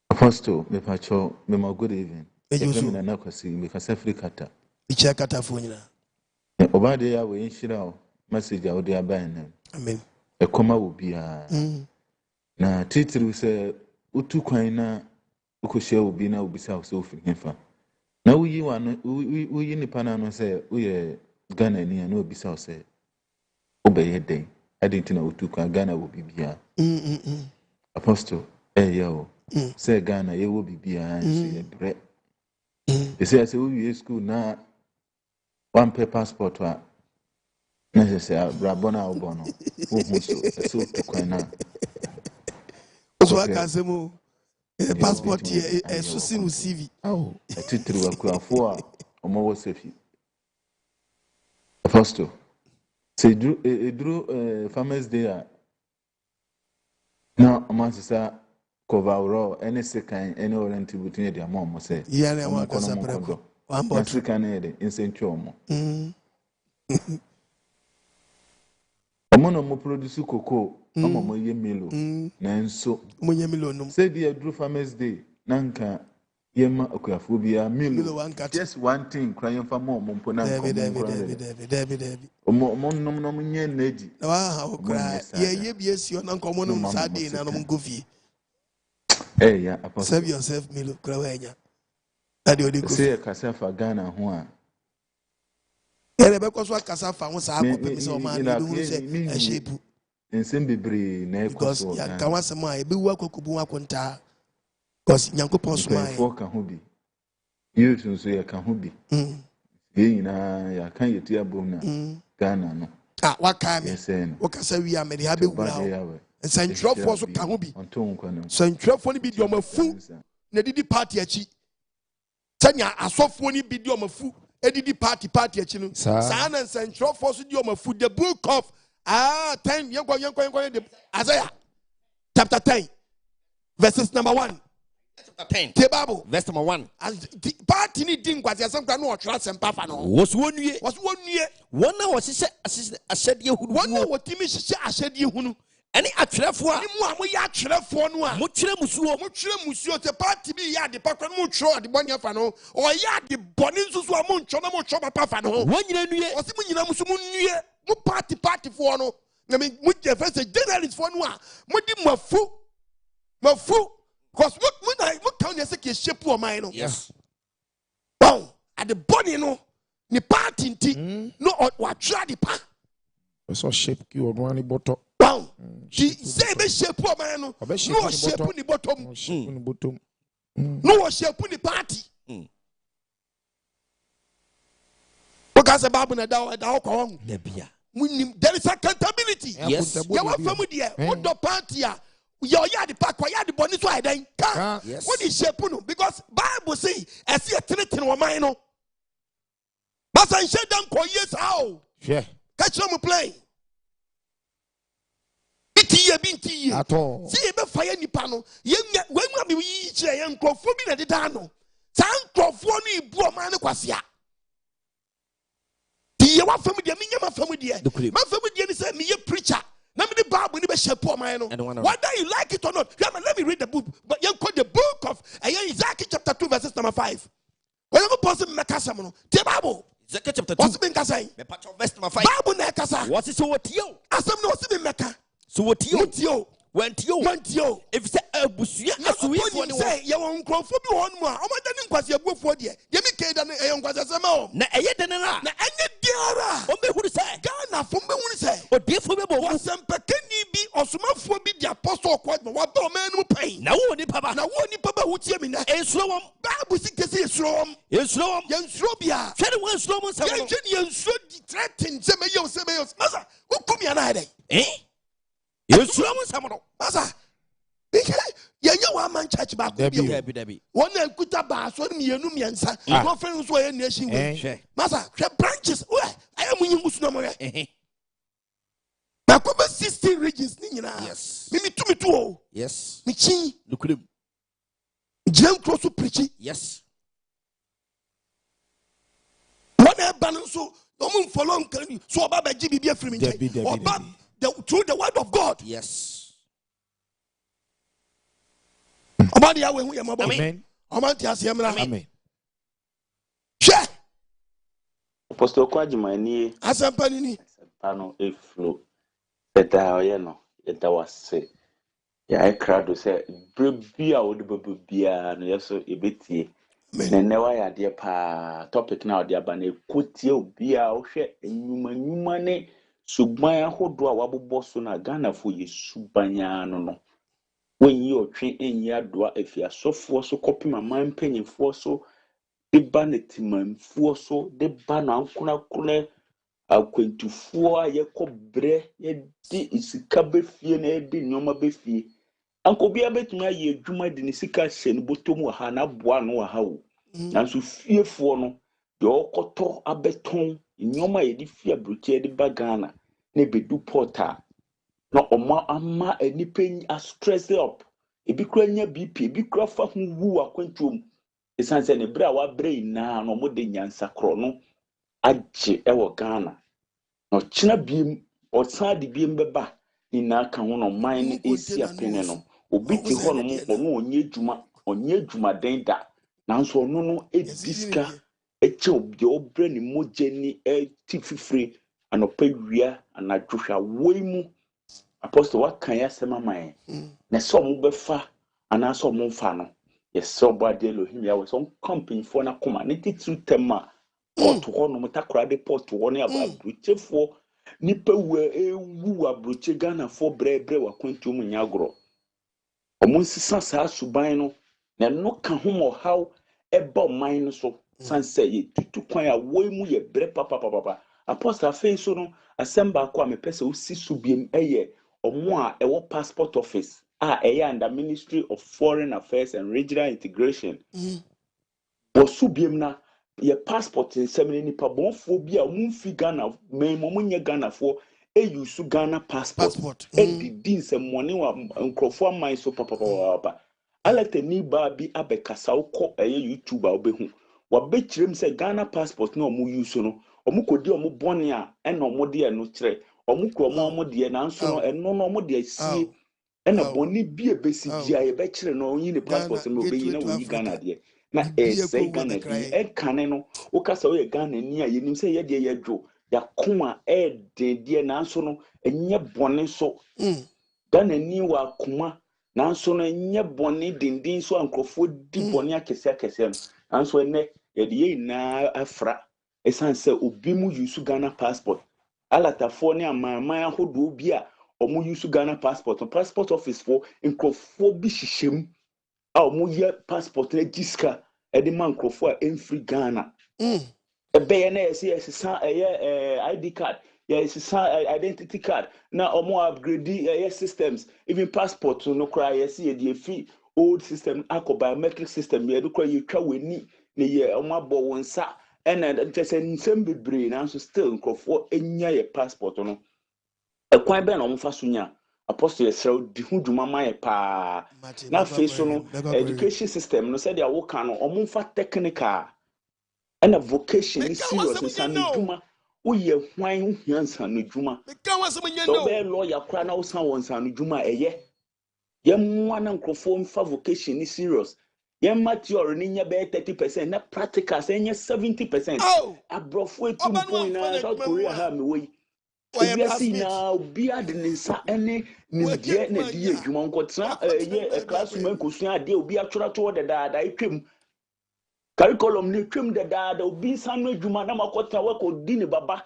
[SPEAKER 23] Apostle, me pacho, me more good evening. Ejumi na nakwasi, me can say free kata.
[SPEAKER 4] Ichia kata for you
[SPEAKER 23] na. Obade ya we inshira message ya odi aban.
[SPEAKER 4] Amen.
[SPEAKER 23] E koma wo bia. Na titiri se utu kwan na ukohye obi na obisa so ofiri hefa. Na uyi wano uyi nipa na no se uye Ghana ni na obisa se obeye den. didn't know to Ghana will be beer. Apostle, yo, say Ghana, you will be beer and say bread. They say, I say, we school now. One paper passport, necessary, Brabona or Bono, who so to Quina.
[SPEAKER 4] So I can say, passport here, a Susin CV.
[SPEAKER 23] Oh, a title of Nkrofo or more safe. Apostle, say, drew Farmers Day. No, Master Cover any second, any oriented between their mom, say,
[SPEAKER 4] yeah, one can one
[SPEAKER 23] but second in St. Chomo. A mono produce cocoa, no more ye milo, Nanso,
[SPEAKER 4] Munyamilo,
[SPEAKER 23] say, dear Drew Farmers Day, Nanka, Yema Okaphobia, Milo, just one thing crying for more, Mompona, David. Mon yen neji.
[SPEAKER 4] Wow, cry. Yes, you're not common Saturday, and I'm goofy.
[SPEAKER 23] Hey, yeah,
[SPEAKER 4] save yourself, Milo, Crawanya. That you
[SPEAKER 23] say a Casafa Ghana, who
[SPEAKER 4] because what Casafa was our man, a shape.
[SPEAKER 23] And send be
[SPEAKER 4] because Yakawasama, be work Kubuwa Conta. Because Yanko Posma,
[SPEAKER 23] Foka Hobby. You to say a Kahubi. Ya can't you tear bone Ghana no.
[SPEAKER 4] Ah, what kind of saying? What can say we are made happy and Saint Nkrofo so Kahubi. Saint Nkrofo be your mafu. Nedidi party achi. Tanya asofo ni bi your mafu. Edidi party achi no. Sana and Saint Nkrofo so your mafu. The book of 10 Isaiah chapter 10 verses number 1.
[SPEAKER 5] The Bible, verse number 1.
[SPEAKER 4] Party ni ding Kwasia some can no trust and papa no.
[SPEAKER 5] Was 1 year. One hour she said you who
[SPEAKER 4] 1 hour timi she said you who
[SPEAKER 5] any atrefo a
[SPEAKER 4] mo ya atrefo no a
[SPEAKER 5] mo kire musuo
[SPEAKER 4] te party bi ya de pakwa mo tro de bonya fa no o ya de boni nsusu a mo ntwo na mo tro papa fa no
[SPEAKER 5] wo nyina nue
[SPEAKER 4] o se mo nyina musu mo nue mo party for no na me mo je fa se journalist for no a mo di mafu because what can you say shape of mine?
[SPEAKER 5] Yes.
[SPEAKER 4] Bow at the body no ni party nti no what try the pa.
[SPEAKER 2] So shape you on one bottom.
[SPEAKER 4] Bow. She say be shape of mine no shape ni bottom. No shape ni party. Because the Bible na da ko there is accountability.
[SPEAKER 5] Yes.
[SPEAKER 4] You want family there. What the party ya the pack ya the boni so I then
[SPEAKER 5] yes.
[SPEAKER 4] What is shape no because Bible say I see a threaten wa man no. But I said them ko yes how.
[SPEAKER 2] Yeah.
[SPEAKER 4] Catch them play. Binti
[SPEAKER 2] at all.
[SPEAKER 4] See be fire nipa no. When we yi kire ye Nkrofo bi na de da no. San Nkrofo no ibu o man Kwasia. Ti ye wa family dia me nyama family dia. Ma family dia ni say me ye preacher. Let me the Bible ni be shape o man no. Whether you like it or not. Let me read the book. But you quote the book of Isaiah chapter 2 verses number 5. When you person make asem no. The Bible.
[SPEAKER 5] Isaiah chapter 2.
[SPEAKER 4] What's been kasai?
[SPEAKER 5] Me patch verse number 5.
[SPEAKER 4] Bible na kasa.
[SPEAKER 5] What is so what you?
[SPEAKER 4] Asem no what's been meka.
[SPEAKER 5] So what you?
[SPEAKER 4] Went you.
[SPEAKER 5] If say abusuya
[SPEAKER 4] asuye for say you Nkrofo bi won mu a o ma dani Kwasia buofo de ye mi ke da na Kwasia sema o
[SPEAKER 5] na eye de na
[SPEAKER 4] enye diara
[SPEAKER 5] o me huru say
[SPEAKER 4] Ghana fo me huru say
[SPEAKER 5] odefo be bo
[SPEAKER 4] wasempekani bi osomafo bi di apostle kwad wa ba o manu pai
[SPEAKER 5] na wo ni papa
[SPEAKER 4] wo tie mi na
[SPEAKER 5] ensuro wom
[SPEAKER 4] Bible si kesi ensuro wom ye ensuro bia
[SPEAKER 5] hwere wo ensuro mo nsam no
[SPEAKER 4] ye ensuro di threaten se me yo masa wo kumi ana ade
[SPEAKER 5] ensuro mo nsam no
[SPEAKER 4] masa yenye one man church back
[SPEAKER 5] Debbie.
[SPEAKER 4] One kuta ba so ni mienu miensa no friend so ye nation we masa hwe branches we aye munyi musu no mo we na ko be 16 regions ni nyina
[SPEAKER 5] yes
[SPEAKER 4] mi tu o
[SPEAKER 5] yes
[SPEAKER 4] mi chi
[SPEAKER 5] lukulem
[SPEAKER 4] Jam cross to preach
[SPEAKER 5] yes
[SPEAKER 4] one e ban so no mo follow kan so oba ba gi bibia free mi oba through the word of God
[SPEAKER 5] yes
[SPEAKER 4] Amen. Amen.
[SPEAKER 11] Apostle Kwajimani
[SPEAKER 4] Asampanini
[SPEAKER 11] Pano Eflo Eta Oyeno Eta Wase Ya Ekrado say Brebia would bebia no yeso ebetie newa ya de pa topic na ode aba na ekutie obia wo hwe enwuma ne suban ahodo a wabobɔ so na Ghana fo ye subanya no when you train in ya doa if ya sofo so copy my mind penny for so the banity man for so the banner kuna akwentufoɔ a yɛkɔ brɛ yɛde isika befie na yɛde nneɛma befie anko bia betumi ayɛ adwuma de ne sika hyɛ ne bɔtɔ mu ha na boa no ha o nanso fiefoɔ no deɛ ɔkɔtɔ abɛtɔn nneɛma a yɛde fie aburokyi yɛde ba Ghana na ebedu pɔta na ɔma ama nipa a stress up ebi kura nya BP ebi kura fa ho wu akwantuom esan sɛ ne brɛ a wabrɛ nyinaa na ɔmo de nyansa korɔ no agye ɛwɔ Ghana no china biem osan de biem beba ni na ka ho no man ne esi apene no obi ti ho no mo ono onye dwuma den da nanso ono no ediska eche obi obre ni moje ni ti fifire anopa wia anadwohwa woimu apostle wakan ya sema man na so mo befa ana so mo mfa no yeso bade Elohim ya we so company for na koma ne titu tema port ho no mutakura de port ho ne abruchefo nipa wu abruche Ghana for brebre wa kwantum nyagro omo nsisa saa suban no na no ka ho mo how eba man no so sanse ye tutu kwan a woimu ye bre papa apostle afei so no asemba kwa mepese osi subiem eye omo a ewo passport office under Ministry of Foreign Affairs and Regional Integration subiem na ye passport in semini nipa bonfo bi a mumfi Ghana me momunye Ghana for use Ghana passport didi nsemmone wa Nkrofo aman so papa alete ni ba bi abekasa ukọ YouTube a obehu wa bekirem se Ghana passport na omu use no omu kodi omu bone a ena omu de no kire omu kro omu de na nso no eno no omu de sie ena bone bi ebesi bia ye bekire no onyi ne passport no obeyi na oyi Ghana de na say Ghana di kane no ukasa oye Ghana ni a yenim se ye de yedwo yakoma de na nso no enye bone so Ghana ni wa kuma na nso no enye bone dindin so Nkrofo di bone akese no nso ene ye de na afra esanse obi mu use Ghana passport alatafo ne amaman ahodo bi a omu use Ghana passport office for Nkrofo bi hihiem a omu ye passport na giska edi man Nkrofo a enfree Ghana ebe na yesa ID card yesa identity card na omu upgrade systems even passport no cry yesa ye dey free old system akọ biometric system ye do cry ye twa weni na ye omu abo wonsa ena tese nsem bebre na so still Nkrofo enya ye passport no ekwan be na omu fa sunya apostle yesrew di hu dwuma ma ye pa na fe so no education system no said ya wo kan no omu fa technical and a vocation is serious in Sanujuma. We are wine Sanujuma. So be lawyer cry now someone Sanujuma a year. Yem one Nkrofo for vocation is serious. Yem mature in your bed 30%, not practical, saying 70%. I brought way 2 points in South Korea. Have me way. We are seeing now beard in any Nidia and a dear Jumon got a classroom cushion, dear be a trottor that I trim. Curriculum ni twem dada obi sanu adwuma na makota wako dini baba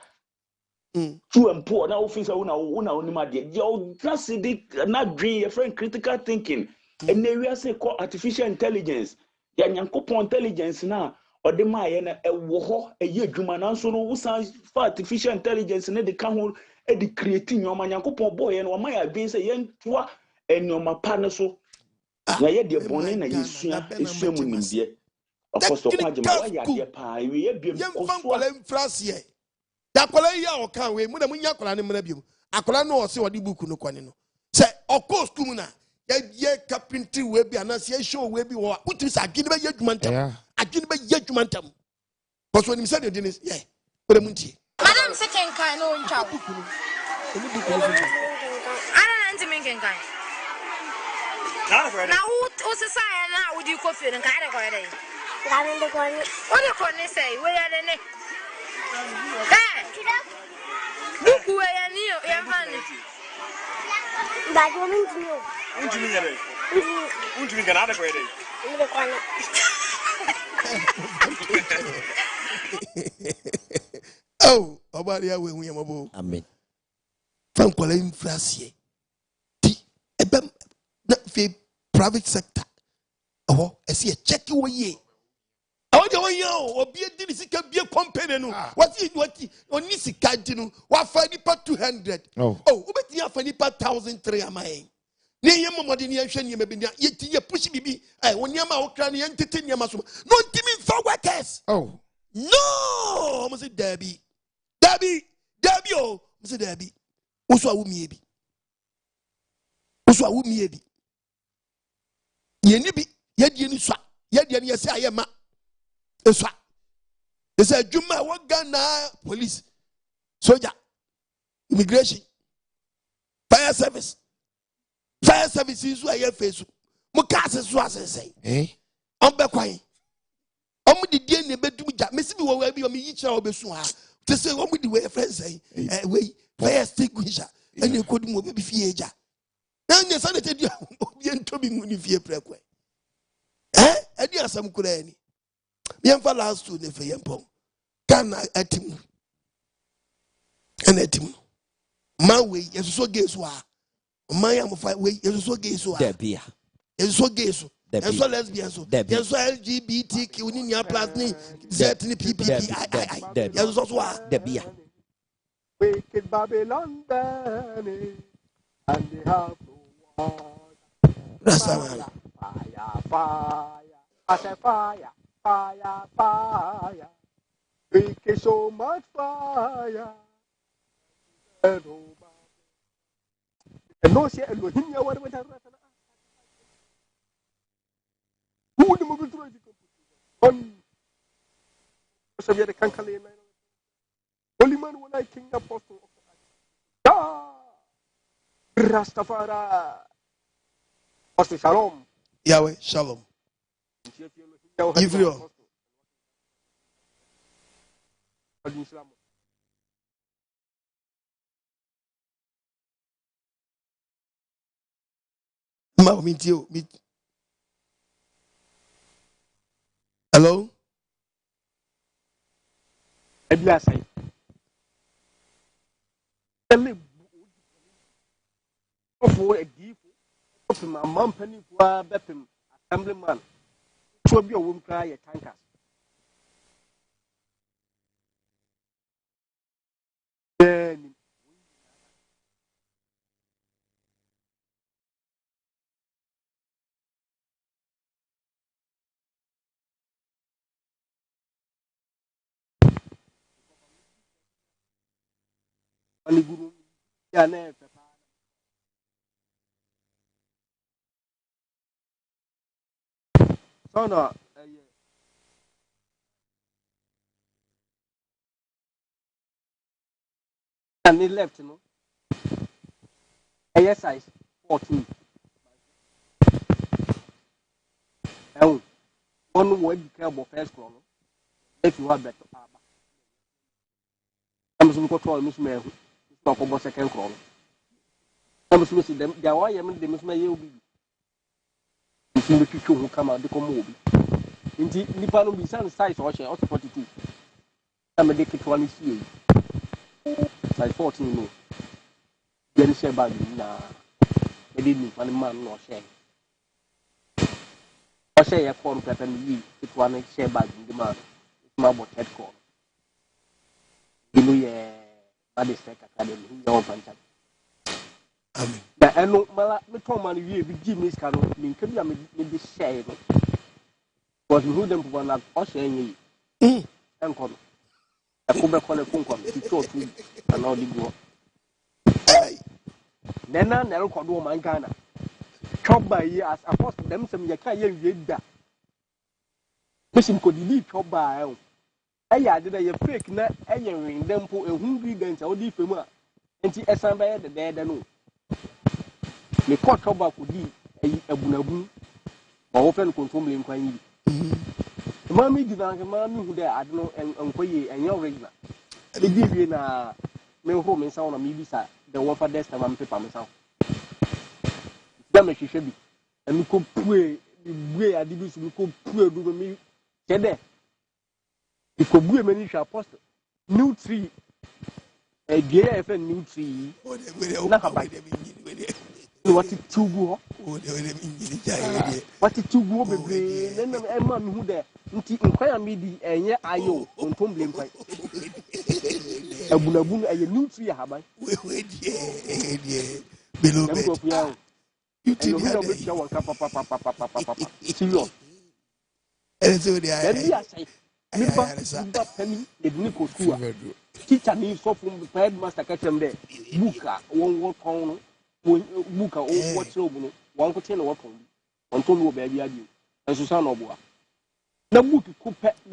[SPEAKER 11] tu empo na officer una onima de you just the na dream your friend critical thinking and we are say call artificial intelligence ya nyankopon intelligence na ode ma ye na ewo ho eye adwuma na so no usan for artificial intelligence na de ka ho e de create nyoma nyankopon boy na ma ya adwen say ye ntoa enyoma pa ne so na ye de bone na yesua mu nimde Apostle AGYEMANG why ya de pa we ye biem
[SPEAKER 1] koso infrasie da kwala yi a okan we mu na munya kwala ne mena biem akwala no o se odi book no kwani no se OKOH school mu na ye carpentry we bi anase ye show we bi wo uti sa agini be ye dwumantam agini be ye dwumantam koso ni se de dinis ye ore mu ntie
[SPEAKER 14] madam second kan no ntwa ana nanti menken kan na u se sa na u di kofi nka ade ko ede What the say? Where are they? Look where are you, man. That woman to you. Won't you mean it? Won't you mean another way?
[SPEAKER 1] Oh, about the way we are.
[SPEAKER 5] Amen.
[SPEAKER 4] Francola infrasie. Ti ebem na fe private sector. Oh, I see a check away. I want you or be a dinisika be a company. What's it? What on this cardino? What funny part 200? Oh, but you have funny part 1,003 am I? Near your modernization, you may be yet you push me. I when you're my Ukrainian entertain your muscle. No timing for workers. Oh, no, I must say Debbie. Oh, Mr. Debbie. Also, I will maybe. Also, I will maybe. Ye be yet you swap. Yet you say I am. They said, Juma, what Ghana police, soldier, immigration, fire service is why you face. Mukas was say, I'm back. I'm with the DNA bedroom. Miss me will be on me each other. To say, what would the way friends say, wait, fire extinguisher, and you couldn't move be fear. Now, you said that you are to be money fear preque. And you are some good any. Yamfa last to the Fayampo. Can I at him? And at him. My way is so gay so. My am of way is so gay so. There be. Is so gay so. And so lesbian so. Yes, so LGBTQ in your plastic. Certainly PPP. Yes, so there be.
[SPEAKER 16] Wicked Babylon, and they have fire. I said fire. We get so much fire. And no, she and him, you what with her. Who would move it through? On Soviet Kankali. Only man when I king apostle. Rastafari. Pastor Shalom.
[SPEAKER 4] Yahweh, Shalom. Ivrio. Meet you. Hello?
[SPEAKER 16] For a gift of my mom penny for Betham, assemblyman. To be a woman cry a tankers. Then Guru Yanet. So no. And he left, no. A size 14. Oh, one word you care about first chrono. If you have better, I'm going to call Miss Mary. Talk about second chrono. I'm supposed to see them. There are them, Miss May will be. If you who come out, the commode. Indeed, Nippon be some size or share also 42. I'm a decade 1 year. Size 14, no. Then share bag now. They didn't one man nor share. Or share a corn pepper and ye, it one share bag in the man. It's my boat head corn. You know, yeah, body sec academy, your fantastic. Amen. The annual Malaton, you be Jimmy's canoe, Lincoln, maybe share. Was who them for one or sharing ye. Uncle. I could be called a phone call, to talk to an audible. Then I never called woman Ghana. Chop by ye as a post them some Yakayan read that. Missing could leave chop by. I did a fake net airing them for a hungry dance or leave him. And see, as I the dead and the court trouble could be a bunaboon or often controlling quine. Mammy did not mammy who there, I don't know, and Quay and your regular. They give you a mail home and sound of me beside the one for this time I'm paper myself. Damage you should be. And we could pray the way I did this, we could pray to me. Said there. You could be a minister apostle. New tree. a gay FM new tree. What it to go? What it to go, baby? Then a man who there, inquire me the ayo, on Tom Blame Fight. A bulabun, a new tree, have I? Below, you think you will show a papa. Serious.
[SPEAKER 4] And so they
[SPEAKER 16] are penny, the Nico school. Teacher needs so from the headmaster catch them there. Booker, one work on. Booker, oh, what's over? One could tell what on Tomo baby, and Susanna Boa. The book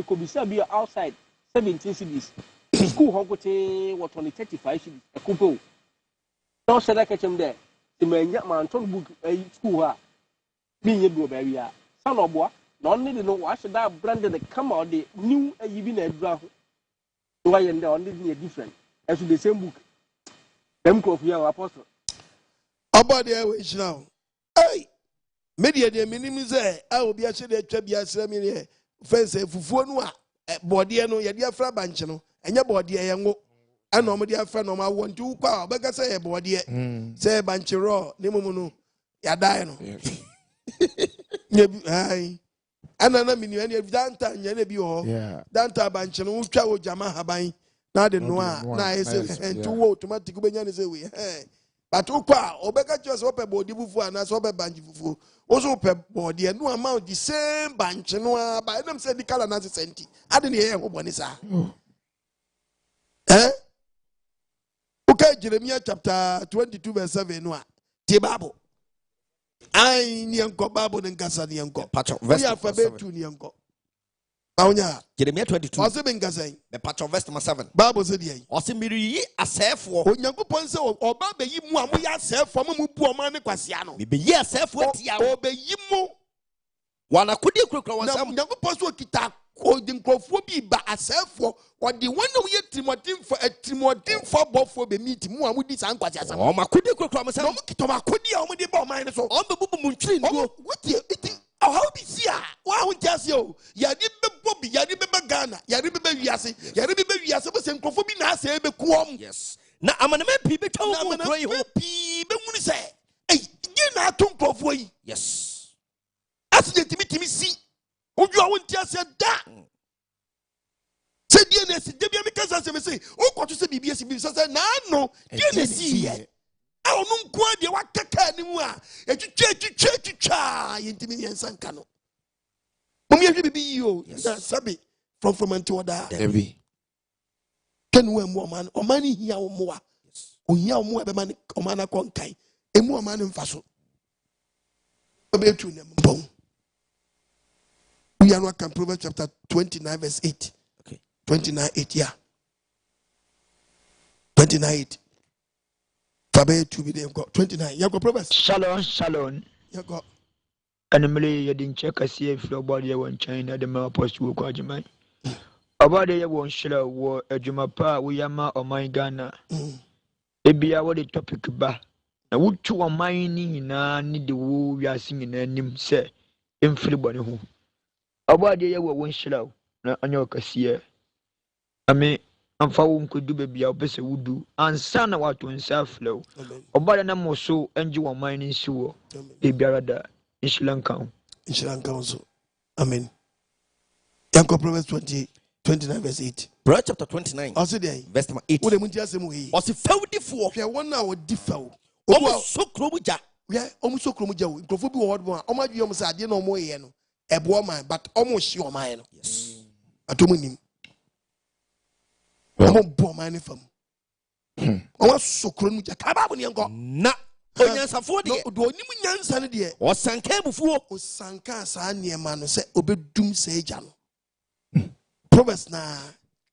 [SPEAKER 16] could be said outside 17 cities. School Honkote, what only 35 cities, a couple. No, said I catch him there. The man, young man, told book a school, being a blue baby. Son of boy, not only know why should I branded the come out the new even a draft. Why and the only thing different as the same book. Nkrofo apostle.
[SPEAKER 4] About the airways now. Hey, media de minimum say, I will be actually a tribute ceremony. Fence Fufuanua, Bordiano, Yadia Frabanchano, and your body a young. I know my dear friend, I want to call, but I say a body, say Banchero, Nemono, Yadano. Hi. And I mean, you have Danta and Yanebio, Danta Banchano, Chao Jama Habai, not the Noir, nice and 2 automatic Benyan away. But Opa, Obeka just open body before and as open banji before. Also open body and no amount the same bunch no by them said the color not senti. I didn't hear what is that. Eh? Okay, Jeremiah chapter 22 verse 7 no. Tibabo. I nianko babo nkasa nianko. Verse alphabet 2 nianko.
[SPEAKER 5] Jeremiah 22.
[SPEAKER 4] What's it saying?
[SPEAKER 5] The patch of verse 7.
[SPEAKER 4] Bible said,
[SPEAKER 5] "What's in me a self for?
[SPEAKER 4] When you go say, or Baba yi mu amuya self for mu pu Oman Kwasia no.
[SPEAKER 5] Be ye self for tia.
[SPEAKER 4] Obe yi mu.
[SPEAKER 5] Wana kudi kukra wan
[SPEAKER 4] sam. Nyango poso kita ko Nkrofo bi ba a self for or the one we Timothy for bofo be meet mu amudi san Kwasia sam.
[SPEAKER 5] O makudi kukra wan sam.
[SPEAKER 4] No kito makudi a omudi ba Oman so.
[SPEAKER 5] O be bubu mu ntwi ngo.
[SPEAKER 4] What it how be see wa won just yo yadi be bobi yadi be Ghana yadi be wiase yadi be wiase bo se Nkrofo bi na ase be kuom.
[SPEAKER 5] Yes. Na amaneme pi be tawo mo kro yi ho
[SPEAKER 4] pi be hunu se eh ye na to Nkrofo yi.
[SPEAKER 5] Yes.
[SPEAKER 4] As the timi si oju a won ti ase da se die na si de bi am kasa se me say o ko to se bibi esi bi se na no die na si ye a onu nko de wa kaka ni mu a etwetwa yentimi yensan ka no mo mi ahwe bibi yi o na sabi from until that
[SPEAKER 5] Debbie
[SPEAKER 4] ken we mu Oman hia wo mo a ohia wo mo be man Oman akonkai emu Oman mfaso obetu ne mbon. We are not can Proverbs chapter 29 verse 8.
[SPEAKER 5] Okay.
[SPEAKER 4] 29:8 yeah. 29:8. Fabe to be there. 29. You go Proverbs.
[SPEAKER 13] Shalom.
[SPEAKER 4] You go.
[SPEAKER 13] Animally, you didn't check a see if your body won't change the more post you go AGYEMANG. About the won't share war a Jumapa, we are or my Ghana. It be our topic ba. Now, would you a mining need the woo we are singing and him say in Filibon who. About the won't share on your cassia. I mean, I'm found could do baby our best would do, and son of what to himself flow. About an more so, and you are mining sewer. They be rather in Sri Lanka.
[SPEAKER 4] In Sri Lanka also. Amen. Yanko Proverbs 29 verse 8.
[SPEAKER 5] Proverbs chapter 29.
[SPEAKER 4] Also there.
[SPEAKER 5] Verse 8.
[SPEAKER 4] What the muntia semu he.
[SPEAKER 5] Was it fell before?
[SPEAKER 4] We are 1 hour differ.
[SPEAKER 5] Almost so kromuja.
[SPEAKER 4] Yeah, almost so kromuja. Nkrofo bi word one. Oma dwi omsa ade no mo ye no. Ebo man, but almost shi oman no.
[SPEAKER 5] Yes.
[SPEAKER 4] Atomunim. Omo bo man fam. Omo so kromuja. Ka ba bo ne nko.
[SPEAKER 5] Na onyansafo de.
[SPEAKER 4] Do onim nyansa ne de.
[SPEAKER 5] Osanka bufuo.
[SPEAKER 4] Osanka sa niema no se obedum se agya no. Proverbs na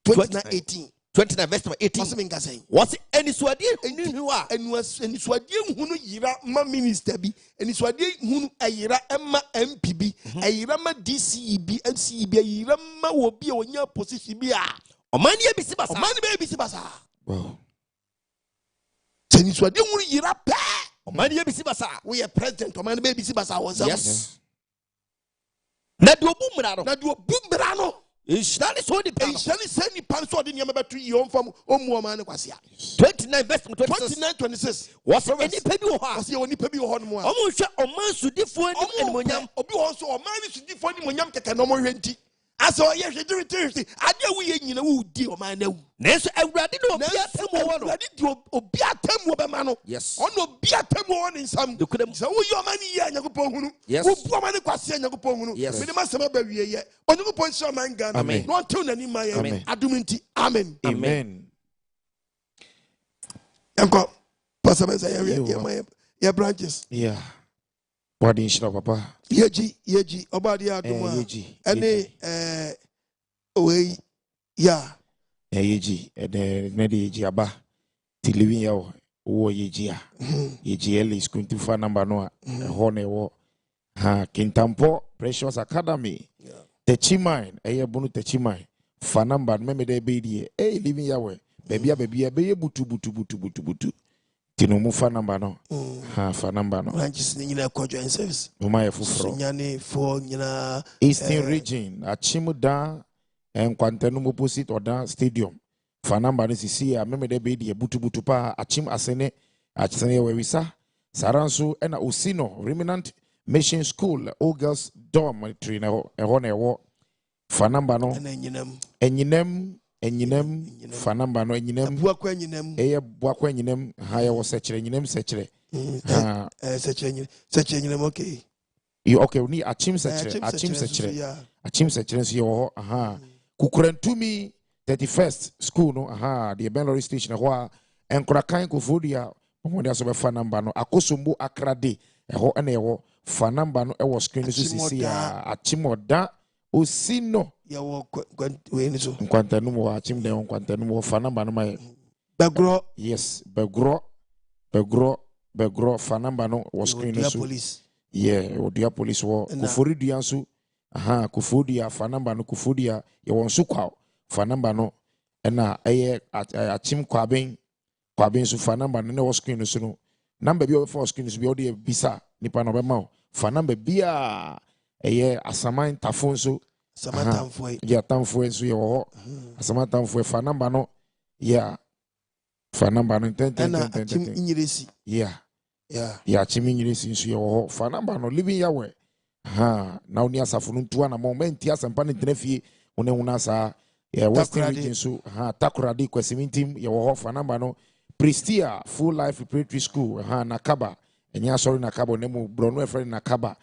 [SPEAKER 4] 29:18.
[SPEAKER 5] 29 verse 18. What's any swadi anywhere?
[SPEAKER 4] Any swadi hunu yira ma minister bi. Any swadi hunu ayira emma MPB. Ayira ma DCEB, MCEB ayira ma wobi onya position bi a.
[SPEAKER 5] Omani e bisi basa.
[SPEAKER 4] Omani be bisi basa. Wow. Any swadi hunu yira pa.
[SPEAKER 5] Omani e bisi basa.
[SPEAKER 4] We are president. Omani be bisi basa won.
[SPEAKER 5] Yes. Na do bumra no.
[SPEAKER 4] Na do bumra no.
[SPEAKER 5] Inshali so the pan.
[SPEAKER 4] Inshali send the pan so the nyama to you from Oman Kwasia.
[SPEAKER 5] 29 verse
[SPEAKER 4] 26.
[SPEAKER 5] Was any baby or was
[SPEAKER 4] the only baby or more?
[SPEAKER 5] Almost Oman should differ and Monyam.
[SPEAKER 4] Obi also Oman should differ in Monyam Katanomo Renti. As all yes, I do we in you, dear man.
[SPEAKER 5] Next, I read it.
[SPEAKER 4] Obiatem
[SPEAKER 5] yes.
[SPEAKER 4] On Obiatem in some. You couldn't say, oh, your money, Yakupon. Yes. Woman Kwasia Yakupon. Yes. We must have a baby yet. On the point, some man gun. Amen. Not tune any my aduminti. Amen.
[SPEAKER 2] Amen.
[SPEAKER 4] Uncle, Pastor, your branches.
[SPEAKER 2] Yeah. What in shop, Papa?
[SPEAKER 4] Yeji, Obadia, Yeji, and away, yeah.
[SPEAKER 2] Yeji, and Nedi Jaba, Tiliving Yao, or Yejia. Yeji is going to find number no, Hone War, Kintampo, Precious Academy, Techimine, Ayabunu Techimine, Fanamba, Meme de Bedi, living Yahweh, baby, butu. Tino mufa number no. Fa number no.
[SPEAKER 1] Branches ni nyina kwadwo en service.
[SPEAKER 2] Mama ye fufuro.
[SPEAKER 1] Nyane for nyina
[SPEAKER 2] Eastern region achimu da enkwantenu opposite odan stadium. Fa number no sisi a meme de be de butu pa achim asene we wisa. Saranso ena Osino Remnant Mission School All Girls Dormitory na eho na ewo. Fa number no. Enyinem fanamba no enyinem
[SPEAKER 1] buakwa enyinem
[SPEAKER 2] buakwa enyinem ha ya wo sechere enyinem sechere
[SPEAKER 1] sechere enyinem okay
[SPEAKER 2] okay ni achim sechere so yo aha kukurantumi 31st school no aha the Benlori station ho enkorakan kofodia omodia so be fanamba no akosombo akrade eho na ewo fanamba no ewo screen so sisi a achimoda Osino
[SPEAKER 1] yawo we so
[SPEAKER 2] nkwantanumu wa achim de nkwantanumu fa number no mai
[SPEAKER 1] begro
[SPEAKER 2] yes begro fa number no was screen so yeah odia police wo kufuri duansu aha kufudia fa number no kufudia ye won so kwa fa number no na eye achim kwaben so fa number no was screen so no number bi o for screen so bi o de bisa nipa no be ma fa number bia eye asaman tafon so
[SPEAKER 1] Samatamfwe
[SPEAKER 2] ya tamfwe so ye wo asamatamfwe fa number no ya fa number no 10
[SPEAKER 1] chim inyiresi
[SPEAKER 2] ya chim inyiresi so ye wo fa number no living yawe na oni asafo no ntua na moment ya sampa ne tenafie one huna sa ya western region so takuradi kwesimintim ye wo fa number no Prestia Full Life Preparatory School na Kaba enya sorry na Kaba nemu brono efre na Kaba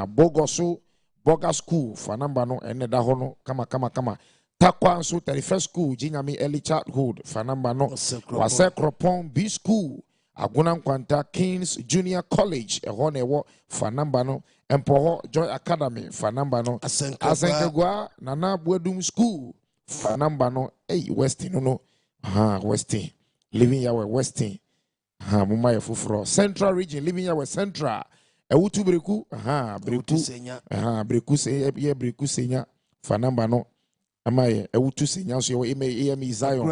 [SPEAKER 2] Bogoso Boga School for number no ene da hono kama Takwa so 31st school Jinyami Early Childhood for number no Wasekropon B School Aguna Nkwanta Kings Junior College ehone ewo for number no Empoho Joy Academy for number no Asenkegwa Nana Bwedum School for number no Westin no Westin living yawe Westin muma ye fufuro Central Region living yawe Central Ewutu breku breku senya fa number no amaye ewutu senya so ye Zion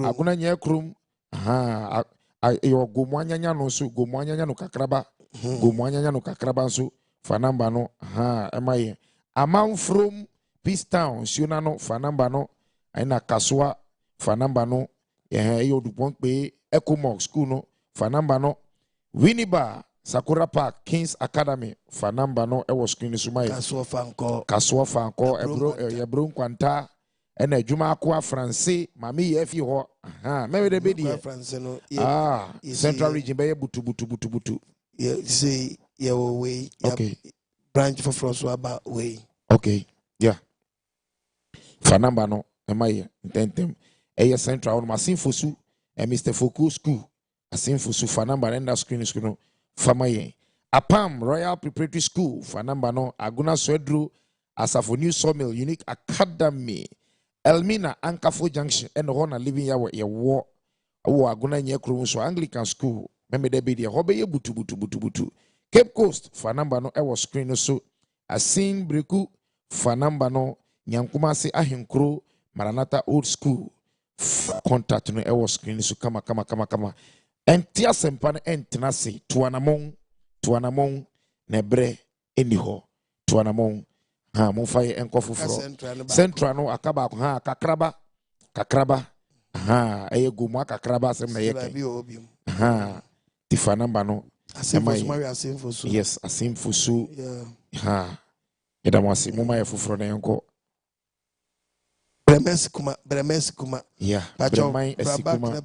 [SPEAKER 2] aguna nya krum yo gomwanyanya no so gomwanyanya no kakraba so fa number no amaye amount from Peace Town siona no fa number no ina kaswa fa number no yo dupon pe Ecomox school no fa number no Winneba Sakura Park Kings Academy fa number no ewo screen sumai Kaswa fanko ebro nkwanta ena adwuma akwa France mami ye fi ho me de be die Central Region be butu
[SPEAKER 1] say ye way
[SPEAKER 2] okay
[SPEAKER 1] branch for François ba way
[SPEAKER 2] okay yeah fa number no emaye intentem Central on masinfosu Mr. Foku School asinfosu fa number enda screen no Famaye Apam Royal Preparatory School for number no Aguna Swedru Asafo New Sawmill Unique Academy Elmina Nkrofo Junction and Hona living yawe ye wo Aguna Nyekrum so Anglican School meme de be de hobe ye butu Cape Coast for number no ewo screen so Asin Breku for number no Nyankumase Ahenkro Maranatha Old School contact no ewo screen so kama Entia sempane entenase tuanamon nebre eniho tuanamon ha mo fa Nkrofo fro central no akaba ha kakraba ha eye gumu kakraba asem na yeke ha tifa number no yes asimfo so ha edamwase mo ma fufro na yenko
[SPEAKER 1] Bremes kuma.
[SPEAKER 2] Yeah, Bremai esikuma.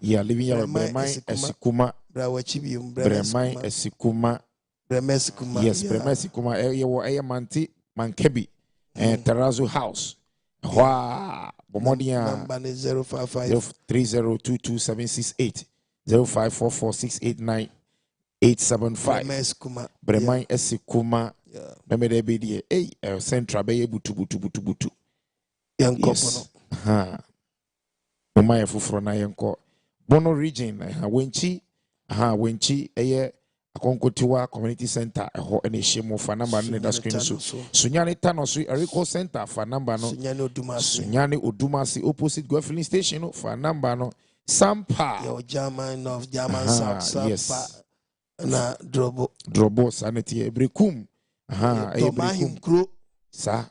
[SPEAKER 2] Yeah, living ya Bremai esikuma. Bremai esikuma. Yes, Bremai esikuma. Ye manti mankebi. Terrazzo House. Wow. Bomodia.
[SPEAKER 1] Number 055
[SPEAKER 2] 30227768 0544689875. Bremai esikuma. Memede bedi central be butu. Yes. Mama fufuro na yenko Bono region wenchi eye akonkotiwa community center eho ene hye fa number no da screen so Sunyani Tano so Eriko center fa number no Sunyani Odumasi opposite go filling station no fa number no Sampa
[SPEAKER 1] your German of German Sampa yes. Na
[SPEAKER 2] drobo sanity ebrekum
[SPEAKER 1] ebrekum
[SPEAKER 2] sa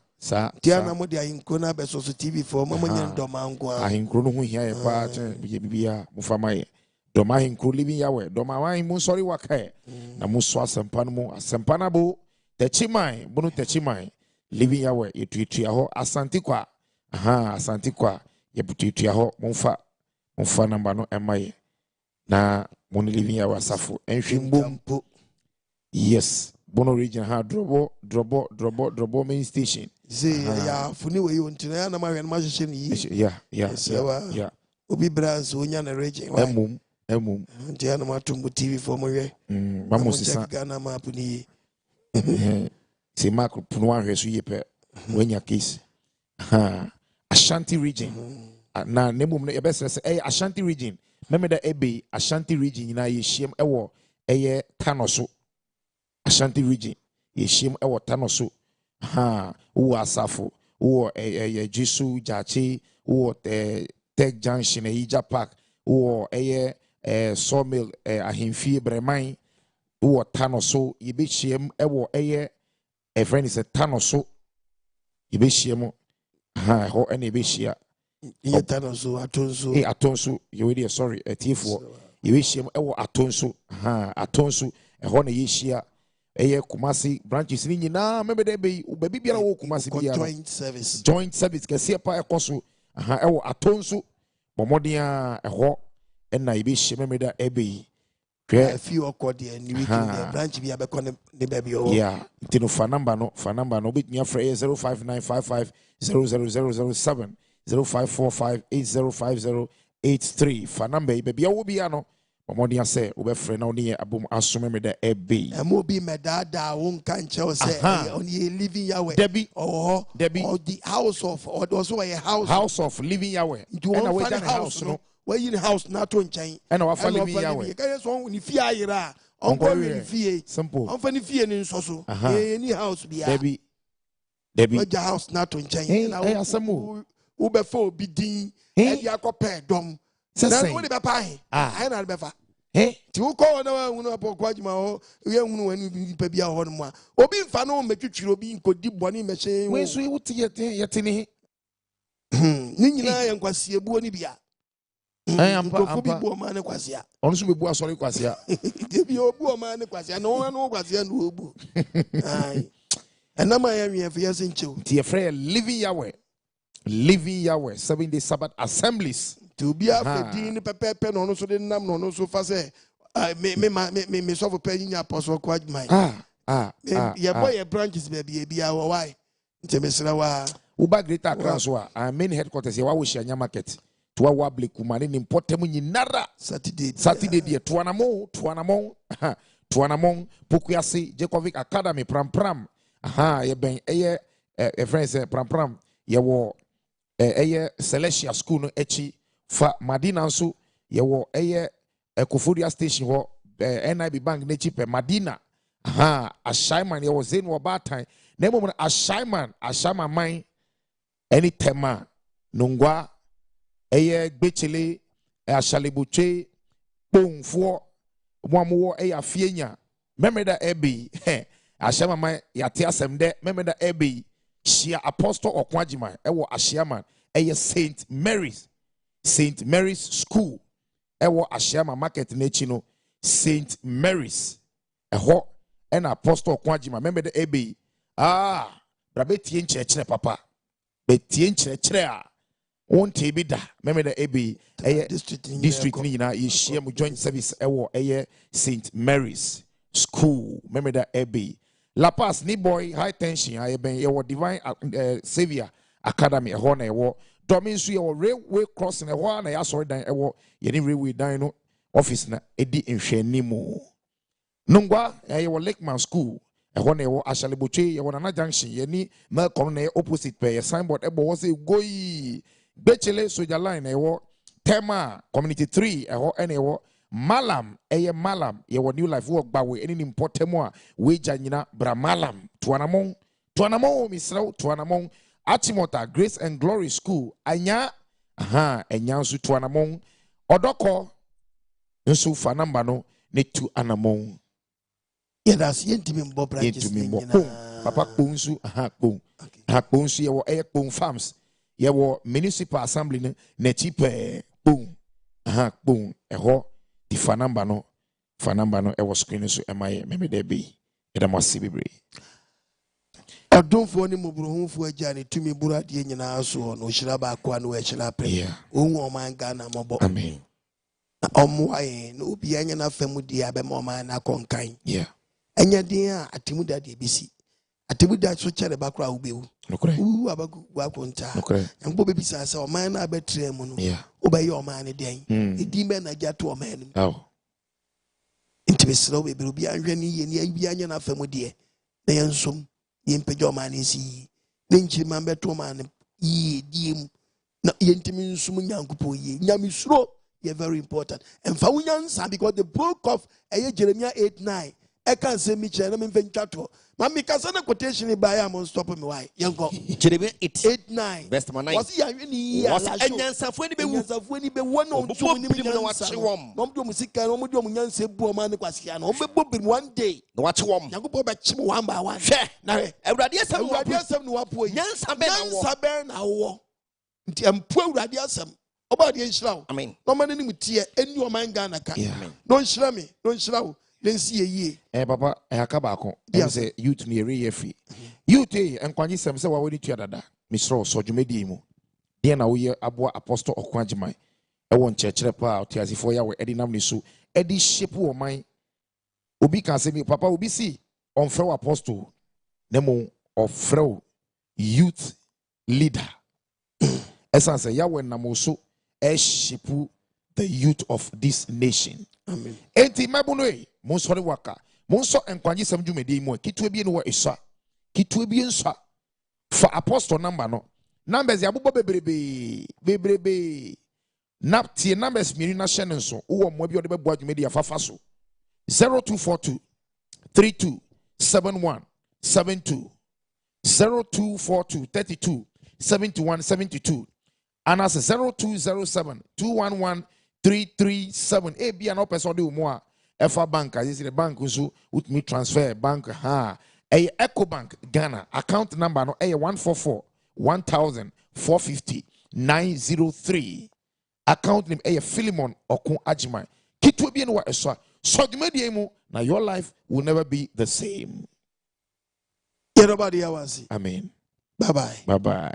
[SPEAKER 1] Tiana mo dia inkona be so TV for mama nyen doma ngwa
[SPEAKER 2] ahinkro no hu hia ye pa bibia mufama ye doma ahinkro living yawe doma wan mu sori wakae na mu so asempa no mu asempa na bo techiman bunu techiman living yawe yetuitua ho asantikwa asantikwa ye butuitua ho mumfa namba no emaye na mo living yawe asafo enhwimbo yes Bono region ha drobo main station.
[SPEAKER 1] Ya funi we you ntina ya na ma hwe na ma hye ni.
[SPEAKER 2] Yeah.
[SPEAKER 1] Obi braz onya na region.
[SPEAKER 2] Emum.
[SPEAKER 1] Ntia na ma tumbu TV for mo hwe.
[SPEAKER 2] Mamosisa.
[SPEAKER 1] Ghana map ni.
[SPEAKER 2] Se makro puno ahwe so yepe. Wenya case. Ashanti region. Na nemum no yebesere se Ashanti region. Memeda ebe Ashanti region na ye hiem ewo eye Kano so. Ashanti region yeshim ewo Tano so uwo asafo uwo Jisu Jachi uwo Tech Junction Ija Park uwo sawmill ahemfie Bremai uwo Tano so yebeshiem ewo friend is Tano so yebeshiem ho ene yebeshia
[SPEAKER 1] Tano so
[SPEAKER 2] atonso you sorry tifo yebeshiem ewo atonso ho na yeshia Kumasi branches ni nyina memede be ubabi biara wo Kumasi biara joint service kese pa ekoso ewo atonso bomodia eho na ibe hye memeda ebe
[SPEAKER 1] hwe fi okode ni weekend branch bia be ko ne baby o
[SPEAKER 2] yeah tino fa number no obetnya fra 0595500007 0545805083 fa number ibe bia wo bia no Momodia say ubefre na oni abum asome me da ebe
[SPEAKER 1] amobi medada won kan che say oni living yawe
[SPEAKER 2] Debbie
[SPEAKER 1] or the house of or also a
[SPEAKER 2] house of living yawe
[SPEAKER 1] and we done house no where in house na to nchen
[SPEAKER 2] and wa living yawe
[SPEAKER 1] ka so ni fie ayira onko we fie
[SPEAKER 2] simple
[SPEAKER 1] on fa ni fie ni nso so any house bia
[SPEAKER 2] Debbie
[SPEAKER 1] we house na to nchen
[SPEAKER 2] na asemu
[SPEAKER 1] ubefo obi din e dia akopɛ dom na wo de be pa he na be fa ti wo ko na wa hunu apo kwajima ho ye hunu wani pa bia ho no a obi mfa no metwitwiro obi nkodi boni mehye
[SPEAKER 2] we so wo ti yete ni
[SPEAKER 1] ni nyina ya nkwasie buo ni bia
[SPEAKER 2] ampa
[SPEAKER 1] bi buo ma ne kwasia
[SPEAKER 2] ono so bebu asori kwasia
[SPEAKER 1] bi obu ma ne kwasia no kwasia no obu ai enama ya wi afia senchew
[SPEAKER 2] ti e frɛ living Yahweh 7-day Sabbath assemblies
[SPEAKER 1] to be afedin pepepe no so de nam no so fa say me so for paying apostle kwajman ya boy your branches baby bia why ntemesra wa
[SPEAKER 2] uba greater Accra so main headquarters ya wa wo shanya market to wa blekumane ni importem nyinara Saturday dia tuanamo Pokuase Jacovic Academy pram ye ben friends pram ye wo Celestia school no echi fa Madina nso ye wo Koforia station ho NIB bank ne chipe Madina Ashaiman ye wo zen wo batan na mo Ashaiman man any tema nungwa gbechele ashalebuche ponfo mo afie nya memeda ebi Ashema yate asem de member da ebe shia Apostle Okwajima ewo Ashiama eye St Mary's School ewo Ashiama market nechi no St Mary's eho and Apostle Okwajima member da ebe brabe tie nkyerɛkyerɛ papa be tie nkyerɛkyerɛ a wonte bi da member da ebe district ni nyina yeshia mu joint service ewo St Mary's School member da ebe La Paz ni boy high tension I ben your divine savior academy ho na ewo domin so your railway crossing e ho na ya sorry dan ewo ye ni railway dan no office na edi nhwanimu nungwa your Lakeman School e ho na ewo Ashaleboche ye na junction ye ni Melcom na opposite pe signboard ebo wo say goyi Bechele Soja line ewo Tema community 3 e ho na ewo Malam Malam ye New Life work bawe any important we janyina bra Malam tuanamon misraw tuanamon Achimota Grace and Glory School anya enya su tuanamon odoko nsu fanamba no ne tu anamon
[SPEAKER 4] yeah that's yentimi mbo branches
[SPEAKER 2] papa kponsu kponsu ye wo kpon farms ye wo municipal assembly ne chipe kpon eho the fanamba no ewo screen so emaye meme de be edamasi bebre
[SPEAKER 4] adonfo ni mubruhunfo agya ne tumi burade nyina so no hira ba kwa no hira pre onwu Oman Ghana mobo
[SPEAKER 2] amen
[SPEAKER 4] omo aye no obi anya na famu di abema Oman na konkan anya din a atimuda de bisi atimuda so chere bakra ubewu abagu wakonta mbo bebisa se Oman na abetre mu no obaye Oman ne den edi me na gya to Oman mu intimesro bebre obi anhwe ni ye ni abi anya na famu de na yensom yempejo Oman nsi nenchi man beto Oman yi diem na yentimi nsum nyankopo yi nyamisro ye very important and fa wunyansa because the book of Jeremiah 8:9 I can't say me channel me venkato mami kasana quotation by am stop me why yanko
[SPEAKER 5] Jeremiah
[SPEAKER 4] 8:9
[SPEAKER 5] verse 9
[SPEAKER 4] was ya ni ya
[SPEAKER 5] enyansafo ni be
[SPEAKER 4] won on to ni
[SPEAKER 5] na wache wom
[SPEAKER 4] no do musika no do munyansa bu o ma ne Kwasia no be bi one day
[SPEAKER 5] na wache wom
[SPEAKER 4] yanko be chim one by one
[SPEAKER 5] na awurade asem
[SPEAKER 4] no wapo yi
[SPEAKER 5] nyansa be
[SPEAKER 4] na wo nti ampu awurade asem oba de nhyira
[SPEAKER 5] amen
[SPEAKER 4] no man ni mutie eni Oman Ghana ka no nhyira me no nhyira wo lensi ye
[SPEAKER 2] papa akaba ko say youth ni ere free youth NKWAGYESEM say wa woni tua dada misro so dwumedi mu de na wo ye aboa Apostle Okwajima won chekere pa otiasifo ya we edinam ni so edi shape wo man obi kan say me papa obi si on frɛ Apostle nemo ofrɛ youth leader esan say ya we nam so shape the youth of this nation
[SPEAKER 4] amen
[SPEAKER 2] enti mabuno Monsori waka monso NKWAGYESEM dwumedi mu kitwe bi no esa kitwe bi nsa for Apostle number no numbers ya bobo bebrebe naptie numbers miri na hye nso wo mo bi ode beboa dwumedi afafa so 0242 327172 0242 32 7172 Anas 0207 211 337 ebia no person de mo a Efa bank as the bank also with me transfer bank Eco Bank Ghana account number no 144 1450 903 account name Philemon Okon Ajiman kitu bi no eso so dwumadi mu na your life will never be the same.
[SPEAKER 4] Everybody, I was.
[SPEAKER 2] Amen.
[SPEAKER 4] Bye bye.
[SPEAKER 2] Bye bye.